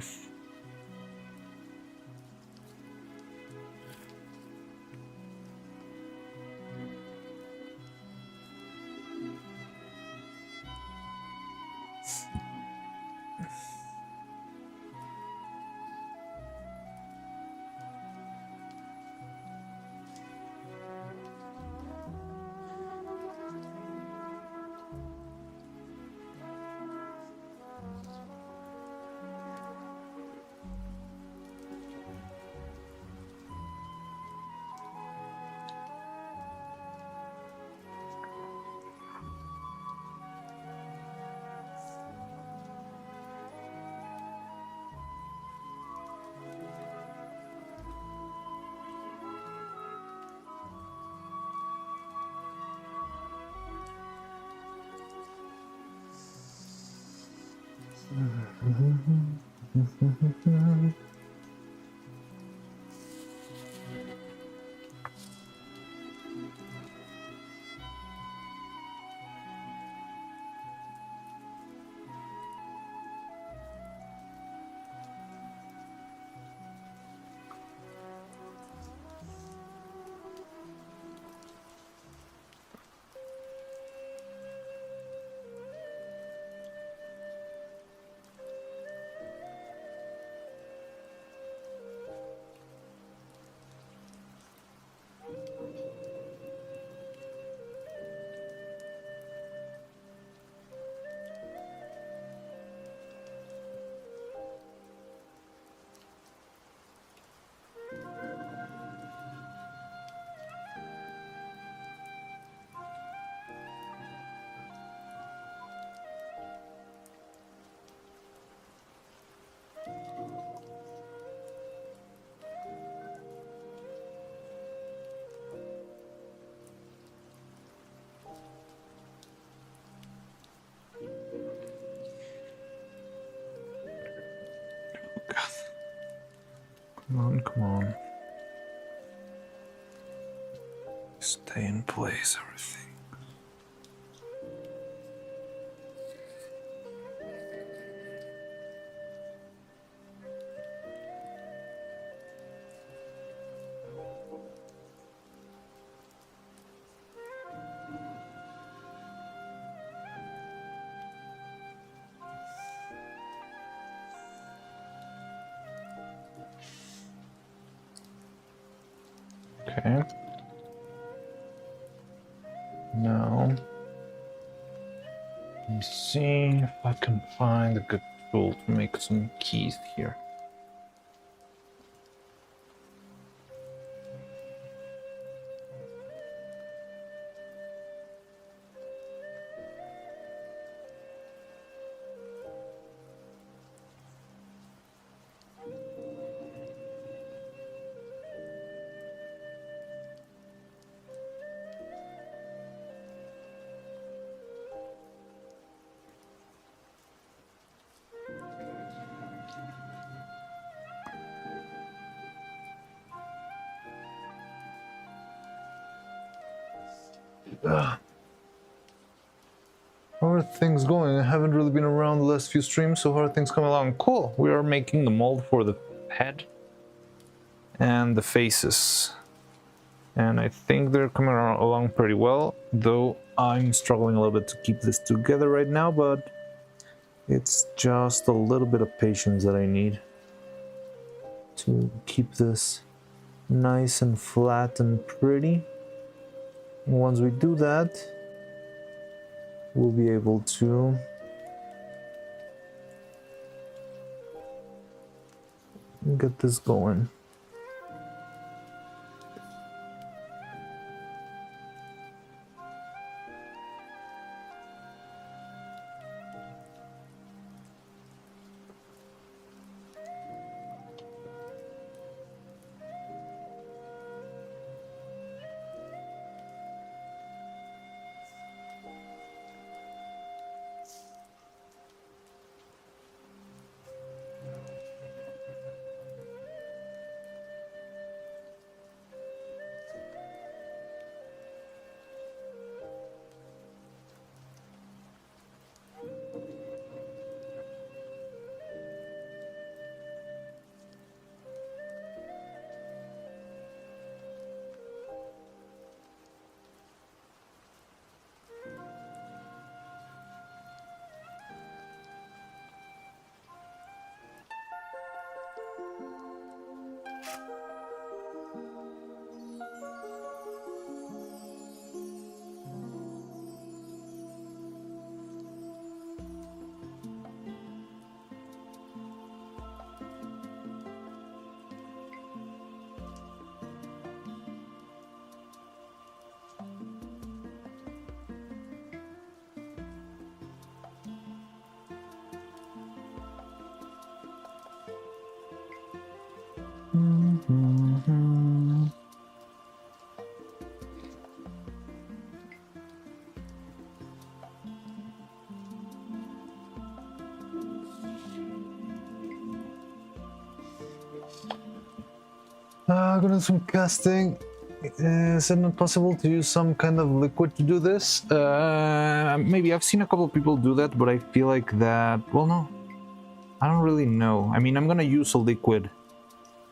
Come on, come on. Stay in place, everything. Okay. Now, let me see if I can find a good tool to make some keys here. How are things going? I haven't really been around the last few streams, so how are things coming along? Cool. We are making the mold for the head and the faces. And I think they're coming along pretty well, though I'm struggling a little bit to keep this together right now, but it's just a little bit of patience that I need to keep this nice and flat and pretty. Once we do that, we'll be able to get this going. Gonna do some casting. Is it not possible to use some kind of liquid to do this? Maybe I've seen a couple of people do that, but I feel like that. Well, no, I don't really know. I mean, I'm gonna use a liquid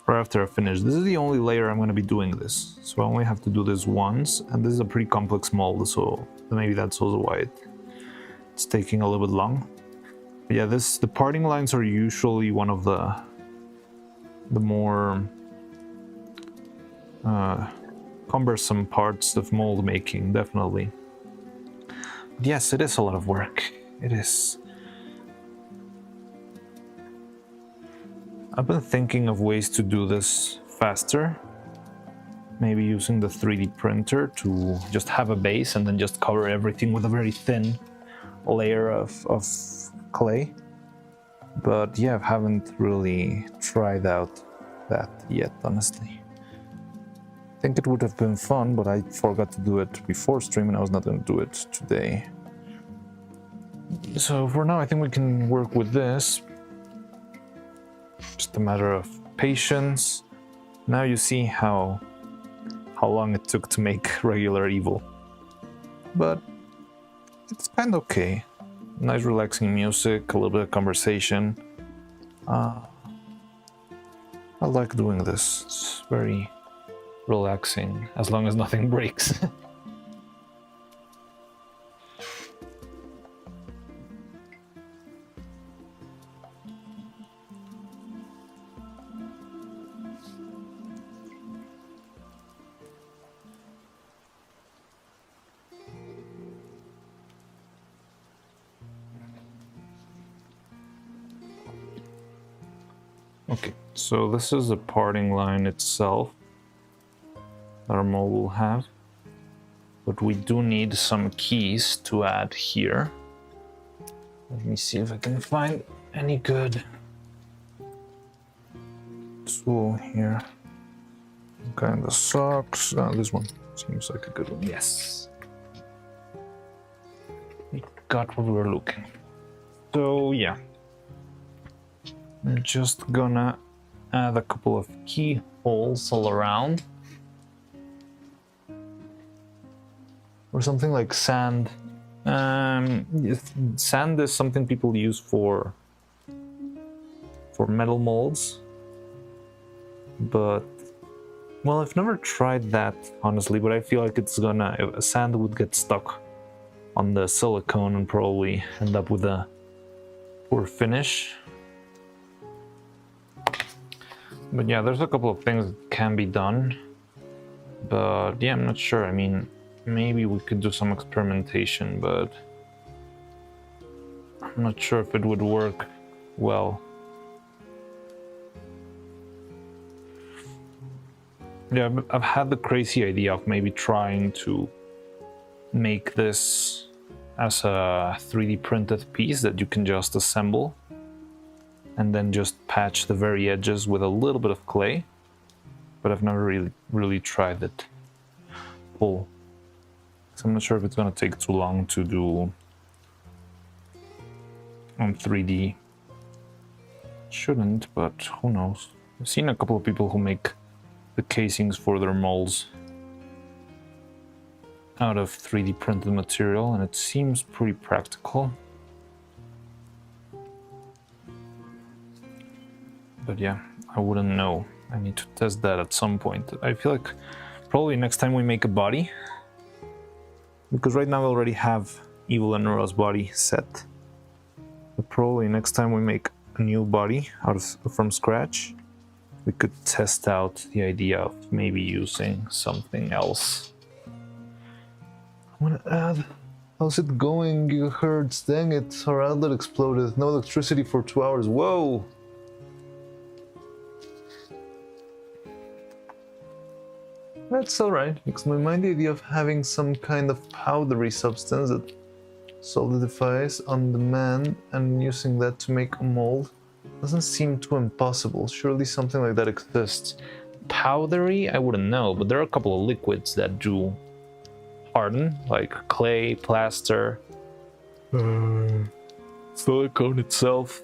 right after I finish. This is the only layer I'm gonna be doing this, so I only have to do this once, and this is a pretty complex mold, so maybe that's also why it's taking a little bit long. But yeah, the parting lines are usually one of the more cumbersome parts of mold making, definitely. But yes, it is a lot of work. It is. I've been thinking of ways to do this faster. Maybe using the 3D printer to just have a base and then just cover everything with a very thin layer of clay. But yeah, I haven't really tried out that yet, honestly. I think it would have been fun, but I forgot to do it before stream and I was not going to do it today. So for now, I think we can work with this. Just a matter of patience. Now you see how long it took to make regular evil. But it's kind of okay. Nice relaxing music, a little bit of conversation. I like doing this. It's very relaxing, as long as nothing breaks. Okay, so this is the parting line itself that our mold will have, but we do need some keys to add here. Let me see if I can find any good tool here. Kind of sucks. This one seems like a good one. Yes, we got what we were looking. So yeah, I'm just gonna add a couple of keyholes all around. Or something like sand. Sand is something people use for metal molds. But, well, I've never tried that, honestly, but I feel like it's gonna... Sand would get stuck on the silicone and probably end up with a poor finish. But yeah, there's a couple of things that can be done. But yeah, I'm not sure. I mean, maybe we could do some experimentation, but I'm not sure if it would work well. Yeah, I've had the crazy idea of maybe trying to make this as a 3D printed piece that you can just assemble and then just patch the very edges with a little bit of clay, but I've never really tried it full. So I'm not sure if it's gonna take too long to do on 3D. Shouldn't, but who knows. I've seen a couple of people who make the casings for their molds out of 3D printed material, and it seems pretty practical. But yeah, I wouldn't know. I need to test that at some point. I feel like probably next time we make a body, because right now we already have Evil and Neuro's body set. But probably next time we make a new body from scratch, we could test out the idea of maybe using something else. I want to add... How's it going, gigahertz? Dang it, our outlet exploded. No electricity for 2 hours. Whoa! That's alright, because my mind the idea of having some kind of powdery substance that solidifies on demand and using that to make a mold Doesn't seem too impossible. Surely something like that exists. Powdery, I wouldn't know, but there are a couple of liquids that do harden, like clay, plaster, silicone itself.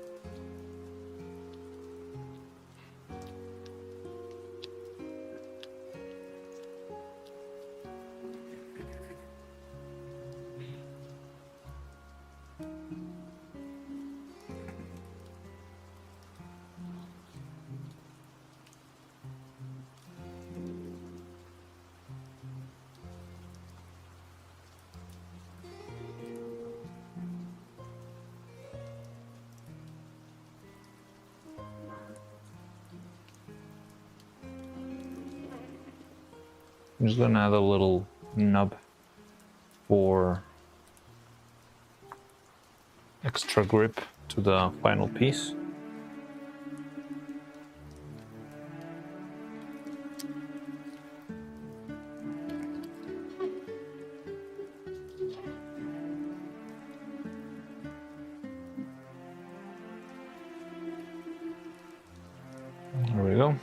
I'm just gonna add a little nub for extra grip to the final piece. There we go.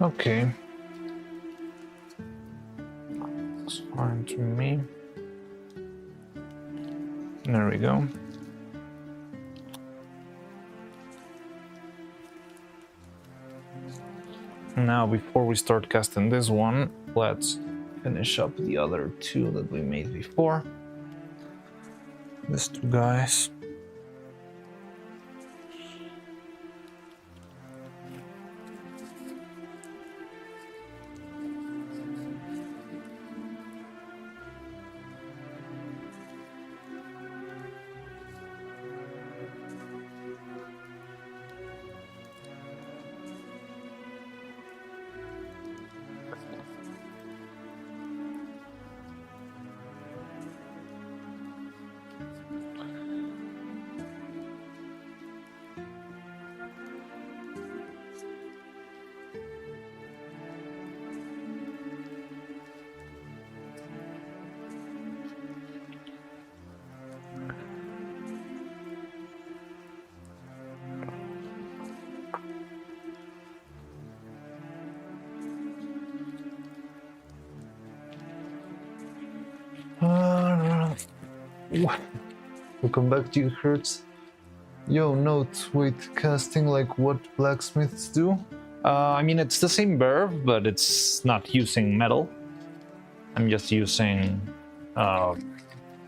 Okay. It's fine to me. There we go. Now, before we start casting this one, let's finish up the other two that we made before. These two guys. Welcome back to you, Hertz. Yo, note, wait, casting like what blacksmiths do? I mean, it's the same verb, but it's not using metal. I'm just using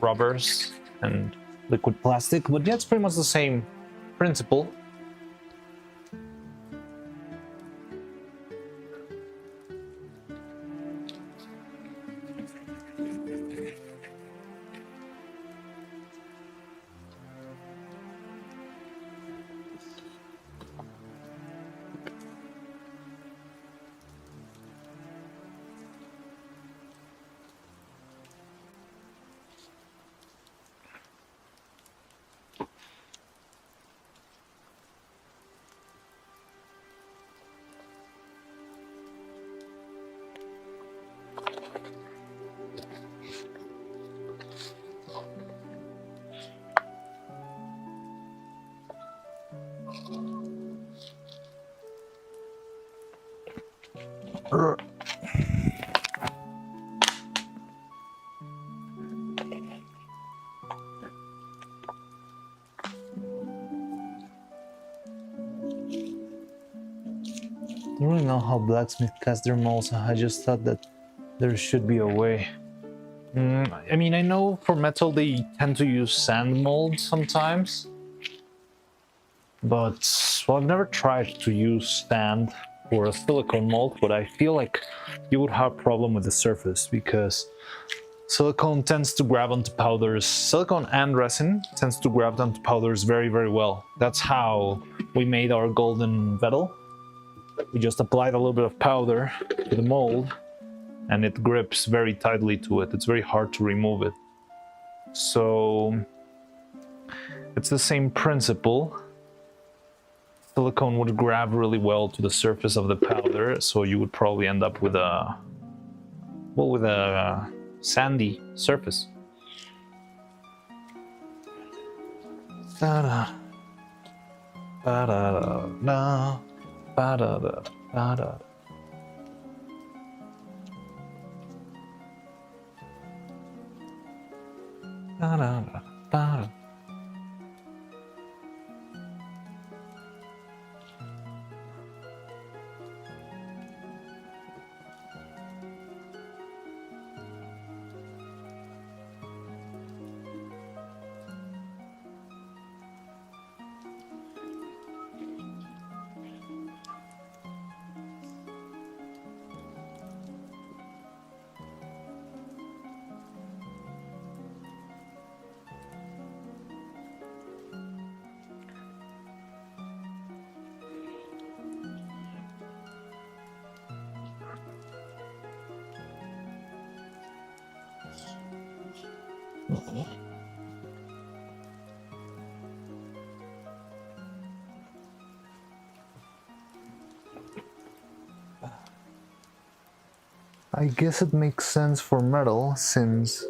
rubbers and liquid plastic, but yeah, it's pretty much the same principle. I don't really know how blacksmith cast their molds. I just thought that there should be a way. I mean, I know for metal they tend to use sand molds sometimes, but well, I've never tried to use sand for a silicone mold, but I feel like you would have a problem with the surface because silicone tends to grab onto powders. Silicone and resin tends to grab onto powders very, very well. That's how we made our golden Vettel. We just applied a little bit of powder to the mold, and it grips very tightly to it. It's very hard to remove it. So it's the same principle. Silicone would grab really well to the surface of the powder, so you would probably end up with a sandy surface. Da-da. Ba-da-da-da. Ba-da-da-da-da. Da-da-da-da. I guess it makes sense for metal since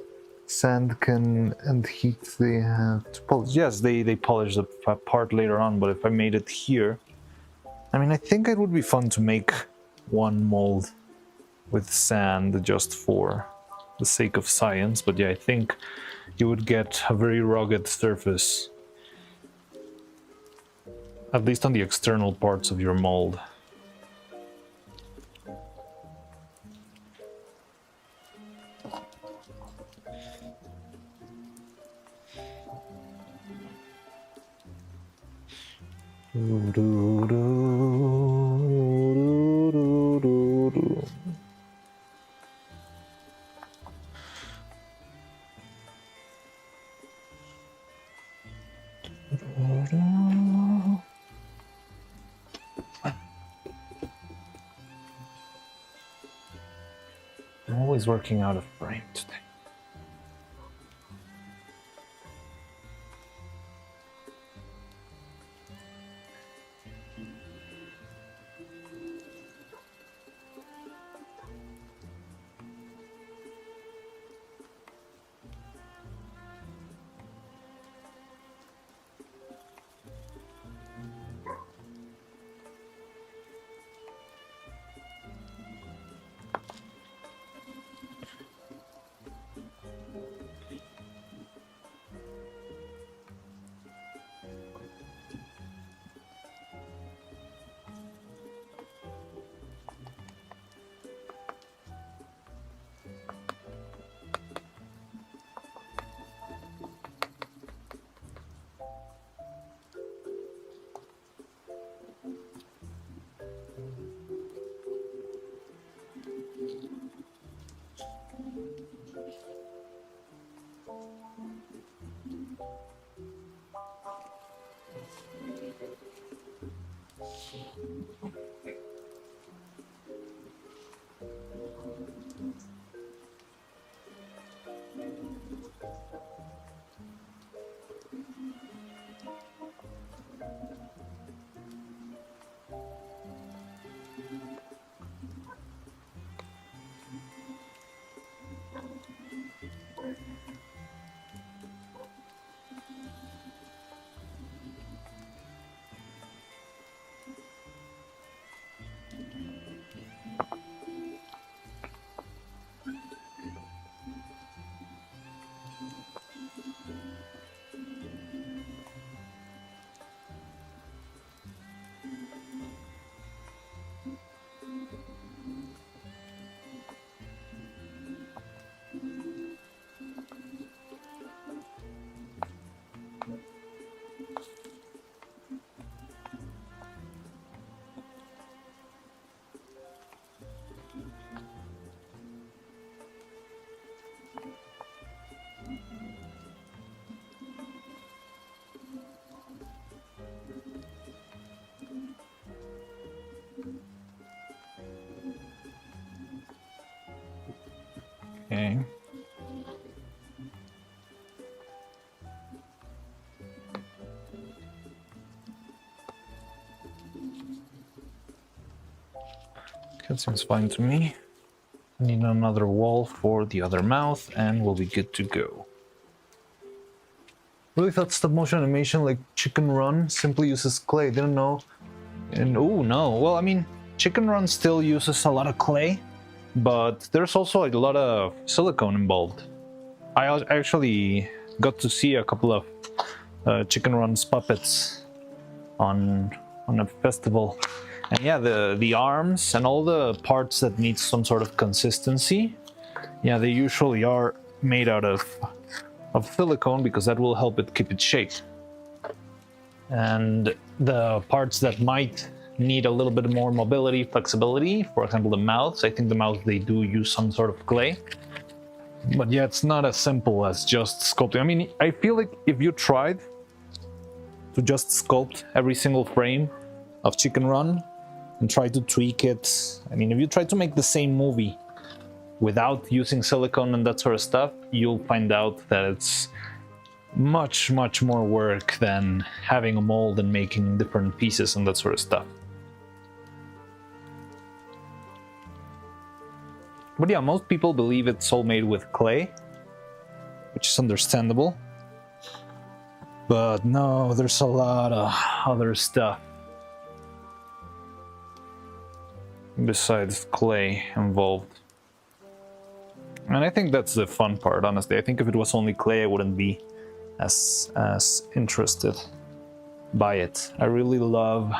sand can and heat they have to polish. Yes, they polish the part later on, but if I made it here, I mean, I think it would be fun to make one mold with sand just for the sake of science, but yeah, I think you would get a very rugged surface, at least on the external parts of your mold. I'm always working out of frame today. Okay. That seems fine to me. Need another wall for the other mouth and we'll be good to go. Really thought stop motion animation like Chicken Run simply uses clay. Didn't know. And oh no, well I mean Chicken Run still uses a lot of clay, but there's also a lot of silicone involved. I actually got to see a couple of Chicken Run's puppets on a festival. And yeah, the arms and all the parts that need some sort of consistency, yeah, they usually are made out of silicone because that will help it keep its shape. And the parts that might need a little bit more mobility, flexibility, for example, the mouths, I think the mouths, they do use some sort of clay. But yeah, it's not as simple as just sculpting. I mean, I feel like if you tried to just sculpt every single frame of Chicken Run, and try to tweak it. I mean, if you try to make the same movie without using silicone and that sort of stuff, you'll find out that it's much, much more work than having a mold and making different pieces and that sort of stuff. But yeah, most people believe it's all made with clay, which is understandable. But no, there's a lot of other stuff besides clay involved. And I think that's the fun part, honestly. I think if it was only clay, I wouldn't be as interested by it. I really love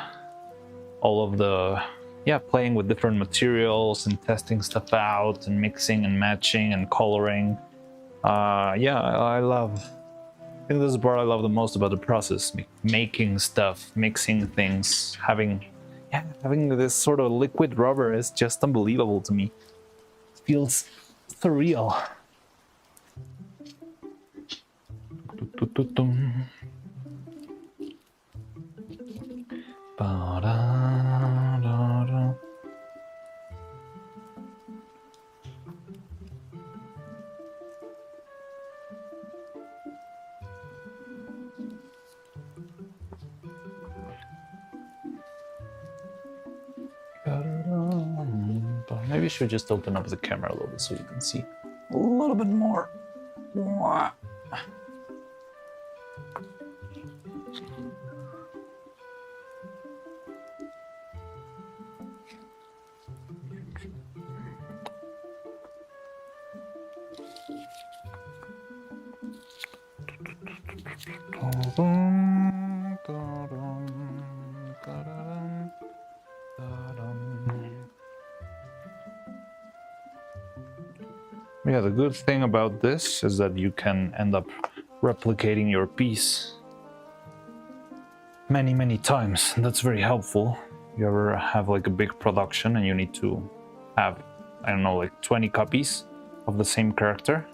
all of the, yeah, playing with different materials and testing stuff out and mixing and matching and coloring. Yeah, I think this is the part I love the most about the process. Making stuff, mixing things, having this sort of liquid rubber is just unbelievable to me. It feels surreal. Maybe I should just open up the camera a little bit so you can see a little bit more. Yeah, the good thing about this is that you can end up replicating your piece many times, and that's very helpful. You ever have like a big production and you need to have, I don't know, like 20 copies of the same character.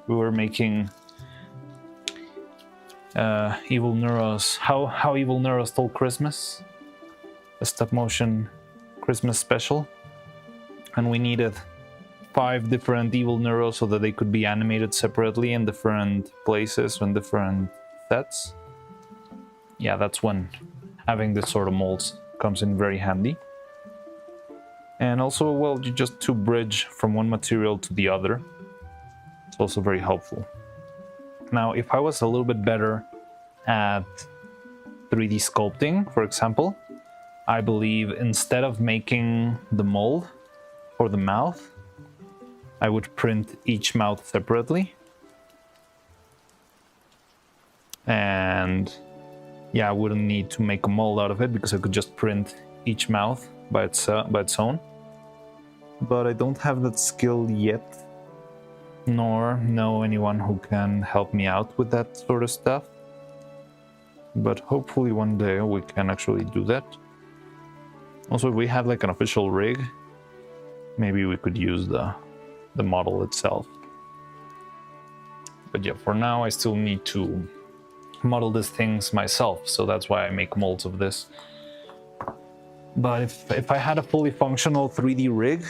We were making Evil Neuro's How Evil Neuro Stole Christmas, a stop motion Christmas special, and we needed 5 different Evil Neuros so that they could be animated separately in different places and different sets. Yeah, that's when having this sort of molds comes in very handy. And also, well, you just to bridge from one material to the other. It's also very helpful. Now, if I was a little bit better at 3D sculpting, for example, I believe instead of making the mold for the mouth, I would print each mouth separately. And yeah, I wouldn't need to make a mold out of it because I could just print each mouth by its own. But I don't have that skill yet, nor know anyone who can help me out with that sort of stuff. But hopefully one day we can actually do that. Also, if we had like an official rig, maybe we could use the model itself. But yeah, for now I still need to model these things myself, so that's why I make molds of this. But if I had a fully functional 3D rig,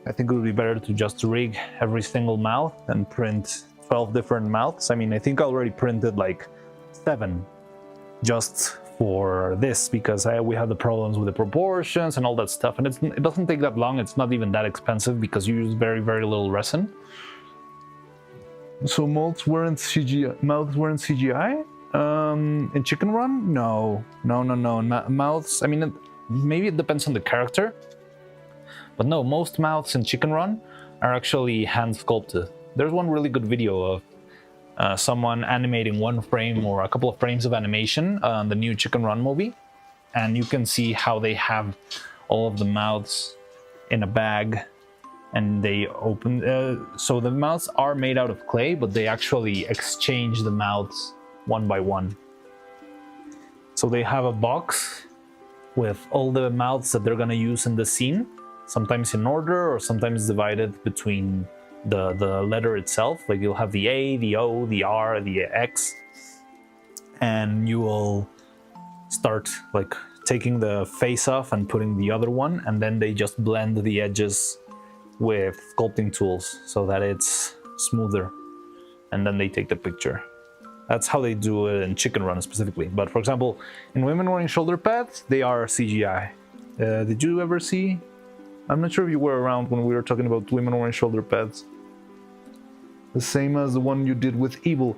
I think it would be better to just rig every single mouth and print 12 different mouths. I mean, I think I already printed like 7 just for this because we have the problems with the proportions and all that stuff, and it doesn't take that long. It's not even that expensive because you use very, very little resin. So mouths weren't CGI? In Chicken Run? No. Mouths, I mean, maybe it depends on the character, but no, most mouths in Chicken Run are actually hand sculpted. There's one really good video of someone animating one frame or a couple of frames of animation on the new Chicken Run movie, and you can see how they have all of the mouths in a bag, and they open. So the mouths are made out of clay, but they actually exchange the mouths one by one. So they have a box with all the mouths that they're gonna use in the scene, sometimes in order or sometimes divided between the letter itself. Like you'll have the A, the O, the R, the X, and you will start like taking the face off and putting the other one, and then they just blend the edges with sculpting tools so that it's smoother, and then they take the picture. That's how they do it in Chicken Run specifically. But for example, in Women Wearing Shoulder Pads, they are CGI. Did you ever see? I'm not sure if you were around when we were talking about Women Wearing Shoulder Pads. The same as the one you did with Evil.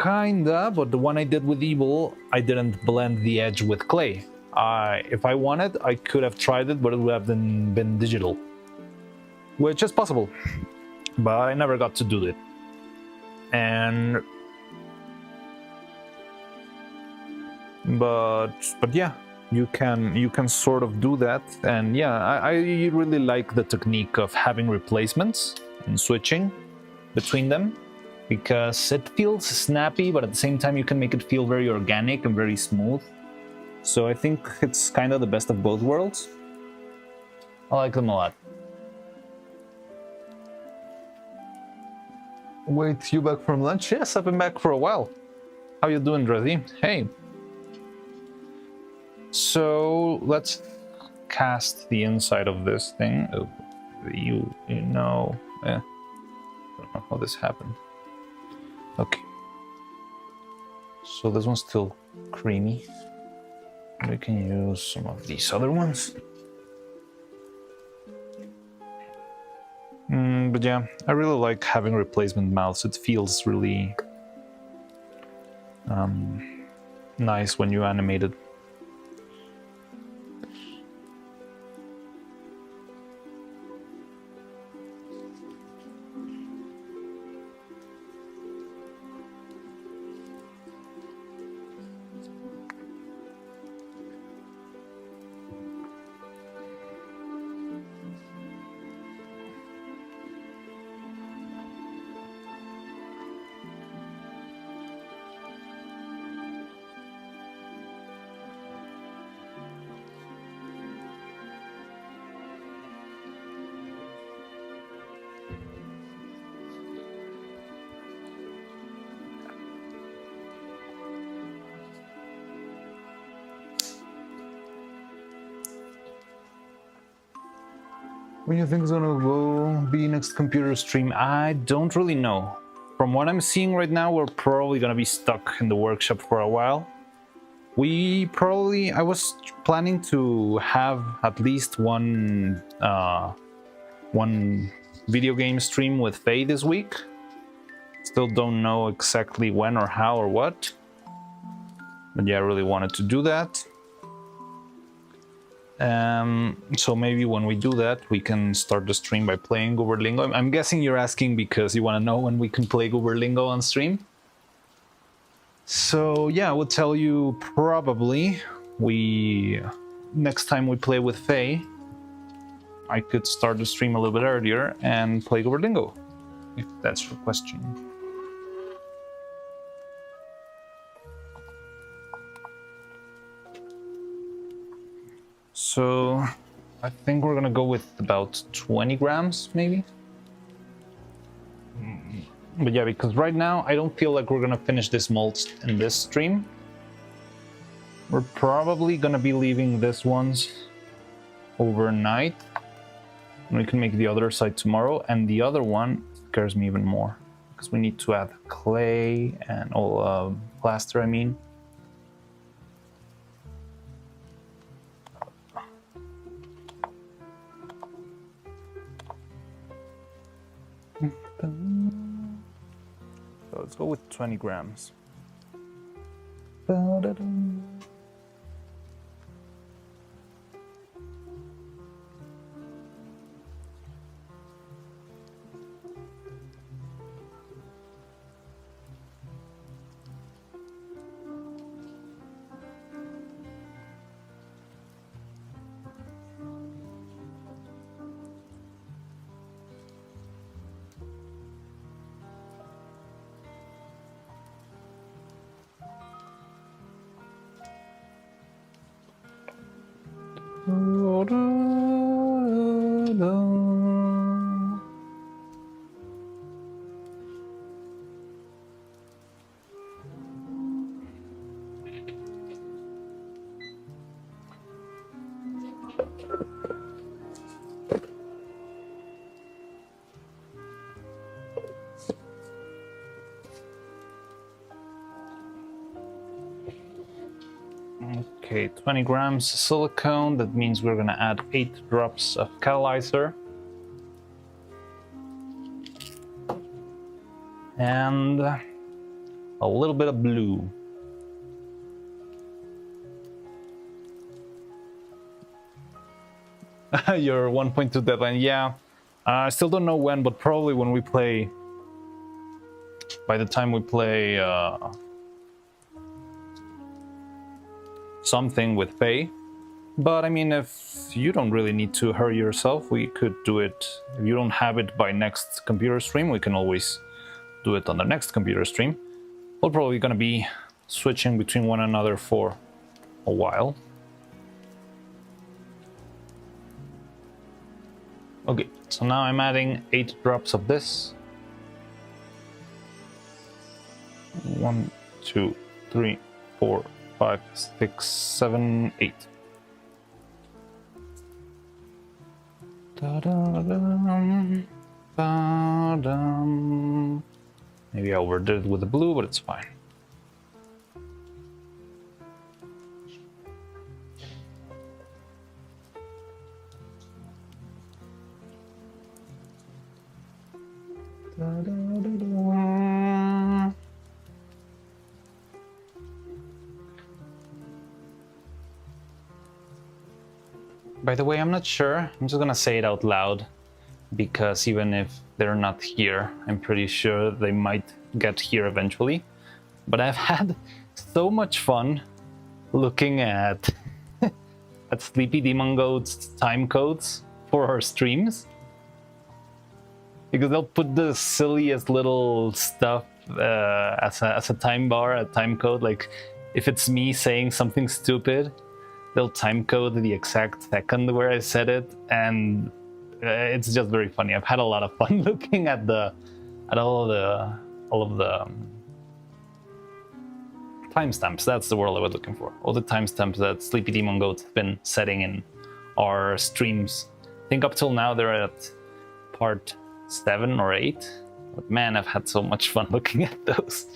Kinda, but the one I did with Evil, I didn't blend the edge with clay. If I wanted, I could have tried it, but it would have been digital. Which is possible, but I never got to do it. But yeah, you can sort of do that. And yeah, I really like the technique of having replacements and switching between them, because it feels snappy, but at the same time you can make it feel very organic and very smooth. So I think it's kind of the best of both worlds. I like them a lot. Wait, you back from lunch? Yes, I've been back for a while. How you doing, Drizzy? Hey. So let's cast the inside of this thing. Oh, you know, I don't know how this happened. Okay. So this one's still creamy. We can use some of these other ones. But yeah, I really like having replacement mouths. It feels really nice when you animate it. When you think it's gonna be next computer stream? I don't really know. From what I'm seeing right now, we're probably gonna be stuck in the workshop for a while. I was planning to have at least one video game stream with Faye this week. Still don't know exactly when or how or what. But yeah, I really wanted to do that. So maybe when we do that, we can start the stream by playing Goober Lingo. I'm guessing you're asking because you want to know when we can play Goober Lingo on stream. So yeah, I will tell you probably next time we play with Faye, I could start the stream a little bit earlier and play Goober Lingo, if that's your question. So I think we're gonna go with about 20 grams, maybe. But yeah, because right now I don't feel like we're gonna finish this mold in this stream. We're probably gonna be leaving this ones overnight And we can make the other side tomorrow, and the other one scares me even more because we need to add clay and all plaster, I mean. So let's go with 20 grams. Okay, 20 grams silicone. That means we're gonna add 8 drops of catalyzer. And a little bit of blue. Your 1.2 deadline, yeah. I still don't know when, but probably when we play. By the time we play something with Faye. But I mean, if you don't really need to hurry yourself, we could do it. If you don't have it by next computer stream, we can always do it on the next computer stream. We're probably gonna be switching between one another for a while. Okay, so now I'm adding 8 drops of this. 1, 2, 3, 4, 5, 6, 7, 8. Da-da-dum, ba-dum. Maybe I overdid it with the blue, but it's fine. Da-da-da-da. By the way, I'm not sure. I'm just gonna say it out loud because even if they're not here, I'm pretty sure they might get here eventually. But I've had so much fun looking at at Sleepy Demon Goat's time codes for our streams. Because they'll put the silliest little stuff as a time bar, a time code. Like if it's me saying something stupid, they'll time code the exact second where I said it, and it's just very funny. I've had a lot of fun looking at all of the timestamps. That's the word I was looking for. All the timestamps that Sleepy Demon Goat's been setting in our streams. I think up till now they're at part 7 or 8. But man, I've had so much fun looking at those.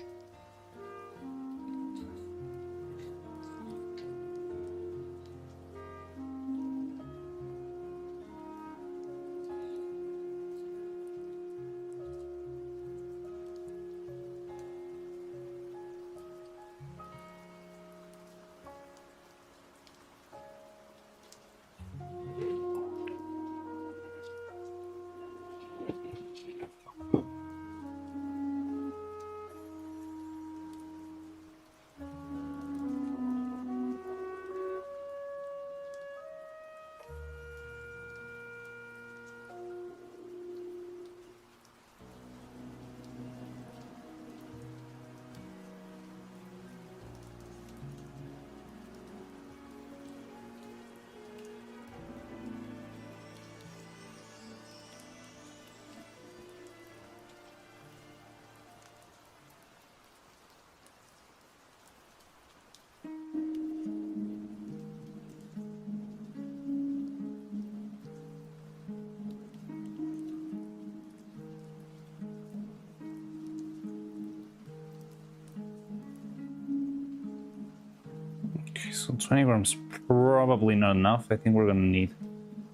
so 20 grams probably not enough. I think we're gonna need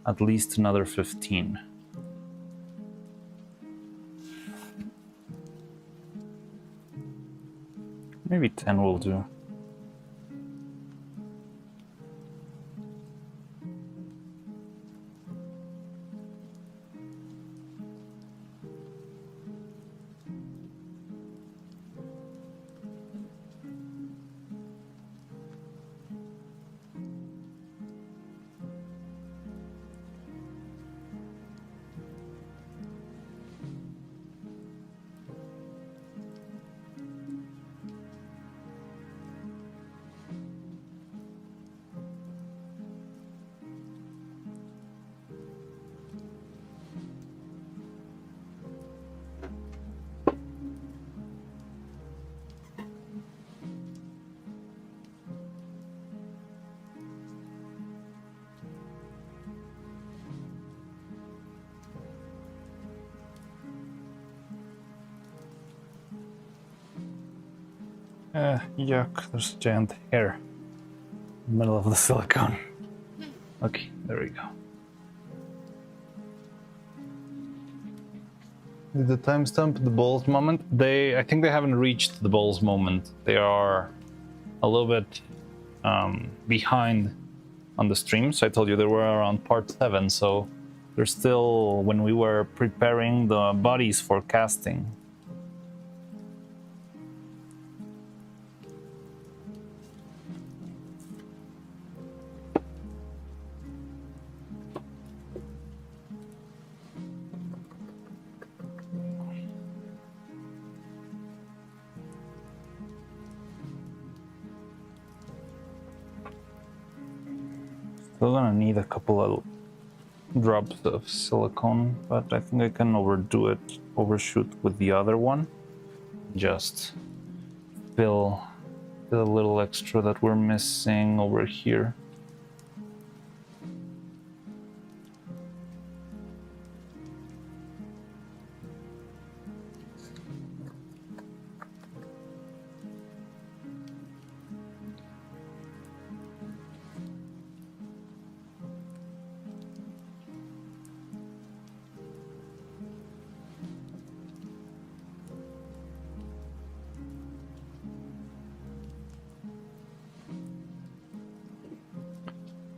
at least another 15. Maybe 10 will do. Yuck, there's a giant hair in the middle of the silicone. Okay, there we go. Did the timestamp the balls moment? I think they haven't reached the balls moment. They are a little bit behind on the stream. So I told you they were around part 7, so they're still when we were preparing the bodies for casting. Still gonna need a couple of drops of silicone, but I think I can overshoot with the other one. Just fill the little extra that we're missing over here.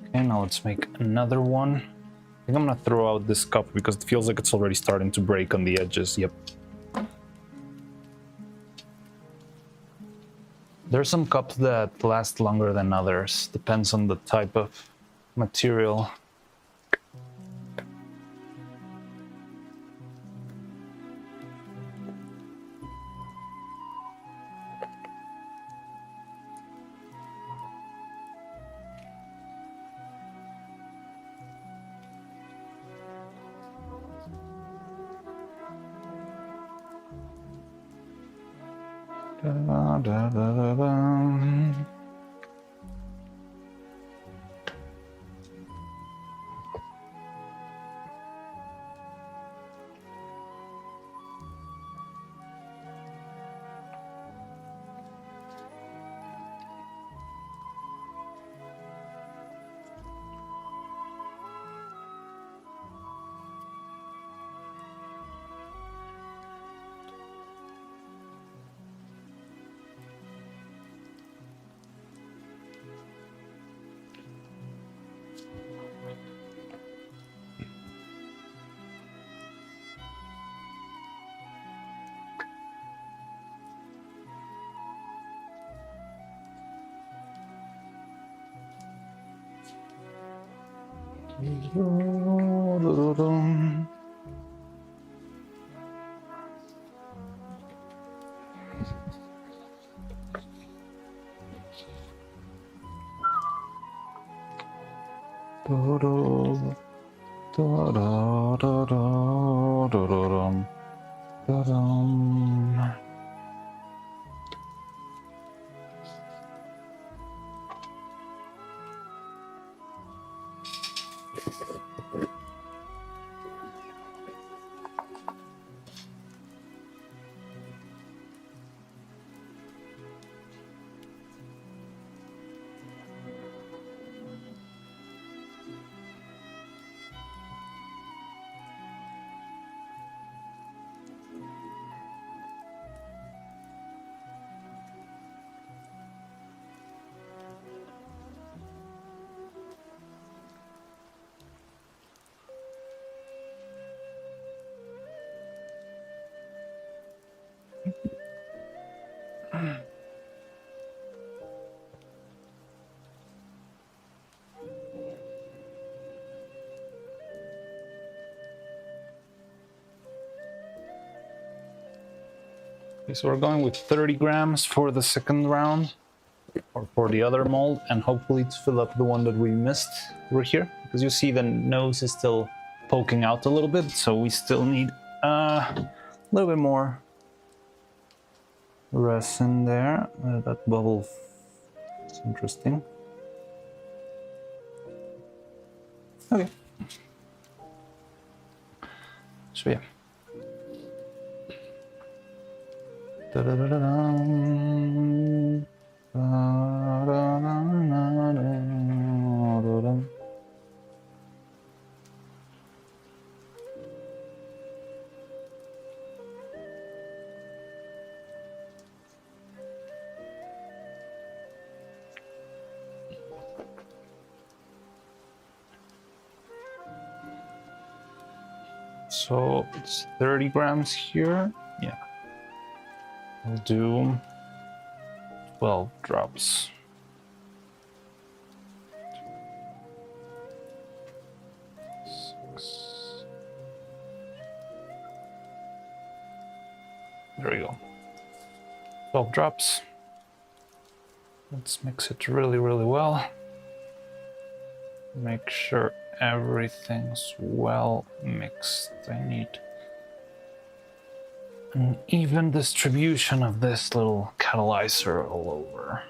Okay, now let's make another one. I think I'm gonna throw out this cup because it feels like it's already starting to break on the edges. Yep. There are some cups that last longer than others. Depends on the type of material. Da, da, da, da, da. Okay, so we're going with 30 grams for the second round, or for the other mold, and hopefully to fill up the one that we missed over here, because you see the nose is still poking out a little bit, so we still need a little bit more resin there. That bubble is interesting. Okay. So yeah. Da-da-da-da-dum. Da-da-da-da-da-da-da-dum. So it's 30 grams here. Yeah. We'll do 12 drops. Six. There we go. 12 drops. Let's mix it really, really well. Make sure everything's well mixed. I need an even distribution of this little catalyzer all over.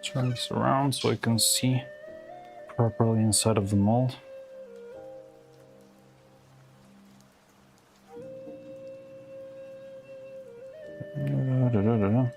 Turn this around so I can see properly inside of the mold. Da-da-da-da-da.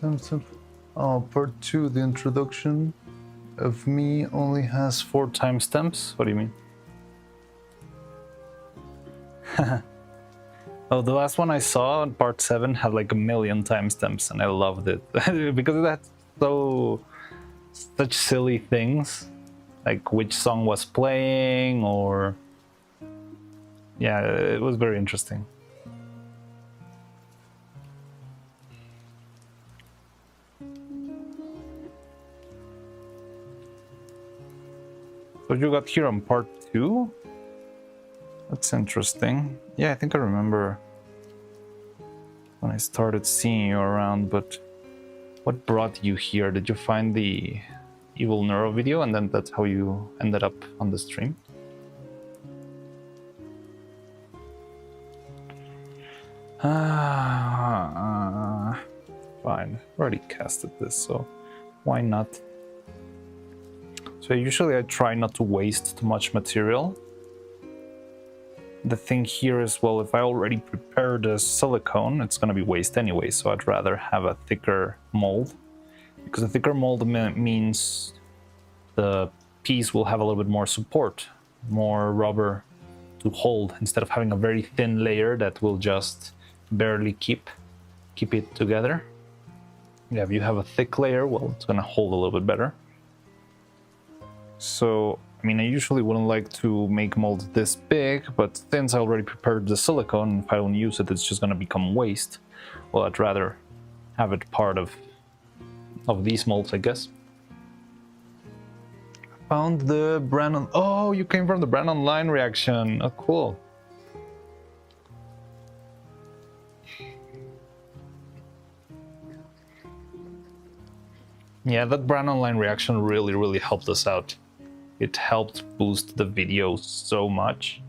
Times of... Oh, part 2, the introduction of me only has 4 timestamps. What do you mean? Oh, the last one I saw on part 7 had like 1,000,000 timestamps, and I loved it because it had such silly things, like which song was playing, or yeah, it was very interesting. So you got here on part 2? That's interesting. Yeah, I think I remember when I started seeing you around, but what brought you here? Did you find the Evil Neuro video and then that's how you ended up on the stream? Fine. Already casted this, so why not? So usually I try not to waste too much material. The thing here is, well, if I already prepared a silicone, it's going to be waste anyway, so I'd rather have a thicker mold. Because a thicker mold means the piece will have a little bit more support, more rubber to hold, instead of having a very thin layer that will just barely keep it together. Yeah, if you have a thick layer, well, it's going to hold a little bit better. So, I mean, I usually wouldn't like to make molds this big, but since I already prepared the silicone, if I don't use it, it's just going to become waste. Well, I'd rather have it part of these molds, I guess. Found the brand on... Oh, you came from the brand online reaction. Oh, cool. Yeah, that brand online reaction really helped us out. It helped boost the video so much.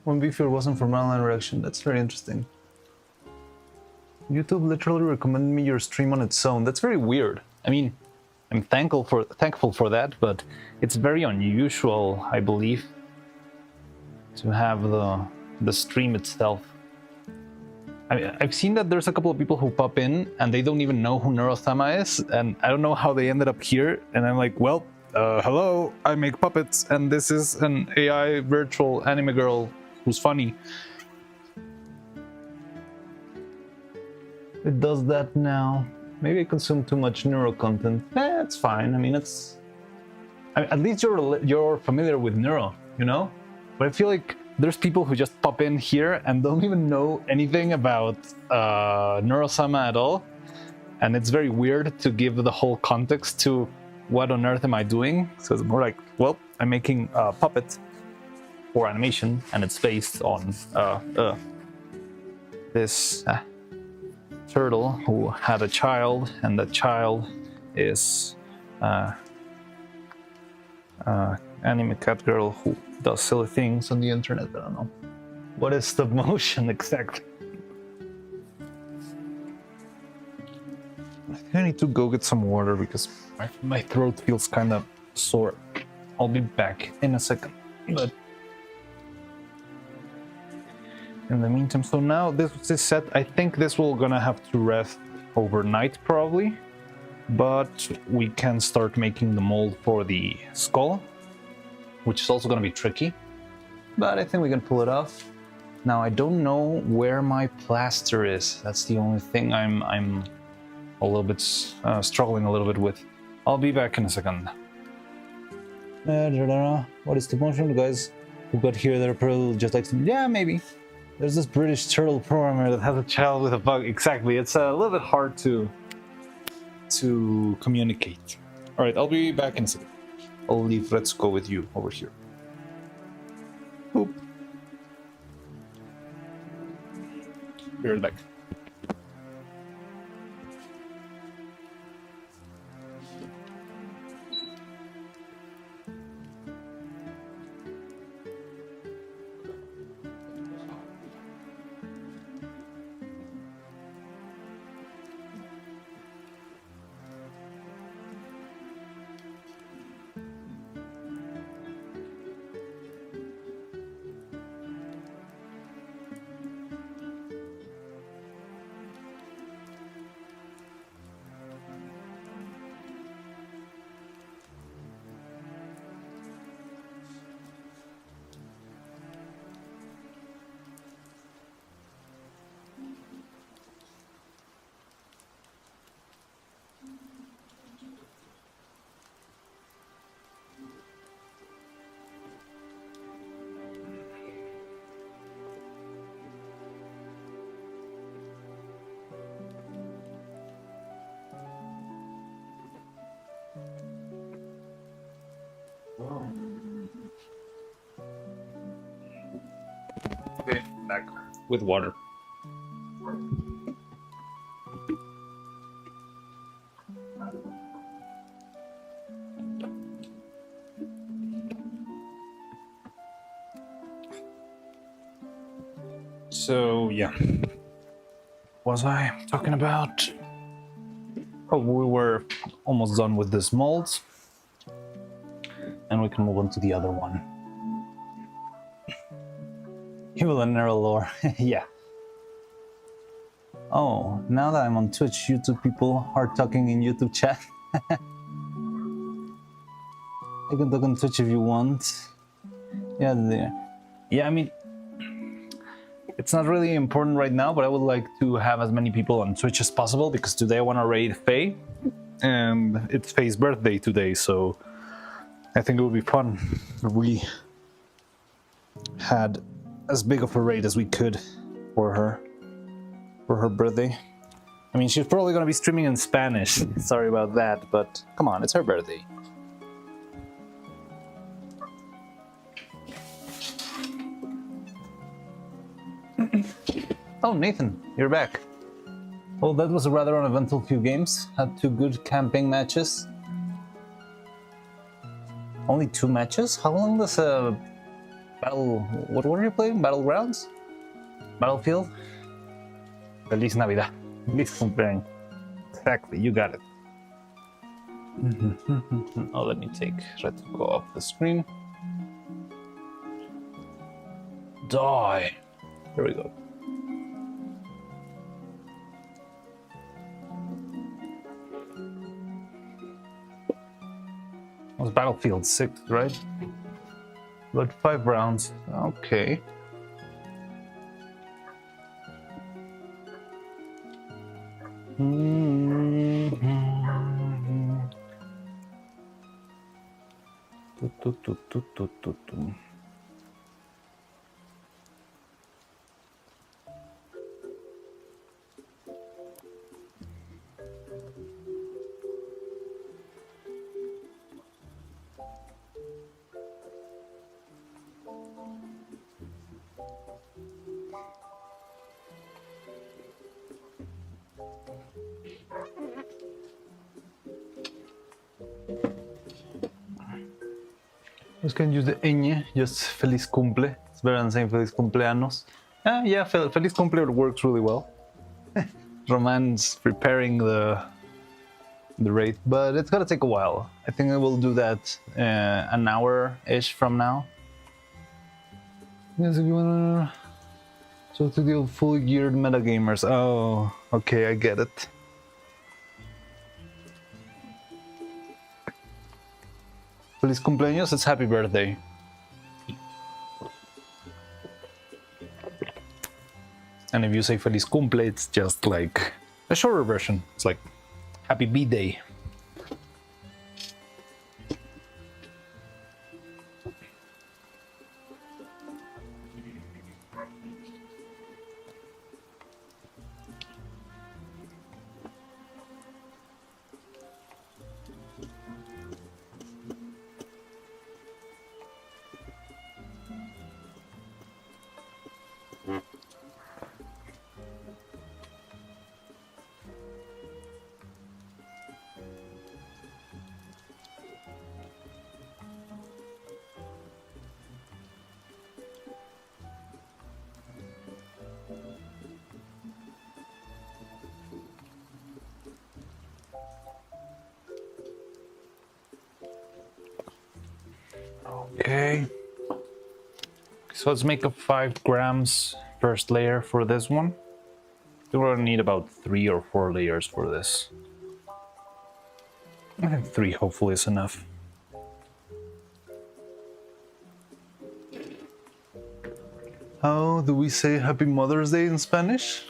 One beefier wasn't from online reaction. That's very interesting. YouTube literally recommended me your stream on its own. That's very weird. I mean, I'm thankful for that, but it's very unusual, I believe, to have the stream itself. I've seen that there's a couple of people who pop in and they don't even know who Neuro-Sama is, and I don't know how they ended up here, and I'm like, well, hello, I make puppets, and this is an AI virtual anime girl who's funny. It does that now. Maybe I consume too much neuro content. It's fine. I mean, at least you're familiar with neuro, you know? But I feel like there's people who just pop in here and don't even know anything about Neuro-Sama at all. And it's very weird to give the whole context to what on earth am I doing? So it's more like, well, I'm making a puppet for animation, and it's based on this turtle who had a child, and the child is anime cat girl who does silly things on the internet. I don't know. What is stop motion exactly? I think I need to go get some water because my throat feels kind of sore. I'll be back in a second. But in the meantime, so now this is set. I think this will gonna have to rest overnight probably. but we can start making the mold for the skull, which is also going to be tricky, but I think we can pull it off. Now I don't know where my plaster is. That's the only thing I'm a little bit struggling a little bit with. I'll be back in a second. What is the motion? The guys who got here, they're probably just like, yeah, maybe. There's this British turtle programmer that has a child with a bug. Exactly. It's a little bit hard to communicate. All right, I'll be back in a second. I'll leave. Let's go with you over here. Boop. Be right back. Okay, back with water. So yeah, what was I talking about? Oh, we were almost done with this mold, and we can move on to the other one. Evil and narrow lore. Yeah. Oh, now that I'm on Twitch, YouTube people are talking in YouTube chat. I can talk on Twitch if you want. Yeah, there. Yeah, I mean, it's not really important right now, but I would like to have as many people on Twitch as possible because today I want to raid Faye, and it's Faye's birthday today, so I think it would be fun if we had as big of a raid as we could for her birthday. I mean, she's probably gonna be streaming in Spanish. Sorry about that, but come on, it's her birthday. Oh, Nathan, you're back. Well, that was a rather uneventful few games. Had 2 good camping matches. Only 2 matches? How long does a battle... What were you playing? Battlegrounds? Battlefield? Feliz Navidad. Feliz cumpleaños. Exactly, you got it. Oh, let me take Red to go off the screen. Die. Here we go. It was Battlefield 6, right? But 5 rounds. Okay. Just can use the ñ, just feliz cumple. It's better than saying feliz cumpleaños. Yeah, feliz cumple works really well. Roman's preparing the raid, but it's gonna take a while. I think I will do that an hour-ish from now. Yes, if you wanna... So to the full geared metagamers. Oh, okay, I get it. Feliz cumpleaños, it's happy birthday. And if you say Feliz cumple, it's just like a shorter version. It's like happy B-Day. Okay. So let's make a 5 grams first layer for this one. We're gonna need about 3 or 4 layers for this. I think 3 hopefully is enough. How do we say Happy Mother's Day in Spanish?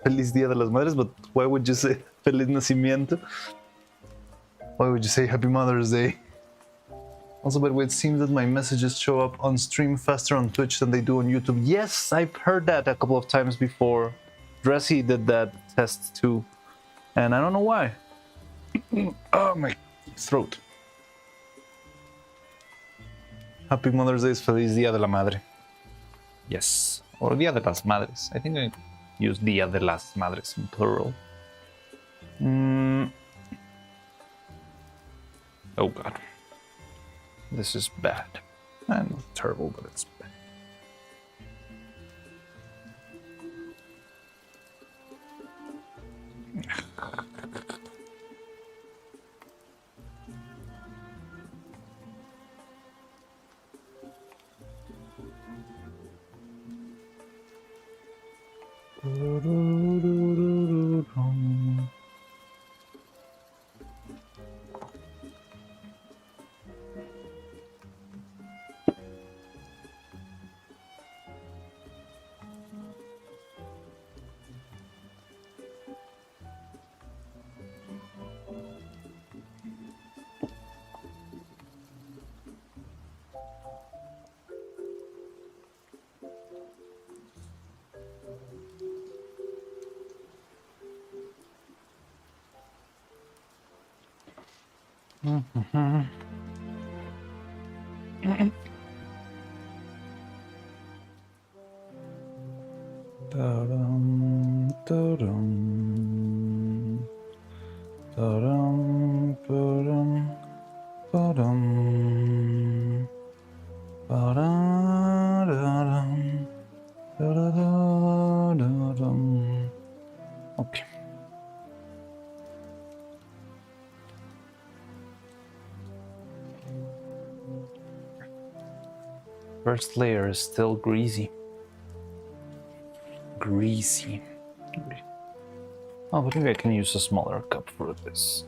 Feliz Día de las Madres, but why would you say Feliz Nacimiento? Why would you say Happy Mother's Day? Also, by the way, it seems that my messages show up on stream faster on Twitch than they do on YouTube. Yes, I've heard that a couple of times before. Dressy did that test too, and I don't know why. Oh, my throat. Happy Mother's Day is Feliz Día de la Madre. Yes, or Día de las Madres. I think I use Día de las Madres in plural. Oh God. This is bad. And terrible, but it's bad. Okay. First layer is still greasy. Greasy. Oh, but maybe I can use a smaller cup for this.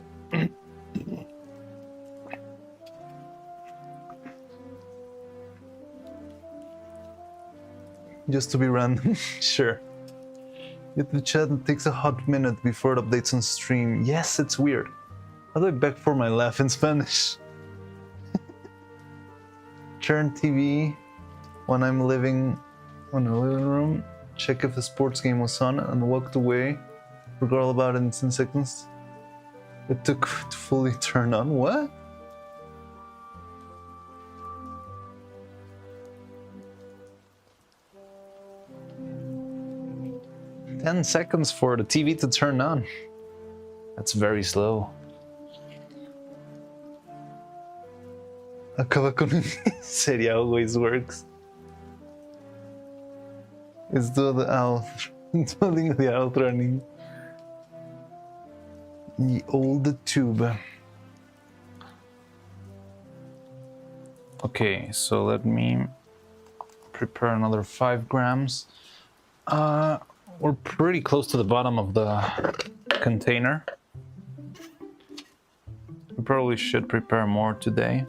Just to be random, sure. Yet the chat takes a hot minute before it updates on stream. Yes, it's weird. How do I beg for my laugh in Spanish? Turn TV when I'm living in the living room, check if the sports game was on, and walked away. Forgot all about it in 10 seconds. It took to fully turn on. What? "10 seconds for the TV to turn on." That's very slow. Acaba con serie always works. It's doing the outro. Doing the outro in the old tube. Okay, so let me prepare another 5 grams. We're pretty close to the bottom of the container. We probably should prepare more today.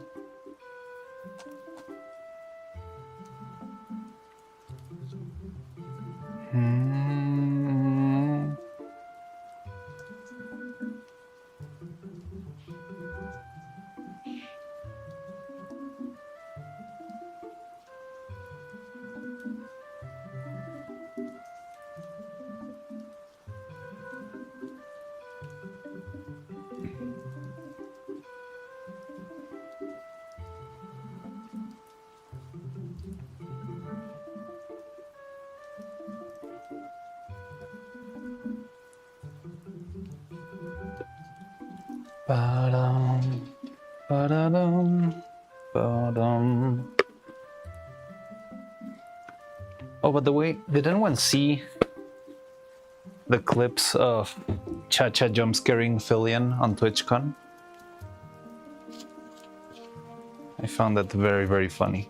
Ba-dum, ba-da-dum, ba-dum. Oh, by the way, did anyone see the clips of Cha-Cha jump scaring Fillion on TwitchCon? I found that very, very funny.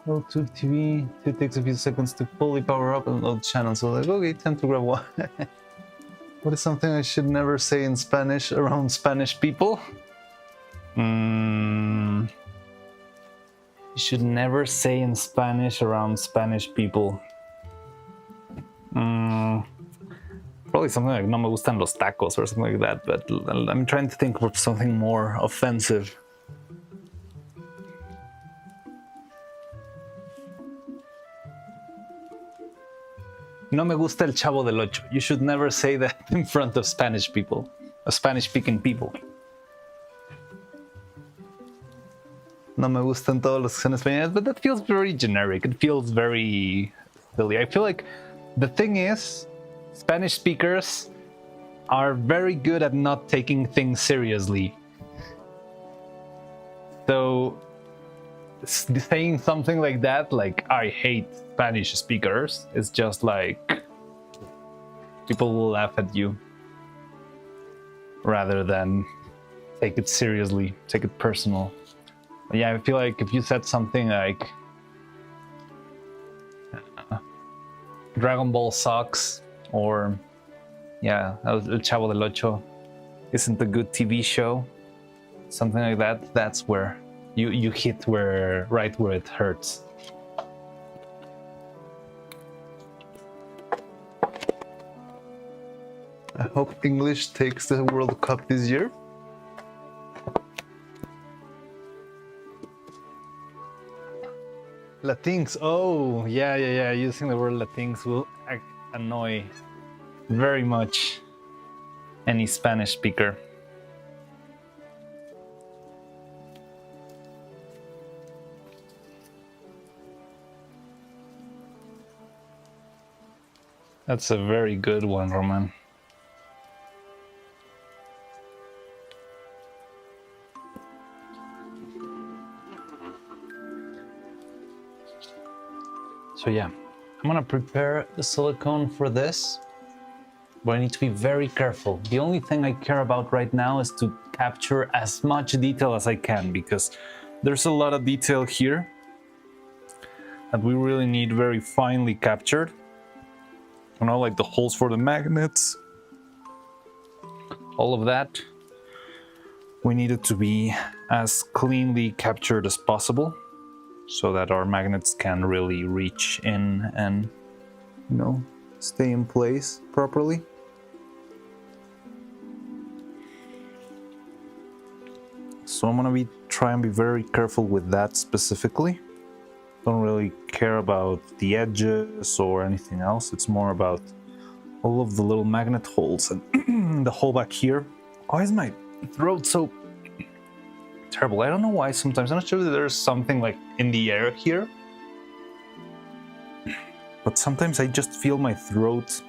Oh, Tube TV, it takes a few seconds to fully power up and load channels. So like, okay, time to grab one. What is something I should never say in Spanish around Spanish people? You should never say in Spanish around Spanish people. Probably something like no me gustan los tacos or something like that, but I'm trying to think of something more offensive. No me gusta el Chavo del Ocho. You should never say that in front of Spanish people, Spanish-speaking people. No me gustan todos los que son españoles, but that feels very generic. It feels very silly. I feel like the thing is, Spanish speakers are very good at not taking things seriously. So saying something like that, like I hate Spanish speakers, is just like people will laugh at you rather than take it seriously, take it personal. But yeah, I feel like if you said something like Dragon Ball sucks, or yeah, El Chavo del Ocho isn't a good TV show, something like that, that's where you hit right where it hurts. I hope English takes the World Cup this year. Latinx, oh, yeah. Using the word Latinx will annoy very much any Spanish speaker. That's a very good one, Roman. So yeah, I'm gonna prepare the silicone for this, but I need to be very careful. The only thing I care about right now is to capture as much detail as I can, because there's a lot of detail here that we really need very finely captured. You know, like the holes for the magnets, all of that. We need it to be as cleanly captured as possible, so that our magnets can really reach in and, you know, stay in place properly. So I'm gonna try and be very careful with that specifically. Don't really care about the edges or anything else. It's more about all of the little magnet holes and the hole back here. Why is my throat so terrible? I don't know why sometimes. I'm not sure that there's something like in the air here, but sometimes I just feel my throat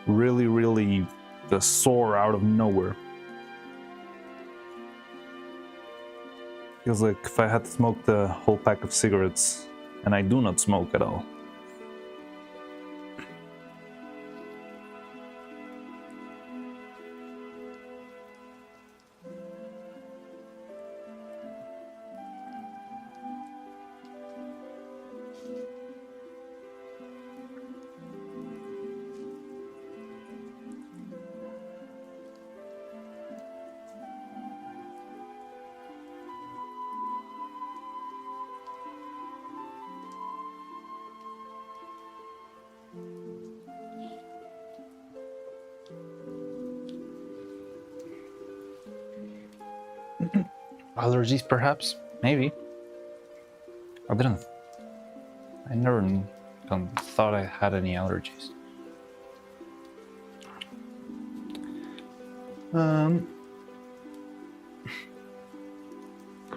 really just sore out of nowhere. Feels like if I had smoked a whole pack of cigarettes, and I do not smoke at all. Allergies, perhaps? Maybe. I never thought I had any allergies.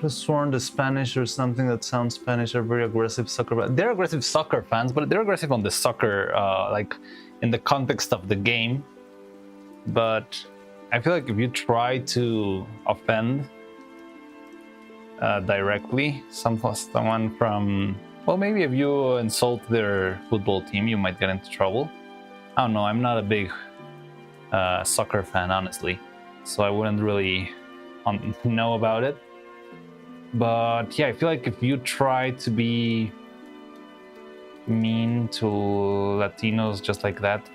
could have sworn the Spanish or something that sounds Spanish are very aggressive soccer fans. They're aggressive soccer fans, but they're aggressive on the soccer, like in the context of the game. But I feel like if you try to offend directly someone from, well, maybe if you insult their football team, you might get into trouble. I don't know. I'm not a big soccer fan, honestly, so I wouldn't really know about it. But yeah, I feel like if you try to be mean to Latinos just like that,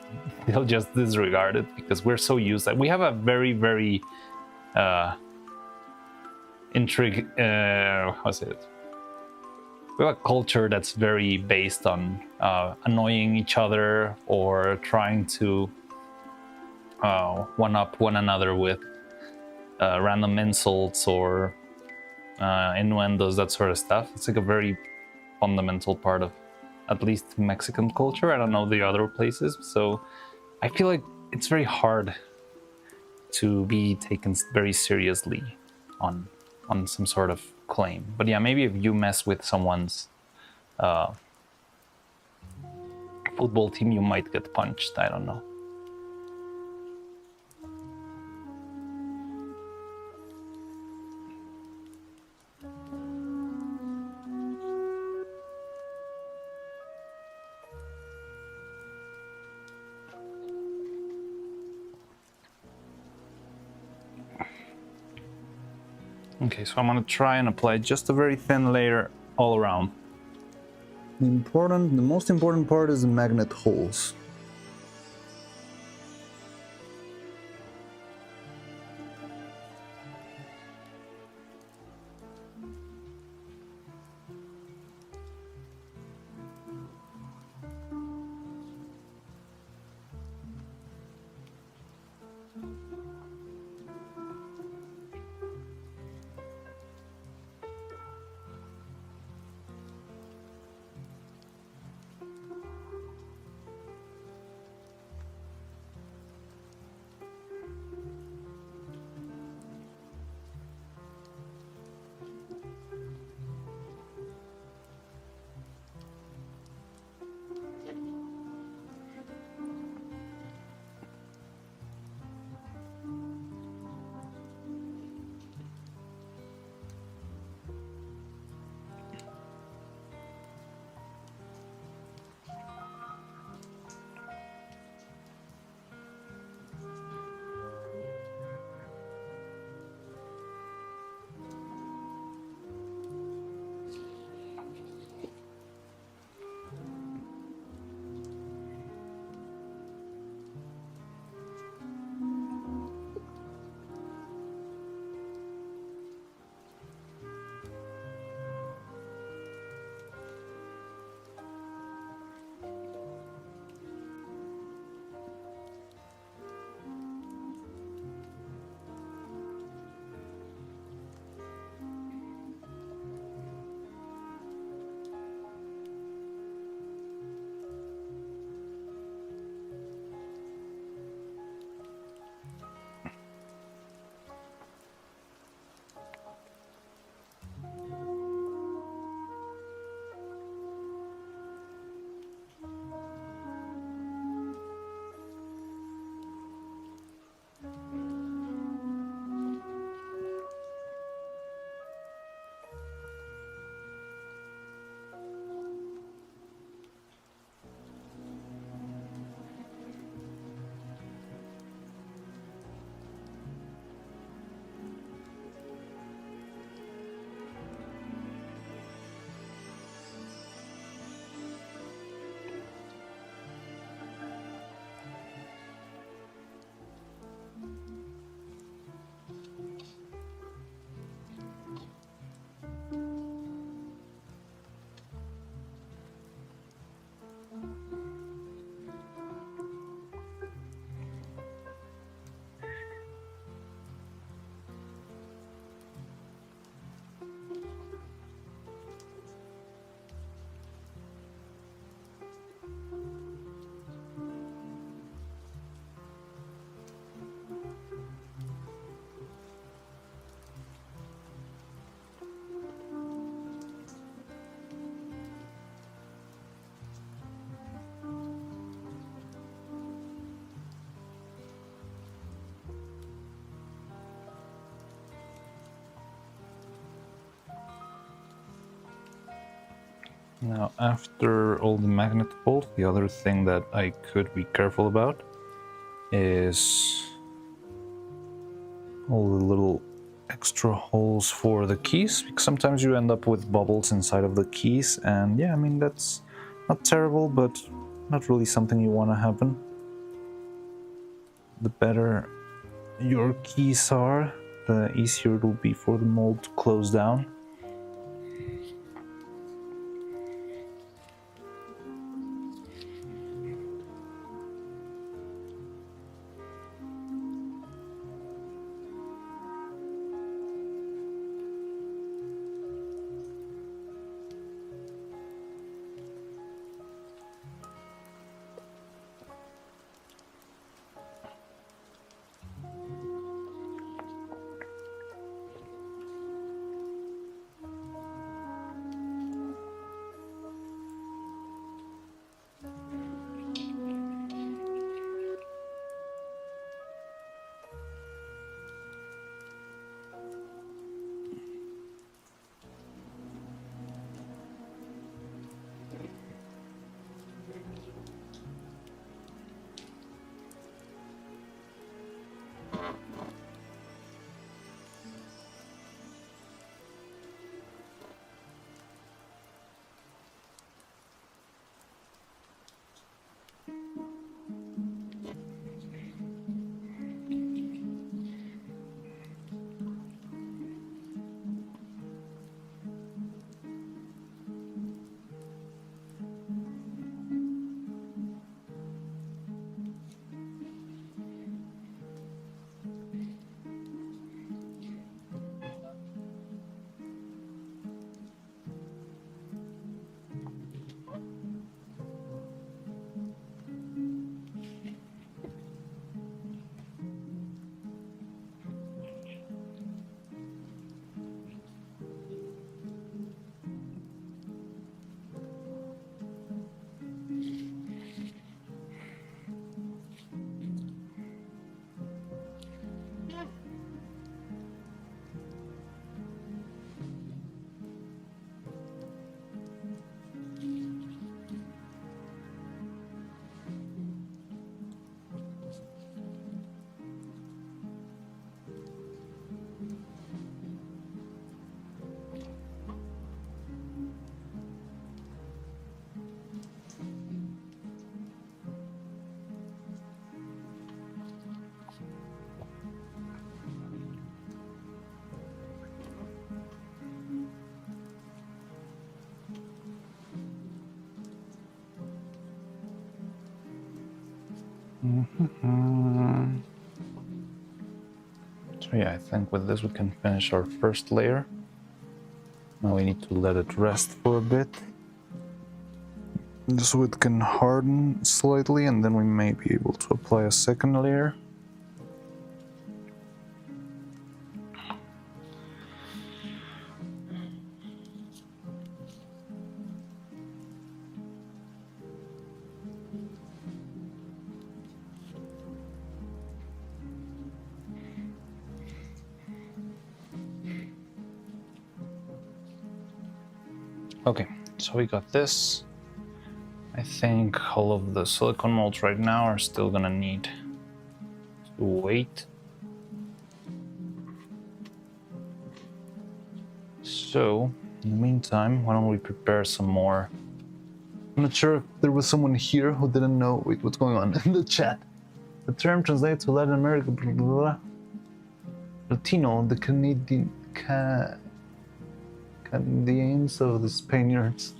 they'll just disregard it because we're so used that we have a very, very how's it? We have a culture that's very based on annoying each other or trying to one-up one another with random insults or innuendos, that sort of stuff. It's like a very fundamental part of at least Mexican culture. I don't know the other places, so I feel like it's very hard to be taken very seriously on some sort of claim. But yeah, maybe if you mess with someone's football team, you might get punched. I don't know. Okay, so I'm gonna try and apply just a very thin layer all around. The most important part is the magnet holes. Now, after all the magnet holes, the other thing that I could be careful about is all the little extra holes for the keys, because sometimes you end up with bubbles inside of the keys, and yeah, I mean, that's not terrible, but not really something you want to happen. The better your keys are, the easier it will be for the mold to close down. So yeah, I think with this we can finish our first layer. Now we need to let it rest for a bit, so it can harden slightly, and then we may be able to apply a second layer. Okay, so we got this. I think all of the silicone molds right now are still gonna need to wait. So, in the meantime, why don't we prepare some more? I'm not sure if there was someone here who didn't know. Wait, what's going on in the chat? The term translates to Latin America, blah, blah, blah. Latino, the Canadians of the Spaniards.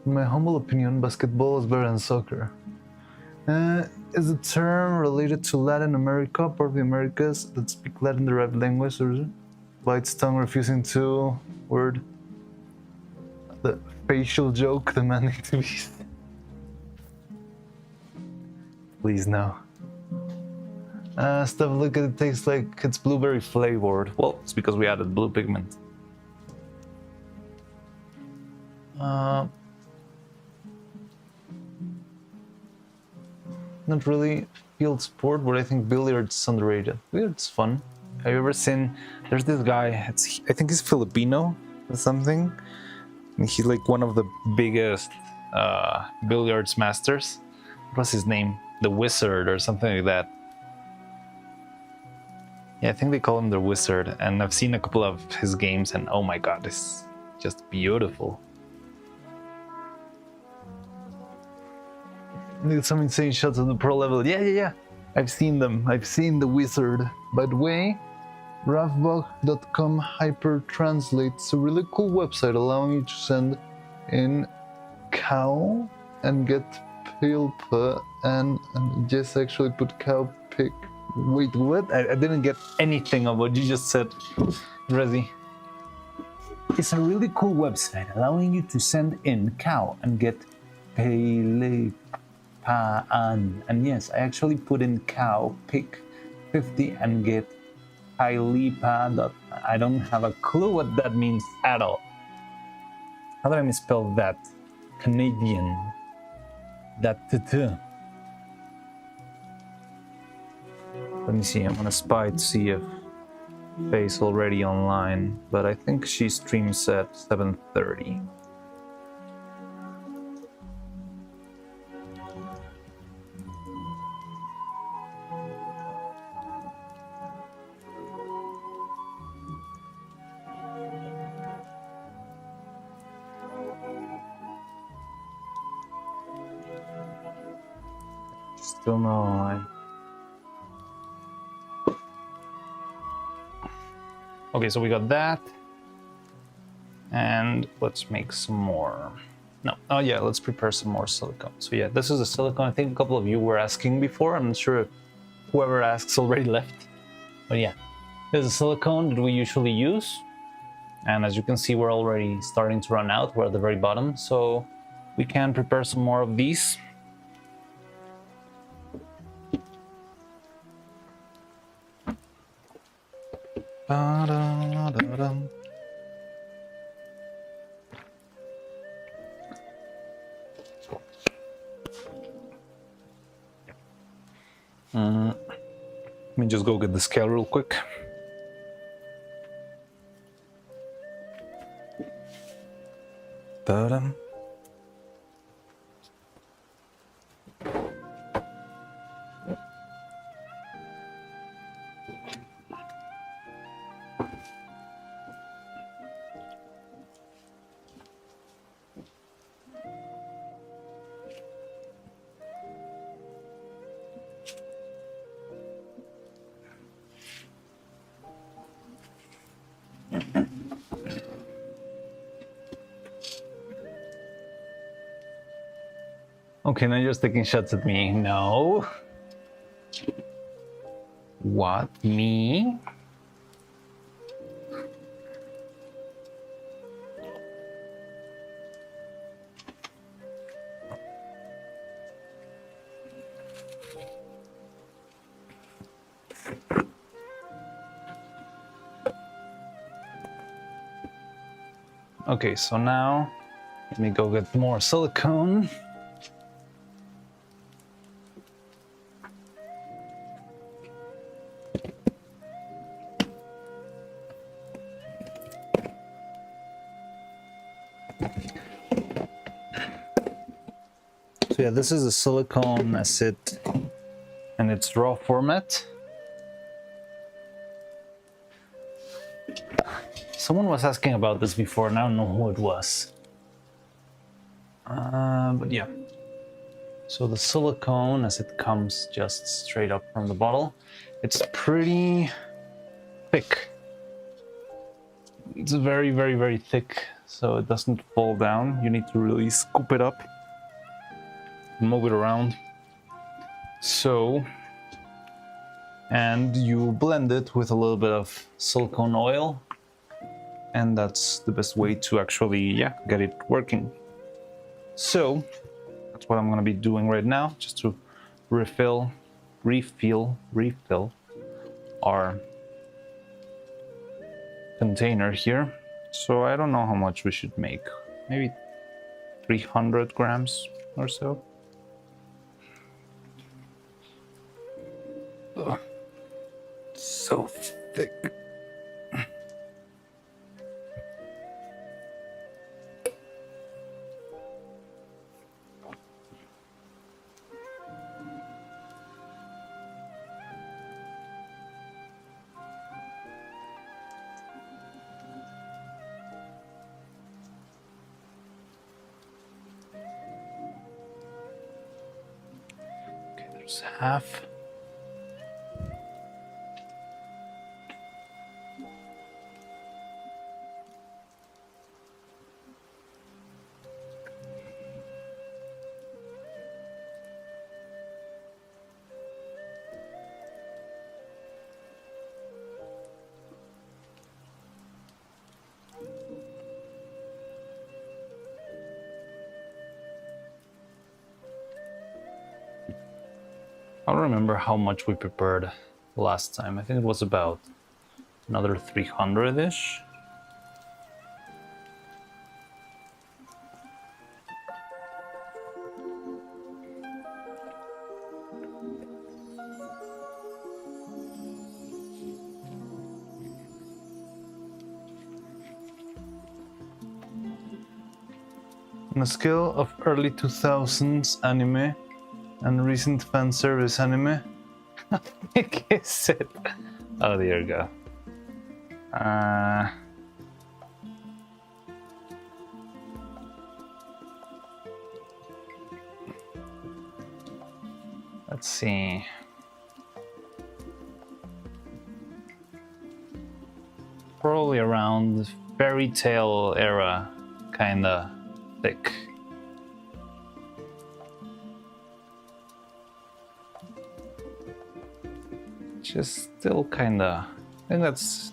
In my humble opinion, basketball is better than soccer. Is the term related to Latin America, part of the Americas that speak Latin-derived language, or bites tongue refusing to word? The facial joke demanding to be. Please no. Stuff, look at it, tastes like it's blueberry flavored. Well, it's because we added blue pigment. Not really field sport, but I think billiards is underrated. Billiards is fun. Have you ever seen? There's this guy. I think he's Filipino or something. He's like one of the biggest billiards masters. What was his name? The Wizard or something like that. Yeah, I think they call him the Wizard, and I've seen a couple of his games, and oh my god, it's just beautiful. Need some insane shots on the pro level. Yeah. I've seen them. I've seen the Wizard. By the way, ravbug.com hypertranslates a really cool website allowing you to send in cow and get pilpa and just actually put cow pig. Wait, what? I didn't get anything of what you just said, Rezi. It's a really cool website allowing you to send in cow and get pelepan. And yes, I actually put in cow pick 50 and get pailepa. I don't have a clue what that means at all. How did I misspell that? Canadian. That t. Let me see, I'm gonna spy to see if Faye's already online, but I think she streams at 7:30. Still no online. Okay, so we got that. And let's make some more. No, oh yeah, let's prepare some more silicone. So yeah, this is the silicone. I think a couple of you were asking before. I'm not sure if whoever asks already left. But yeah, this is silicone that we usually use. And as you can see, we're already starting to run out. We're at the very bottom. So we can prepare some more of these. Ba-da-da-dum. Let me just go get the scale real quick. Ta-dum. Okay, now you're just taking shots at me. No. What? Me? Okay, so now let me go get more silicone. So yeah, this is a silicone as it in its raw format. Someone was asking about this before, and I don't know who it was. But yeah. So the silicone as it comes just straight up from the bottle, it's pretty thick. It's very, very, very thick, so it doesn't fall down. You need to really scoop it up, move it around. So, and you blend it with a little bit of silicone oil, and that's the best way to actually, yeah, get it working. So, that's what I'm gonna be doing right now, just to refill our container here. So I don't know how much we should make. Maybe 300 grams or so. Ugh. So thick. Just half. I don't remember how much we prepared last time. I think it was about another 300-ish. On a scale of early 2000s anime and recent fan service anime, I think is it. Oh, there you go. Let's see. Probably around fairy tale era, kinda thick. Just still kinda. I think that's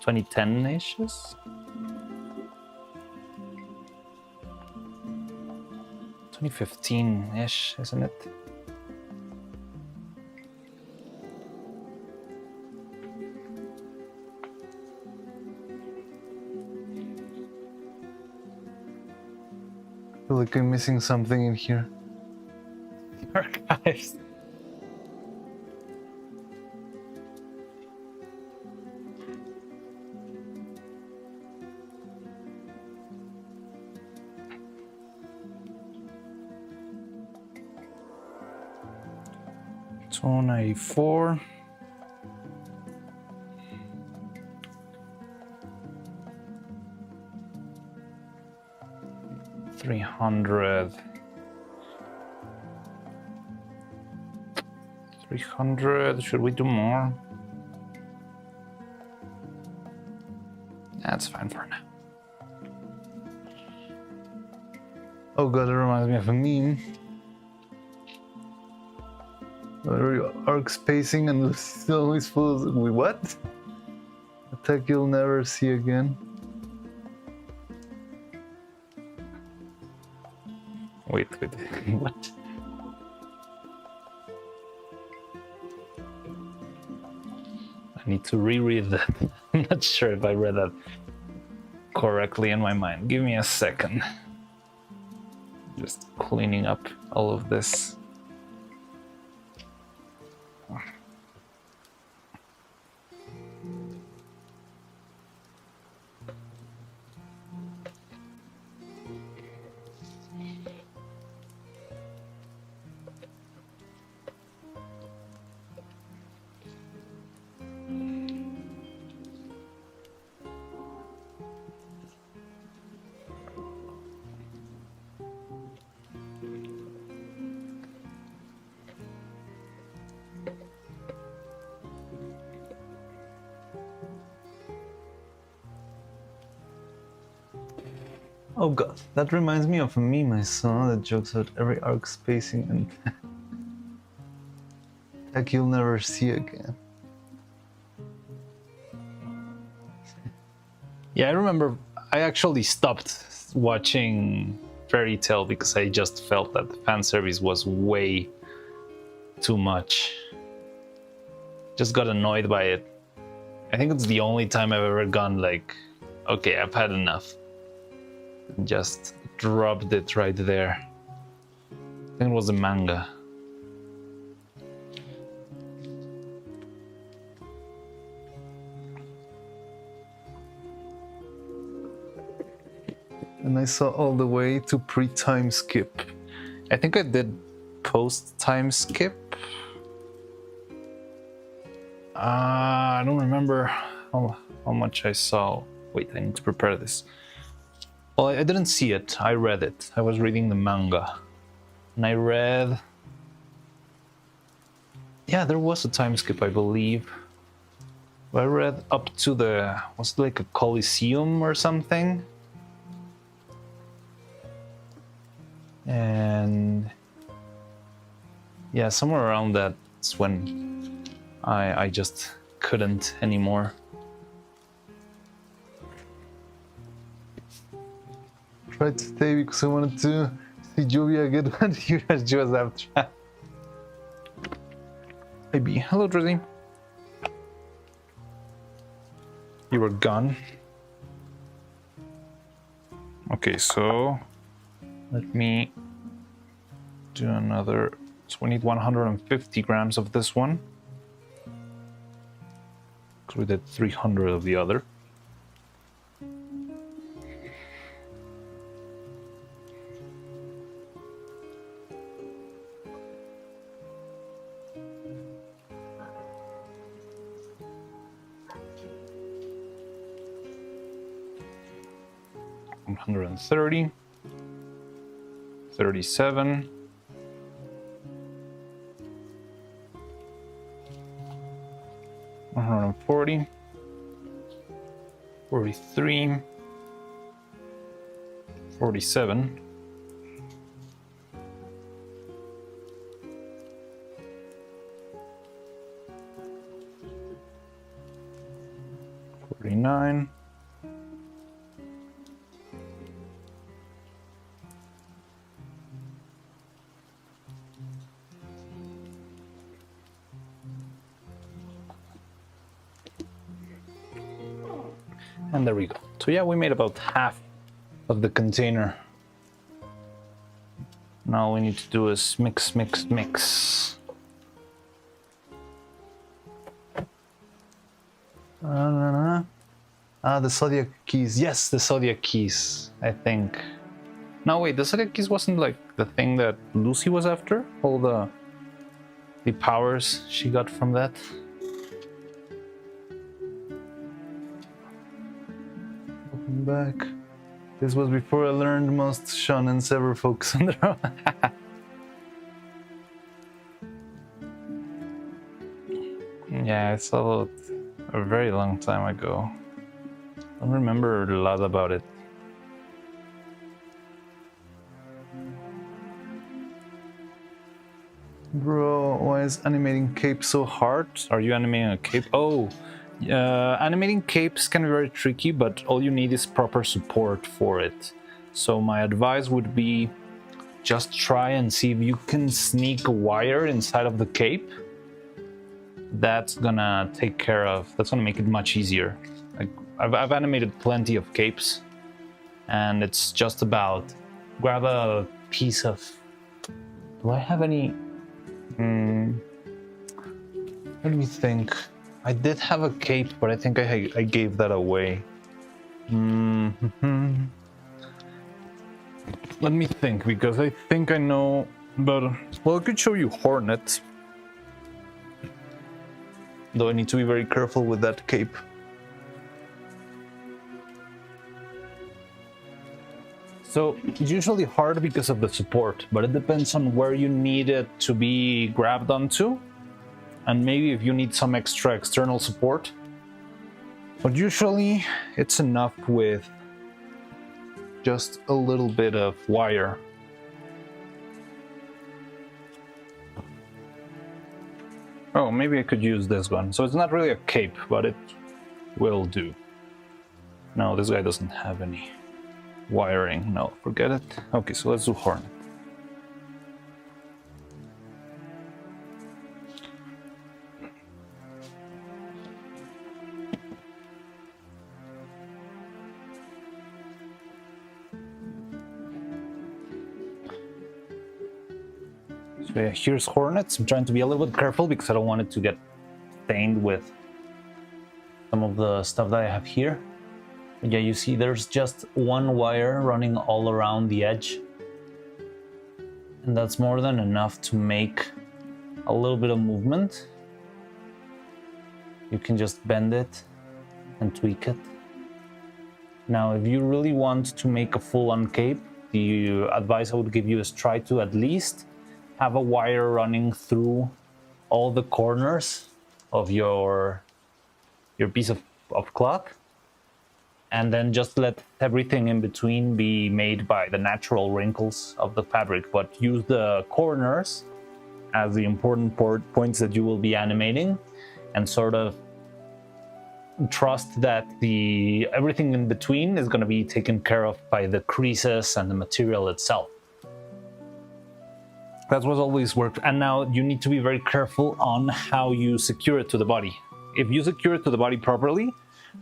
2010-ish. 2015-ish, isn't it? I feel like I'm missing something in here. Archives. $294. $300. $300. Should we do more? That's fine for now. Oh god, that reminds me of a meme. Arc spacing and it's always full of... Wait, what? Attack you'll never see again. Wait, what? I need to reread that. I'm not sure if I read that correctly in my mind. Give me a second. Just cleaning up all of this. Oh god, that reminds me of a meme I saw that jokes about every arc spacing and attack you'll never see again. Yeah, I remember I actually stopped watching Fairy Tail because I just felt that the fan service was way too much. Just got annoyed by it. I think it's the only time I've ever gone like, okay, I've had enough. Just dropped it right there. I think it was a manga. And I saw all the way to pre-time skip. I think I did post-time skip. I don't remember how much I saw. Wait, I need to prepare this. Well, I didn't see it. I read it. I was reading the manga. And I read Yeah, there was a time skip, I believe. I read up to the, was it like a Coliseum or something? And yeah, somewhere around that's when I just couldn't anymore. Tried to stay because I wanted to see Juvia get one. You guys just after. Maybe. Hello, Drizzy. You were gone. Okay, so let me do another. So we need 150 grams of this one. Because we did 300 of the other. $130, 37, 140, 43, 47, 49, 'and there we go. So yeah, we made about half of the container. Now all we need to do is mix, mix, mix. The Zodiac keys. Yes, the Zodiac keys, I think. No, wait, the Zodiac keys wasn't like the thing that Lucy was after? All the powers she got from that? Welcome back. This was before I learned most shonens ever focus on their own. Yeah, I saw it a very long time ago. I don't remember a lot about it. Bro, why is animating cape so hard? Are you animating a cape? Oh, animating capes can be very tricky, but all you need is proper support for it. So my advice would be just try and see if you can sneak a wire inside of the cape. That's gonna make it much easier. I've animated plenty of capes, and it's just about grab a piece of. Do I have any? Let me think. I did have a cape, but I think I gave that away. Let me think, because I think I know. But well, I could show you Hornet. Though I need to be very careful with that cape. So it's usually hard because of the support, but it depends on where you need it to be grabbed onto, and maybe if you need some extra external support. But usually it's enough with just a little bit of wire. Oh, maybe I could use this one. So it's not really a cape, but it will do. No, this guy doesn't have any wiring. No, forget it. Okay, so let's do Hornet. So yeah, here's Hornets. I'm trying to be a little bit careful because I don't want it to get stained with some of the stuff that I have here. But yeah, you see there's just one wire running all around the edge. And that's more than enough to make a little bit of movement. You can just bend it and tweak it. Now, if you really want to make a full-on cape, the advice I would give you is try to at least have a wire running through all the corners of your piece of cloth, and then just let everything in between be made by the natural wrinkles of the fabric, but use the corners as the important points that you will be animating, and sort of trust that everything in between is going to be taken care of by the creases and the material itself. That's what always worked. And now you need to be very careful on how you secure it to the body. If you secure it to the body properly,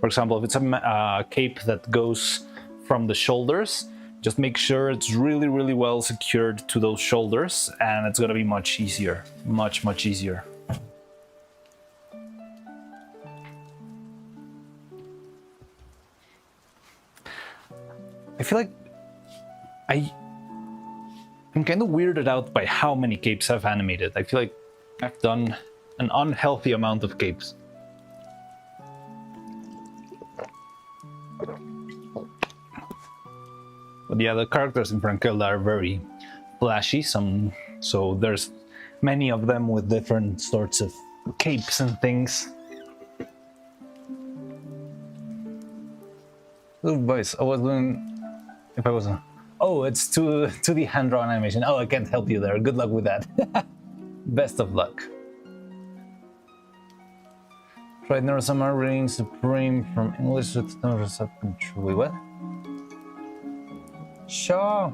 for example, if it's a cape that goes from the shoulders, just make sure it's really, really well secured to those shoulders, and it's going to be much easier, much, much easier. I feel like I'm kind of weirded out by how many capes I've animated. I feel like I've done an unhealthy amount of capes. But yeah, the characters in Frankelda are very flashy, so there's many of them with different sorts of capes and things. Oh boys, I was doing... If I was... Oh, it's to the hand-drawn animation. Oh, I can't help you there. Good luck with that. Best of luck. Tried Neuro-Sama reigning supreme from English to control. Wait, what? Sure.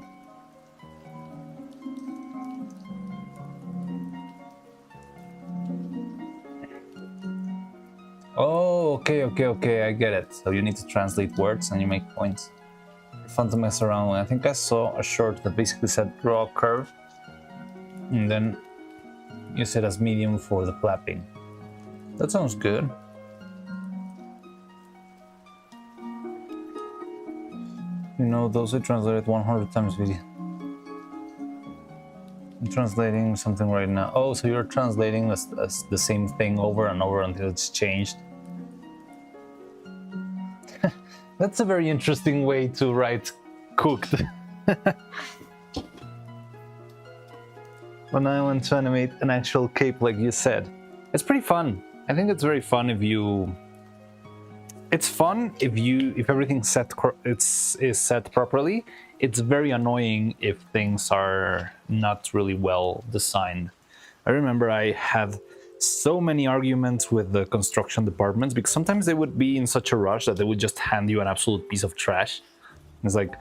Oh, okay, I get it. So you need to translate words and you make points. Fun to mess around with. I think I saw a short that basically said draw a curve and then use it as medium for the flapping. That sounds good. You know, those I translated 100 times video. I'm translating something right now. Oh, so you're translating the same thing over and over until it's changed. That's a very interesting way to write cooked. When I want to animate an actual cape like you said, it's pretty fun. I think it's very fun if you... It's fun if everything is set properly. It's very annoying if things are not really well designed. I remember I had so many arguments with the construction departments because sometimes they would be in such a rush that they would just hand you an absolute piece of trash. It's like,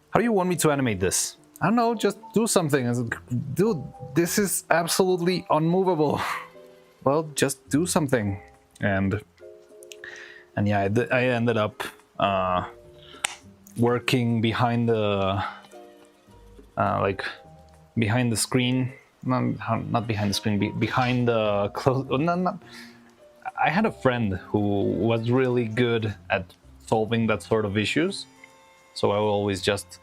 how do you want me to animate this? I don't know, just do something. I was like, dude, this is absolutely unmovable. Well, just do something. And yeah, I ended up working behind the behind the screen. Not behind the screen, behind the close. I had a friend who was really good at solving that sort of issues, so I will always just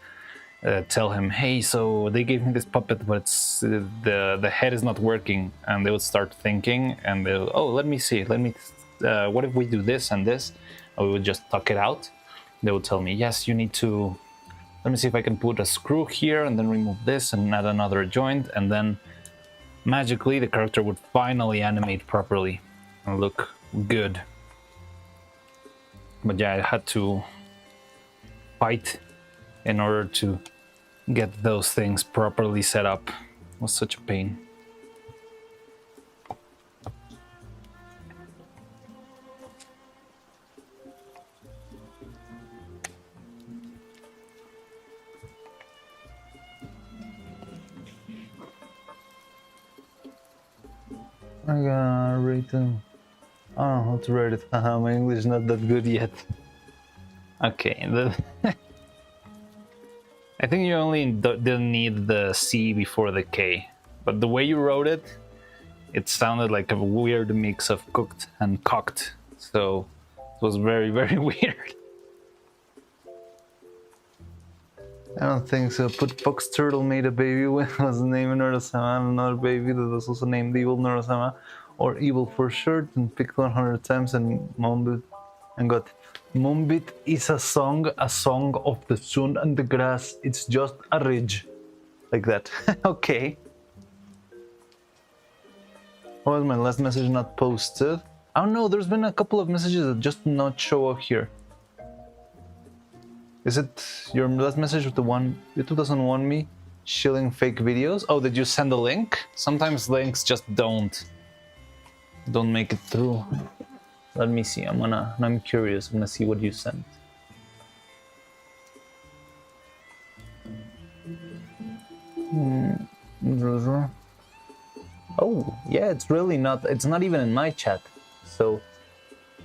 tell him, "Hey, so they gave me this puppet, but it's the head is not working," and they would start thinking, and they'll, "Oh, let me see. What if we do this and this?" And we would just talk it out. They would tell me, "Yes, you need to. Let me see if I can put a screw here and then remove this and add another joint," and then magically the character would finally animate properly and look good. But yeah, I had to fight in order to get those things properly set up. It was such a pain. I gotta rate them. I don't know how to rate it. My English is not that good yet. Okay, I think you only didn't need the C before the K, but the way you wrote it, it sounded like a weird mix of cooked and cocked, so it was very, very weird. I don't think so. Put Fox Turtle made a baby when was named Neuro-Sama, and another baby that was also named Evil Neuro-Sama, or Evil for short, and picked 100 times, and Mombit, and got Mombit is a song of the sun and the grass. It's just a ridge, like that. Okay. Why was my last message not posted? I don't know, there's been a couple of messages that just do not show up here. Is it your last message with the one, YouTube doesn't want me shilling fake videos? Oh, did you send a link? Sometimes links just don't make it through. Let me see, I'm curious, I'm gonna see what you sent. Oh, yeah, it's not even in my chat. So,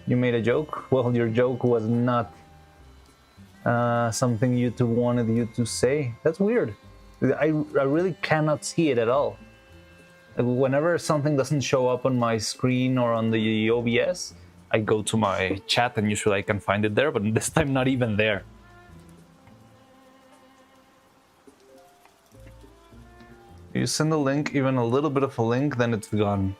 you made a joke? Well, your joke was not something YouTube wanted you to say. That's weird. I really cannot see it at all. Whenever something doesn't show up on my screen or on the OBS, I go to my chat and usually I can find it there, but this time not even there. You send a link, even a little bit of a link, then it's gone.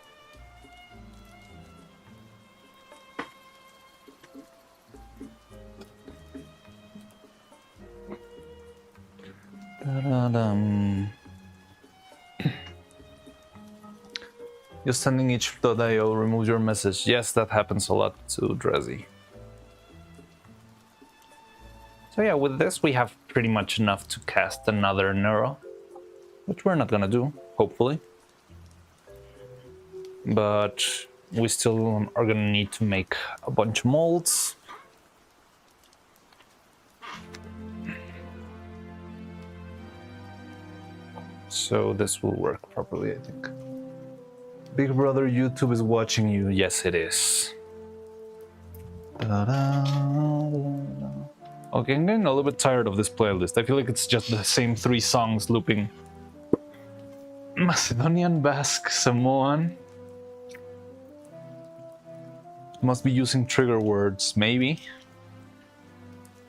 Just sending each.io removes your message. Yes, that happens a lot to Drezzy. So yeah, with this we have pretty much enough to cast another Neuro, which we're not gonna do, hopefully. But we still are gonna need to make a bunch of molds. So this will work properly, I think. Big brother YouTube is watching you. Yes, it is. Okay, I'm getting a little bit tired of this playlist. I feel like it's just the same 3 songs looping. Macedonian, Basque, Samoan. Must be using trigger words, maybe.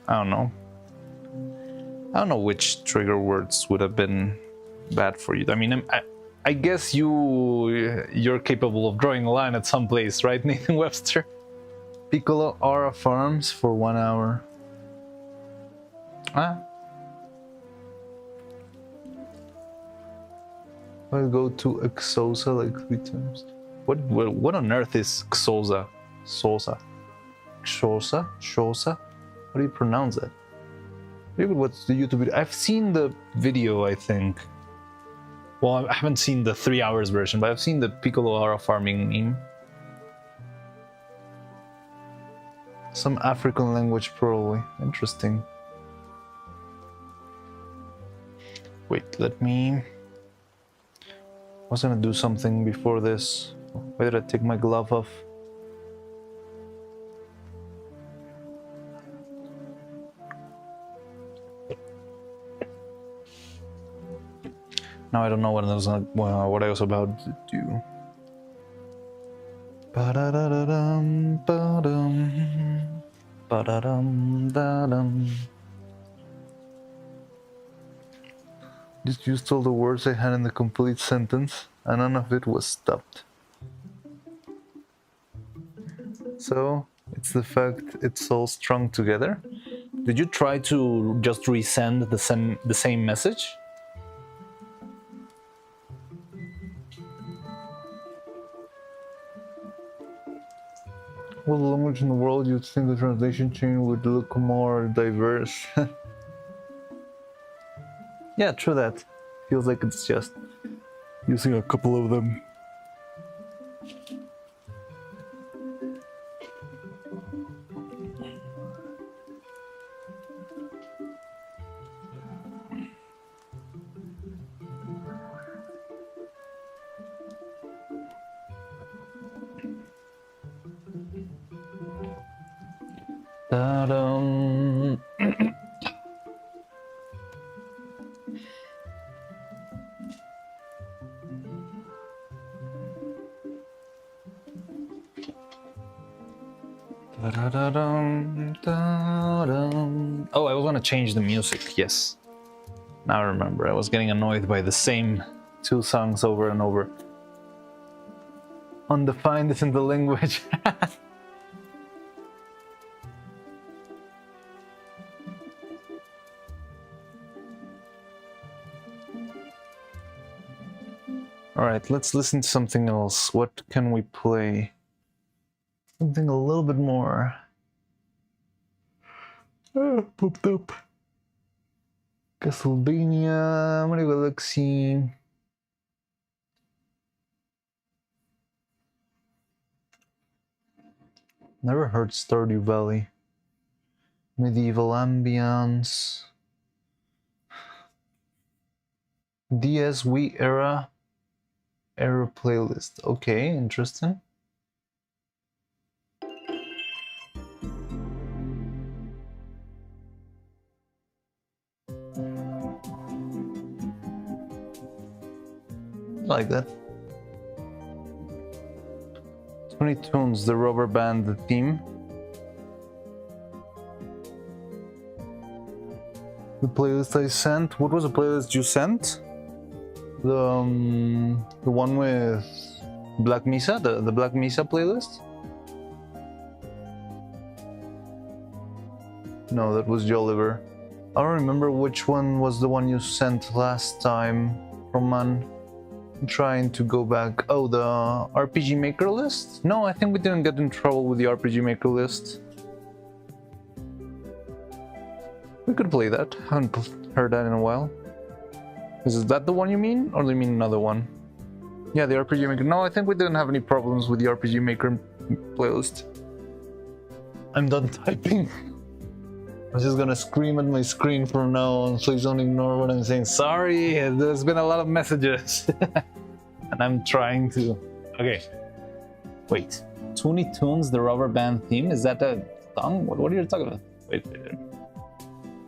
I don't know. I don't know which trigger words would have been bad for you. I mean, I guess you're capable of drawing a line at some place, right, Nathan Webster? Piccolo Aura Farms for 1 hour. Ah. I'll go to Exosa like 3 times. What on earth is Xosa? Xosa? Xosa? Xosa? How do you pronounce that? Maybe what's the YouTube video? I've seen the video, I think. Well, I haven't seen the 3 hours version, but I've seen the Piccolo Aura farming meme. Some African language, probably. Interesting. Wait, let me... I was gonna do something before this. Why did I take my glove off? Now I don't know what I was about to do. Ba-da-da-da-dum, ba-dum, ba-da-dum, da-dum. Just used all the words I had in the complete sentence, and none of it was stopped. So, it's the fact it's all strung together. Did you try to just resend the same message? What language in the world you'd think the translation chain would look more diverse? Yeah, true that. Feels like it's just using a couple of them. Ta-dum. Oh, I was gonna change the music, yes. Now I remember, I was getting annoyed by the same 2 songs over and over. Undefined is in the language. All right, let's listen to something else. What can we play? Something a little bit more. Pooped up. Castlevania, Mario Galaxy. Never heard Stardew Valley. Medieval Ambience. DS Wii era playlist. Okay, interesting. Like that. 20 Tunes, the rubber band theme. The playlist I sent. What was the playlist you sent? The one with Black Mesa, the Black Mesa playlist? No, that was Jolliver. I don't remember which one was the one you sent last time, Roman. I'm trying to go back. Oh, the RPG Maker list? No, I think we didn't get in trouble with the RPG Maker list. We could play that. Haven't heard that in a while. Is that the one you mean? Or do you mean another one? Yeah, the RPG Maker. No, I think we didn't have any problems with the RPG Maker playlist. I'm done typing. I'm just gonna scream at my screen from now on. Please don't ignore what I'm saying. Sorry, there's been a lot of messages. And I'm trying to... Okay. Wait. Toonie Tunes, the rubber band theme? Is that a song? What are you talking about? Wait.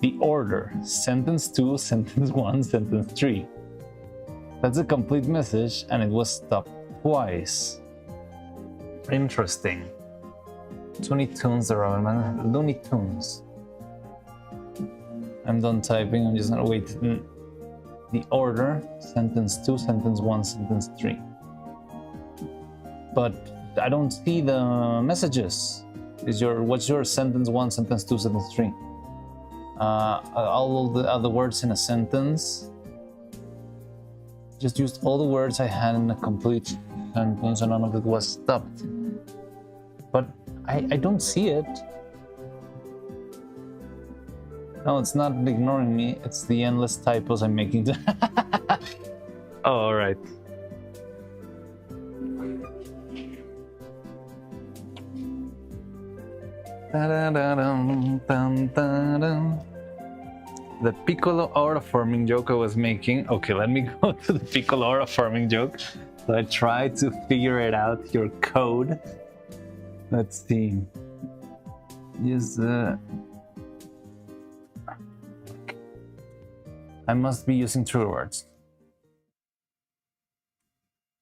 The order. Sentence 2, sentence 1, sentence 3. That's a complete message and it was stopped twice. Interesting. Toonie Tunes, the rubber band. Looney Tunes. I'm done typing, I'm just gonna wait. The order, sentence 2, sentence 1, sentence 3. But I don't see the messages. What's your sentence 1, sentence 2, sentence 3? All the other words in a sentence. Just used all the words I had in a complete sentence and none of it was stopped. But I don't see it. No, it's not ignoring me. It's the endless typos I'm making. Oh, all right. The Piccolo aura forming joke I was making. Okay, let me go to the Piccolo aura forming joke. So I tried to figure it out, your code. Let's see. Use I must be using true words.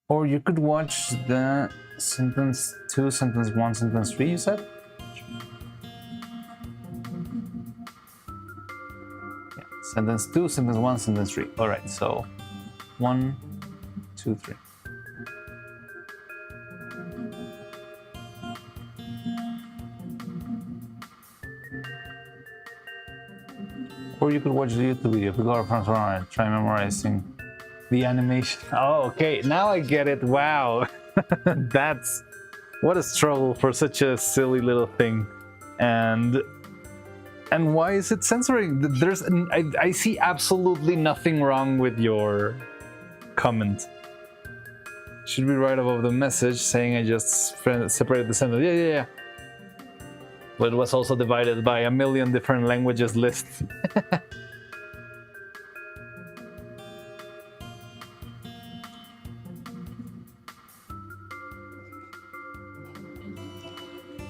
Or you could watch the sentence 2, sentence 1, sentence 3, you said? Yeah. Sentence 2, sentence 1, sentence 3. Alright, so 1, 2, 3. Or you could watch the YouTube video if you go from around, try memorizing the animation. Oh, okay, now I get it. Wow. That's what a struggle for such a silly little thing. And why is it censoring? I see absolutely nothing wrong with your comment. Should be right above the message saying I just separated the sentence. Yeah. But it was also divided by a million different languages list.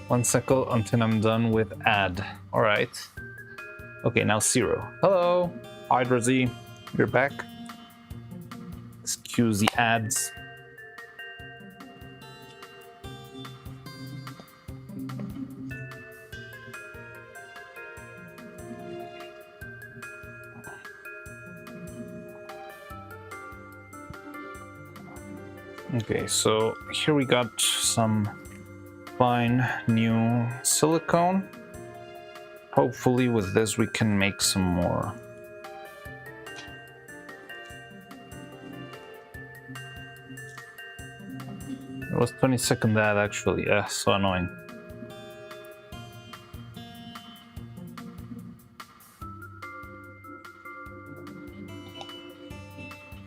One second until I'm done with add. All right. Okay, now 0. Hello, Hydra Z, you're back. Excuse the ads. Okay, so here we got some fine new silicone. Hopefully with this we can make some more. It was 22nd ad actually. Yeah, so annoying.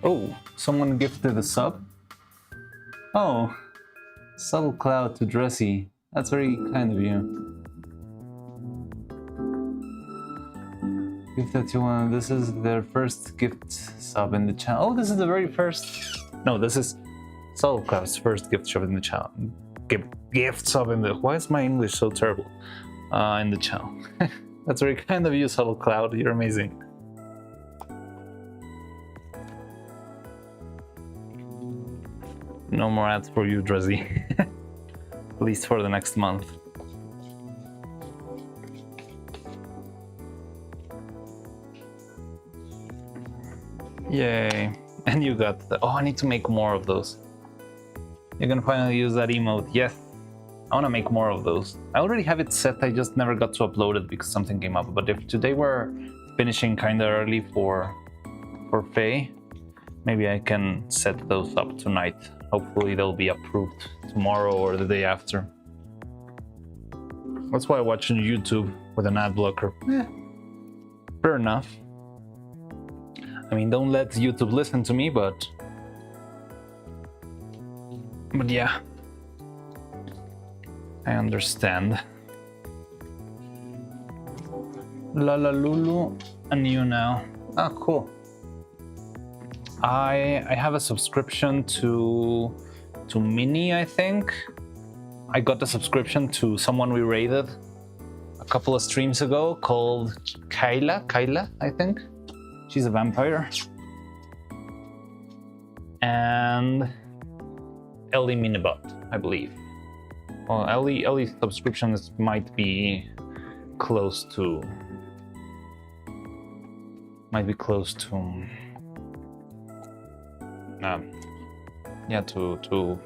Oh, someone gifted a sub? Oh, subtle cloud to Dressy. That's very kind of you. Gift that you want. This is their first gift sub in the channel. Oh, this is the very first. No, this is Subtle Cloud's first gift sub in the channel. Gift sub in the. Why is my English so terrible? In the channel. That's very kind of you, Subtle Cloud. You're amazing. No more ads for you, Dressy. At least for the next month. Yay. And you got the... Oh, I need to make more of those. You're gonna finally use that emote. Yes. I wanna make more of those. I already have it set, I just never got to upload it because something came up. But if today we're finishing kinda early for Faye, maybe I can set those up tonight. Hopefully they'll be approved tomorrow or the day after. That's why I watch on YouTube with an ad blocker. Fair enough. I mean, don't let YouTube listen to me, but yeah, I understand. Lala Lulu, and you now. Ah, cool. I have a subscription to Mini, I think. I got a subscription to someone we raided a couple of streams ago called Kyla, I think. She's a vampire. And Ellie Minibot, I believe. Well, Ellie's subscriptions might be close to... yeah, to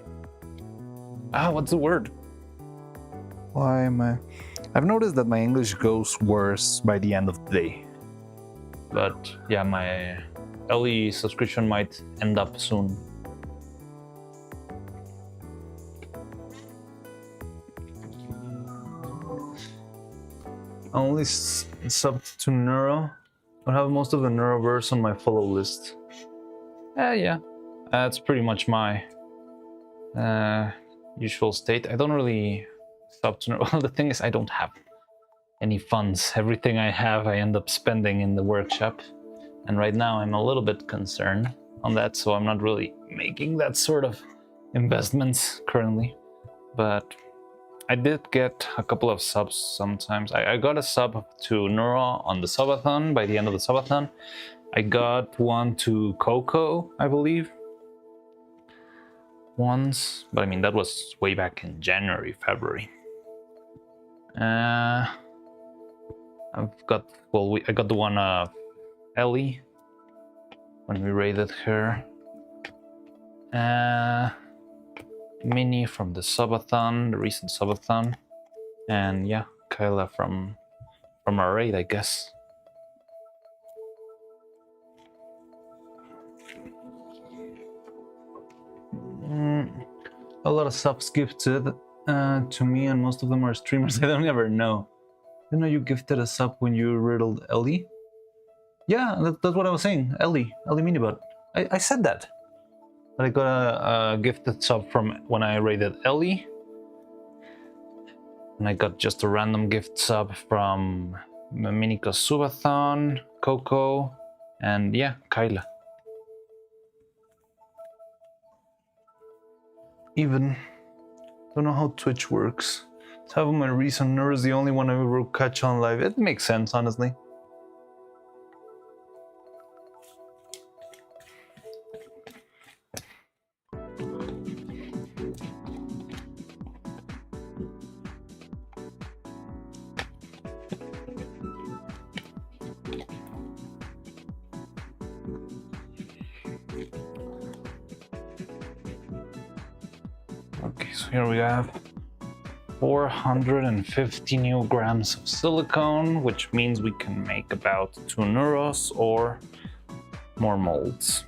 what's the word? Why am I... I've noticed that my English goes worse by the end of the day. But yeah, my Ellie subscription might end up soon. I only subbed to Neuro. I have most of the Neuroverse on my follow list. Yeah. That's pretty much my usual state. I don't really sub to Neuro. Well, the thing is, I don't have any funds. Everything I have, I end up spending in the workshop. And right now, I'm a little bit concerned on that, so I'm not really making that sort of investments currently. But I did get a couple of subs sometimes. I got a sub to Neuro on the subathon by the end of the subathon. I got one to Coco, I believe, once, but I mean that was way back in January, February. I got the one of Ellie when we raided her. Mini from the subathon, the recent subathon, and yeah, Kyla from our raid, I guess. A lot of subs gifted to me, and most of them are streamers I don't ever know. You know, you gifted a sub when you riddled Ellie? Yeah, that's what I was saying. Ellie Minibot. I said that. But I got a gifted sub from when I raided Ellie. And I got just a random gift sub from Miniko Subathon, Coco, and yeah, Kyla. Even don't know how Twitch works. To have my recent Nur is the only one I ever catch on live. It makes sense, honestly. Okay, so here we have 450 new grams of silicone, which means we can make about 2 neuros or more molds.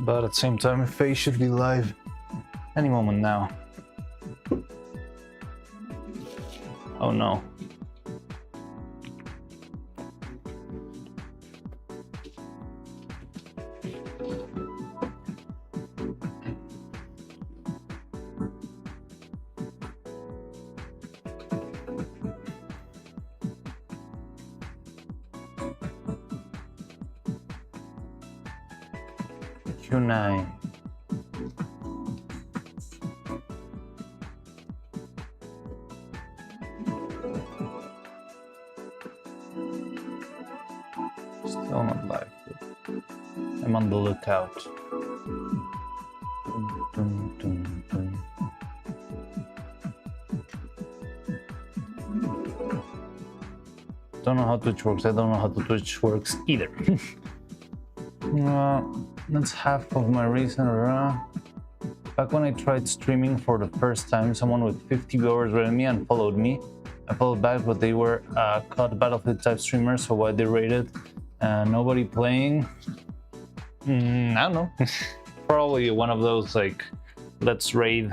But at the same time, Faye should be live any moment now. Oh no. Q9. Still not live. I'm on the lookout. Dun, dun, dun. Don't know how Twitch works. I don't know how Twitch works either. That's half of my reason. Back when I tried streaming for the first time, someone with 50 viewers rated me and followed me. I followed back, but they were COD Battlefield type streamers, so why they rated? Nobody playing. I don't know. Probably one of those like, let's raid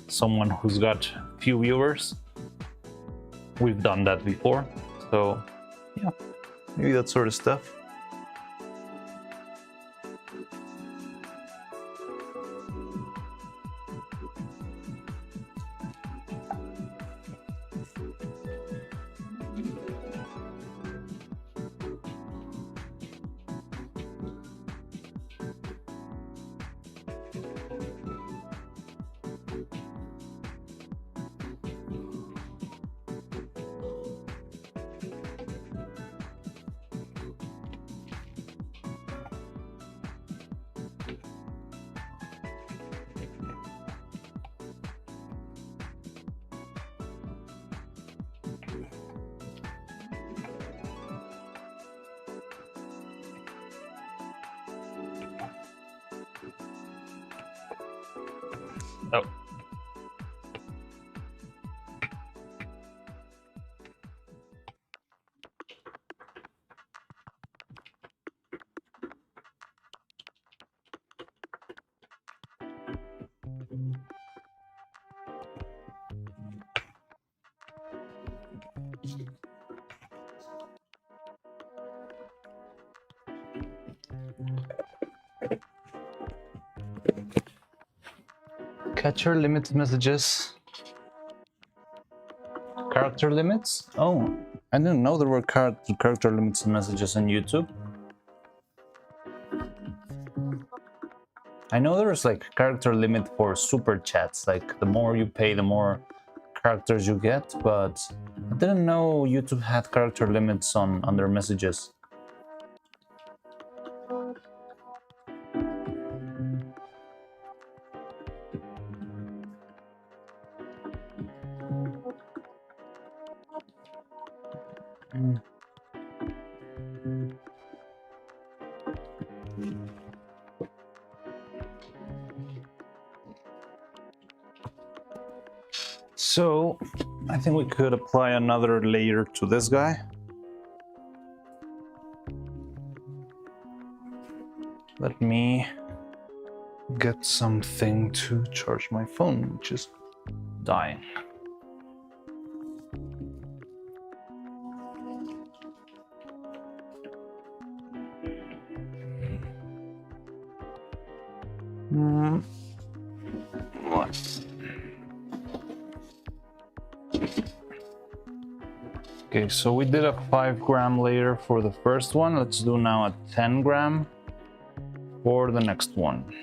someone who's got few viewers. We've done that before, so yeah, maybe that sort of stuff. Oh. Catcher limit messages. Character limits? Oh, I didn't know there were character limits in messages on YouTube. I know there's like character limit for super chats, like the more you pay, the more characters you get, but I didn't know YouTube had character limits on their messages. So, I think we could apply another layer to this guy. Let me get something to charge my phone, which is dying. What? Okay, so we did a 5-gram layer for the first one. Let's do now a 10-gram for the next one.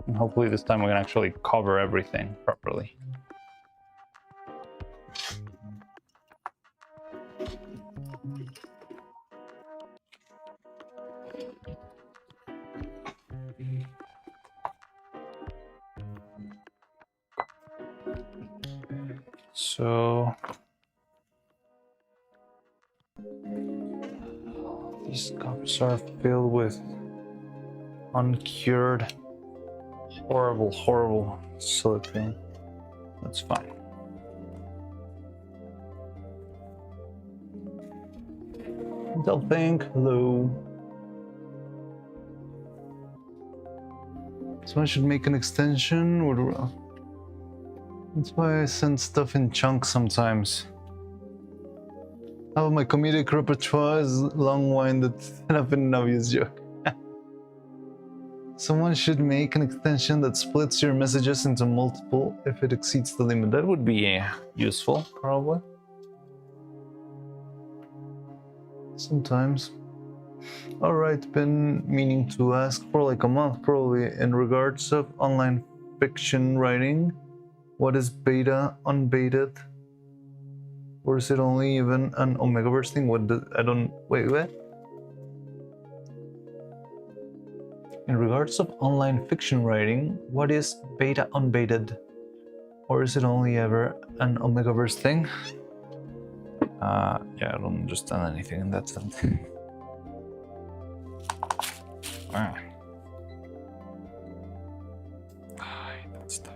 And hopefully this time we can actually cover everything properly. So these cups are filled with uncured, horrible silicone. That's fine. Del Pink, hello. So I should make an extension. That's why I send stuff in chunks sometimes. How my comedic repertoire is long-winded enough in an obvious joke. Someone should make an extension that splits your messages into multiple if it exceeds the limit. That would be useful, probably. Sometimes. Alright, been meaning to ask for like a month probably in regards of online fiction writing. What is beta, unbaited? Or is it only even an Omegaverse thing? Wait, what? In regards of online fiction writing, what is beta, unbaited? Or is it only ever an Omegaverse thing? Yeah, I don't understand anything in that sense. Wow. I hate that stuff.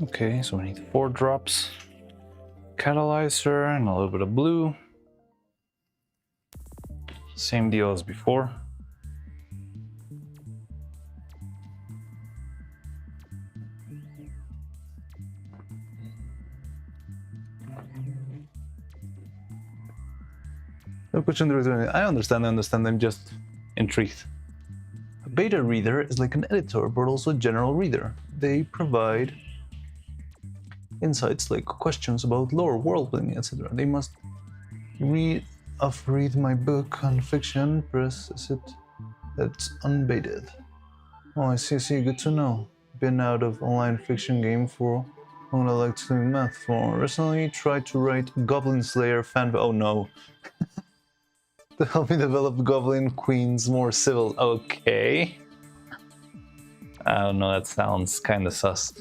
Okay, so we need 4 drops, catalyzer, and a little bit of blue. Same deal as before. No question. I understand. I'm just intrigued. A beta reader is like an editor, but also a general reader. They provide insights like questions about lore, world building, etc. They must read my book on fiction. Press is it that's unbaited. Oh, I see. Good to know. Been out of online fiction game for long. I like to do math for. Recently tried to write Goblin Slayer fan. Oh no. To help me develop Goblin Queens more civil. Okay. I don't know. That sounds kind of sus.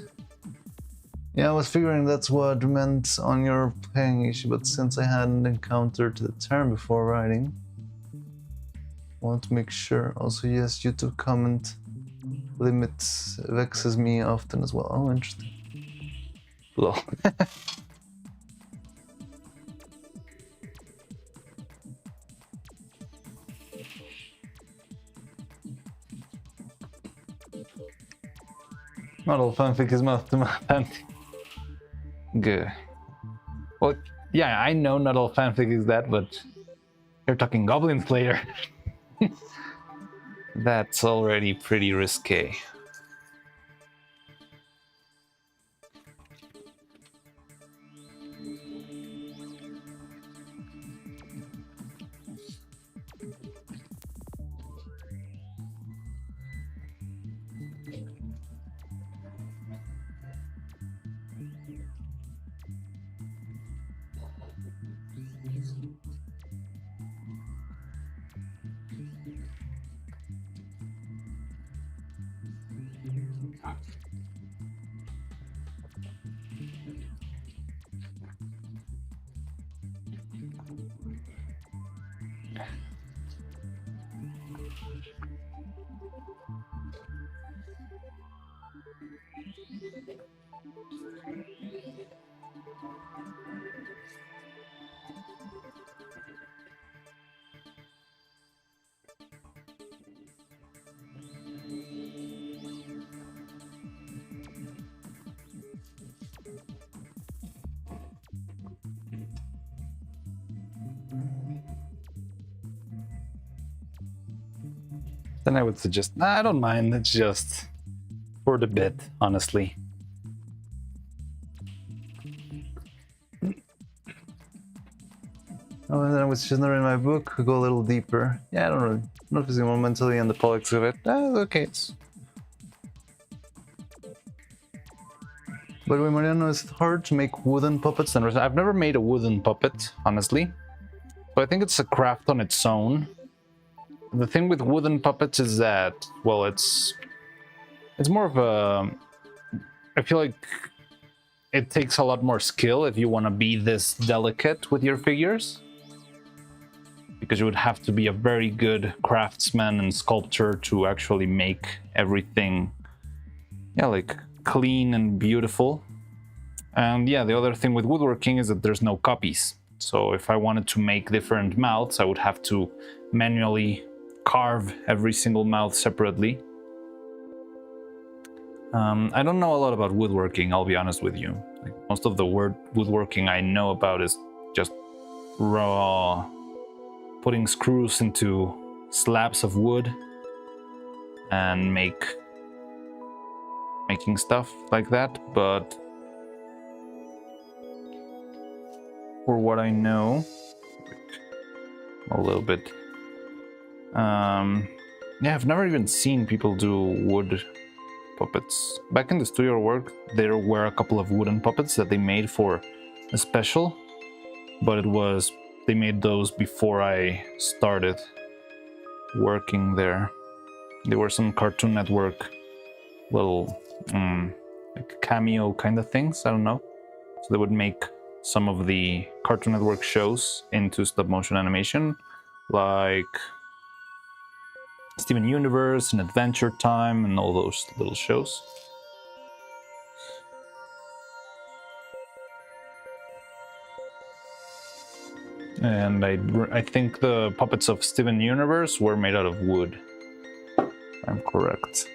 Yeah, I was figuring that's what meant on your playing issue, but since I hadn't encountered the term before writing, I want to make sure. Also, yes, YouTube comment limits vexes me often as well. Oh, interesting. Lol. Not all fanfic is fanfic. Good. Well, yeah, I know not all fanfic is that, but you're talking Goblin Slayer. That's already pretty risque. then I would suggest, I don't mind, it's just for the bit, honestly. Oh, and then which is not in my book, go a little deeper. Yeah, I don't really, not physically, more mentally, and the politics of it. Okay, it's... By the way, Mariano, it's hard to make wooden puppets. And I've never made a wooden puppet, honestly. So I think it's a craft on its own. The thing with wooden puppets is that, well, it's more of a... I feel like it takes a lot more skill if you want to be this delicate with your figures. Because you would have to be a very good craftsman and sculptor to actually make everything, yeah, like clean and beautiful. And yeah, the other thing with woodworking is that there's no copies. So if I wanted to make different mouths, I would have to manually carve every single mouth separately. I don't know a lot about woodworking, I'll be honest with you. Like, most of the woodworking I know about is just raw, putting screws into slabs of wood and making stuff like that. But for what I know, a little bit, yeah, I've never even seen people do wood puppets. Back in the studio work, there were a couple of wooden puppets that they made for a special, but they made those before I started working there. There were some Cartoon Network little like cameo kind of things, I don't know. So they would make some of the Cartoon Network shows into stop motion animation, like Steven Universe and Adventure Time and all those little shows. And I think the puppets of Steven Universe were made out of wood, if I'm correct.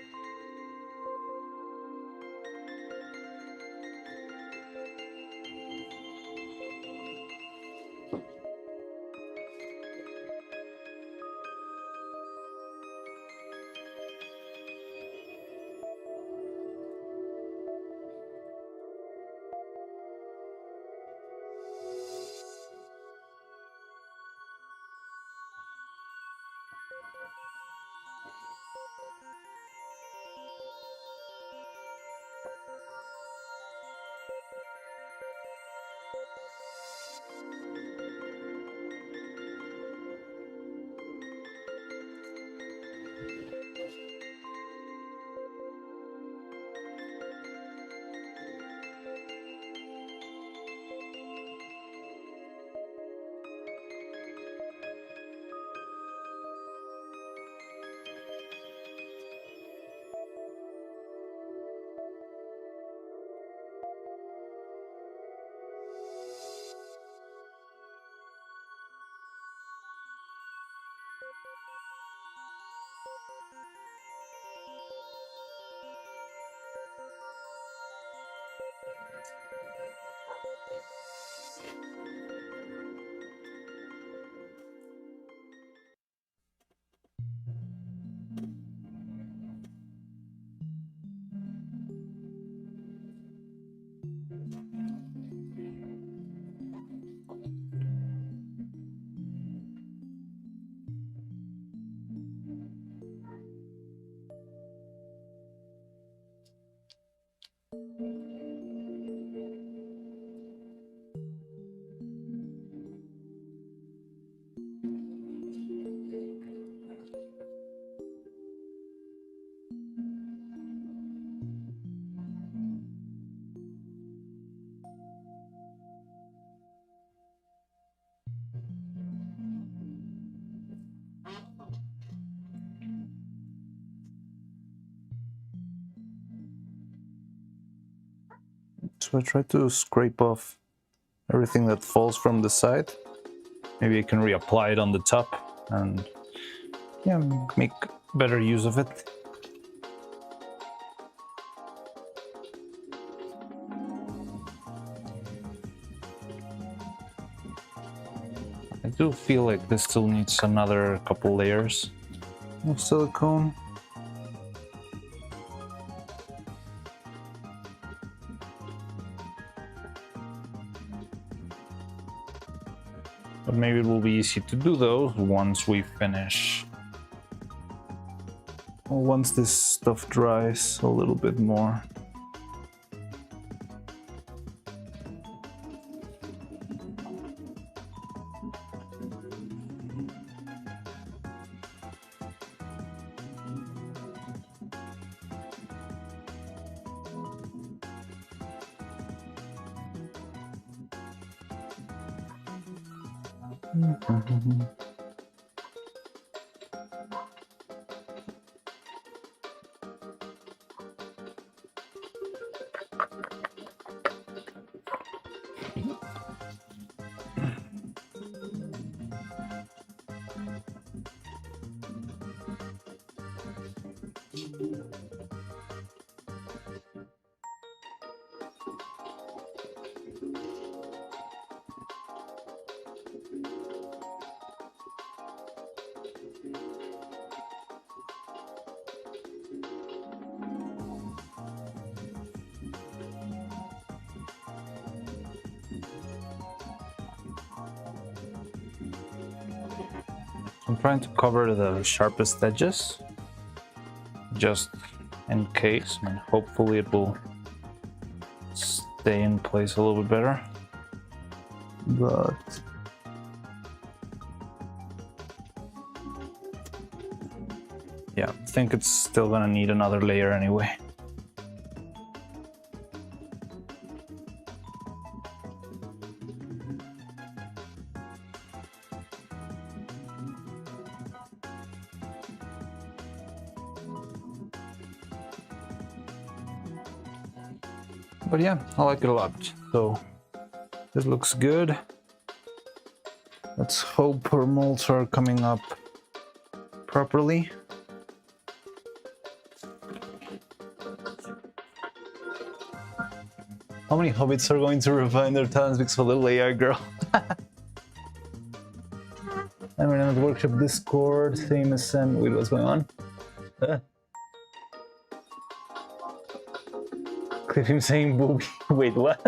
So I try to scrape off everything that falls from the side. Maybe I can reapply it on the top and, yeah, make better use of it. I do feel like this still needs another couple layers. of silicone. But maybe it will be easy to do those once we finish. Well, once this stuff dries a little bit more. I'm trying to cover the sharpest edges, just in case, and hopefully it will stay in place a little bit better. But yeah, I think it's still gonna need another layer anyway. But yeah, I like it a lot. So this looks good. Let's hope our molds are coming up properly. how many hobbits are going to refine their talents because of a little AI girl? I'm in another workshop Discord, same as Sam. Wait, what's going on? Clip him saying booby. Wait, what?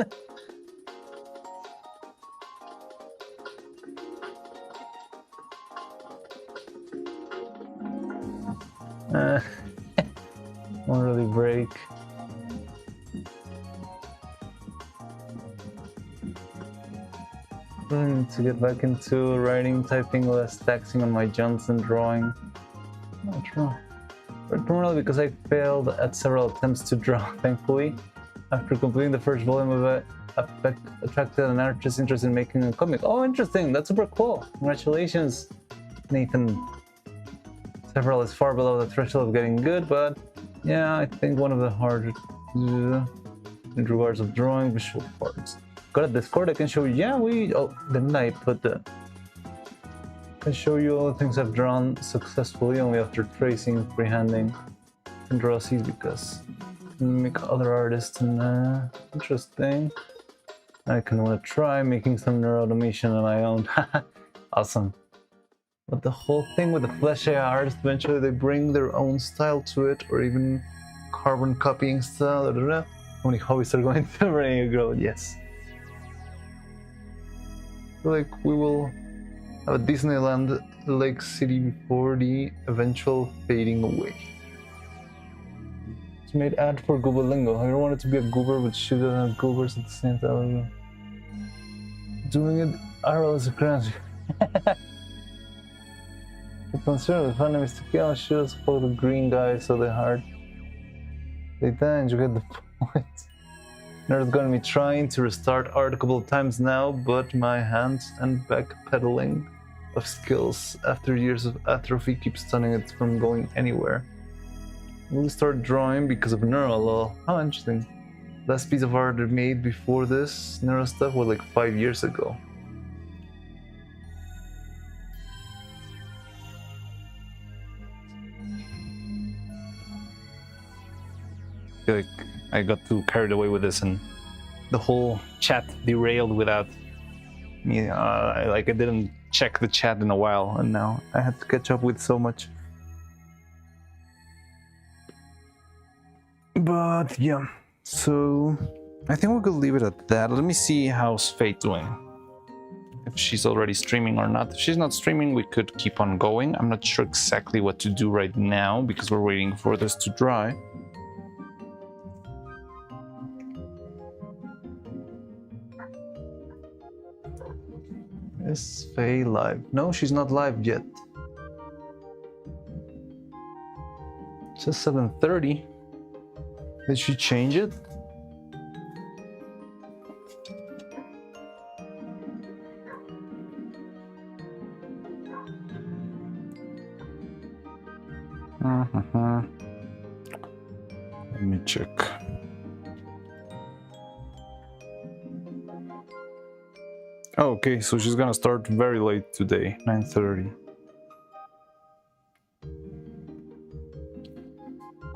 Won't really break. I need to get back into writing, typing, less taxing on my Johnson drawing. Not true. But primarily because I failed at several attempts to draw, thankfully. After completing the first volume of it, I attracted an artist's interest in making a comic. Oh, interesting! That's super cool! Congratulations, Nathan. Several is far below the threshold of getting good, but yeah, I think one of the hardest in regards of drawing visual parts. Got a Discord, I can show you. Yeah, didn't I put the... I can show you all the things I've drawn successfully only after tracing, freehanding, and draw C's because make other artists and interesting. I can want to try making some neuro-automation on my own. Awesome. But the whole thing with the Flash AI artists, eventually they bring their own style to it, or even carbon copying style. How many hobbies are going to bring a girl? Yes. Like we will have a Disneyland Lake City before the eventual fading away. It's made ad for Goobalingo. I wanted to be a goober, but she doesn't have goobers at the same time. Doing it IRL is a crazy. The concern with fandom is to kill and shoot us for the green guys so they're hard. They die and you get the point. Nerd's gonna be trying to restart art a couple of times now, but my hands and backpedaling of skills after years of atrophy keeps stunning it from going anywhere. We'll start drawing because of Neuro, lol. How interesting. Last piece of art I made before this Neuro stuff was like 5 years ago. I feel like I got too carried away with this and the whole chat derailed without me. I didn't check the chat in a while, and now I had to catch up with so much. But yeah, so I think we could leave it at that. Let me see how's Faye doing. If she's already streaming or not. If she's not streaming, we could keep on going. I'm not sure exactly what to do right now because we're waiting for this to dry. Is Faye live? No, she's not live yet. It says 7:30. Did she change it? Let me check. Oh, okay, so she's gonna start very late today, 9:30.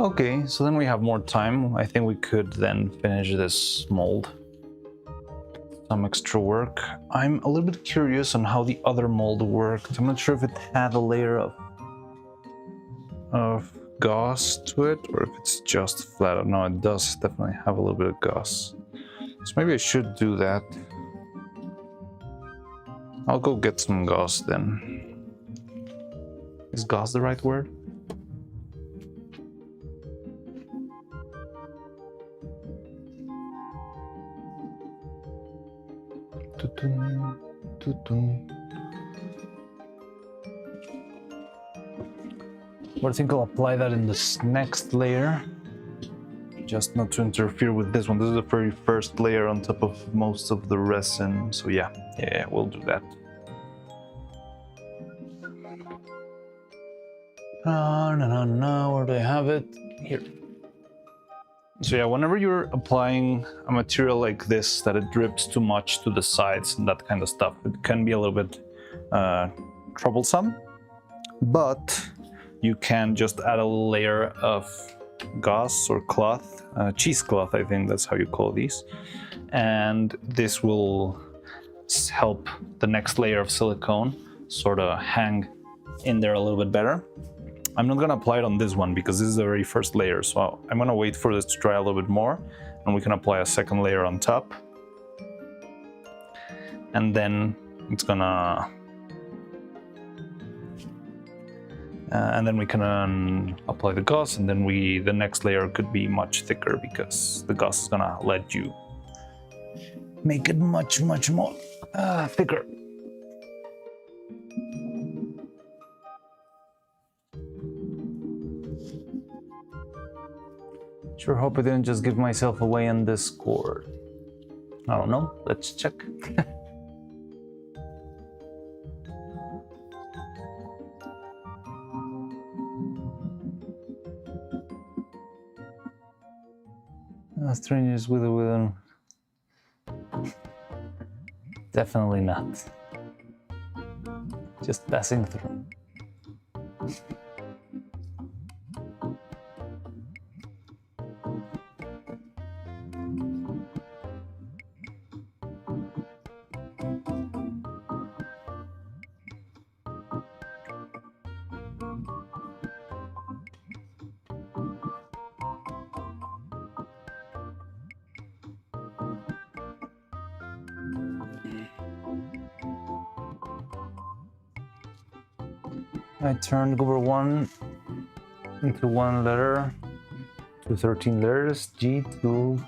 Okay, so then we have more time. I think we could then finish this mold. Some extra work. I'm a little bit curious on how the other mold worked. I'm not sure if it had a layer of gauze to it or if it's just flat. No, it does definitely have a little bit of gauze. So maybe I should do that. I'll go get some gauze then. Is gauze the right word? But I think I'll apply that in this next layer. Just not to interfere with this one. This is the very first layer on top of most of the resin. So yeah, we'll do that. Where do I have it? Here. So yeah, whenever you're applying a material like this, that it drips too much to the sides and that kind of stuff, it can be a little bit troublesome. But you can just add a layer of gauze or cloth, cheesecloth, I think that's how you call these. And this will help the next layer of silicone sort of hang in there a little bit better. I'm not gonna apply it on this one because this is the very first layer, so I'm gonna wait for this to dry a little bit more and we can apply a second layer on top. And then it's gonna... and then we can apply the gauze, and then the next layer could be much thicker because the gauze is gonna let you make it much more thicker. Sure hope I didn't just give myself away on Discord. I don't know, let's check. Strangers with a wither. Definitely not. Just passing through. I turned Goober 1 into one letter to 13 letters. G2.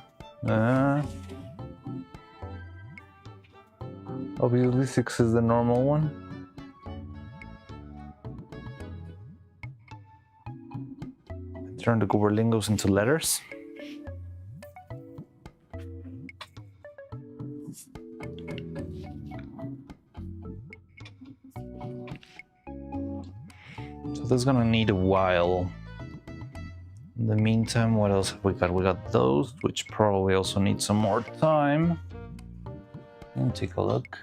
Obviously 6 is the normal one. I turned the Goober lingos into letters. This is gonna need a while. In the meantime, what else have we got? We got those, which probably also need some more time. And take a look.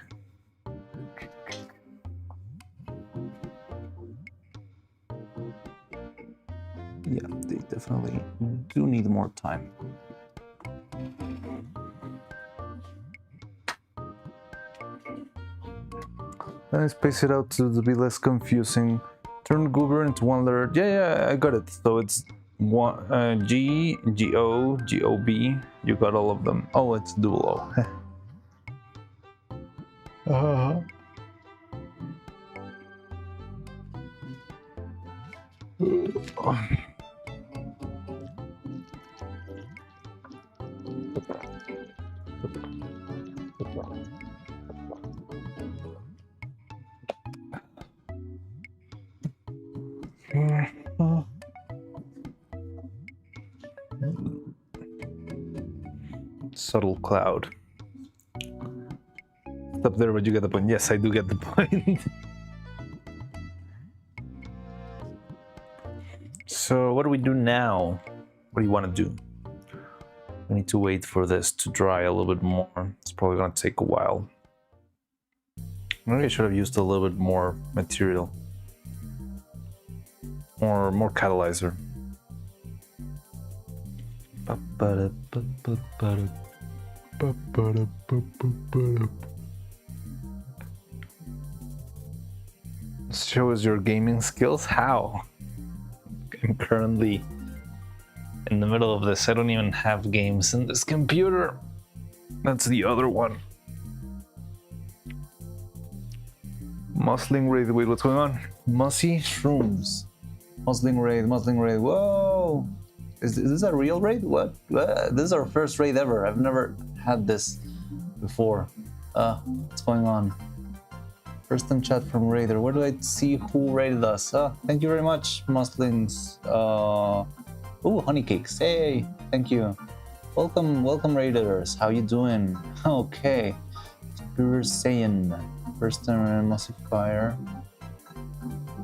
Yeah, they definitely do need more time. Let me space it out to be less confusing. Turn Goober into one letter. Yeah, I got it. So it's G, G-O, G-O-B. You got all of them. Oh, it's dual O. Subtle cloud. Stop there, but you get the point. Yes, I do get the point. So what do we do now? What do you want to do? We need to wait for this to dry a little bit more. It's probably going to take a while. Maybe I should have used a little bit more material. Or more catalyzer. Show us your gaming skills? How? I'm currently in the middle of this. I don't even have games in this computer. That's the other one. Musling raid. Wait, what's going on? Mossy shrooms. Musling raid, musling raid. Whoa! Is this a real raid? What? This is our first raid ever. I've never had this before. What's going on? First in chat from Raider. Where do I see who raided us? Thank you very much, Muslings. Ooh, honey cakes. Hey, thank you. Welcome, welcome, Raiders. How you doing? Okay. Superior Saiyan. First time Mussifier.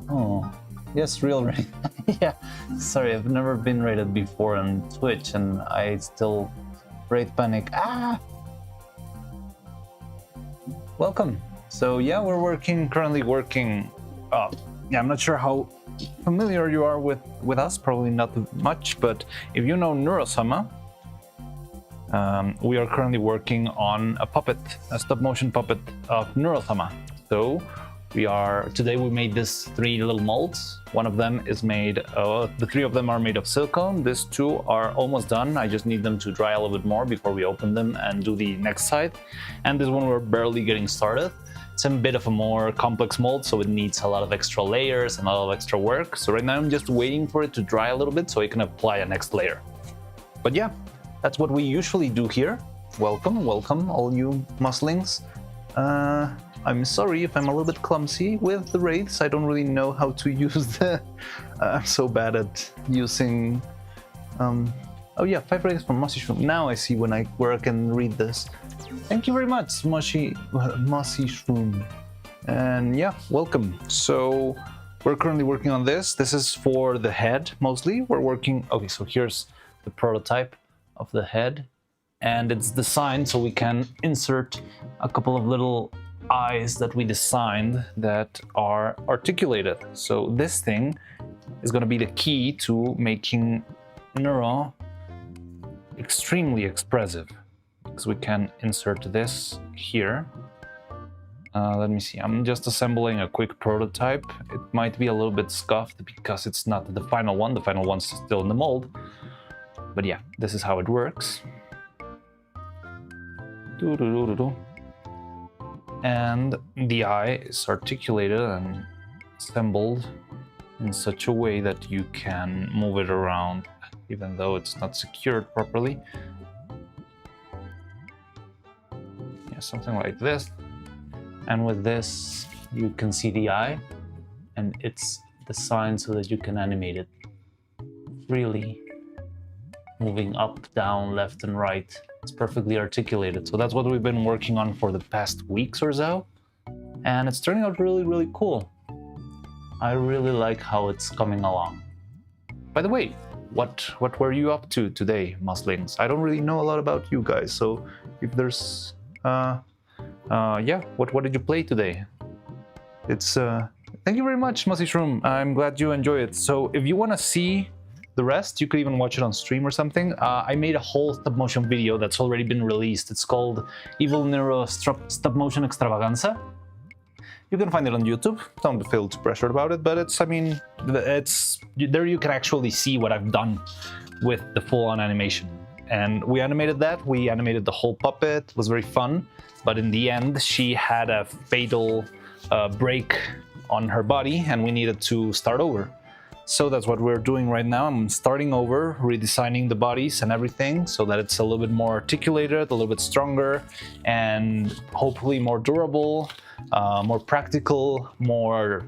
Oh, yes, real raid. Yeah. Sorry, I've never been raided before on Twitch, and I still raid panic. Welcome. So yeah, we're currently working. Yeah, I'm not sure how familiar you are with us. Probably not much, but if you know Neuro-Sama, we are currently working on a stop motion puppet of Neuro-Sama. So today we made these 3 little molds. One of them is made, the 3 of them are made of silicone. These 2 are almost done. I just need them to dry a little bit more before we open them and do the next side. And this one we're barely getting started. It's a bit of a more complex mold, so it needs a lot of extra layers and a lot of extra work. So right now I'm just waiting for it to dry a little bit so I can apply a next layer. But yeah, that's what we usually do here. Welcome, welcome all you muslings. I'm sorry if I'm a little bit clumsy with the raids. I don't really know how to use the... I'm so bad at using... Oh yeah, 5 raids from Mossy Shroom. Now I see where I can read this. Thank you very much, Mossy Shroom. And yeah, welcome. So we're currently working on this. This is for the head mostly. We're working... Okay, so here's the prototype of the head. And it's designed so we can insert a couple of little eyes that we designed that are articulated. So this thing is going to be the key to making Neuro extremely expressive, because we can insert this here. Let me see, I'm just assembling a quick prototype. It might be a little bit scuffed because it's not the final one. The final one's still in the mold. But yeah, this is how it works. And the eye is articulated and assembled in such a way that you can move it around even though it's not secured properly. Yeah, something like this. And with this you can see the eye, and it's designed so that you can animate it freely, moving up, down, left and right. It's perfectly articulated. So that's what we've been working on for the past weeks or so. And it's turning out really, really cool. I really like how it's coming along. By the way, what were you up to today, Muslings? I don't really know a lot about you guys, so if there's... yeah, what did you play today? It's... Thank you very much, Mossy Shroom. I'm glad you enjoy it. So if you want to see the rest, you could even watch it on stream or something. I made a whole stop motion video that's already been released. It's called Evil Neuro Stop Motion Extravaganza. You can find it on YouTube. Don't feel too pressured about it, but it's, I mean, it's there you can actually see what I've done with the full-on animation. And we animated that. We animated the whole puppet. It was very fun. But in the end, she had a fatal break on her body, and we needed to start over. So that's what we're doing right now. I'm starting over, redesigning the bodies and everything so that it's a little bit more articulated, a little bit stronger, and hopefully more durable, more practical, more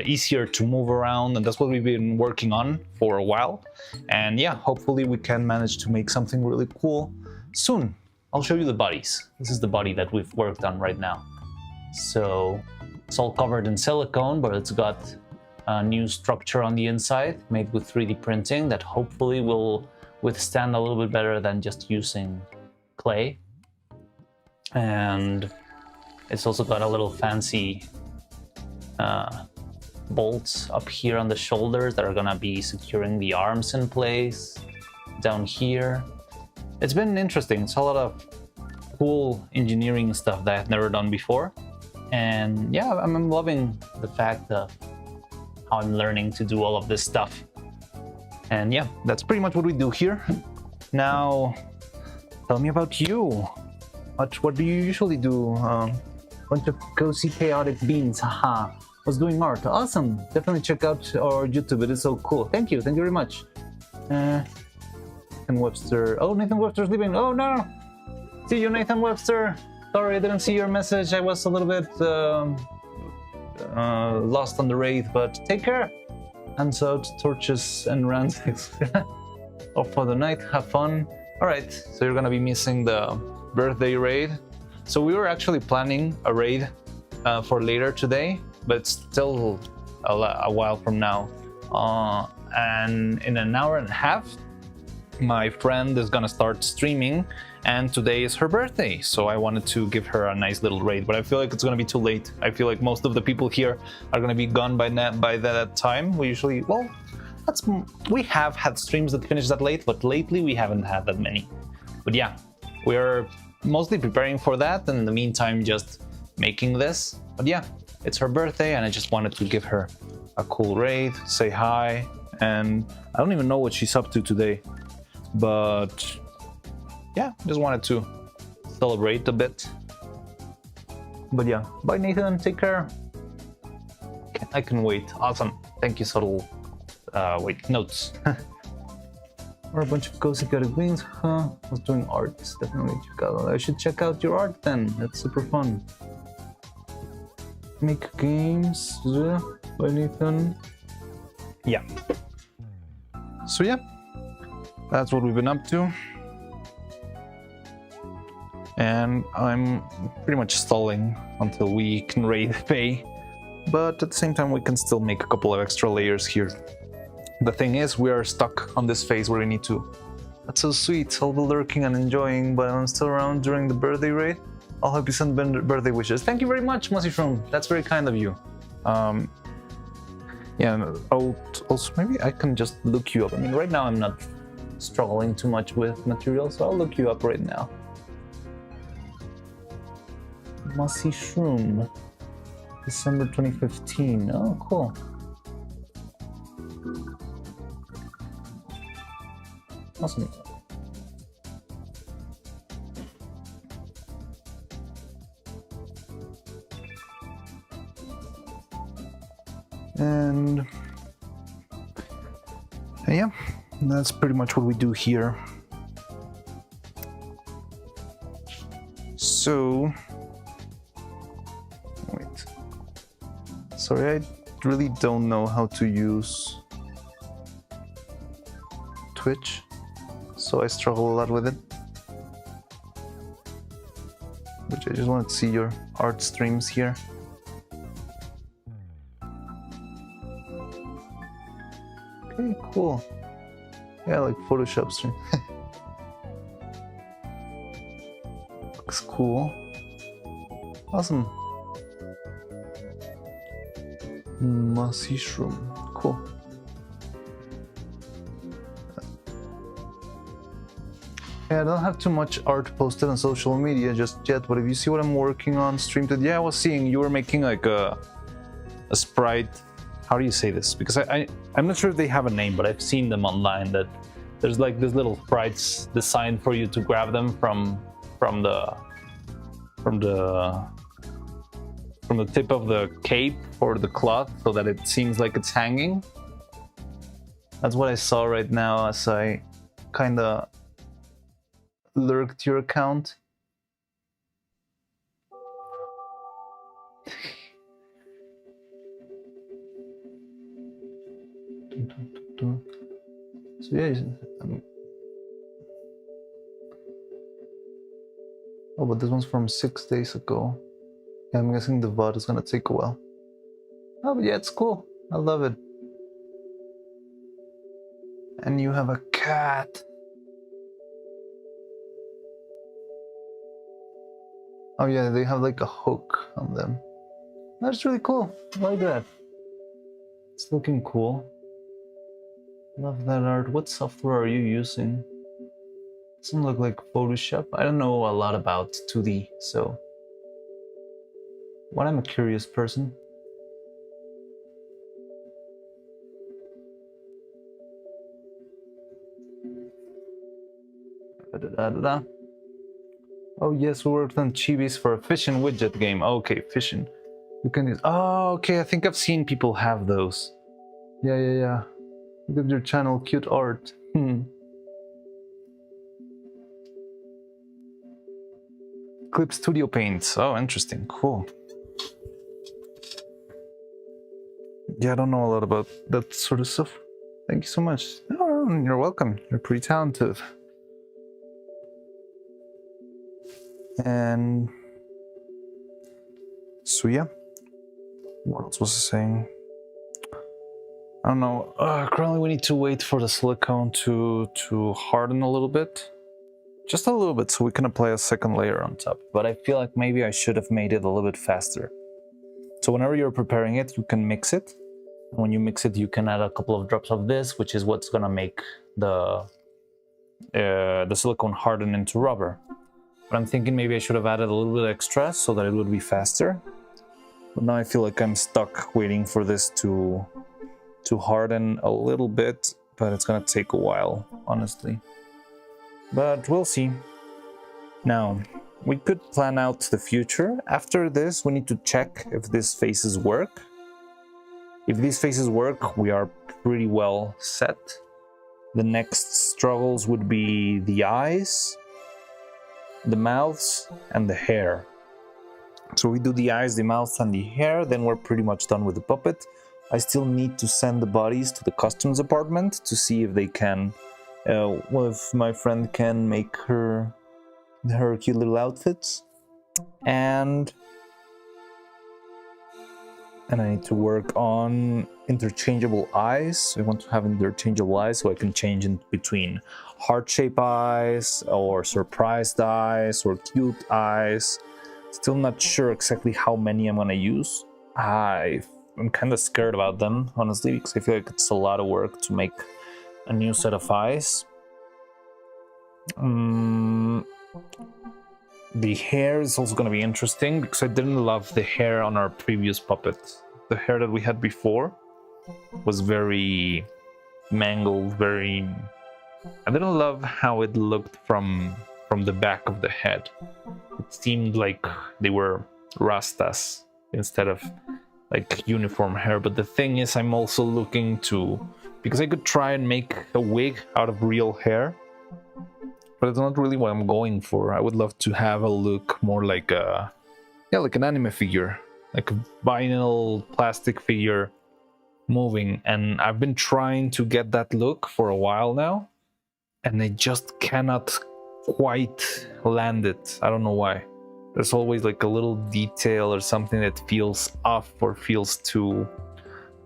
easier to move around. And that's what we've been working on for a while. And yeah, hopefully we can manage to make something really cool soon. I'll show you the bodies. This is the body that we've worked on right now. So it's all covered in silicone, but it's got a new structure on the inside made with 3D printing that hopefully will withstand a little bit better than just using clay. And it's also got a little fancy bolts up here on the shoulders that are gonna be securing the arms in place down here. It's been interesting. It's a lot of cool engineering stuff that I've never done before. And yeah, I'm loving the fact of how I'm learning to do all of this stuff. And yeah, that's pretty much what we do here. Now, tell me about you. What do you usually do? Bunch of cozy chaotic beans, haha. Was doing art, awesome. Definitely check out our YouTube, it is so cool. Thank you very much. Nathan Webster, oh, Nathan Webster's leaving, oh no! See you, Nathan Webster. Sorry, I didn't see your message, I was a little bit lost on the raid, but take care. Hands out, torches and ransacs. Off for the night, have fun. Alright, so you're gonna be missing the birthday raid. So we were actually planning a raid for later today, but it's still a while from now. And in an hour and a half, my friend is gonna start streaming, and today is her birthday, so I wanted to give her a nice little raid, but I feel like it's gonna be too late. I feel like most of the people here are gonna be gone by that time. We usually, well, we have had streams that finish that late, but lately we haven't had that many. But yeah, we're mostly preparing for that, and in the meantime just making this. But yeah, it's her birthday, and I just wanted to give her a cool raid, say hi, and I don't even know what she's up to today. But yeah, just wanted to celebrate a bit. But yeah, bye Nathan, take care. I can wait. Awesome. Thank you, Subtle. Wait, notes. Or a bunch of cozy chaotic beans, huh? I was doing art. Definitely check out. I should check out your art then. That's super fun. Make games by Nathan. Yeah. So yeah, that's what we've been up to. And I'm pretty much stalling until we can raid Faye. But at the same time, we can still make a couple of extra layers here. The thing is, we are stuck on this phase where we need to. That's so sweet. I'll be lurking and enjoying, but I'm still around during the birthday raid. I'll help you send birthday wishes. Thank you very much, Mushroom. That's very kind of you. Yeah, also maybe I can just look you up. I mean, right now I'm not struggling too much with material, so I'll look you up right now. Mushroom, December 2015. Oh, cool. Awesome. And yeah, that's pretty much what we do here. So, wait. Sorry, I really don't know how to use Twitch, so I struggle a lot with it. But I just wanted to see your art streams here. Okay, cool. Yeah, like Photoshop stream. Looks cool. Awesome. Mushroom. Cool. Yeah, I don't have too much art posted on social media just yet, but if you see what I'm working on, streamed it. Yeah, I was seeing you were making like a sprite. How do you say this? Because I'm not sure if they have a name, but I've seen them online that there's like these little sprites designed for you to grab them from the tip of the cape or the cloth so that it seems like it's hanging. That's what I saw right now as I kind of lurked your account. So yeah, oh, but this one's from 6 days ago. Yeah, I'm guessing the VOD is gonna take a while. Oh, but yeah, it's cool. I love it. And you have a cat. Oh yeah, they have like a hook on them. That's really cool. I like that. It's looking cool. Love that art. What software are you using? Doesn't look like Photoshop. I don't know a lot about 2D, so... Well, I'm a curious person. Da-da-da-da-da. Oh yes, we worked on chibis for a fishing widget game. Okay, fishing. You can use... Oh, okay, I think I've seen people have those. Yeah. Look at your channel, cute art. Clip Studio Paint. Oh, interesting. Cool. Yeah, I don't know a lot about that sort of stuff. Thank you so much. Oh, you're welcome. You're pretty talented. And so yeah, what else was I saying? I don't know. Currently we need to wait for the silicone to harden a little bit. Just a little bit so we can apply a second layer on top. But I feel like maybe I should have made it a little bit faster. So whenever you're preparing it, you can mix it. When you mix it, you can add a couple of drops of this, which is what's gonna make the silicone harden into rubber. But I'm thinking maybe I should have added a little bit extra so that it would be faster. But now I feel like I'm stuck waiting for this to harden a little bit, but it's gonna take a while, honestly. But we'll see. Now, we could plan out the future. After this, we need to check if these faces work. If these faces work, we are pretty well set. The next struggles would be the eyes, the mouths, and the hair. So we do the eyes, the mouth, and the hair, then we're pretty much done with the puppet. I still need to send the bodies to the customs department to see if they can, if my friend can make her cute little outfits. And I need to work on interchangeable eyes. I want to have interchangeable eyes so I can change in between heart-shaped eyes or surprised eyes or cute eyes. Still not sure exactly how many I'm gonna use. I'm kind of scared about them, honestly, because I feel like it's a lot of work to make a new set of eyes. The hair is also going to be interesting because I didn't love the hair on our previous puppet. The hair that we had before was very mangled, I didn't love how it looked from the back of the head. It seemed like they were rastas instead of like uniform hair. But the thing is, I'm also looking to, because I could try and make a wig out of real hair, but it's not really what I'm going for. I would love to have a look more like like an anime figure, like a vinyl plastic figure moving. And I've been trying to get that look for a while now, and I just cannot quite land it. I don't know why. There's always like a little detail or something that feels off or feels too,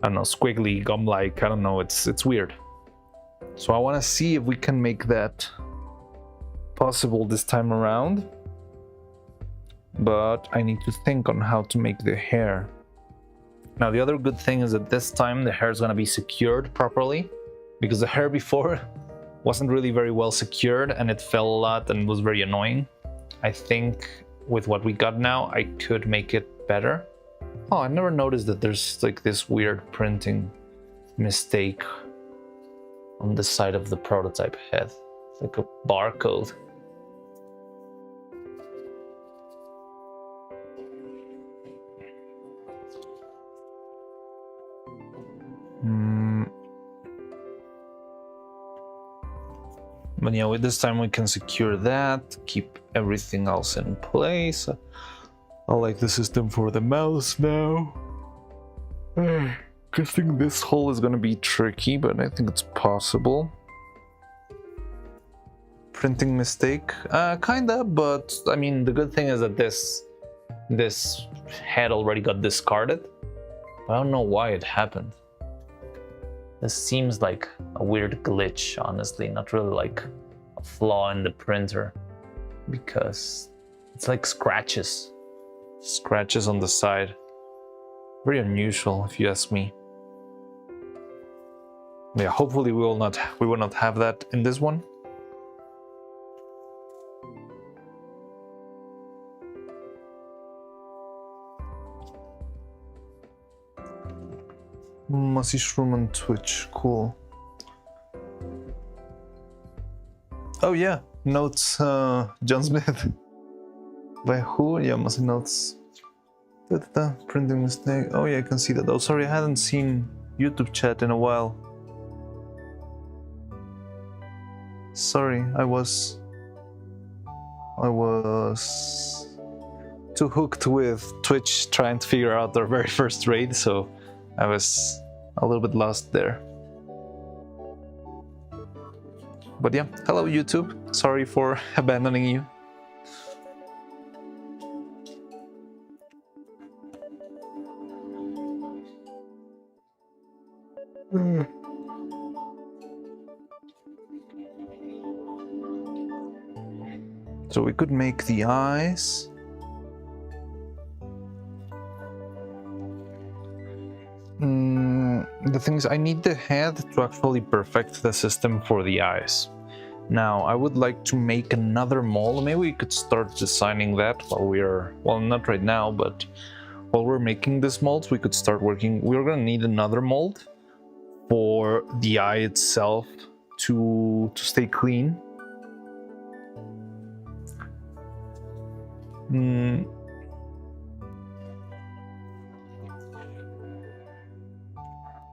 I don't know, squiggly, gum-like. I don't know, it's weird. So I want to see if we can make that possible this time around. But I need to think on how to make the hair. Now the other good thing is that this time the hair is going to be secured properly, because the hair before wasn't really very well secured and it fell a lot and was very annoying. I think with what we got now, I could make it better. Oh, I never noticed that there's like this weird printing mistake on the side of the prototype head. It's like a barcode. But yeah, with this time we can secure that, keep everything else in place. I like the system for the mouse now. Guessing this hole is gonna be tricky, but I think it's possible. Printing mistake, kinda, but I mean the good thing is that this head already got discarded. I don't know why it happened. This seems like a weird glitch, honestly, not really like a flaw in the printer, because it's like scratches on the side. Very unusual, if you ask me. Yeah, hopefully we will not have that in this one. Mossy Shroom on Twitch, cool. Oh yeah, notes, John Smith. By who? Yeah, Mossy Notes. Printing mistake. Oh yeah, I can see that. Oh, sorry, I hadn't seen YouTube chat in a while. Sorry, I was too hooked with Twitch trying to figure out our very first raid, so I was a little bit lost there. But yeah, hello YouTube. Sorry for abandoning you. So we could make the eyes. The thing is, I need the head to actually perfect the system for the eyes. Now, I would like to make another mold. Maybe we could start designing that while we're, well, not right now, but while we're making this mold, we could start working. We're gonna need another mold for the eye itself to stay clean.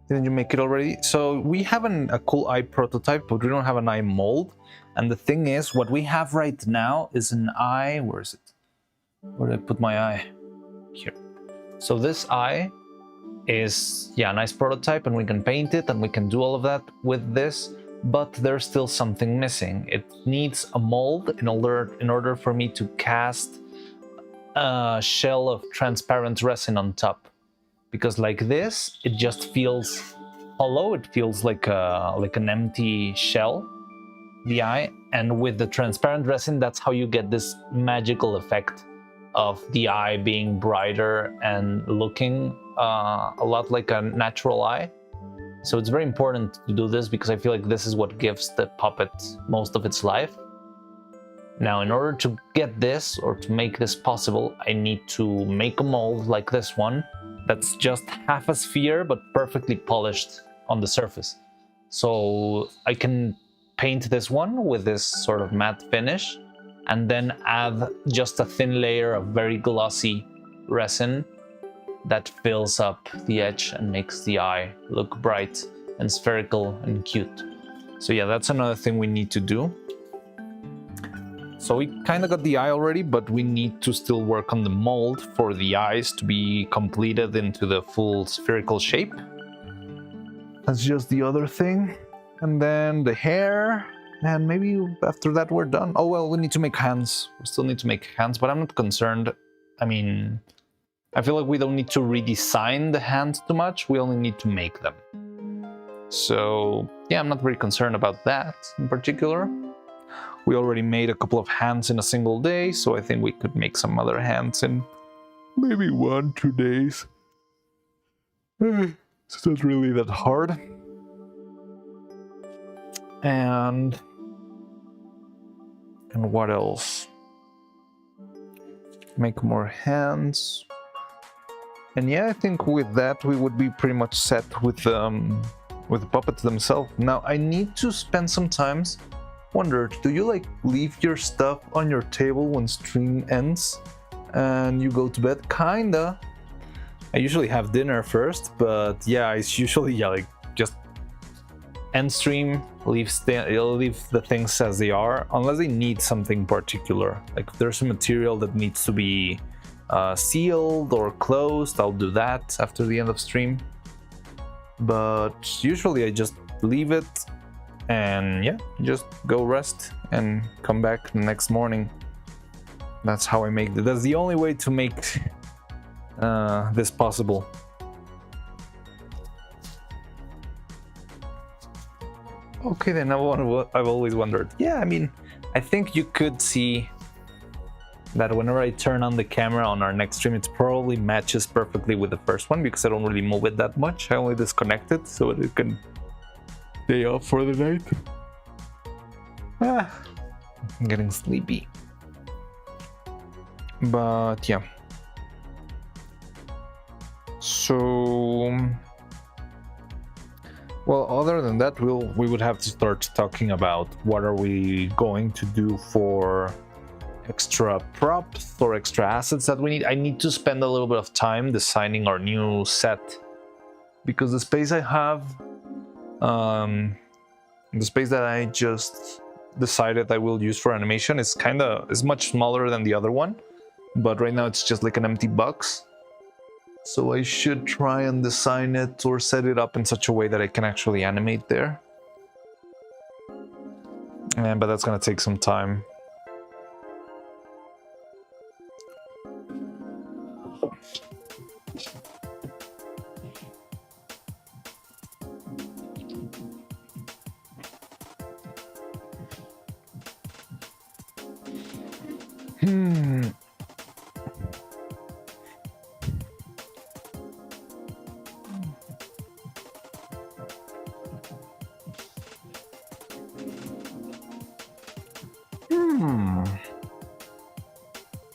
Didn't you make it already? So we have a cool eye prototype, but we don't have an eye mold. And the thing is, what we have right now is an eye. Where is it? Where did I put my eye? Here. So this eye is, yeah, a nice prototype, and we can paint it and we can do all of that with this, but there's still something missing. It needs a mold in order for me to cast a shell of transparent resin on top. Because like this, it just feels hollow. It feels like an empty shell, the eye. And with the transparent resin, that's how you get this magical effect of the eye being brighter and looking a lot like a natural eye. So it's very important to do this because I feel like this is what gives the puppet most of its life. Now, in order to get this or to make this possible, I need to make a mold like this one that's just half a sphere but perfectly polished on the surface. So I can paint this one with this sort of matte finish and then add just a thin layer of very glossy resin that fills up the edge and makes the eye look bright and spherical and cute. So yeah, that's another thing we need to do. So we kind of got the eye already, but we need to still work on the mold for the eyes to be completed into the full spherical shape. That's just the other thing. And then the hair, and maybe after that we're done. Oh well, we need to make hands. We still need to make hands, but I'm not concerned. I mean, I feel like we don't need to redesign the hands too much. We only need to make them. So yeah, I'm not very concerned about that in particular. We already made a couple of hands in a single day, so I think we could make some other hands in maybe 1-2 days. It's not really that hard. And what else? Make more hands. And yeah, I think with that we would be pretty much set with the puppets themselves. Now I need to spend some time. Wonder, do you like leave your stuff on your table when stream ends and you go to bed? Kinda. I usually have dinner first, but yeah, it's usually like just end stream, leave the things as they are, unless they need something particular. Like if there's a material that needs to be sealed or closed, I'll do that after the end of stream. But usually I just leave it and yeah, just go rest and come back the next morning. That's how I make it. That's the only way to make this possible. Okay, then I've always wondered. Yeah, I mean, I think you could see that whenever I turn on the camera on our next stream, it probably matches perfectly with the first one because I don't really move it that much. I only disconnect it so it can stay off for the night. I'm getting sleepy. But yeah. So, well, other than that, we would have to start talking about what are we going to do for extra props or extra assets that we need. I need to spend a little bit of time designing our new set because the space I have, the space that I just decided I will use for animation is much smaller than the other one, but right now it's just like an empty box. So I should try and design it or set it up in such a way that I can actually animate there. But that's gonna take some time.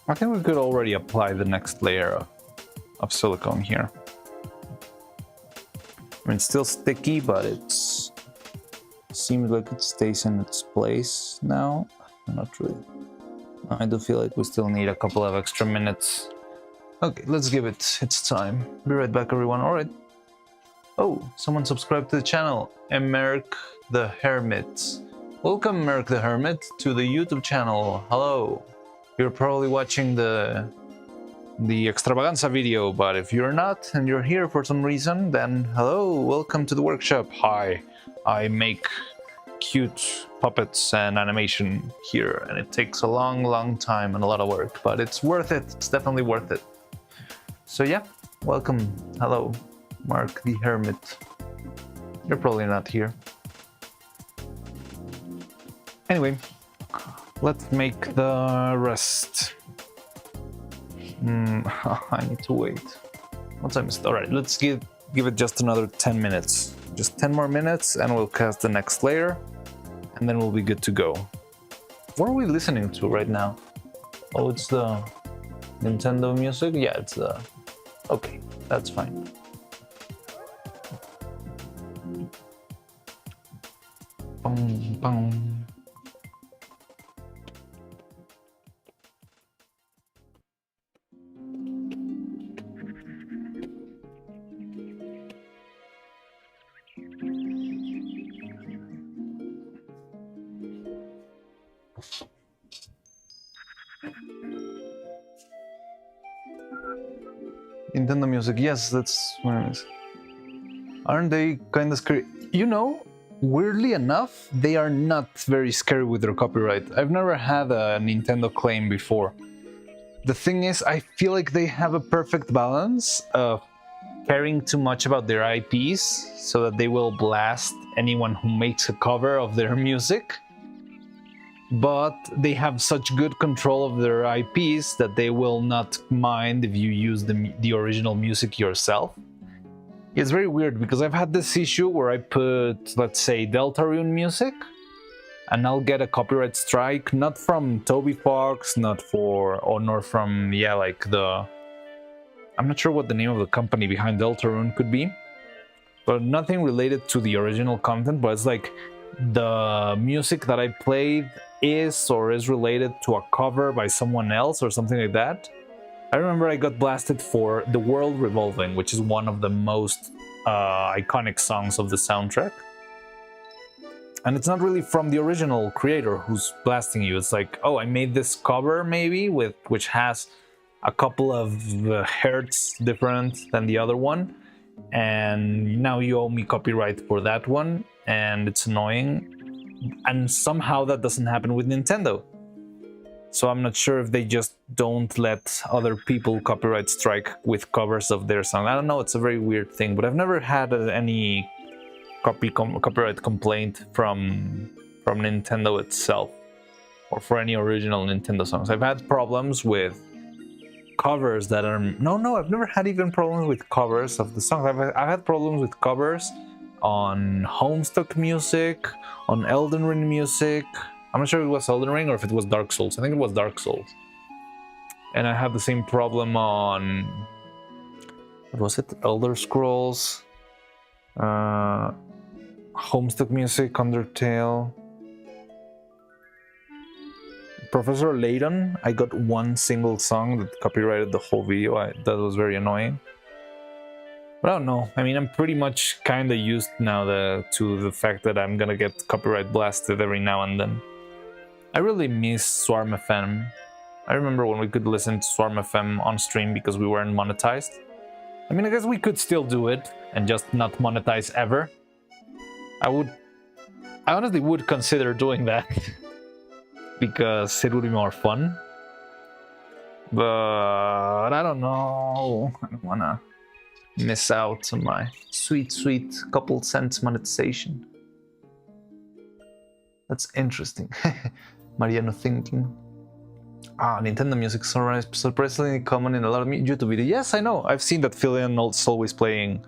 I think we could already apply the next layer of silicone here. I mean, it's still sticky, but it seems like it stays in its place now. Not really. I do feel like we still need a couple of extra minutes. Okay, let's give it its time. Be right back, everyone. All right. Oh, someone subscribed to the channel. Merk the Hermit. Welcome, Merk the Hermit, to the YouTube channel. Hello. You're probably watching the extravaganza video, but if you're not and you're here for some reason, then hello, welcome to the workshop. Hi, I make cute puppets and animation here, and it takes a long time and a lot of work, but it's worth it. It's definitely worth it. So yeah, welcome. Hello, Mark the Hermit. You're probably not here. Anyway, let's make the rest. I need to wait. What time is it? All right, let's give it just another 10 minutes. Just 10 more minutes and we'll cast the next layer and then we'll be good to go. What are we listening to right now? Oh, it's the Nintendo music? Yeah, it's the... Okay, that's fine. Boom, boom. Nintendo music, yes, that's what it is. Aren't they kind of scary? You know, weirdly enough, they are not very scary with their copyright. I've never had a Nintendo claim before. The thing is, I feel like they have a perfect balance of caring too much about their IPs so that they will blast anyone who makes a cover of their music. But they have such good control of their IPs that they will not mind if you use the original music yourself. It's very weird because I've had this issue where I put, let's say, Deltarune music and I'll get a copyright strike, not from Toby Fox, nor from, yeah, like I'm not sure what the name of the company behind Deltarune could be, but nothing related to the original content, but it's like the music that I played is related to a cover by someone else or something like that. I remember I got blasted for The World Revolving, which is one of the most iconic songs of the soundtrack. And it's not really from the original creator who's blasting you. It's like, oh, I made this cover maybe which has a couple of hertz different than the other one, and now you owe me copyright for that one, and it's annoying. And somehow that doesn't happen with Nintendo. So I'm not sure if they just don't let other people copyright strike with covers of their song. I don't know, it's a very weird thing, but I've never had any copyright complaint from Nintendo itself or for any original Nintendo songs. I've had problems with covers that are I've never had even problems with covers of the songs. I've had problems with covers on Homestuck music, on Elden Ring music. I'm not sure if it was Elden Ring or if it was Dark Souls. I think it was Dark Souls. And I had the same problem on, what was it, Elder Scrolls, Homestuck music, Undertale. Professor Layton, I got one single song that copyrighted the whole video. That was very annoying. But I don't know. I mean, I'm pretty much kind of used now to the fact that I'm gonna get copyright blasted every now and then. I really miss Swarm FM. I remember when we could listen to Swarm FM on stream because we weren't monetized. I mean, I guess we could still do it and just not monetize ever. I honestly would consider doing that because it would be more fun. But I don't know. I don't wanna miss out on my sweet, sweet couple cents monetization. That's interesting. Mariano thinking. Nintendo music surprisingly common in a lot of YouTube videos. Yes, I know. I've seen that Filian is always playing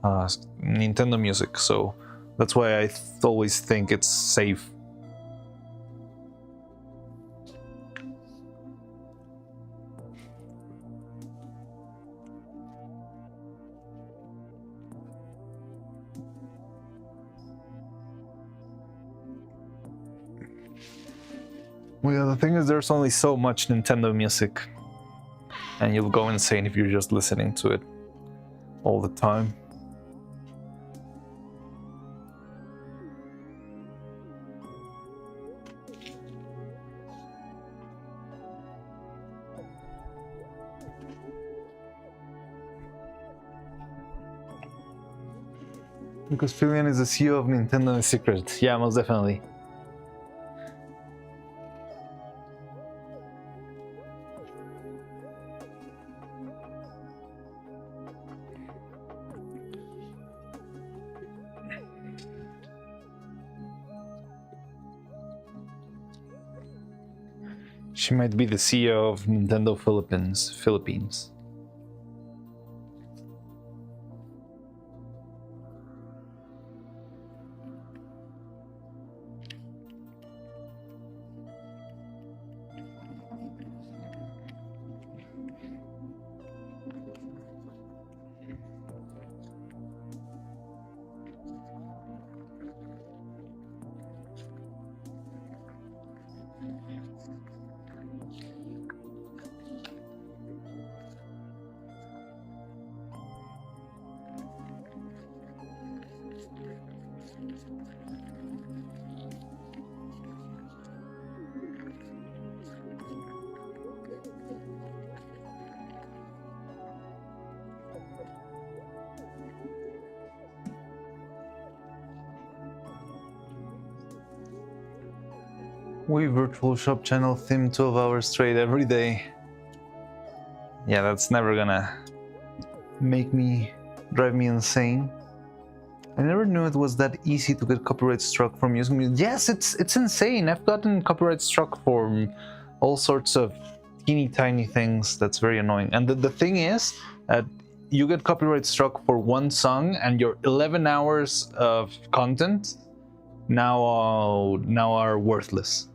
Nintendo music, so that's why I always think it's safe. Well, yeah, the thing is, there's only so much Nintendo music, and you'll go insane if you're just listening to it all the time. Because Filian is the CEO of Nintendo in secret. Yeah, most definitely. She might be the CEO of Nintendo Philippines. We virtual shop channel theme 12 hours straight every day. Yeah, that's never gonna drive me insane. I never knew it was that easy to get copyright struck from using music. Yes, it's insane. I've gotten copyright struck for all sorts of teeny tiny things. That's very annoying. And the thing is that you get copyright struck for one song and your 11 hours of content now are worthless.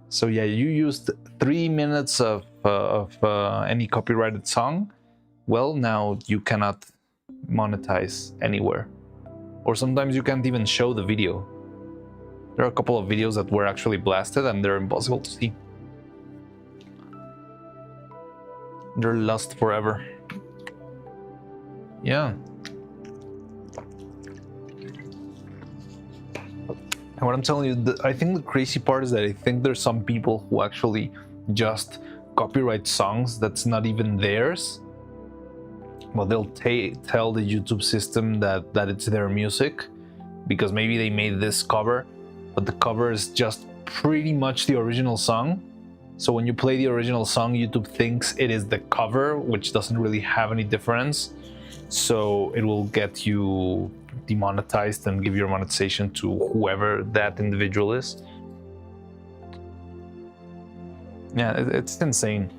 So yeah, you used 3 minutes of any copyrighted song. Well, now you cannot monetize anywhere, or sometimes you can't even show the video. There are a couple of videos that were actually blasted and they're impossible to see. They're lost forever. Yeah. And what I'm telling you, I think the crazy part is that I think there's some people who actually just copyright songs that's not even theirs. Well, they'll tell the YouTube system that it's their music because maybe they made this cover, but the cover is just pretty much the original song. So when you play the original song, YouTube thinks it is the cover, which doesn't really have any difference. So it will get you demonetized and give your monetization to whoever that individual is. Yeah, it's insane.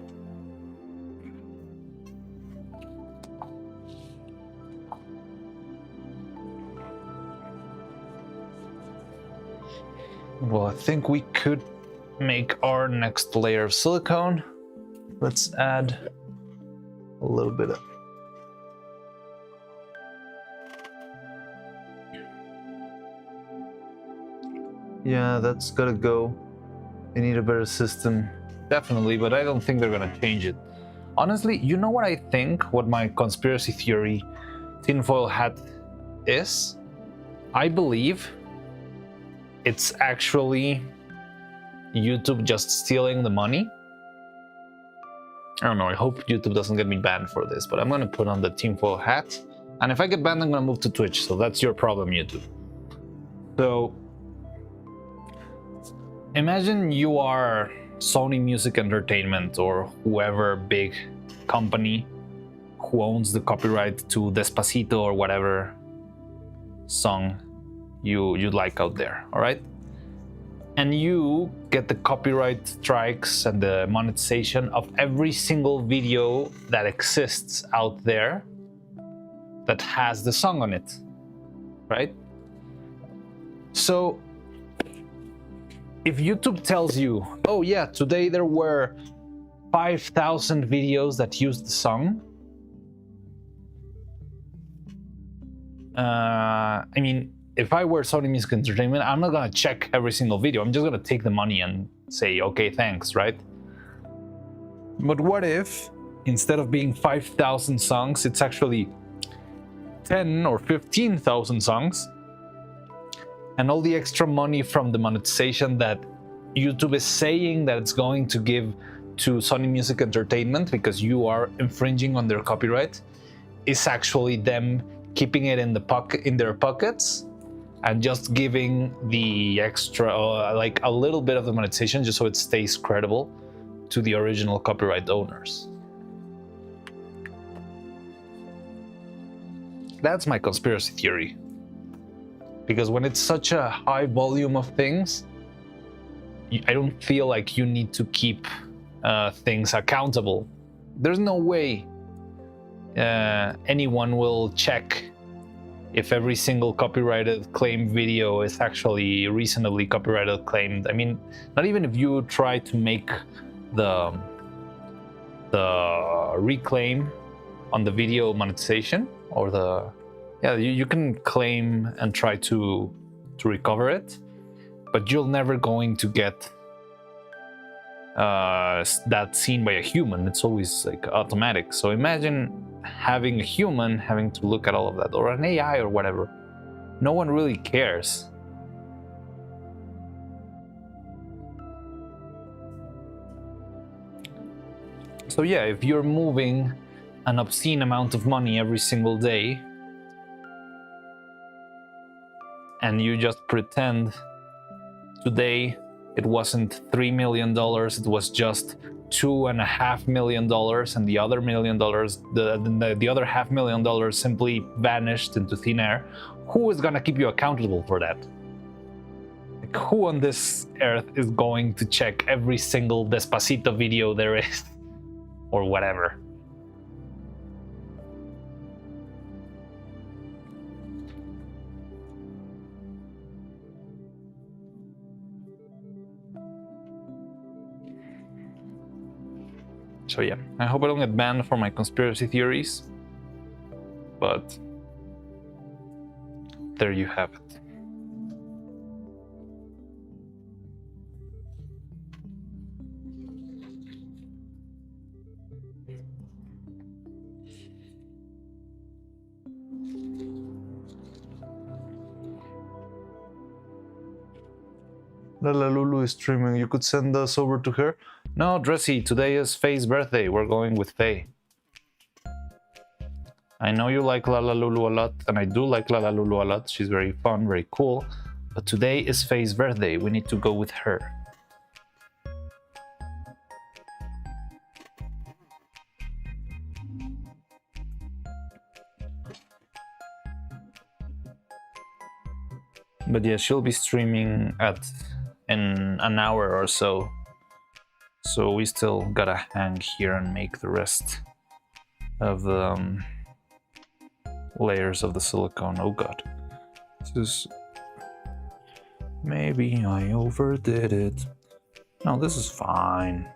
Well, I think we could make our next layer of silicone. Let's add a little bit of yeah, that's gotta go. They need a better system. Definitely, but I don't think they're gonna change it. Honestly, you know what I think? What my conspiracy theory tinfoil hat is? I believe it's actually YouTube just stealing the money. I don't know, I hope YouTube doesn't get me banned for this, but I'm gonna put on the tinfoil hat. And if I get banned, I'm gonna move to Twitch, so that's your problem, YouTube. So, imagine you are Sony Music Entertainment or whoever big company who owns the copyright to Despacito or whatever song you'd like out there, all right? And you get the copyright strikes and the monetization of every single video that exists out there that has the song on it, right? So if YouTube tells you, oh yeah, today there were 5,000 videos that used the song, I mean, if I were Sony Music Entertainment, I'm not gonna check every single video. I'm just gonna take the money and say, okay, thanks, right? But what if, instead of being 5,000 songs, it's actually 10 or 15,000 songs? And all the extra money from the monetization that YouTube is saying that it's going to give to Sony Music Entertainment because you are infringing on their copyright is actually them keeping it in their pockets and just giving the extra, like a little bit of the monetization just so it stays credible to the original copyright owners. That's my conspiracy theory. Because when it's such a high volume of things, I don't feel like you need to keep things accountable. There's no way anyone will check if every single copyrighted claimed video is actually reasonably copyrighted claimed. I mean, not even if you try to make the reclaim on the video monetization or the, yeah, you can claim and try to recover it, but you're never going to get that seen by a human. It's always like automatic. So imagine having a human having to look at all of that, or an AI or whatever. No one really cares. So yeah, if you're moving an obscene amount of money every single day and you just pretend today it wasn't $3 million, it was just $2.5 million, and the other $1 million, the other $500,000 simply vanished into thin air, who is gonna keep you accountable for that? Like, who on this earth is going to check every single Despacito video there is? Or whatever. So yeah, I hope I don't get banned for my conspiracy theories. But there you have it. Lala Lulu is streaming. You could send us over to her. No, Dressy, today is Faye's birthday. We're going with Faye. I know you like Lala Lulu a lot, and I do like Lala Lulu a lot. She's very fun, very cool. But today is Faye's birthday. We need to go with her. But yeah, she'll be streaming in an hour or so. So we still gotta hang here and make the rest of the layers of the silicone. Oh god. This is... Maybe I overdid it. No, this is fine.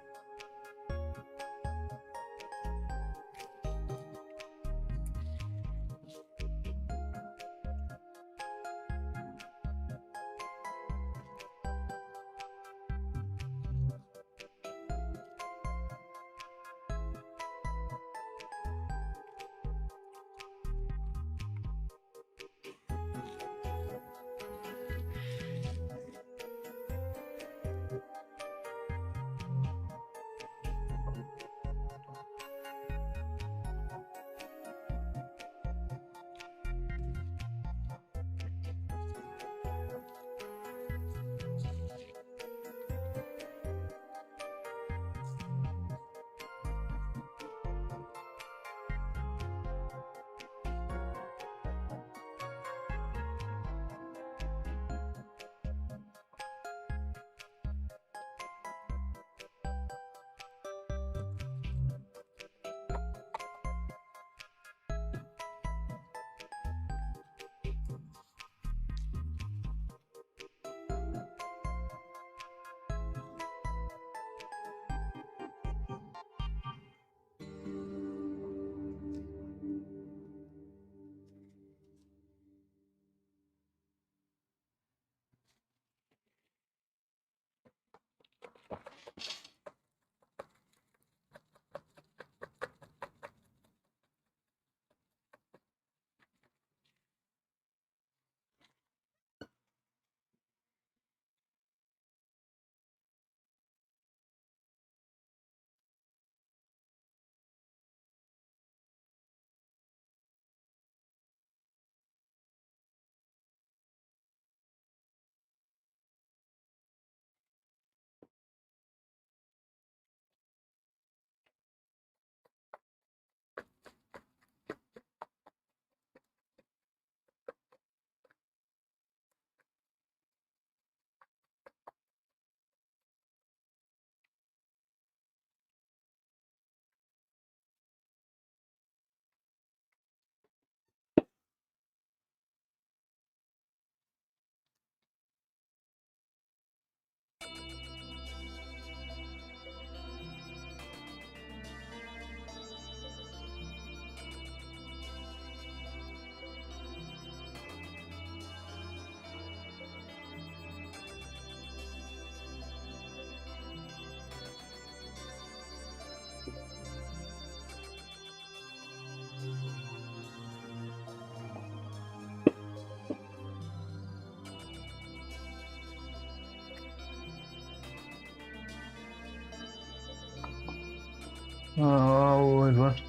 Oh, wait, what?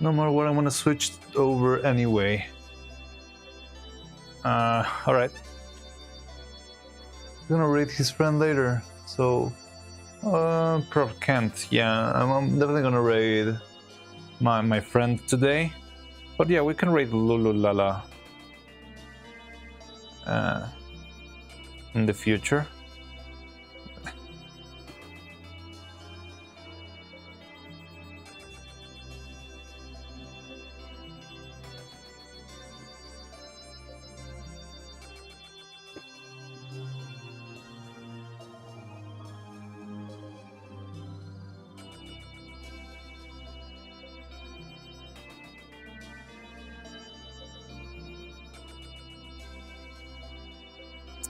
No matter what, I'm gonna switch over anyway. Alright. I'm gonna raid his friend later, so... Probably can't. Yeah, I'm definitely gonna raid my friend today. But yeah, we can raid Lulu Lala in the future.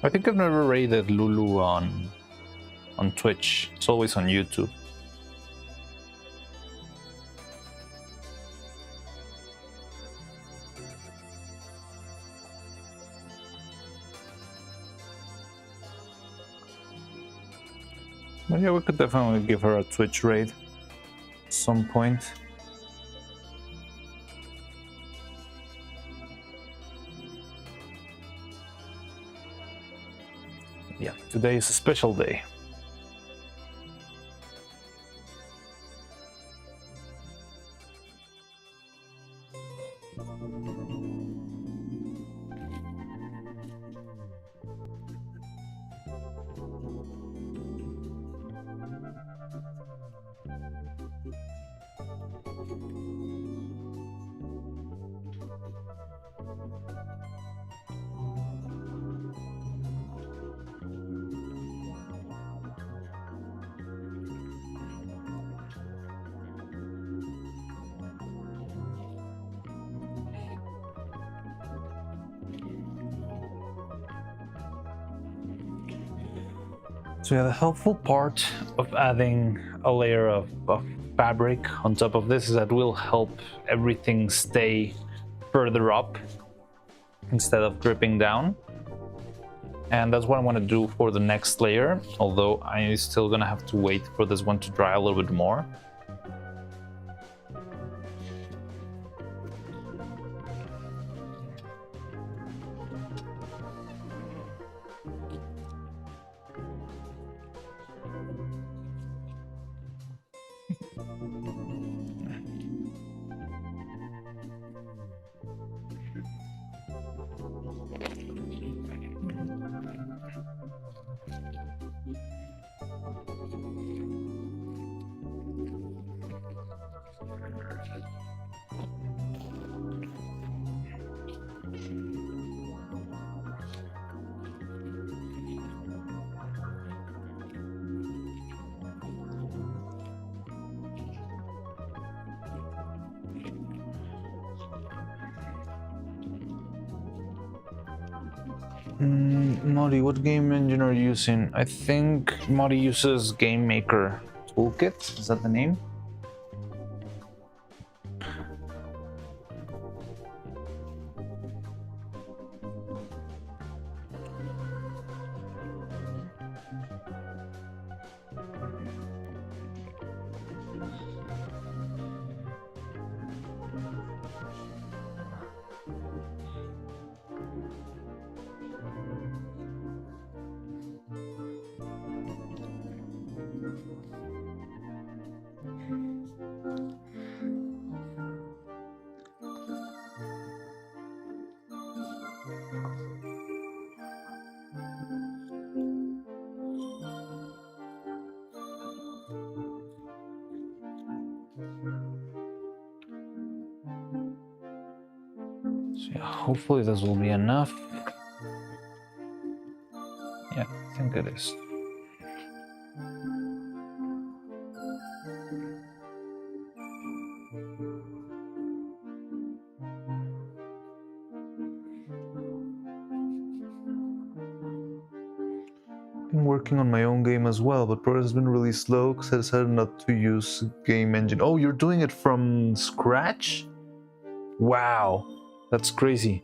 I think I've never rated Lulu on Twitch. It's always on YouTube. But yeah, we could definitely give her a Twitch raid at some point. Yeah, today is a special day. So yeah, the helpful part of adding a layer of fabric on top of this is that will help everything stay further up instead of dripping down. And that's what I want to do for the next layer, although I'm still gonna have to wait for this one to dry a little bit more. Modi, what game engine are you using? I think Modi uses Game Maker Toolkit. Is that the name? So yeah, hopefully this will be enough. Yeah, I think it is. Been working on my own game as well, but progress has been really slow because I decided not to use game engine. Oh, you're doing it from scratch? Wow, that's crazy.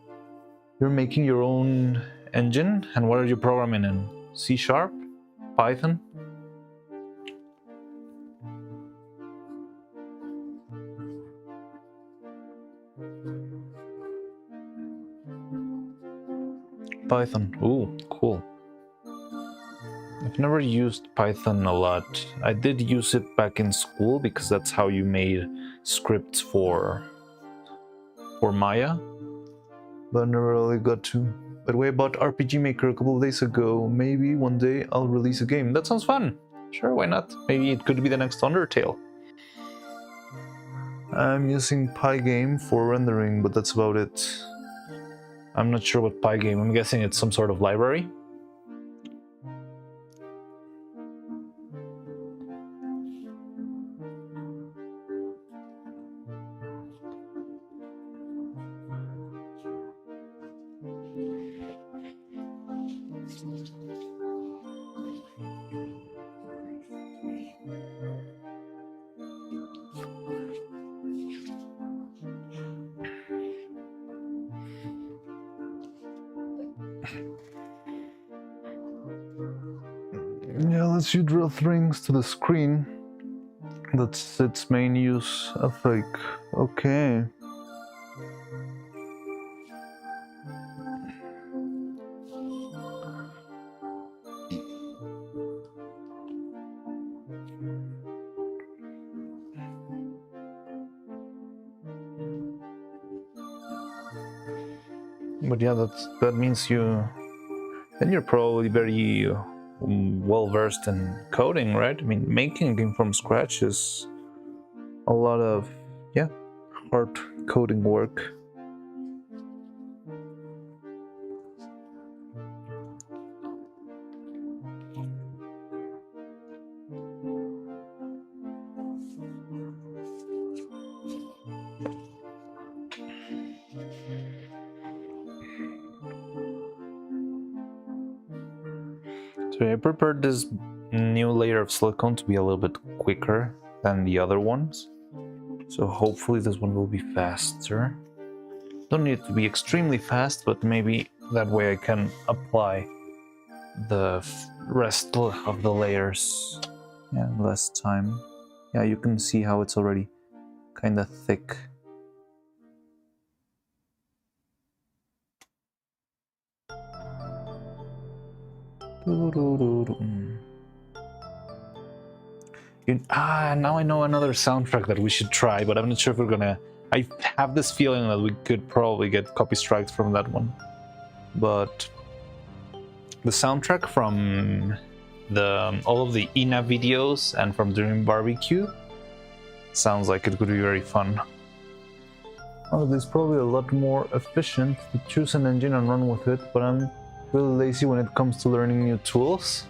You're making your own engine, and what are you programming in? C#? Python? Python. Ooh, cool. I've never used Python a lot. I did use it back in school because that's how you made scripts for Maya, but I never really got to. By the way, I bought RPG Maker a couple of days ago. Maybe one day I'll release a game. That sounds fun. Sure, why not? Maybe it could be the next Undertale. I'm using Pygame for rendering, but that's about it. I'm not sure what Pygame. I'm guessing it's some sort of library. Yeah, lets you draw things to the screen. That's its main use of like, okay. But yeah, that means then you're probably very well versed in coding, right? I mean, making a game from scratch is a lot of hard coding work. So I prepared this new layer of silicone to be a little bit quicker than the other ones. So hopefully this one will be faster. Don't need it to be extremely fast, but maybe that way I can apply the rest of the layers in less time. Yeah, you can see how it's already kind of thick. Now I know another soundtrack that we should try, but I'm not sure if we're gonna... I have this feeling that we could probably get copy strikes from that one. But the soundtrack from all of the Ina videos and from Dream Barbecue sounds like it could be very fun. Oh, it's probably a lot more efficient to choose an engine and run with it, but I'm really lazy when it comes to learning new tools.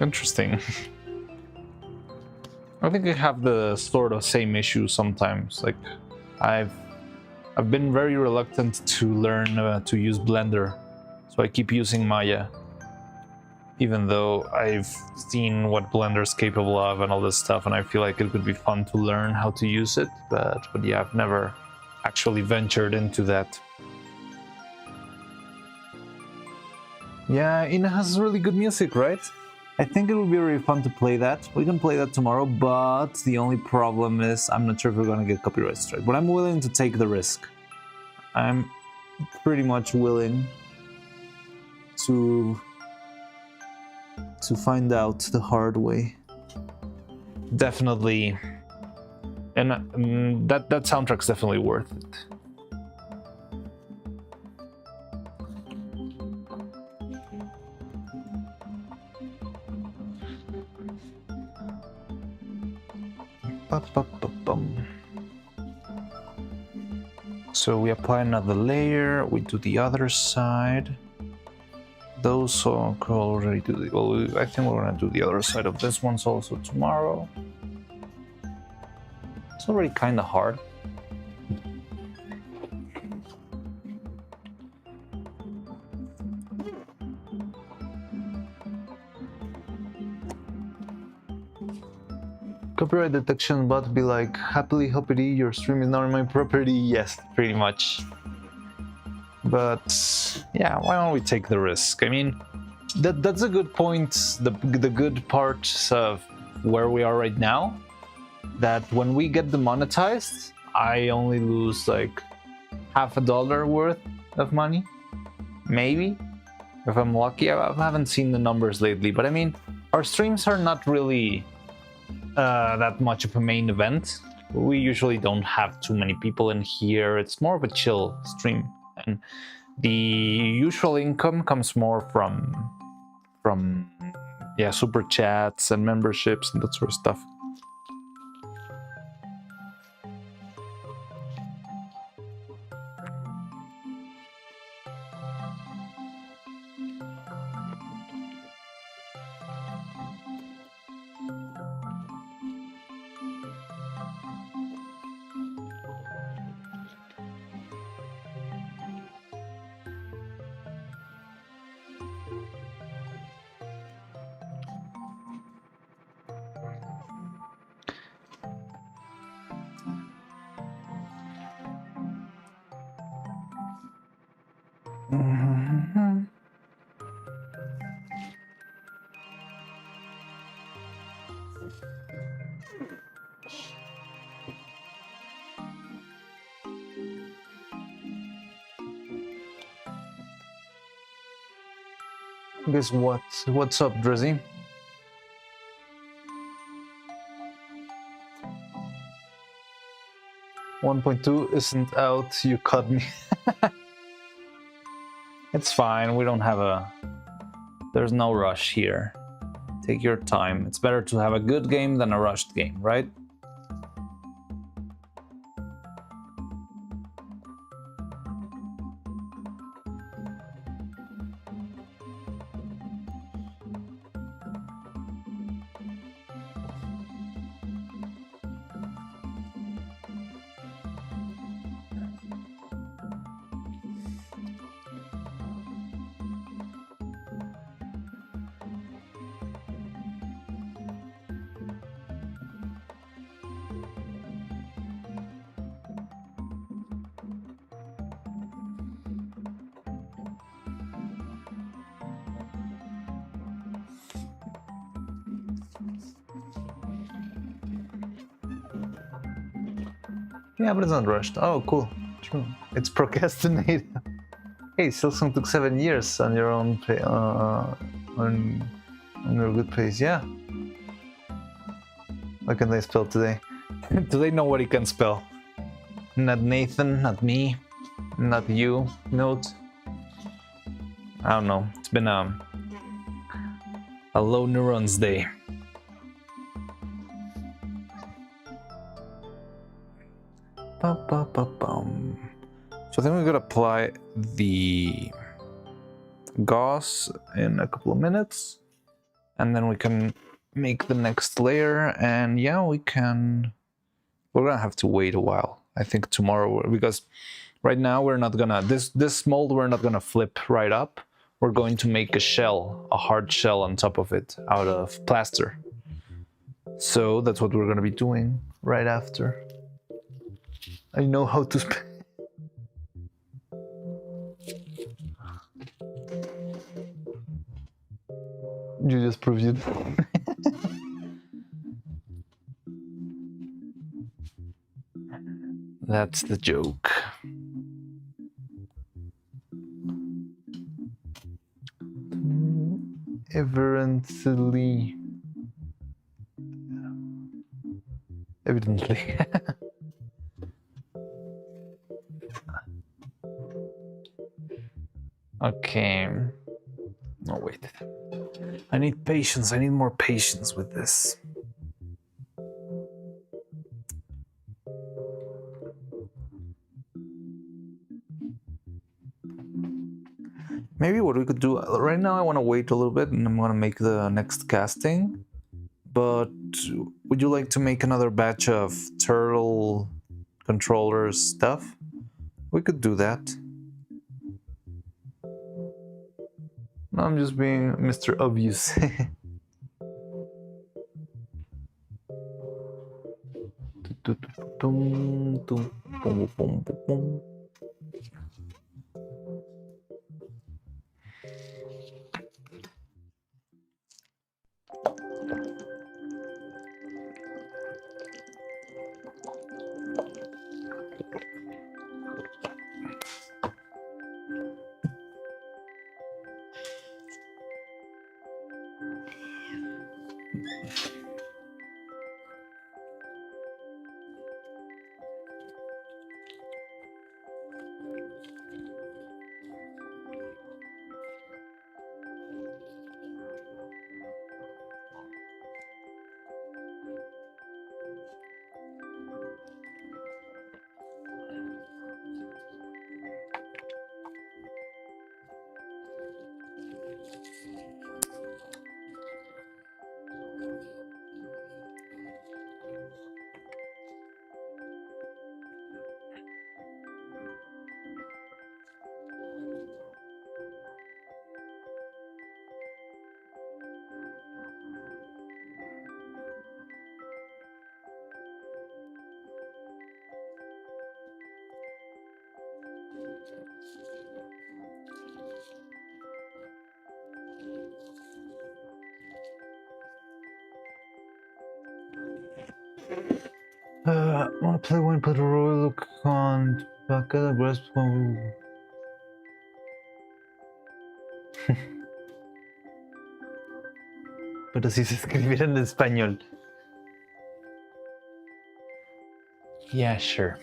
Interesting. I think I have the sort of same issue sometimes. Like, I've been very reluctant to learn to use Blender, so I keep using Maya, even though I've seen what Blender's capable of and all this stuff, and I feel like it could be fun to learn how to use it. But yeah, I've never actually ventured into that. Yeah, Ina has really good music, right? I think it would be really fun to play that. We can play that tomorrow, but the only problem is I'm not sure if we're gonna get copyright strike. But I'm willing to take the risk. I'm pretty much willing to find out the hard way. Definitely. And that soundtrack's definitely worth it. So we apply another layer, we do the other side. Those already do the... Well, I think we're gonna do the other side of this one's also tomorrow. It's already kind of hard. Copyright detection bot be like, happily hoppity, your stream is now my property. Yes, pretty much. But yeah, why don't we take the risk? I mean, that's a good point. The good parts of where we are right now, that when we get demonetized, I only lose like $50 worth of money, maybe, if I'm lucky. I haven't seen the numbers lately, but I mean, our streams are not really that much of a main event. We usually don't have too many people in here. It's more of a chill stream, and the usual income comes more from yeah, super chats and memberships and that sort of stuff. Guess what? What's up, Drizzy? .2 isn't out, you cut me. It's fine, we don't have a... There's no rush here. Take your time. It's better to have a good game than a rushed game, right? Yeah, but it's not rushed. Oh, cool. True. It's procrastinated. Hey, Silksong took 7 years on your own on your good pace. Yeah. What can they spell today? Do they know what he can spell? Not Nathan, not me, not you. Note. I don't know. It's been a low neurons day. So then we could apply the gauze in a couple of minutes, and then we can make the next layer. And yeah, we're gonna have to wait a while. I think tomorrow, because right now we're not gonna this mold we're not gonna flip right up. We're going to make a shell, a hard shell on top of it out of plaster. So that's what we're gonna be doing right after. I know how to spell. You just previewed. That's the joke. Evidently. Okay. No, wait. I need patience. I need more patience with this. Maybe what we could do right now, I want to wait a little bit and I'm going to make the next casting. But would you like to make another batch of turtle controller stuff? We could do that. No, I'm just being Mr. Obvious. I want to play one put a royal con back at the grasp one. Pero si se escribiera en español. Yeah, sure.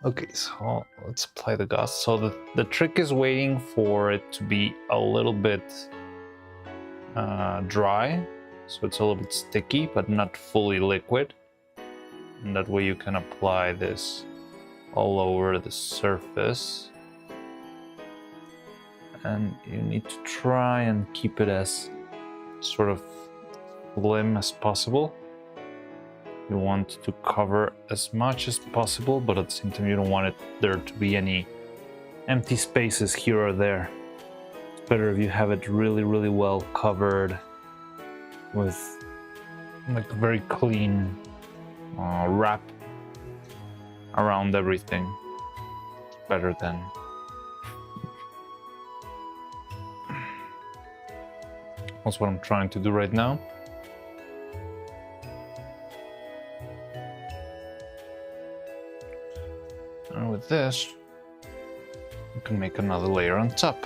Okay, so let's apply the gauze. So the trick is waiting for it to be a little bit dry, so it's a little bit sticky, but not fully liquid. And that way you can apply this all over the surface. And you need to try and keep it as sort of slim as possible. You want to cover as much as possible, but at the same time you don't want there to be any empty spaces here or there. It's better if you have it really, really well covered with like a very clean wrap around everything. It's better than that's what I'm trying to do right now. And with this, you can make another layer on top.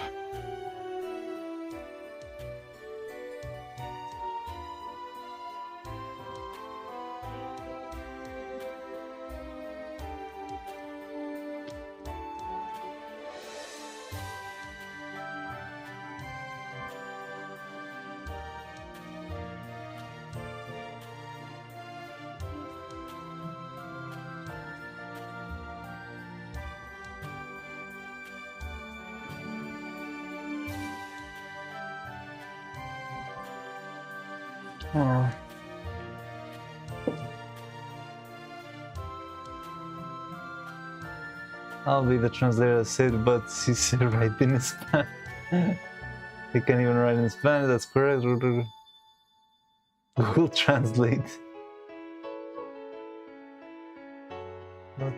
Oh. I'll be the translator that said, but he said right in Spanish. He can't even write in Spanish, that's correct. Google Translate. What?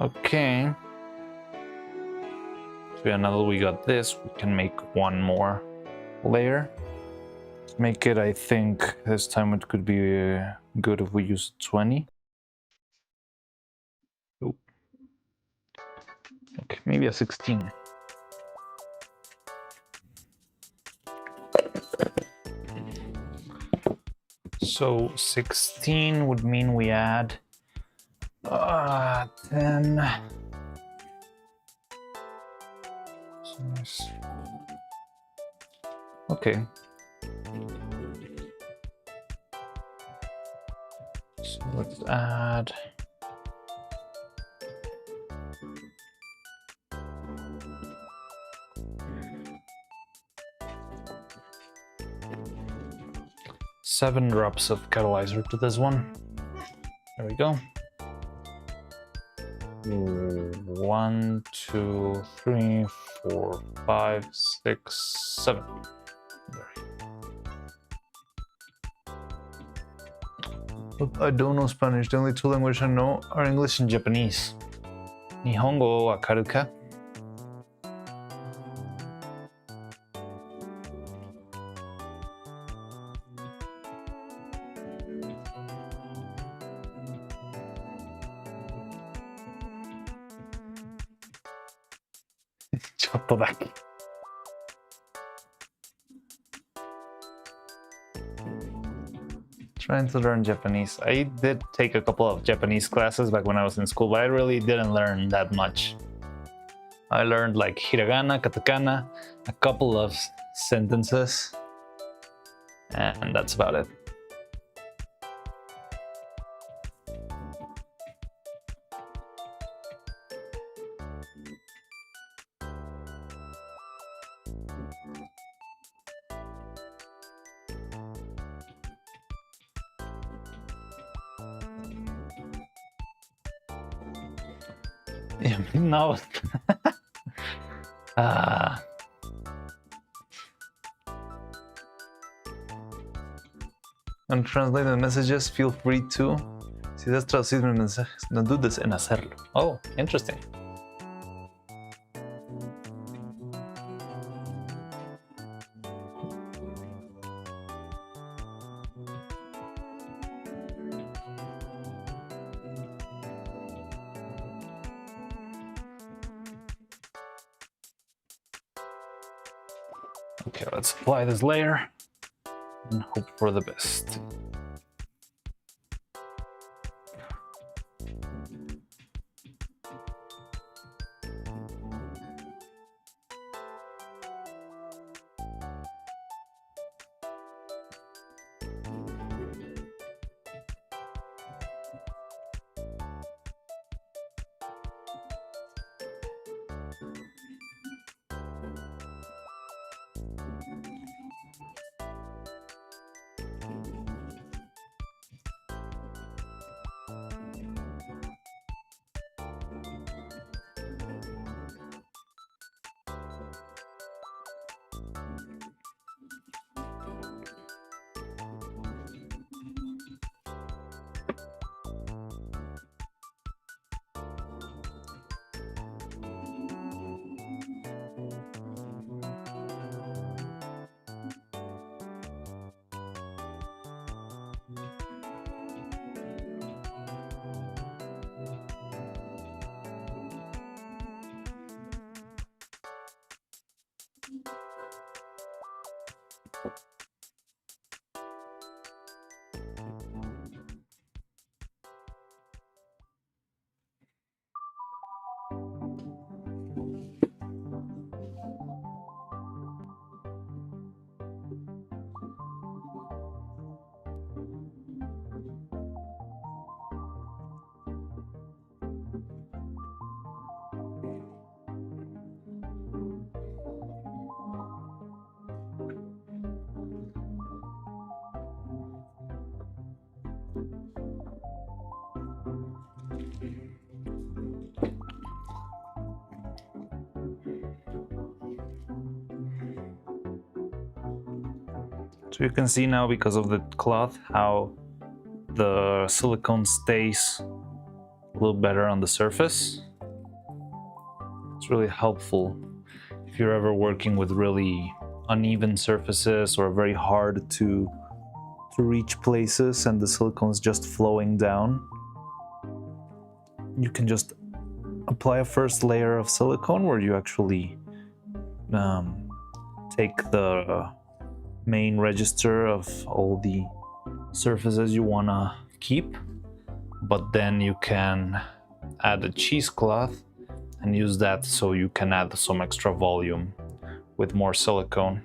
Okay. So yeah, now that we got this, we can make one more layer. Make it, I think, this time it could be good if we use 20. Oh. Okay, maybe a 16. So 16 would mean we add 10. Okay. So let's add seven drops of catalyzer to this one. There we go. 1, 2, 3, 4, 5, 6, 7. I don't know Spanish. The only two languages I know are English and Japanese. Nihongo wa wakaru ka? Chotto dake. Trying to learn Japanese. I did take a couple of Japanese classes back when I was in school, but I really didn't learn that much. I learned like hiragana, katakana, a couple of sentences, and that's about it. No. And translate the messages, feel free to. Si das traducir mis mensajes, no dudes en hacerlo. Oh, interesting. Okay, let's apply this layer and hope for the best. So you can see now, because of the cloth, how the silicone stays a little better on the surface. It's really helpful if you're ever working with really uneven surfaces or very hard to reach places and the silicone's just flowing down. You can just apply a first layer of silicone where you actually take the main register of all the surfaces you want to keep, but then you can add a cheesecloth and use that so you can add some extra volume with more silicone.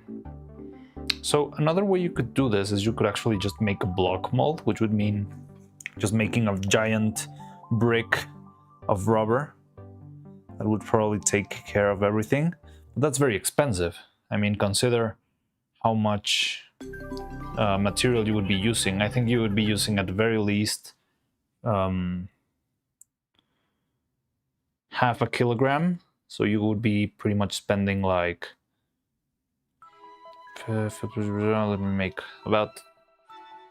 So another way you could do this is you could actually just make a block mold, which would mean just making a giant brick of rubber. That would probably take care of everything, but that's very expensive. I mean, consider how much material you would be using. I think you would be using at the very least half a kilogram. So you would be pretty much spending like, let me make about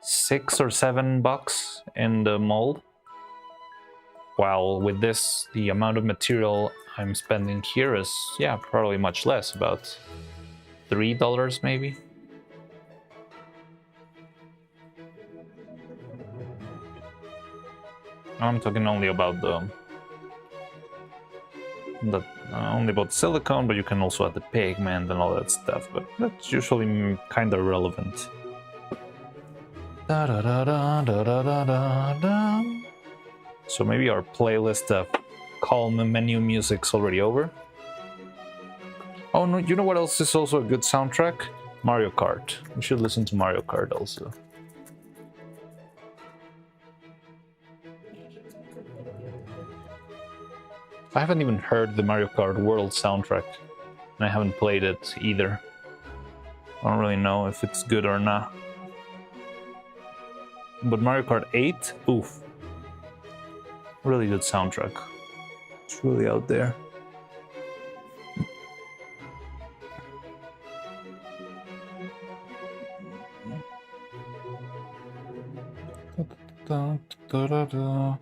$6 or $7 in the mold. While with this, the amount of material I'm spending here is, yeah, probably much less, about $3 maybe. I'm talking only about only about silicone, but you can also add the pigment and all that stuff, but that's usually kind of irrelevant. So maybe our playlist of calm menu music's already over. Oh no, you know what else is also a good soundtrack? Mario Kart. We should listen to Mario Kart also. I haven't even heard the Mario Kart World soundtrack, and I haven't played it either. I don't really know if it's good or not. But Mario Kart 8, oof. Really good soundtrack. It's really out there. Da, da, da, da.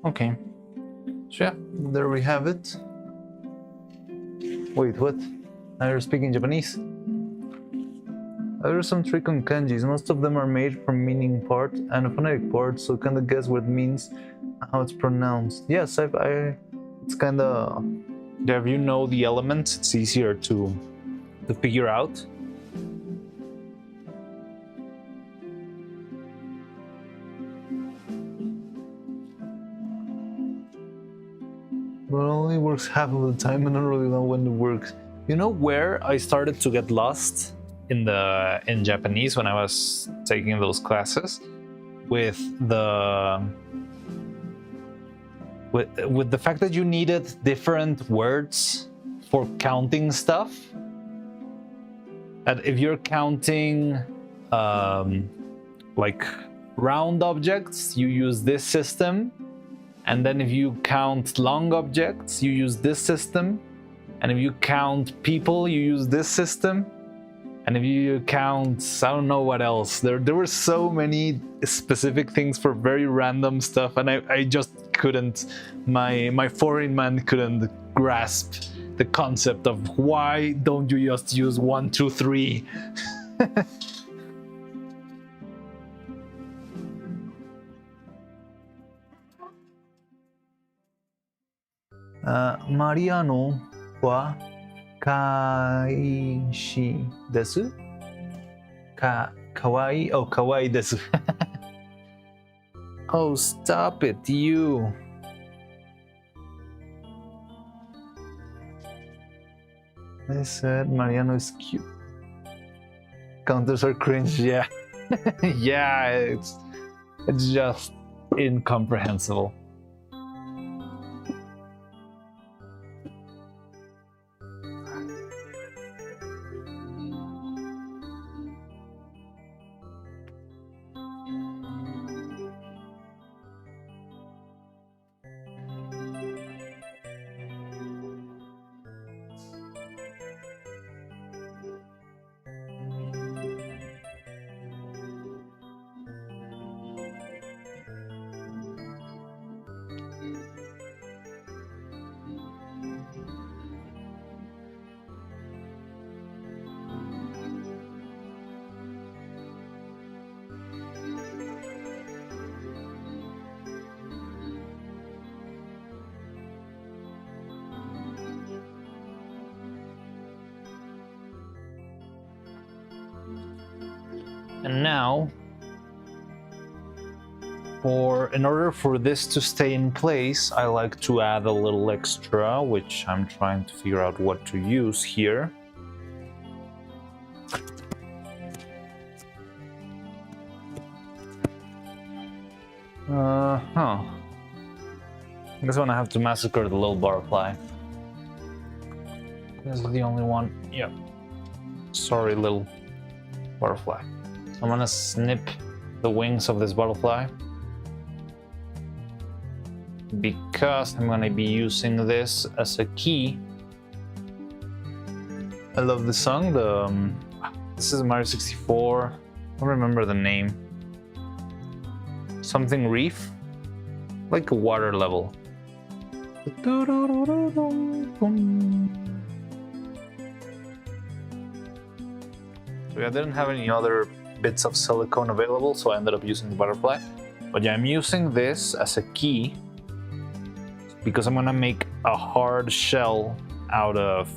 Okay. So yeah, there we have it. Wait, what? Now you're speaking Japanese? There are some trick on kanjis. Most of them are made from meaning part and a phonetic part, so kind of guess what it means, how it's pronounced. Yes, it's kind of. If you know the elements, it's easier to figure out. But it only works half of the time, and I don't really know when it works. You know where I started to get lost in Japanese when I was taking those classes? With the fact that you needed different words for counting stuff. And if you're counting like round objects, you use this system. And then if you count long objects, you use this system. And if you count people, you use this system. And if you count, I don't know what else. There were so many specific things for very random stuff, and I just couldn't. My foreign man couldn't grasp the concept of why don't you just use 1, 2, 3. Mariano wa kaishi desu? Kawaii? Oh, kawaii desu. Oh, stop it, you. I said Mariano is cute. Counters are cringe, yeah. Yeah, it's just incomprehensible. And now, in order for this to stay in place, I like to add a little extra, which I'm trying to figure out what to use here. I guess when I have to massacre the little butterfly. This is the only one. Yep. Sorry, little butterfly. I'm gonna snip the wings of this butterfly because I'm gonna be using this as a key. I love this song. This is Mario 64. I don't remember the name. Something Reef, like a water level. So I didn't have any other bits of silicone available, so I ended up using the butterfly. But yeah, I'm using this as a key because I'm gonna make a hard shell out of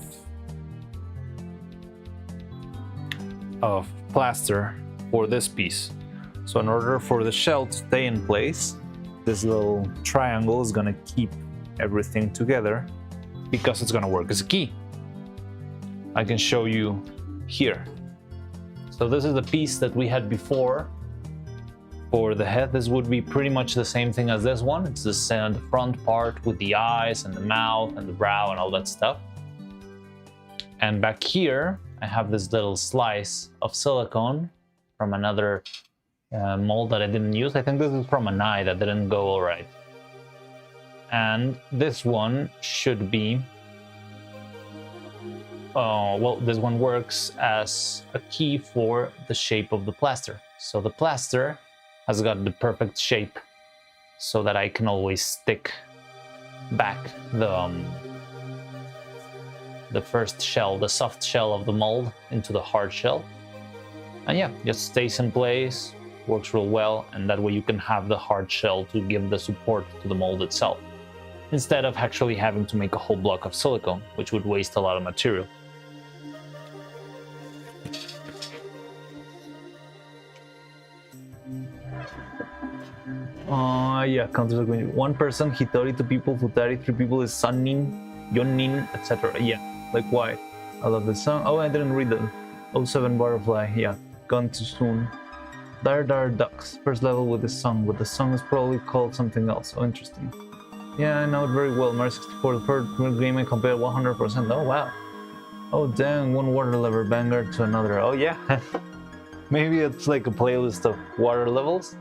plaster for this piece. So in order for the shell to stay in place, this little triangle is gonna keep everything together because it's gonna work as a key. I can show you here. So this is the piece that we had before for the head. This would be pretty much the same thing as this one. It's the front part with the eyes and the mouth and the brow and all that stuff. And back here, I have this little slice of silicone from another mold that I didn't use. I think this is from an eye that didn't go all right. And this one should be well, this one works as a key for the shape of the plaster. So the plaster has got the perfect shape so that I can always stick back the first shell, the soft shell of the mold, into the hard shell. And yeah, just stays in place, works real well, and that way you can have the hard shell to give the support to the mold itself, instead of actually having to make a whole block of silicone, which would waste a lot of material. Yeah, counters are going to 1 person, Hitori 2 people, Futari 3 people is Sunnin, Yonnin, etc. Yeah, like why? I love the song. Oh, I didn't read the 07 Butterfly. Yeah, gone too soon. Dar Ducks, first level with this song, but the song is probably called something else. Oh, interesting. Yeah, I know it very well. Mario 64, the first game I compared 100%. Oh, wow. Oh, dang, one water level banger to another. Oh, yeah. Maybe it's like a playlist of water levels.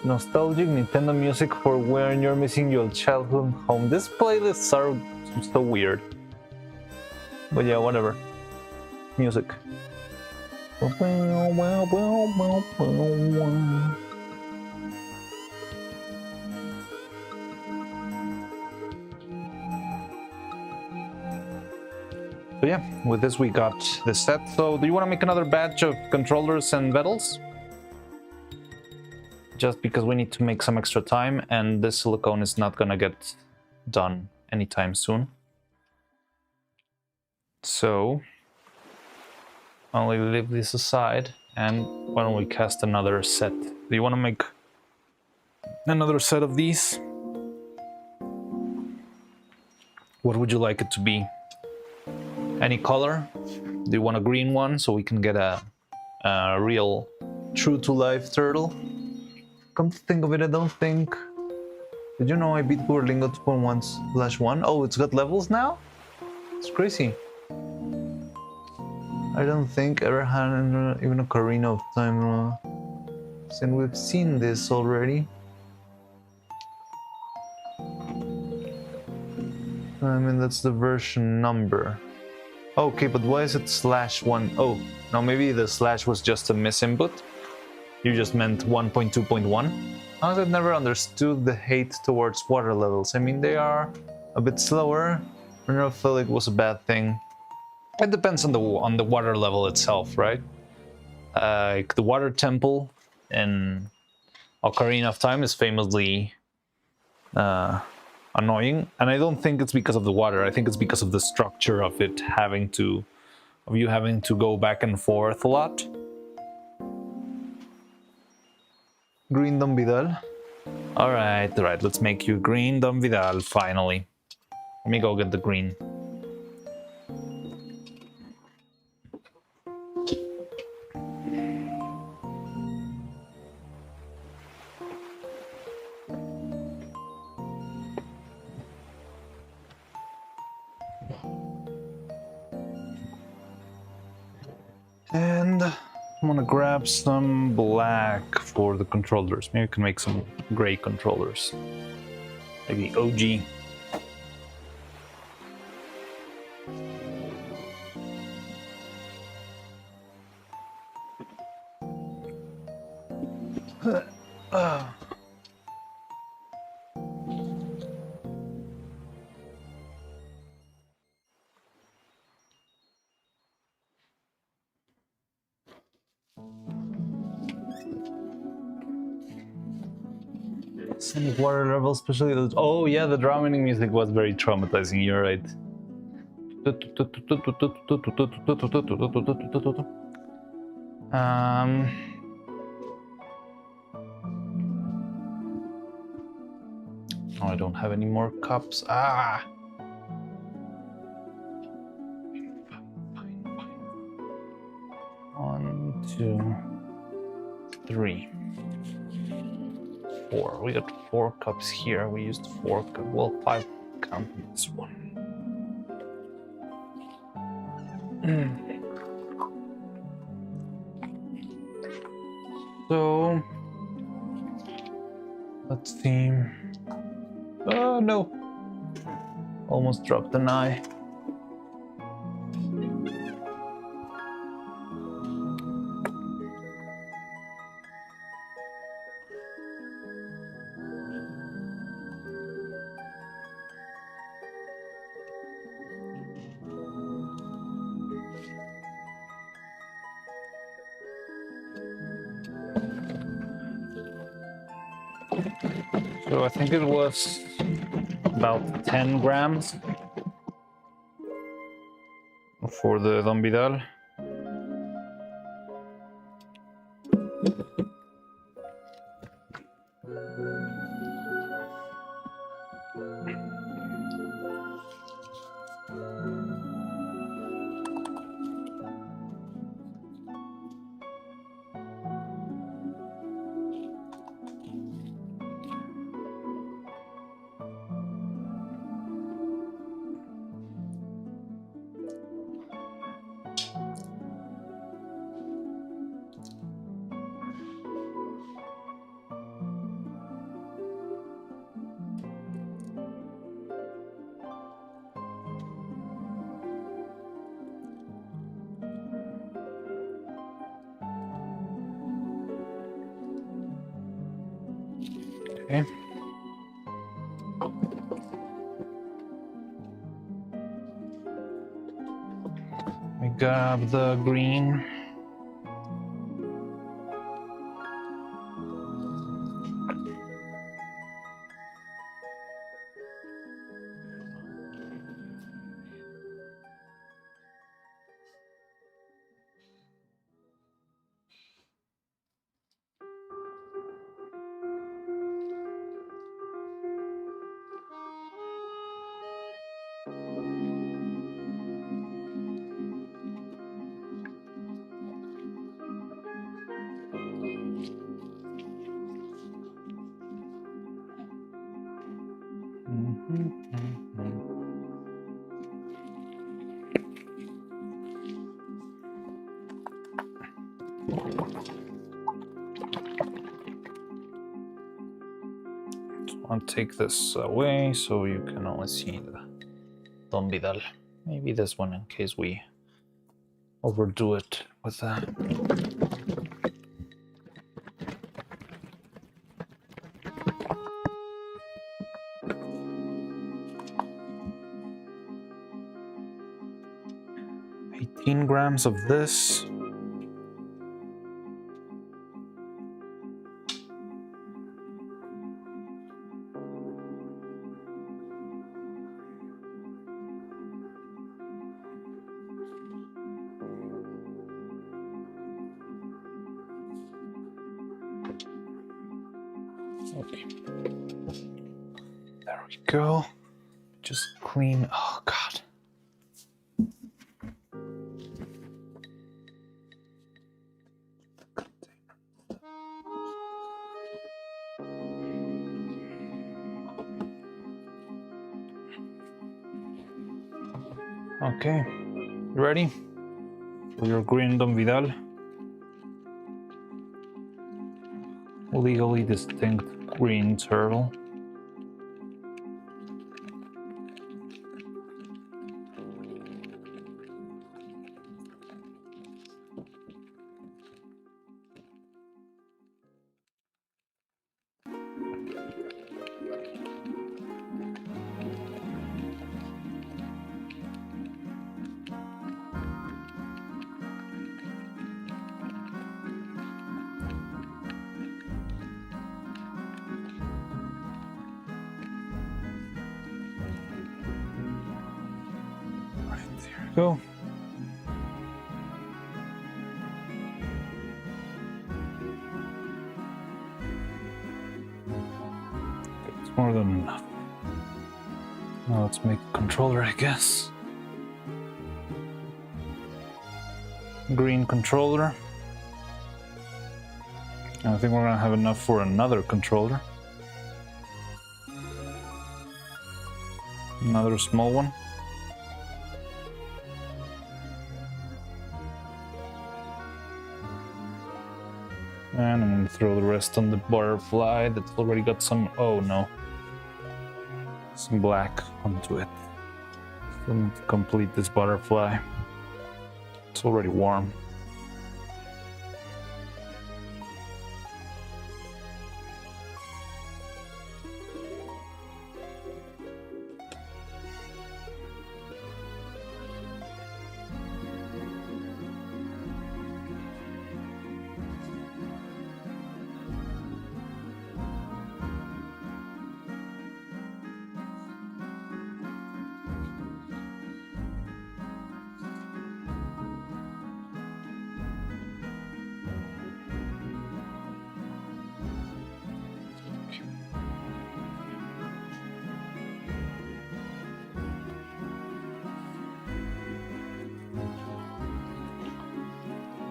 Nostalgic Nintendo music for when you're missing your childhood home. These playlists are so weird. But yeah, whatever. Music. So yeah, with this we got the set. So do you want to make another batch of controllers and pedals? Just because we need to make some extra time, and this silicone is not gonna get done anytime soon. So I'll leave this aside, and why don't we cast another set? Do you want to make another set of these? What would you like it to be? Any color? Do you want a green one so we can get a real true-to-life turtle? Come to think of it, I don't think... Did you know I beat Duolingo 2.1/1? Oh, it's got levels now? It's crazy. I don't think ever had even a Ocarina of Time. Since we've seen this already. I mean, that's the version number. Okay, but why is it /1? Oh, no, maybe the slash was just a misinput. You just meant 1.2.1? I've never understood the hate towards water levels. I mean, they are a bit slower. I never felt it was a bad thing. It depends on the water level itself, right? Like the water temple in Ocarina of Time is famously annoying, and I don't think it's because of the water. I think it's because of the structure of it of you having to go back and forth a lot. Green Don Vidal. Alright, let's make you Green Don Vidal, finally. Let me go get the green. And I'm gonna grab some black for the controllers. Maybe we can make some gray controllers. Maybe OG. Scenic water level, especially those. Oh yeah, the drumming music was very traumatizing. You're right. Oh, I don't have any more cups. Ah. One, two, three. 4. We got 4 cups here. We used 4 cups. Well, 5 counting this one. So let's see. Oh no! Almost dropped an eye. So I think it was about 10 grams for the Don Vidal. Okay. We grab the green. I'll take this away so you can only see the Don Vidal. Maybe this one in case we overdo it with that. Grams of this. Okay. There we go. Just clean. Oh, God. Okay, you ready for your green Don Vidal? Legally distinct green turtle. Go. It's more than enough. Now let's make a controller, I guess. Green controller. I think we're gonna have enough for another controller. Another small one. And I'm going to throw the rest on the butterfly that's already got some... Oh, no. some black onto it. Still need to complete this butterfly. It's already warm.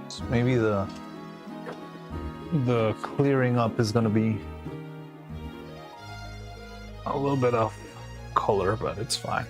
So maybe the clearing up is gonna be A little bit of color, but it's fine.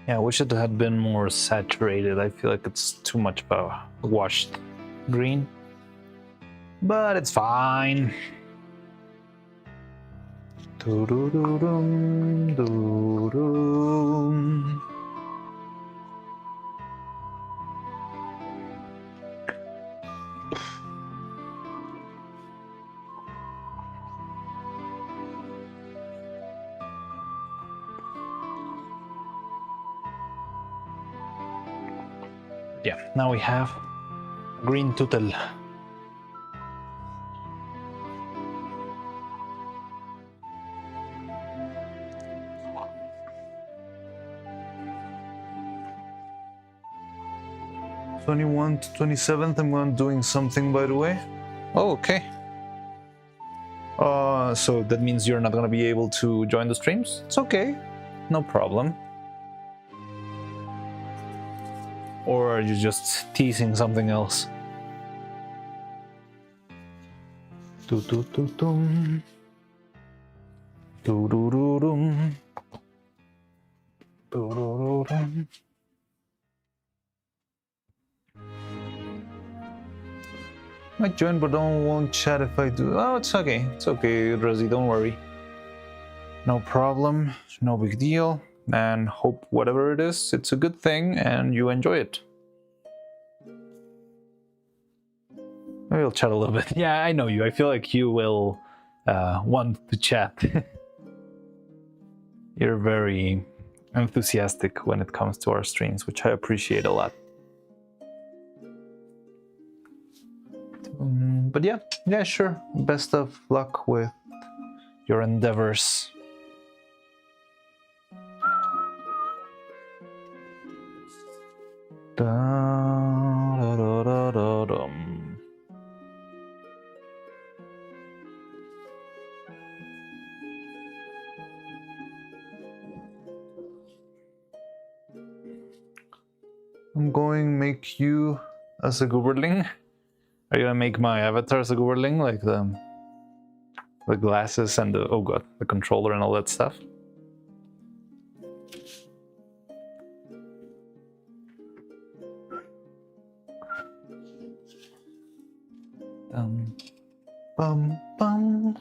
Yeah, I wish it had been more saturated. I feel like it's too much of a washed green. But it's fine. Doo-doo-doo-dum, doo-doo. Yeah, now we have green tutel. '21 to '27th. I'm doing something, by the way. Oh, okay. So that means you're not gonna be able to join the streams? It's okay, no problem. Or are you just teasing something else? Do-do-do-dum. Do-do-do-dum. Do-do-do-dum. Might join, but won't chat if I do. Oh, it's okay. It's okay, Rosie. Don't worry. No problem, no big deal. And hope whatever it is, it's a good thing and you enjoy it. Maybe we'll chat a little bit. Yeah, I know you. I feel like you will want to chat. You're very enthusiastic when it comes to our streams, which I appreciate a lot. But yeah, sure. Best of luck with your endeavors. Da-da-da-da-dum. I'm going make you as a Gooberling. Are you gonna make my avatars a Gooberling, like the glasses and the, oh god, the controller and all that stuff? Bum bum bum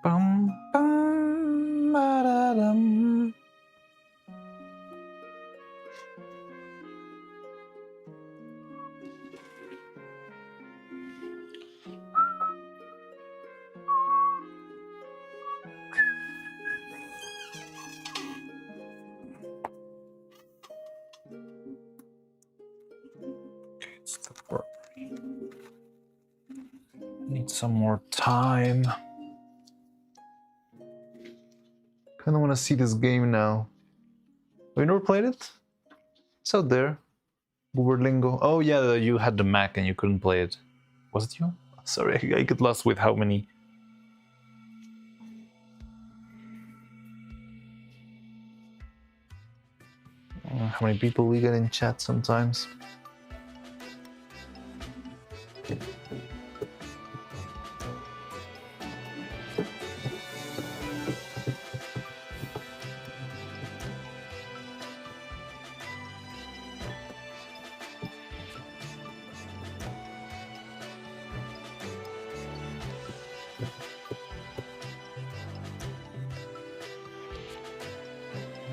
bum ba-da-dum. Need some more time. Kind of want to see this game now. We never played it? It's out there. Gooberlingo. Oh yeah, you had the Mac and you couldn't play it. Was it you? Sorry, I get lost with how many. How many people we get in chat sometimes.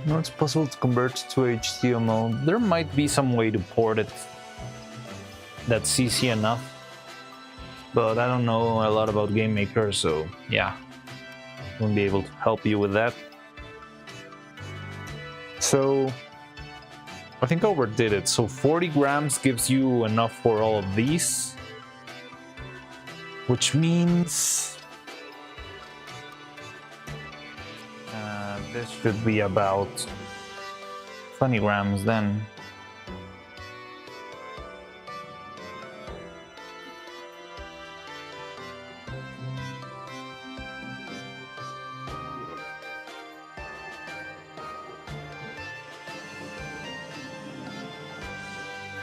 No, it's possible to convert to HTML. There might be some way to port it that's easy enough, but I don't know a lot about Game Maker, so yeah, won't be able to help you with that. So I think I overdid it. So 40 grams gives you enough for all of these, which means this should be about 20 grams then.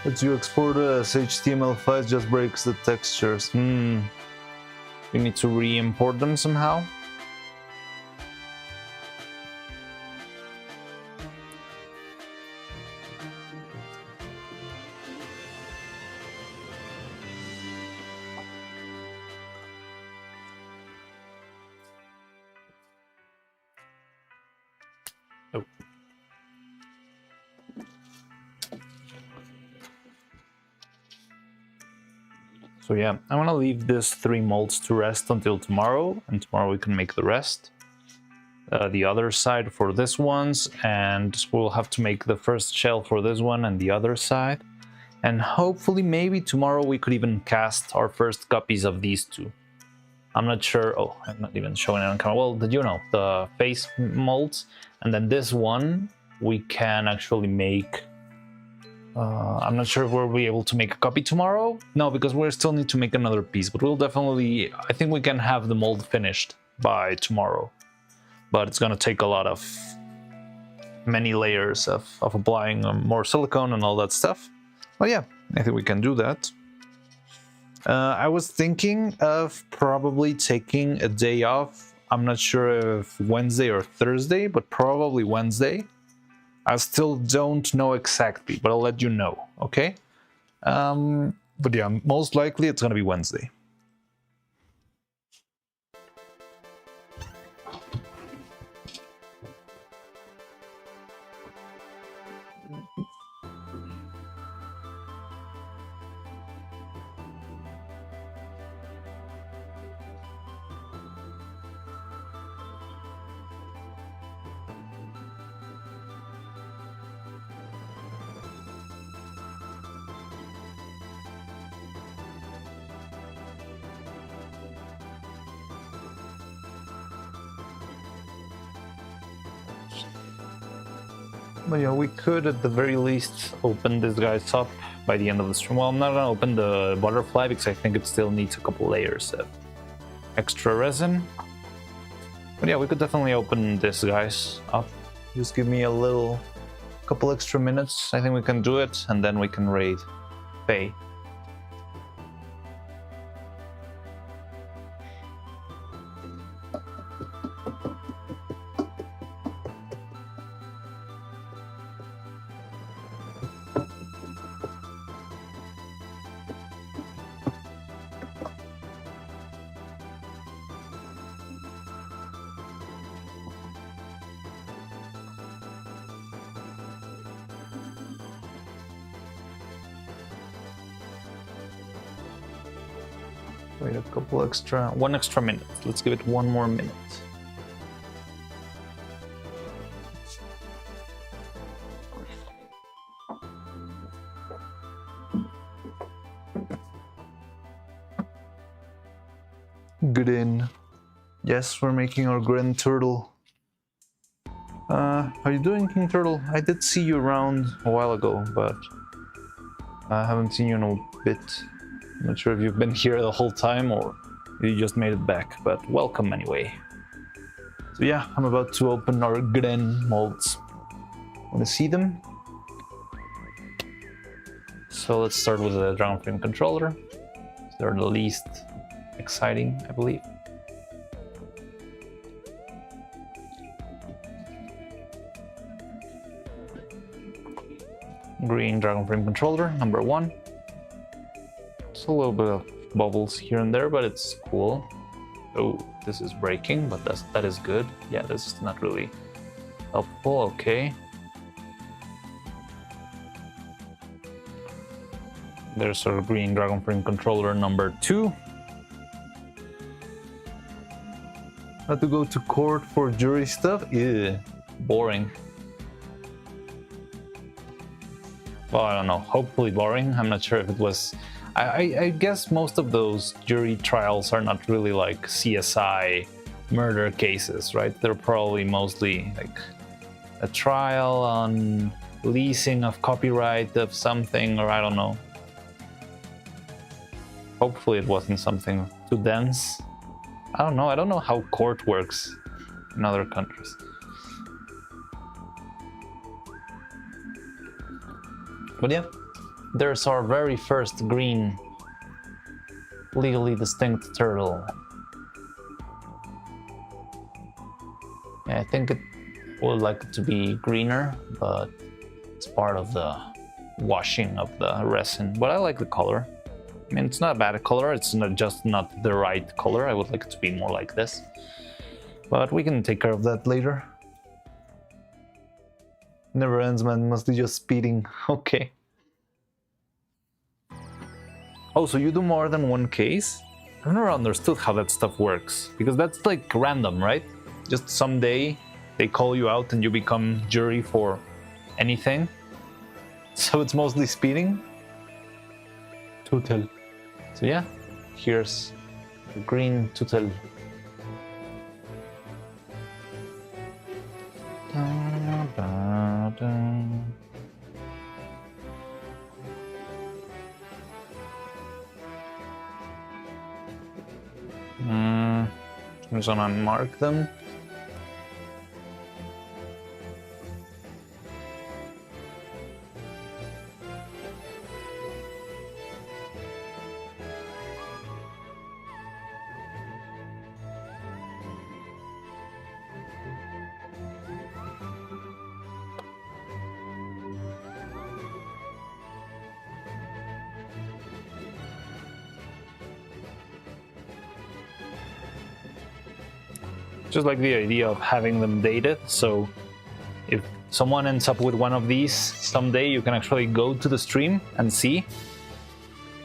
But you export it as HTML files, just breaks the textures. You need to re-import them somehow. Oh. So yeah, I'm gonna leave these 3 molds to rest until tomorrow, and tomorrow we can make the rest. The other side for this ones, and we'll have to make the first shell for this one and the other side. And hopefully maybe tomorrow we could even cast our first copies of these 2. I'm not sure. Oh, I'm not even showing it on camera. Well, did you know the face molds? And then this one we can actually make. I'm not sure if we'll be able to make a copy tomorrow. No, because we still need to make another piece. But we'll definitely. I think we can have the mold finished by tomorrow. But it's gonna take a lot of many layers of applying more silicone and all that stuff. Well, yeah, I think we can do that. I was thinking of probably taking a day off. I'm not sure if Wednesday or Thursday, but probably Wednesday. I still don't know exactly, but I'll let you know, okay? But yeah, most likely it's gonna be Wednesday. But yeah, we could at the very least open this guy's up by the end of the stream. Well, I'm not gonna open the butterfly because I think it still needs a couple layers of extra resin. But yeah, we could definitely open this guy's up. Just give me a couple extra minutes. I think we can do it, and then we can raid Faye. Wait a couple extra, 1 extra minute. Let's give it 1 more minute. Grin. Yes, we're making our Grin turtle. How you doing, King Turtle? I did see you around a while ago, but I haven't seen you in a bit. I'm not sure if you've been here the whole time or you just made it back, but welcome anyway. So yeah, I'm about to open our Gren molds. Want to see them? So let's start with the Dragon Frame controller. They're the least exciting, I believe. Green Dragon Frame controller, number 1. It's a little bit of bubbles here and there, but it's cool. Oh, this is breaking, but that is good. Yeah, this is not really helpful. Okay. There's our green Dragon Frame controller number 2. Had to go to court for jury stuff? Ew, boring. Well, I don't know, hopefully boring. I'm not sure if it was... I guess most of those jury trials are not really like CSI murder cases, right? They're probably mostly like a trial on leasing of copyright of something, or I don't know. Hopefully it wasn't something too dense. I don't know how court works in other countries. But yeah, there's our very first green, legally distinct turtle. Yeah, I think it would like it to be greener, but it's part of the washing of the resin. But I like the color. I mean, it's not a bad color, it's just not the right color. I would like it to be more like this. But we can take care of that later. Never ends, man. Mostly just speeding. Okay. Oh, so you do more than one case? I've never understood how that stuff works. Because that's like random, right? Just someday they call you out and you become jury for anything. So it's mostly speeding? Tutel. So yeah, here's the green Tutel. I'm just gonna mark them. Just like the idea of having them dated, so if someone ends up with one of these someday, you can actually go to the stream and see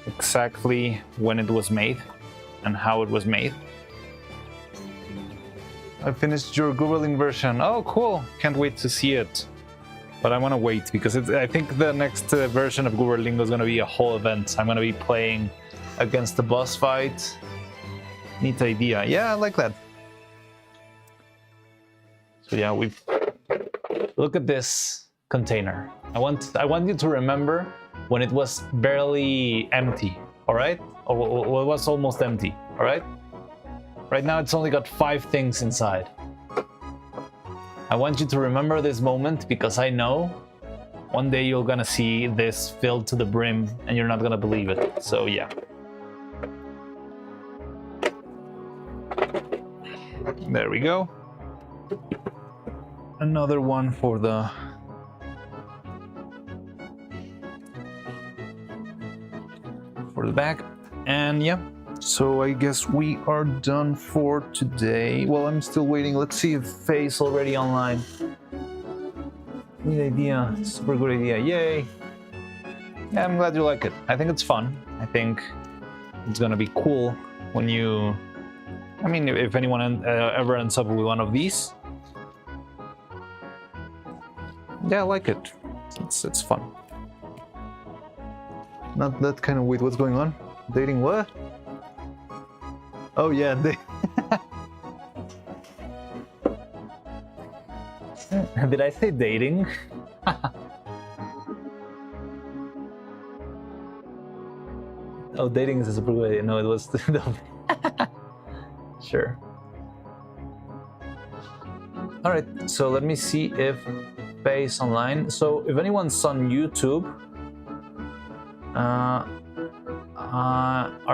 exactly when it was made and how it was made. I finished your Googling version. Oh, cool! Can't wait to see it. But I want to wait because I think the next version of Googling is going to be a whole event. I'm going to be playing against the boss fight. Neat idea. Yeah, I like that. So yeah, look at this container. I want you to remember when it was barely empty, all right? Or it was almost empty, all right? Right now it's only got 5 things inside. I want you to remember this moment because I know one day you're gonna see this filled to the brim and you're not gonna believe it. So yeah. There we go. Another one for the back. And yeah, so I guess we are done for today. Well, I'm still waiting. Let's see if Faye's already online. Neat idea, super good idea, yay. Yeah, I'm glad you like it. I think it's fun. I think it's gonna be cool when you... I mean, if anyone ever ends up with one of these. Yeah, I like it. It's fun. Not that kind of... Wait, what's going on? Dating what? Oh yeah, Did I say dating? Oh, dating is a super good idea. No, it was... Sure. All right, so let me see if Faye's online. So if anyone's on YouTube, are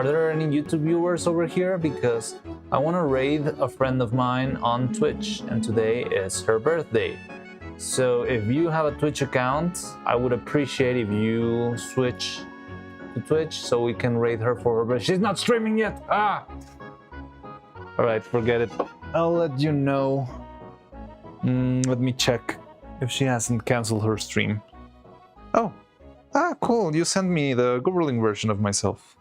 there any YouTube viewers over here? Because I want to raid a friend of mine on Twitch, and today is her birthday. So if you have a Twitch account, I would appreciate if you switch to Twitch so we can raid her for her birthday. She's not streaming yet. Ah! All right, forget it. I'll let you know. Let me check if she hasn't canceled her stream. Oh, cool. You sent me the Googling version of myself.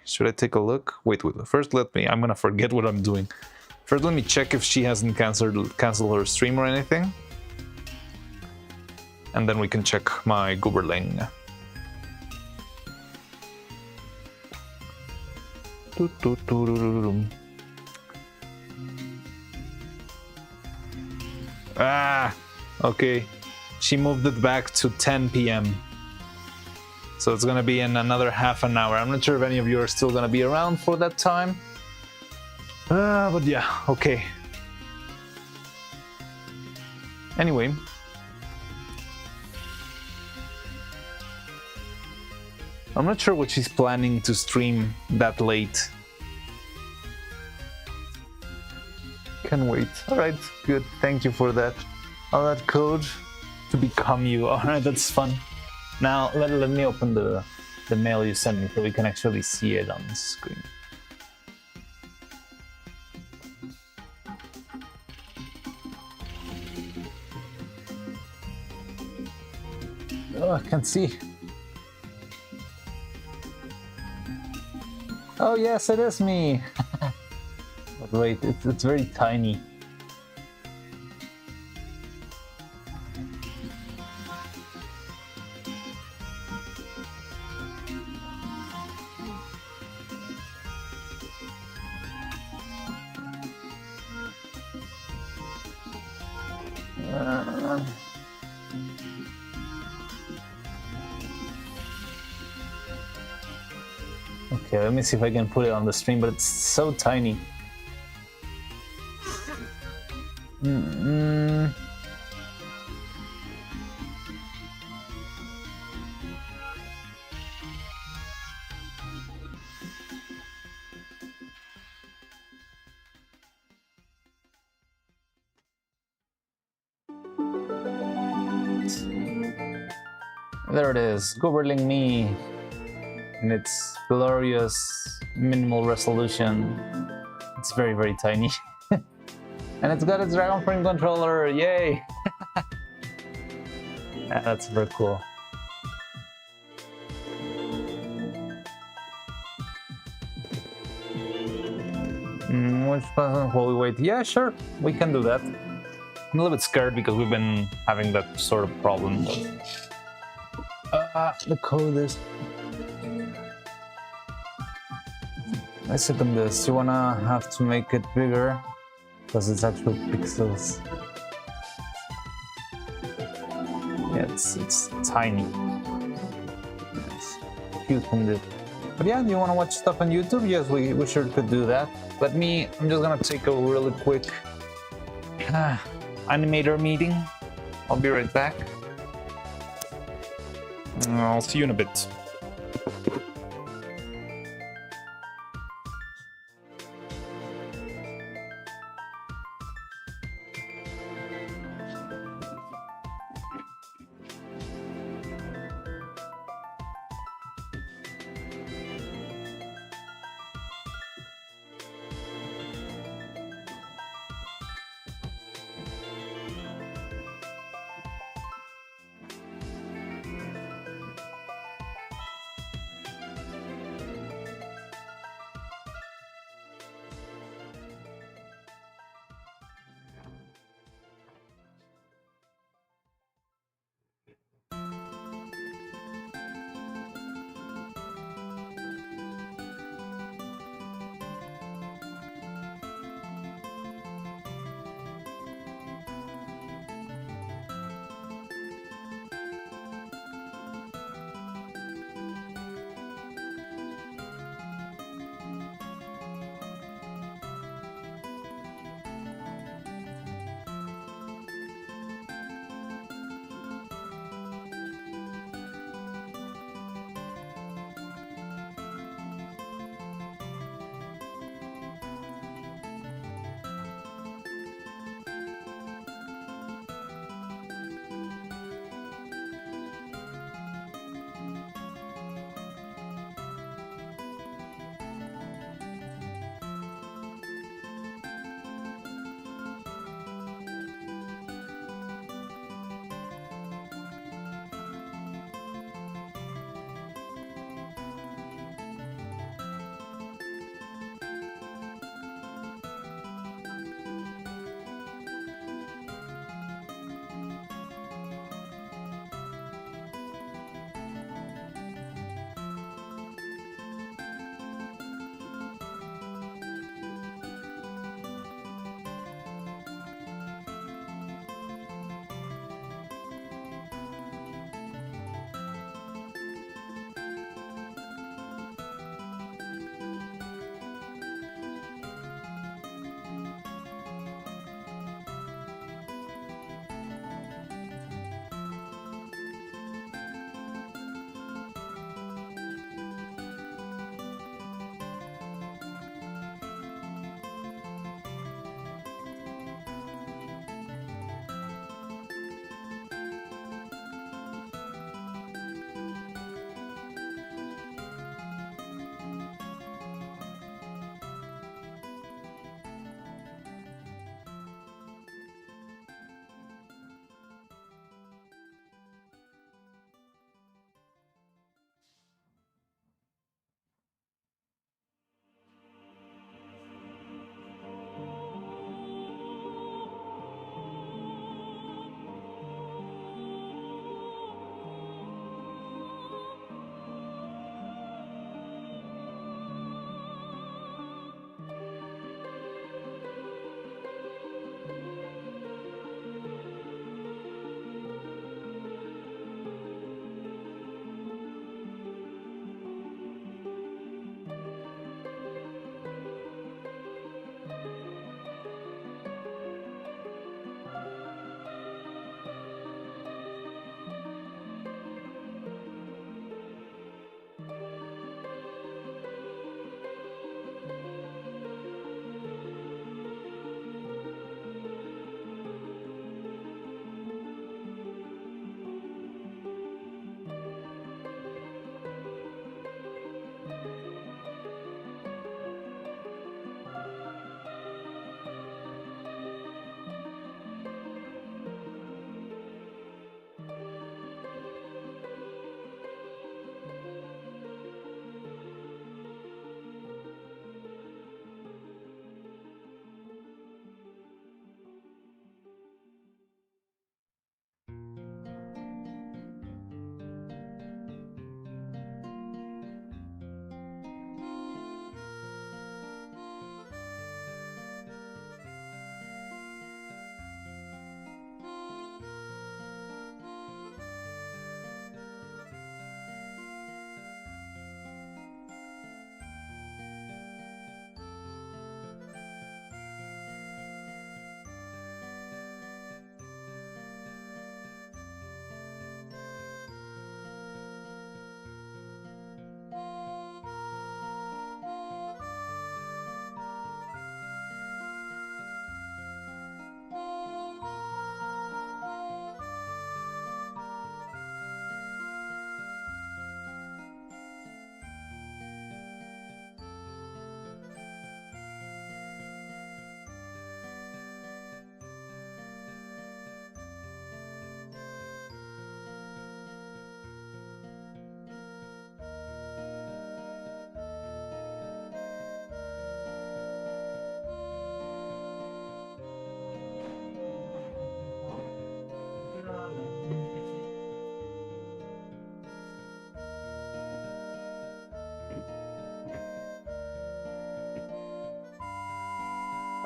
Should I take a look? Wait. First, I'm gonna forget what I'm doing. First, let me check if she hasn't canceled her stream or anything. And then we can check my Gooberling. Okay. She moved it back to 10 p.m. So it's gonna be in another half an hour. I'm not sure if any of you are still gonna be around for that time. But yeah, okay. Anyway. I'm not sure what she's planning to stream that late. Can wait. Alright, good. Thank you for that. All that code to become you. Alright, that's fun. Now, let me open the mail you sent me so we can actually see it on the screen. Oh, I can see. Oh yes, it is me! But wait, it's very tiny. Okay, let me see if I can put it on the stream, but it's so tiny. There it is, Goberling me in its glorious minimal resolution. It's very, very tiny. And it's got its Dragon Frame controller, yay! Yeah, that's very cool. Which button will we wait? Yeah, sure, we can do that. I'm a little bit scared because we've been having that sort of problem. The code is... I second this. You wanna have to make it bigger because it's actual pixels. Yeah, it's tiny. It's cute indeed. But yeah, do you wanna watch stuff on YouTube? Yes, we sure could do that. I'm just gonna take a really quick animator meeting. I'll be right back. I'll see you in a bit.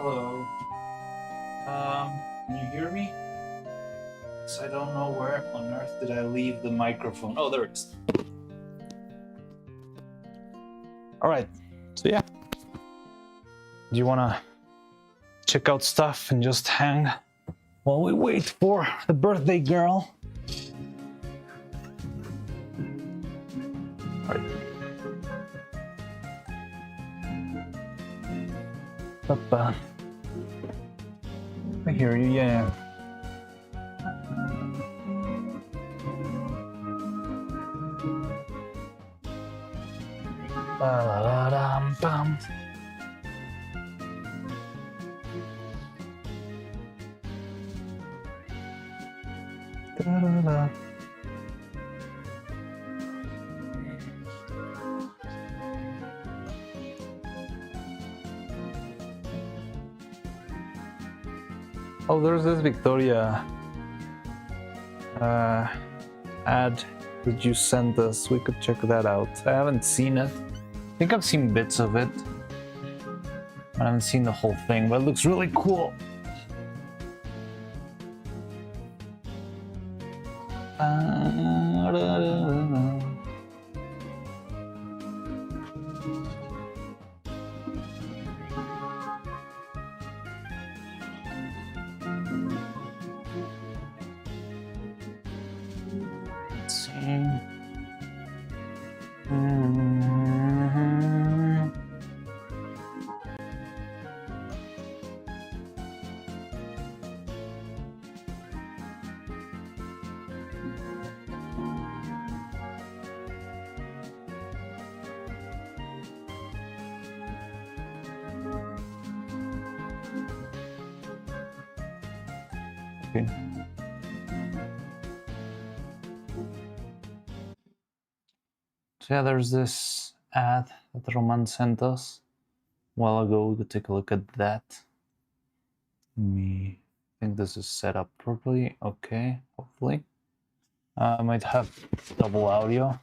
Hello. Can you hear me? 'Cause I don't know where on earth did I leave the microphone. Oh, there it is. All right. So yeah. Do you wanna check out stuff and just hang while we wait for the birthday girl? All right. Papa. I hear you, yeah. Ba-da-dum-bum. Da-da-da. Oh, there's this Victoria ad that you sent us. We could check that out. I haven't seen it. I think I've seen bits of it. I haven't seen the whole thing, but it looks really cool. Let's see. Okay. So yeah, there's this ad that Roman sent us a while ago. We could take a look at that. I think this is set up properly. Okay, hopefully. I might have double audio.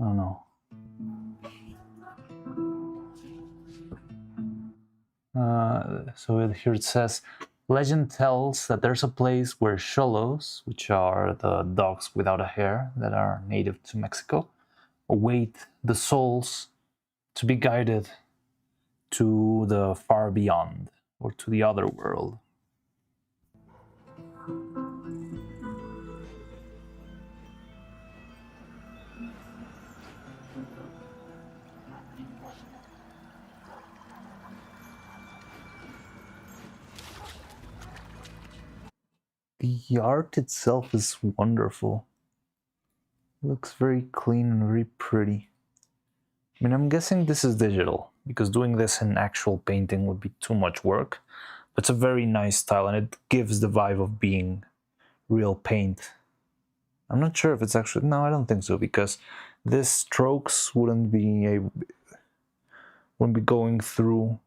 I don't know. So here it says, legend tells that there's a place where cholos, which are the dogs without a hair that are native to Mexico, await the souls to be guided to the far beyond, or to the other world. The art itself is wonderful. It looks very clean and very pretty. I mean, I'm guessing this is digital, because doing this in actual painting would be too much work. But it's a very nice style, and it gives the vibe of being real paint. I'm not sure if it's actually... No, I don't think so, because these strokes wouldn't be going through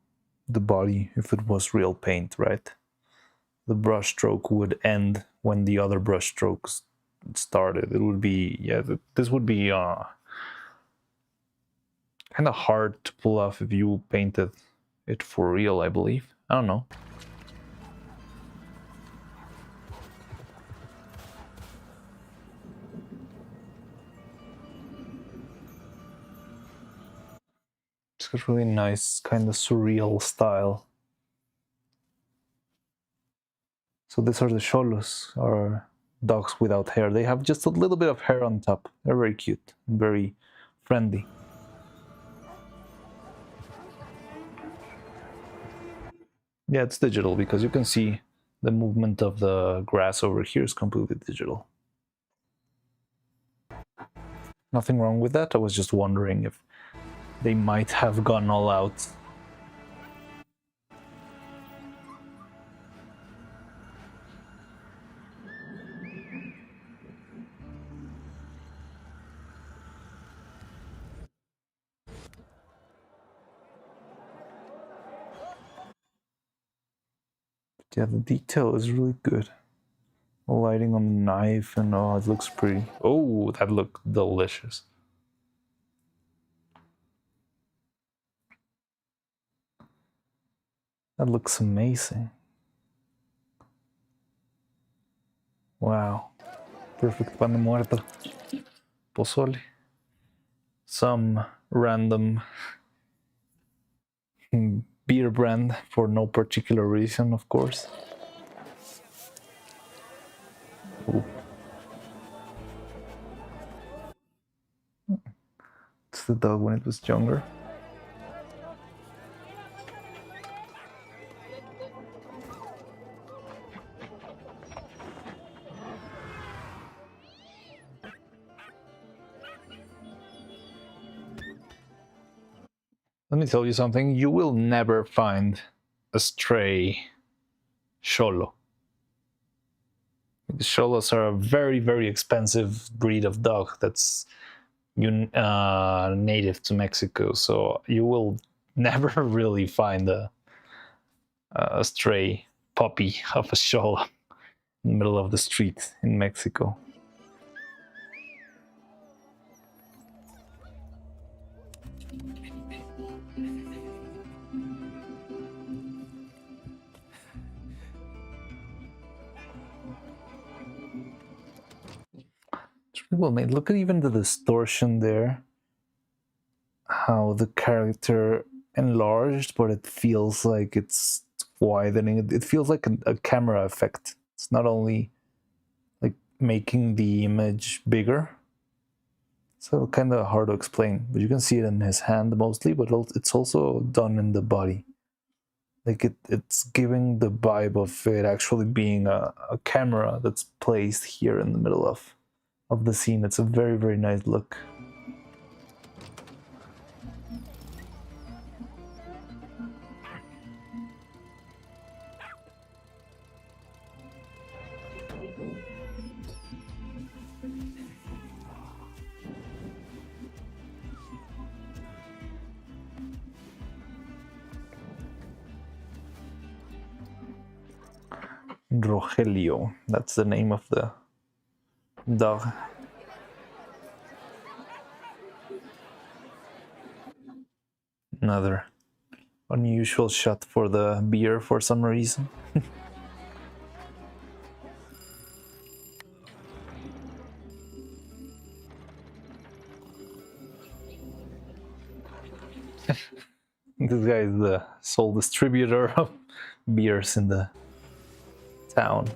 the body if it was real paint, right? The brush stroke would end when the other brush strokes started. It would be, yeah, this would be kind of hard to pull off if you painted it for real, I believe. I don't know. It's got really nice, kind of surreal style. So these are the cholos, or dogs without hair. They have just a little bit of hair on top. They're very cute and very friendly. Yeah, it's digital because you can see the movement of the grass over here is completely digital. Nothing wrong with that. I was just wondering if they might have gone all out. Yeah, the detail is really good. The lighting on the knife, and oh, it looks pretty. Oh, that looked delicious. That looks amazing. Wow. Perfect pan de muerto. Pozole. Some random beer brand for no particular reason, of course. Ooh. It's the dog when it was younger. Let me tell you something, you will never find a stray Xolo. The Xolos are a very, very expensive breed of dog that's native to Mexico, so you will never really find a stray puppy of a Xolo in the middle of the street in Mexico. It's really well made. Look at even the distortion there. How the character enlarged, but it feels like it's widening. It feels like a camera effect. It's not only like making the image bigger. So kind of hard to explain, but you can see it in his hand mostly, but it's also done in the body. Like it's giving the vibe of it actually being a camera that's placed here in the middle of the scene. It's a very, very nice look. Rogelio, that's the name of the dog. Another unusual shot for the beer for some reason. This guy is the sole distributor of beers in the town.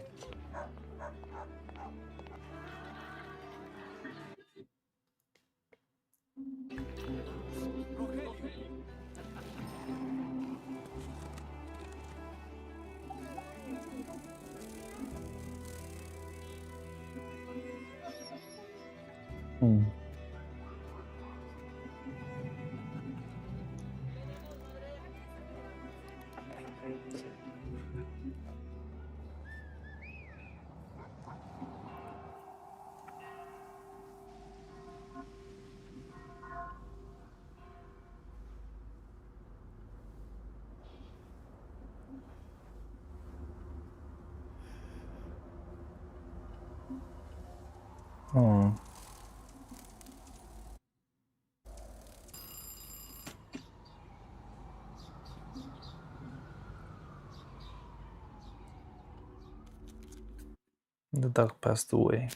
Oh. The dog passed away.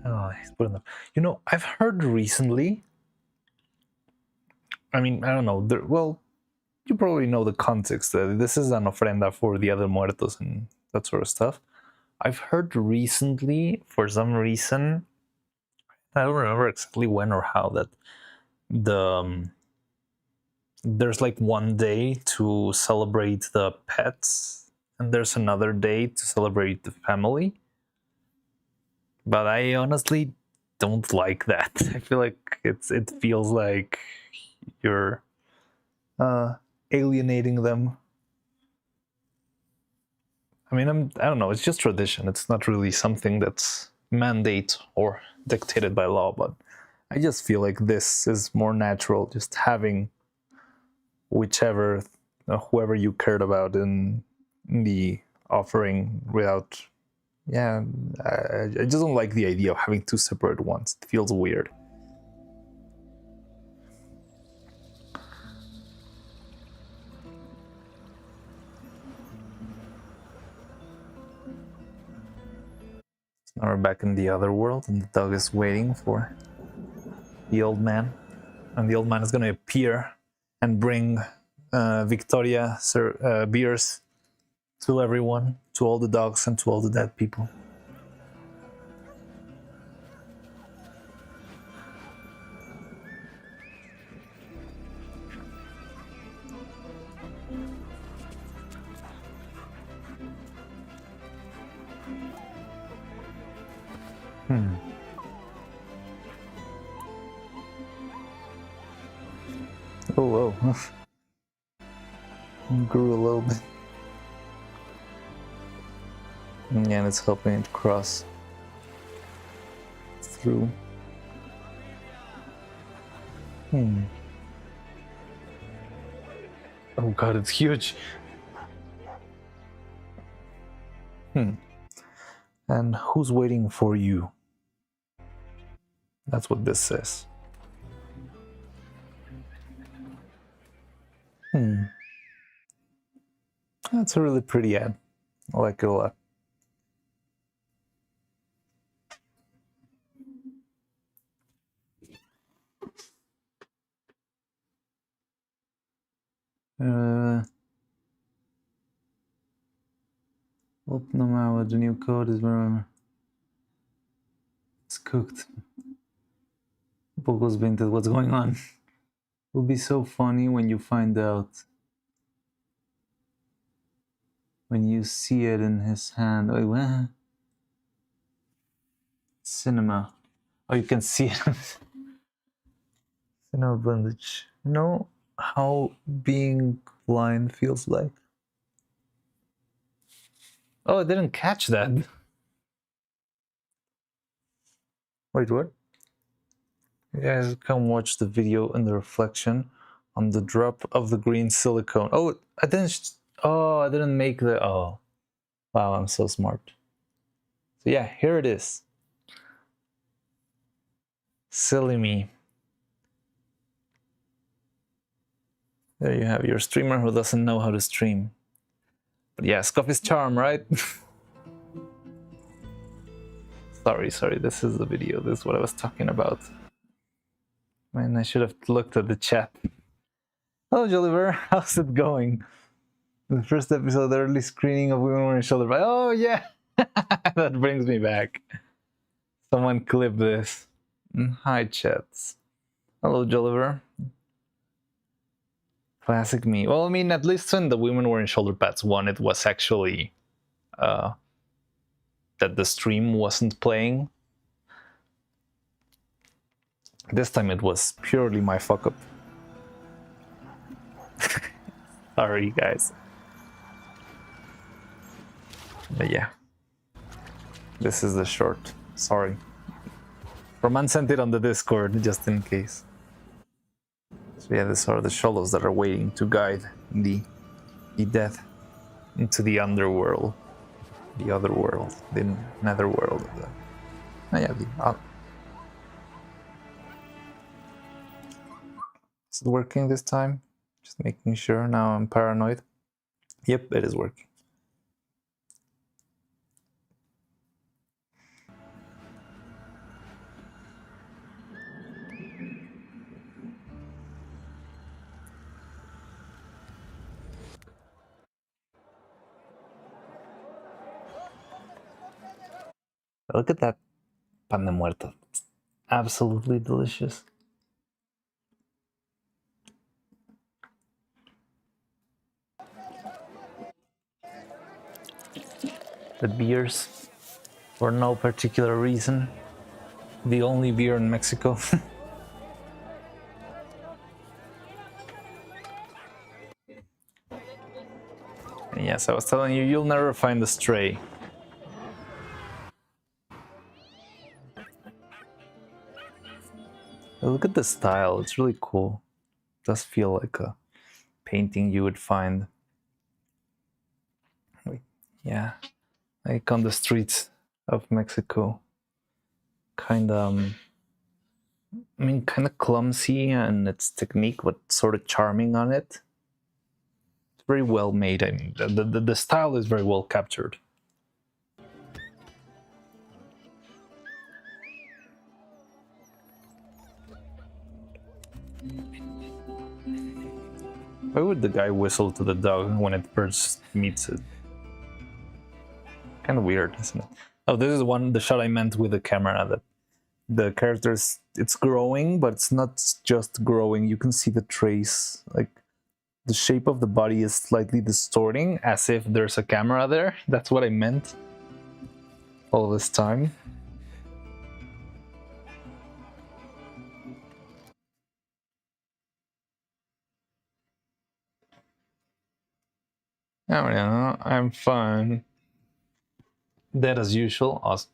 Oh, he's putting them. You know, I've heard recently. I mean, I don't know. Well, you probably know the context. This is an ofrenda for the other muertos and that sort of stuff. I've heard recently, for some reason, I don't remember exactly when or how, that there's like one day to celebrate the pets, and there's another day to celebrate the family. But I honestly don't like that. I feel like it feels like you're alienating them. I mean, I don't know. It's just tradition. It's not really something that's mandate or dictated by law. But I just feel like this is more natural. Just having whichever, whoever you cared about in the offering without Yeah, I just don't like the idea of having two separate ones. It feels weird. Now we're back in the other world, and the dog is waiting for the old man. And the old man is going to appear and bring Victoria beers to everyone, to all the dogs and to all the dead people. Oh, whoa. Grew a little bit. Yeah, and it's helping it cross through. Oh god, it's huge. And who's waiting for you? That's what this says. That's a really pretty ad. I like it a lot. Open no matter the new code is where it's cooked. Poco's painted. What's going on? It'll be so funny when you find out. When you see it in his hand. Wait, what? Cinema. Oh, you can see it. Cinema bandage. You know how being blind feels like? Oh, I didn't catch that. Wait, what? You guys come watch the video in the reflection on the drop of the green silicone. Oh, I didn't make the... Oh. Wow, I'm so smart. So yeah, here it is. Silly me. There you have your streamer who doesn't know how to stream. But yeah, scuff is charm, right? Sorry, this is the video. This is what I was talking about. Man, I should have looked at the chat. Hello, Jolliver. How's it going? The first episode, the early screening of Women Wearing Shoulder Pads. Oh, yeah! That brings me back. Someone clip this. Hi, chats. Hello, Jolliver. Classic me. Well, I mean, at least when the Women Wearing Shoulder Pads one, it was actually that the stream wasn't playing. This time it was purely my fuck up. Sorry, guys. But yeah. This is the short. Sorry. Roman sent it on the Discord, just in case. So yeah, these are the Sholos that are waiting to guide the death into the underworld. The other world. The netherworld. Is it working this time? Just making sure. Now I'm paranoid. Yep, it is working. Look at that pan de muerto. It's absolutely delicious. The beers, for no particular reason. The only beer in Mexico. And yes, I was telling you, you'll never find a stray. Look at the style, it's really cool. It does feel like a painting you would find, yeah, like on the streets of Mexico. Kind of, I mean, kind of clumsy in its technique, but sort of charming on it. It's very well made. I mean, the style is very well captured. Why would the guy whistle to the dog when it first meets it? Kind of weird, isn't it? Oh, this is the shot I meant with the camera, that the characters, it's growing, but it's not just growing. You can see the trace, like the shape of the body is slightly distorting, as if there's a camera there. That's what I meant all this time. Oh yeah, I'm fine. Dead as usual. Awesome.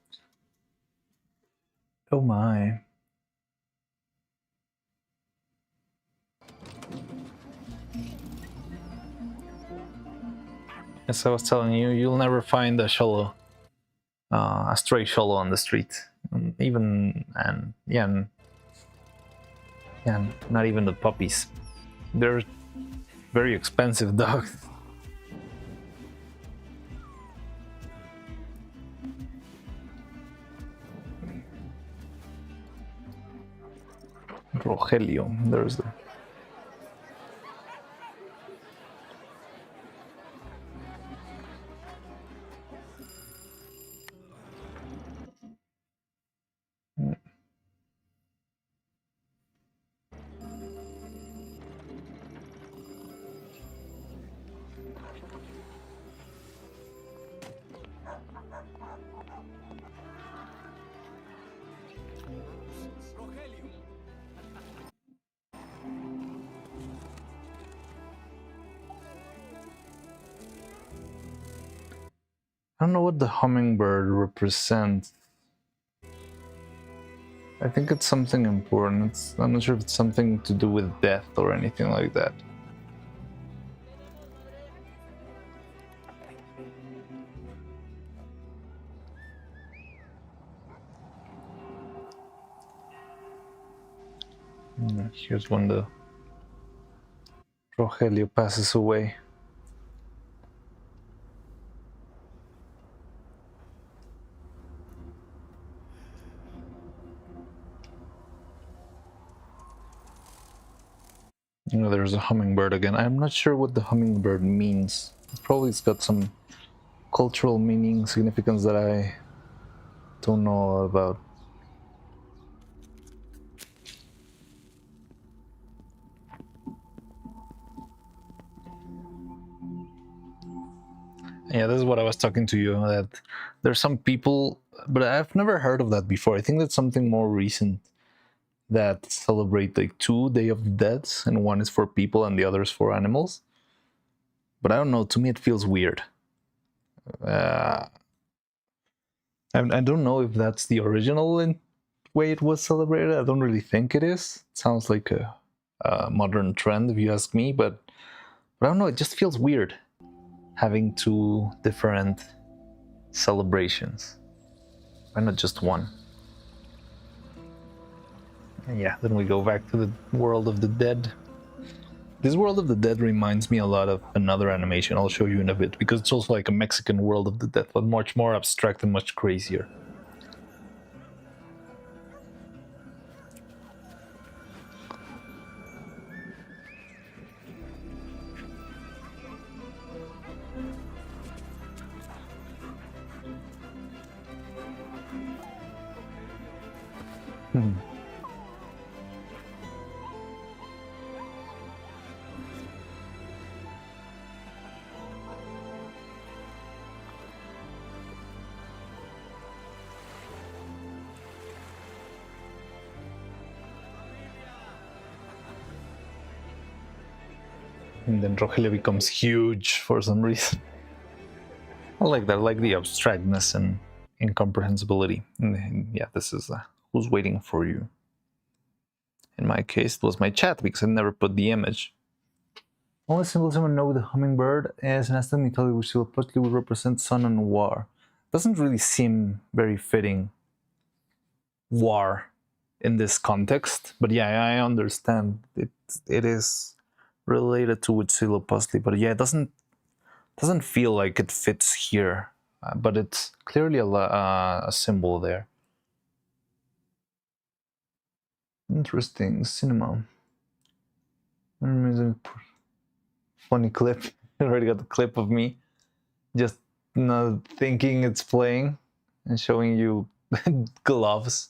Oh my. As I was telling you, you'll never find a Sholo, a stray Sholo on the street. Not even the puppies. They're very expensive dogs. Rogelio, there's the... I don't know what the hummingbird represents. I think it's something important. I'm not sure if it's something to do with death or anything like that. Here's when the Rogelio passes away. You know, there's a hummingbird again. I'm not sure what the hummingbird means. Probably it's got some cultural meaning, significance that I don't know about. Yeah, this is what I was talking to you, that there's some people, but I've never heard of that before. I think that's something more recent, that celebrate like 2 Day of the Dead, and one is for people and the other is for animals. But I don't know, to me it feels weird. I don't know if that's the original way it was celebrated. I don't really think it is. It sounds like a modern trend, if you ask me, but I don't know, it just feels weird having 2 different celebrations. Why not just one? And yeah, then we go back to the World of the Dead. This World of the Dead reminds me a lot of another animation I'll show you in a bit, because it's also like a Mexican World of the Dead, but much more abstract and much crazier. And then Rogelio becomes huge for some reason. I like that. I like the abstractness and incomprehensibility. And yeah, this is Who's Waiting for You. In my case, it was my chat, because I never put the image. Only symbolism I know with the hummingbird is an Aztec mythology which supposedly would represent sun and war. doesn't really seem very fitting war in this context. But yeah, I understand it is related to Huitzilopochtli, but yeah, it doesn't feel like it fits here. But it's clearly a symbol there. Interesting cinema. Funny clip. I already got the clip of me just not thinking it's playing and showing you gloves.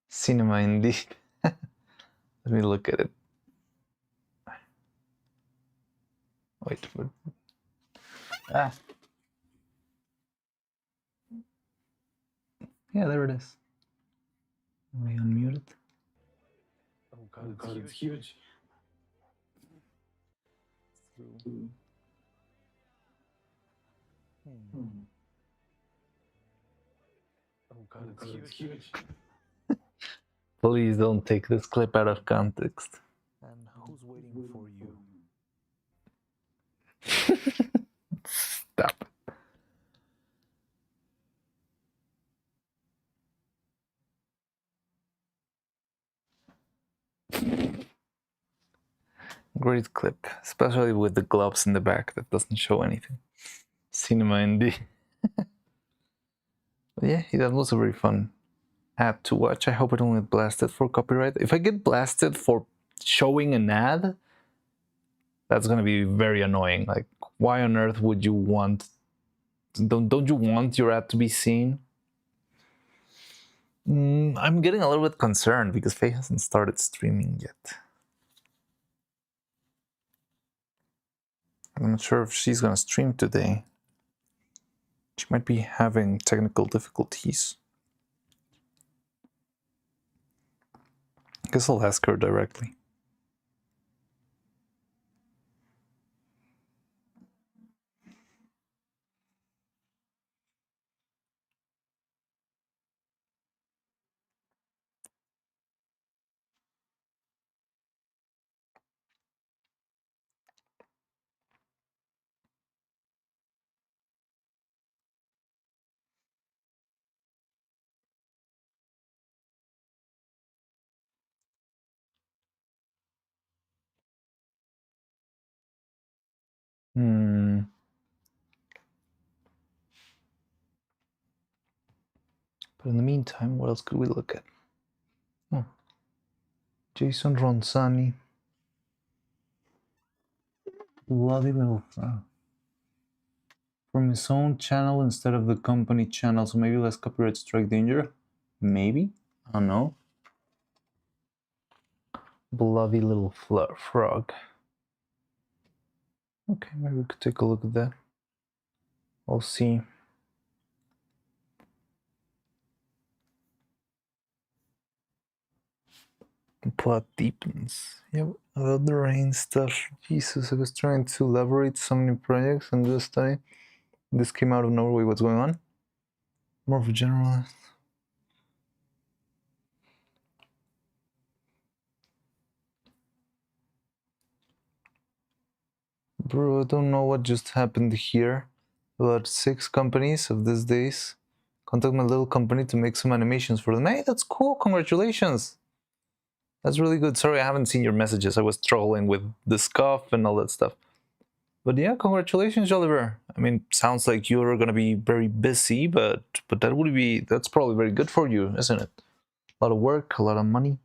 Cinema indeed. Let me look at it. Wait for... Ah. Yeah, there it is. Let me unmute it. Oh god, it's huge. Oh god, it's huge. Please don't take this clip out of context. And who's waiting for you? Stop it. Great clip, especially with the gloves in the back that doesn't show anything. Cinema indeed. But yeah, that was a very fun ad to watch. I hope I don't get blasted for copyright. If I get blasted for showing an ad, that's gonna be very annoying. Like, why on earth would you want... Don't you want your ad to be seen? I'm getting a little bit concerned because Faye hasn't started streaming yet. I'm not sure if she's gonna stream today. She might be having technical difficulties. I guess I'll ask her directly. But in the meantime, what else could we look at? Oh. Jason Ronsani. Bloody little from his own channel instead of the company channel, so maybe less copyright strike danger? Maybe? I don't know. Bloody little frog. Okay, maybe we could take a look at that. I'll see. The plot deepens. Yeah, about the rain stuff. Jesus, I was trying to elaborate some new projects and this time this came out of nowhere. Wait, what's going on? More of a generalist. Bro, I don't know what just happened here. About 6 companies of these days contact my little company to make some animations for them. Hey, that's cool. Congratulations. That's really good. Sorry, I haven't seen your messages. I was trolling with the scuff and all that stuff. But yeah, congratulations, Oliver. I mean, sounds like you're gonna be very busy, but that's probably very good for you, isn't it? A lot of work, a lot of money.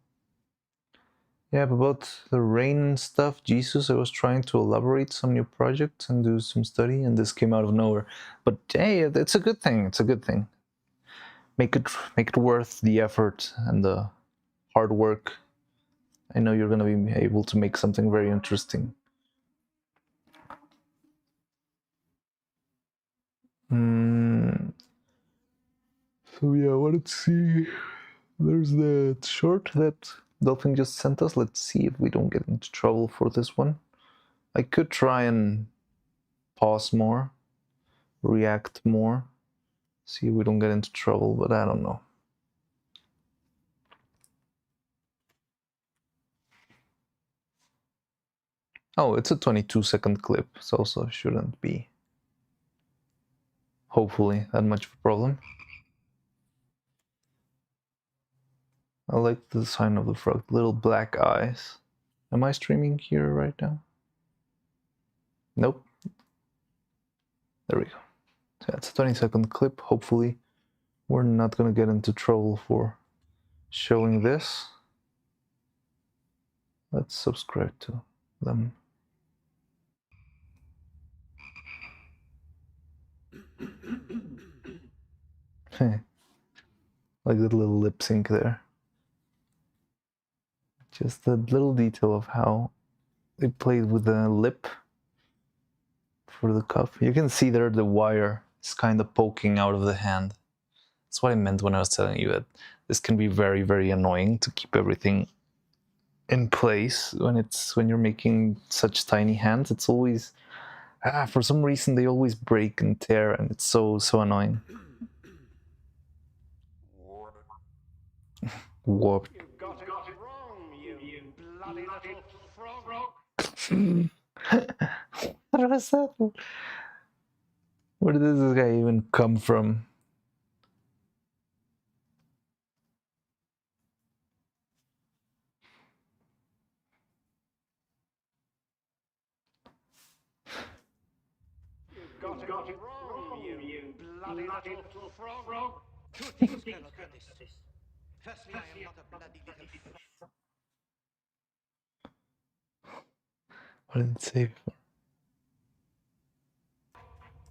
Yeah, but about the rain stuff, Jesus, I was trying to elaborate some new projects and do some study, and this came out of nowhere. But hey, it's a good thing. It's a good thing. Make it worth the effort and the hard work. I know you're gonna be able to make something very interesting. So yeah, I wanted to see. There's the short that Dolphin just sent us. Let's see if we don't get into trouble for this one. I could try and pause more, react more, see if we don't get into trouble, but I don't know. Oh, it's a 22-second clip, so also shouldn't be, hopefully, that much of a problem. I like the design of the frog, little black eyes. Am I streaming here right now? Nope. There we go. So yeah, it's a 20-second clip. Hopefully we're not gonna get into trouble for showing this. Let's subscribe to them. Like the little lip sync there. Just the little detail of how they played with the lip for the cup. You can see there the wire is kind of poking out of the hand. That's what I meant when I was telling you that this can be very, very annoying to keep everything in place when you're making such tiny hands. It's always for some reason they always break and tear, and it's so annoying. Warped. You got it wrong, you bloody little frog. What was that? Where did this guy even come from? You got it wrong, you bloody little frog. Two things, Colonel Curtis. Firstly, I am not a bloody little frog. What did it say before?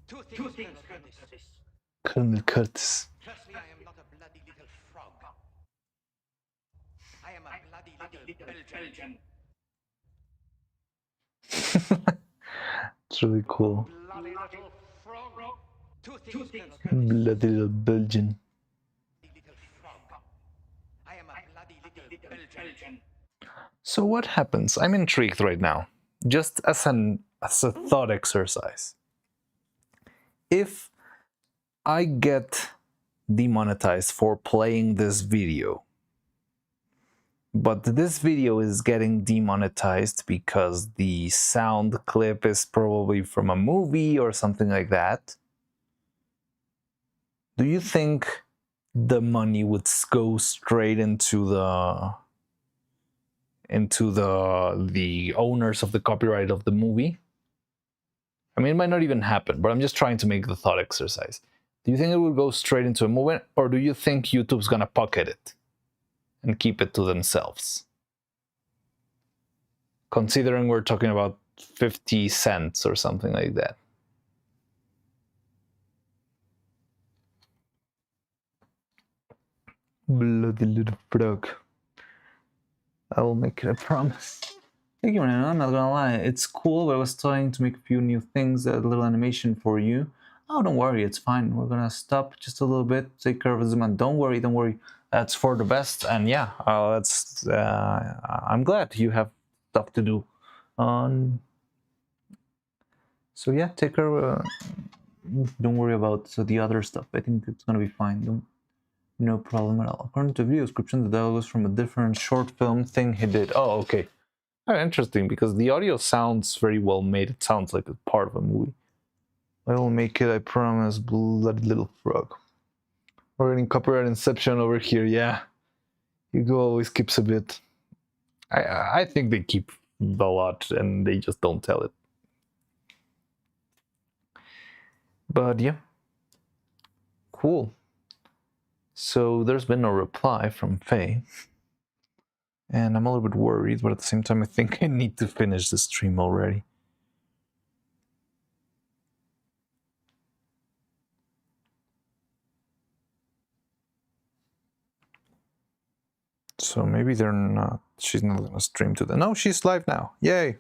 Two things, Colonel Curtis. Colonel Curtis. Firstly, I am not a bloody little frog. I am a bloody little Belgian. It's really cool. Bloody little frog. Two things, Colonel Curtis. Bloody little Belgian. Little frog. I am a bloody little Belgian. So what happens? I'm intrigued right now. Just as a thought exercise. If I get demonetized for playing this video, but this video is getting demonetized because the sound clip is probably from a movie or something like that, do you think the money would go straight into the owners of the copyright of the movie? I mean, it might not even happen, but I'm just trying to make the thought exercise. Do you think it would go straight into a movie, or do you think YouTube's gonna pocket it and keep it to themselves? Considering we're talking about 50 cents or something like that. Bloody little frog. I will make it, I promise. Thank you, man. I'm not gonna lie. It's cool, but I was trying to make a few new things, a little animation for you. Oh, don't worry, it's fine. We're gonna stop just a little bit, take care of Zima. Don't worry, don't worry. That's for the best. And yeah, I'm glad you have stuff to do. So yeah, take care. Don't worry about the other stuff. I think it's gonna be fine. No problem at all. According to the video description, the dialogue was from a different short film thing he did. Oh, okay. Oh, interesting, because the audio sounds very well made. It sounds like a part of a movie. I will make it, I promise. Bloody little frog. We're getting copyright inception over here, yeah. Hugo always keeps a bit. I think they keep a lot and they just don't tell it. But yeah. Cool. So there's been no reply from Faye. And I'm a little bit worried, but at the same time I think I need to finish the stream already. So maybe they're not, she's not gonna stream today. No, she's live now. Yay!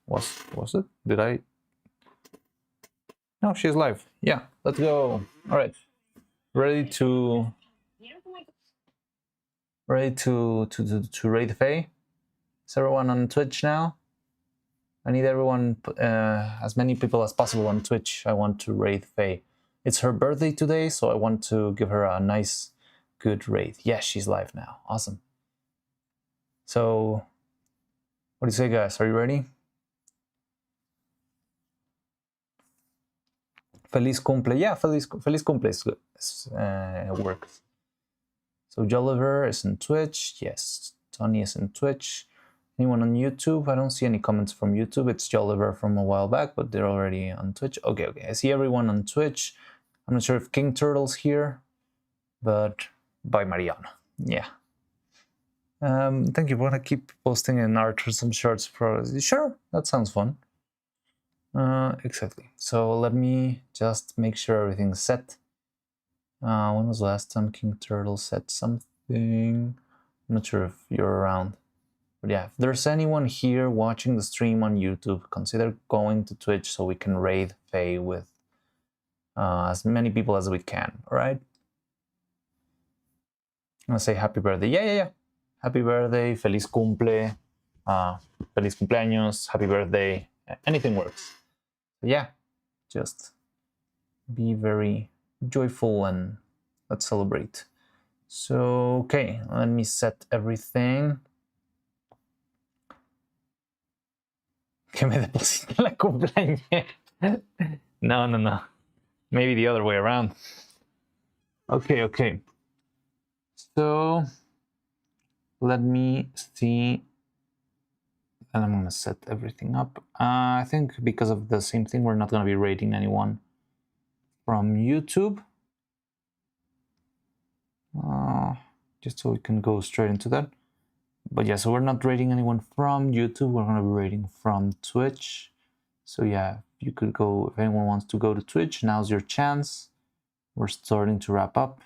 Was it? Did I? No, she's live. Yeah, let's go. All right, ready to raid Faye? Is everyone on Twitch now? I need everyone, as many people as possible on Twitch. I want to raid Faye. It's her birthday today, so I want to give her a nice, good raid. Yes, she's live now. Awesome. So What do you say, guys? Are you ready? Feliz cumple. Yeah, feliz cumple works. So Jolliver is in Twitch. Yes, Tony is in Twitch. Anyone on YouTube? I don't see any comments from YouTube. It's Jolliver from a while back, but they're already on Twitch. Okay. I see everyone on Twitch. I'm not sure if King Turtle's here, but by Mariana. Yeah. Thank you. We're gonna keep posting in art or some shorts for. Sure, that sounds fun. Exactly. So let me just make sure everything's set. When was the last time King Turtle said something? I'm not sure if you're around. But yeah, if there's anyone here watching the stream on YouTube, consider going to Twitch so we can raid Faye with as many people as we can, alright? I'm gonna say happy birthday. Yeah. Happy birthday, feliz cumple, feliz cumpleaños, happy birthday, anything works. Yeah, just be very joyful and let's celebrate. So, okay, let me set everything. Que me deposite la cumpleaños. No. Maybe the other way around. Okay. So, let me see. And I'm gonna set everything up. I think because of the same thing, we're not gonna be rating anyone from YouTube. Just so we can go straight into that. But yeah, so we're not rating anyone from YouTube. We're gonna be rating from Twitch. So yeah, you could go, if anyone wants to go to Twitch, now's your chance. We're starting to wrap up.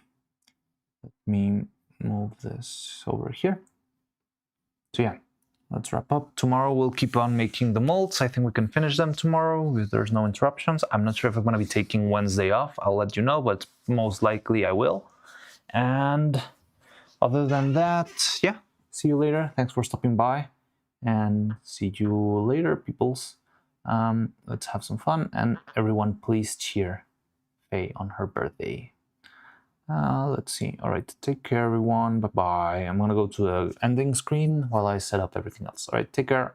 Let me move this over here. So yeah, let's wrap up. Tomorrow we'll keep on making the molds. I think we can finish them tomorrow if there's no interruptions. I'm not sure if I'm gonna be taking Wednesday off. I'll let you know, but most likely I will. And other than that, yeah, see you later. Thanks for stopping by and see you later, peoples. Let's have some fun and everyone please cheer Faye on her birthday. Let's see. All right, take care, everyone. Bye-bye. I'm gonna go to the ending screen while I set up everything else. All right, take care.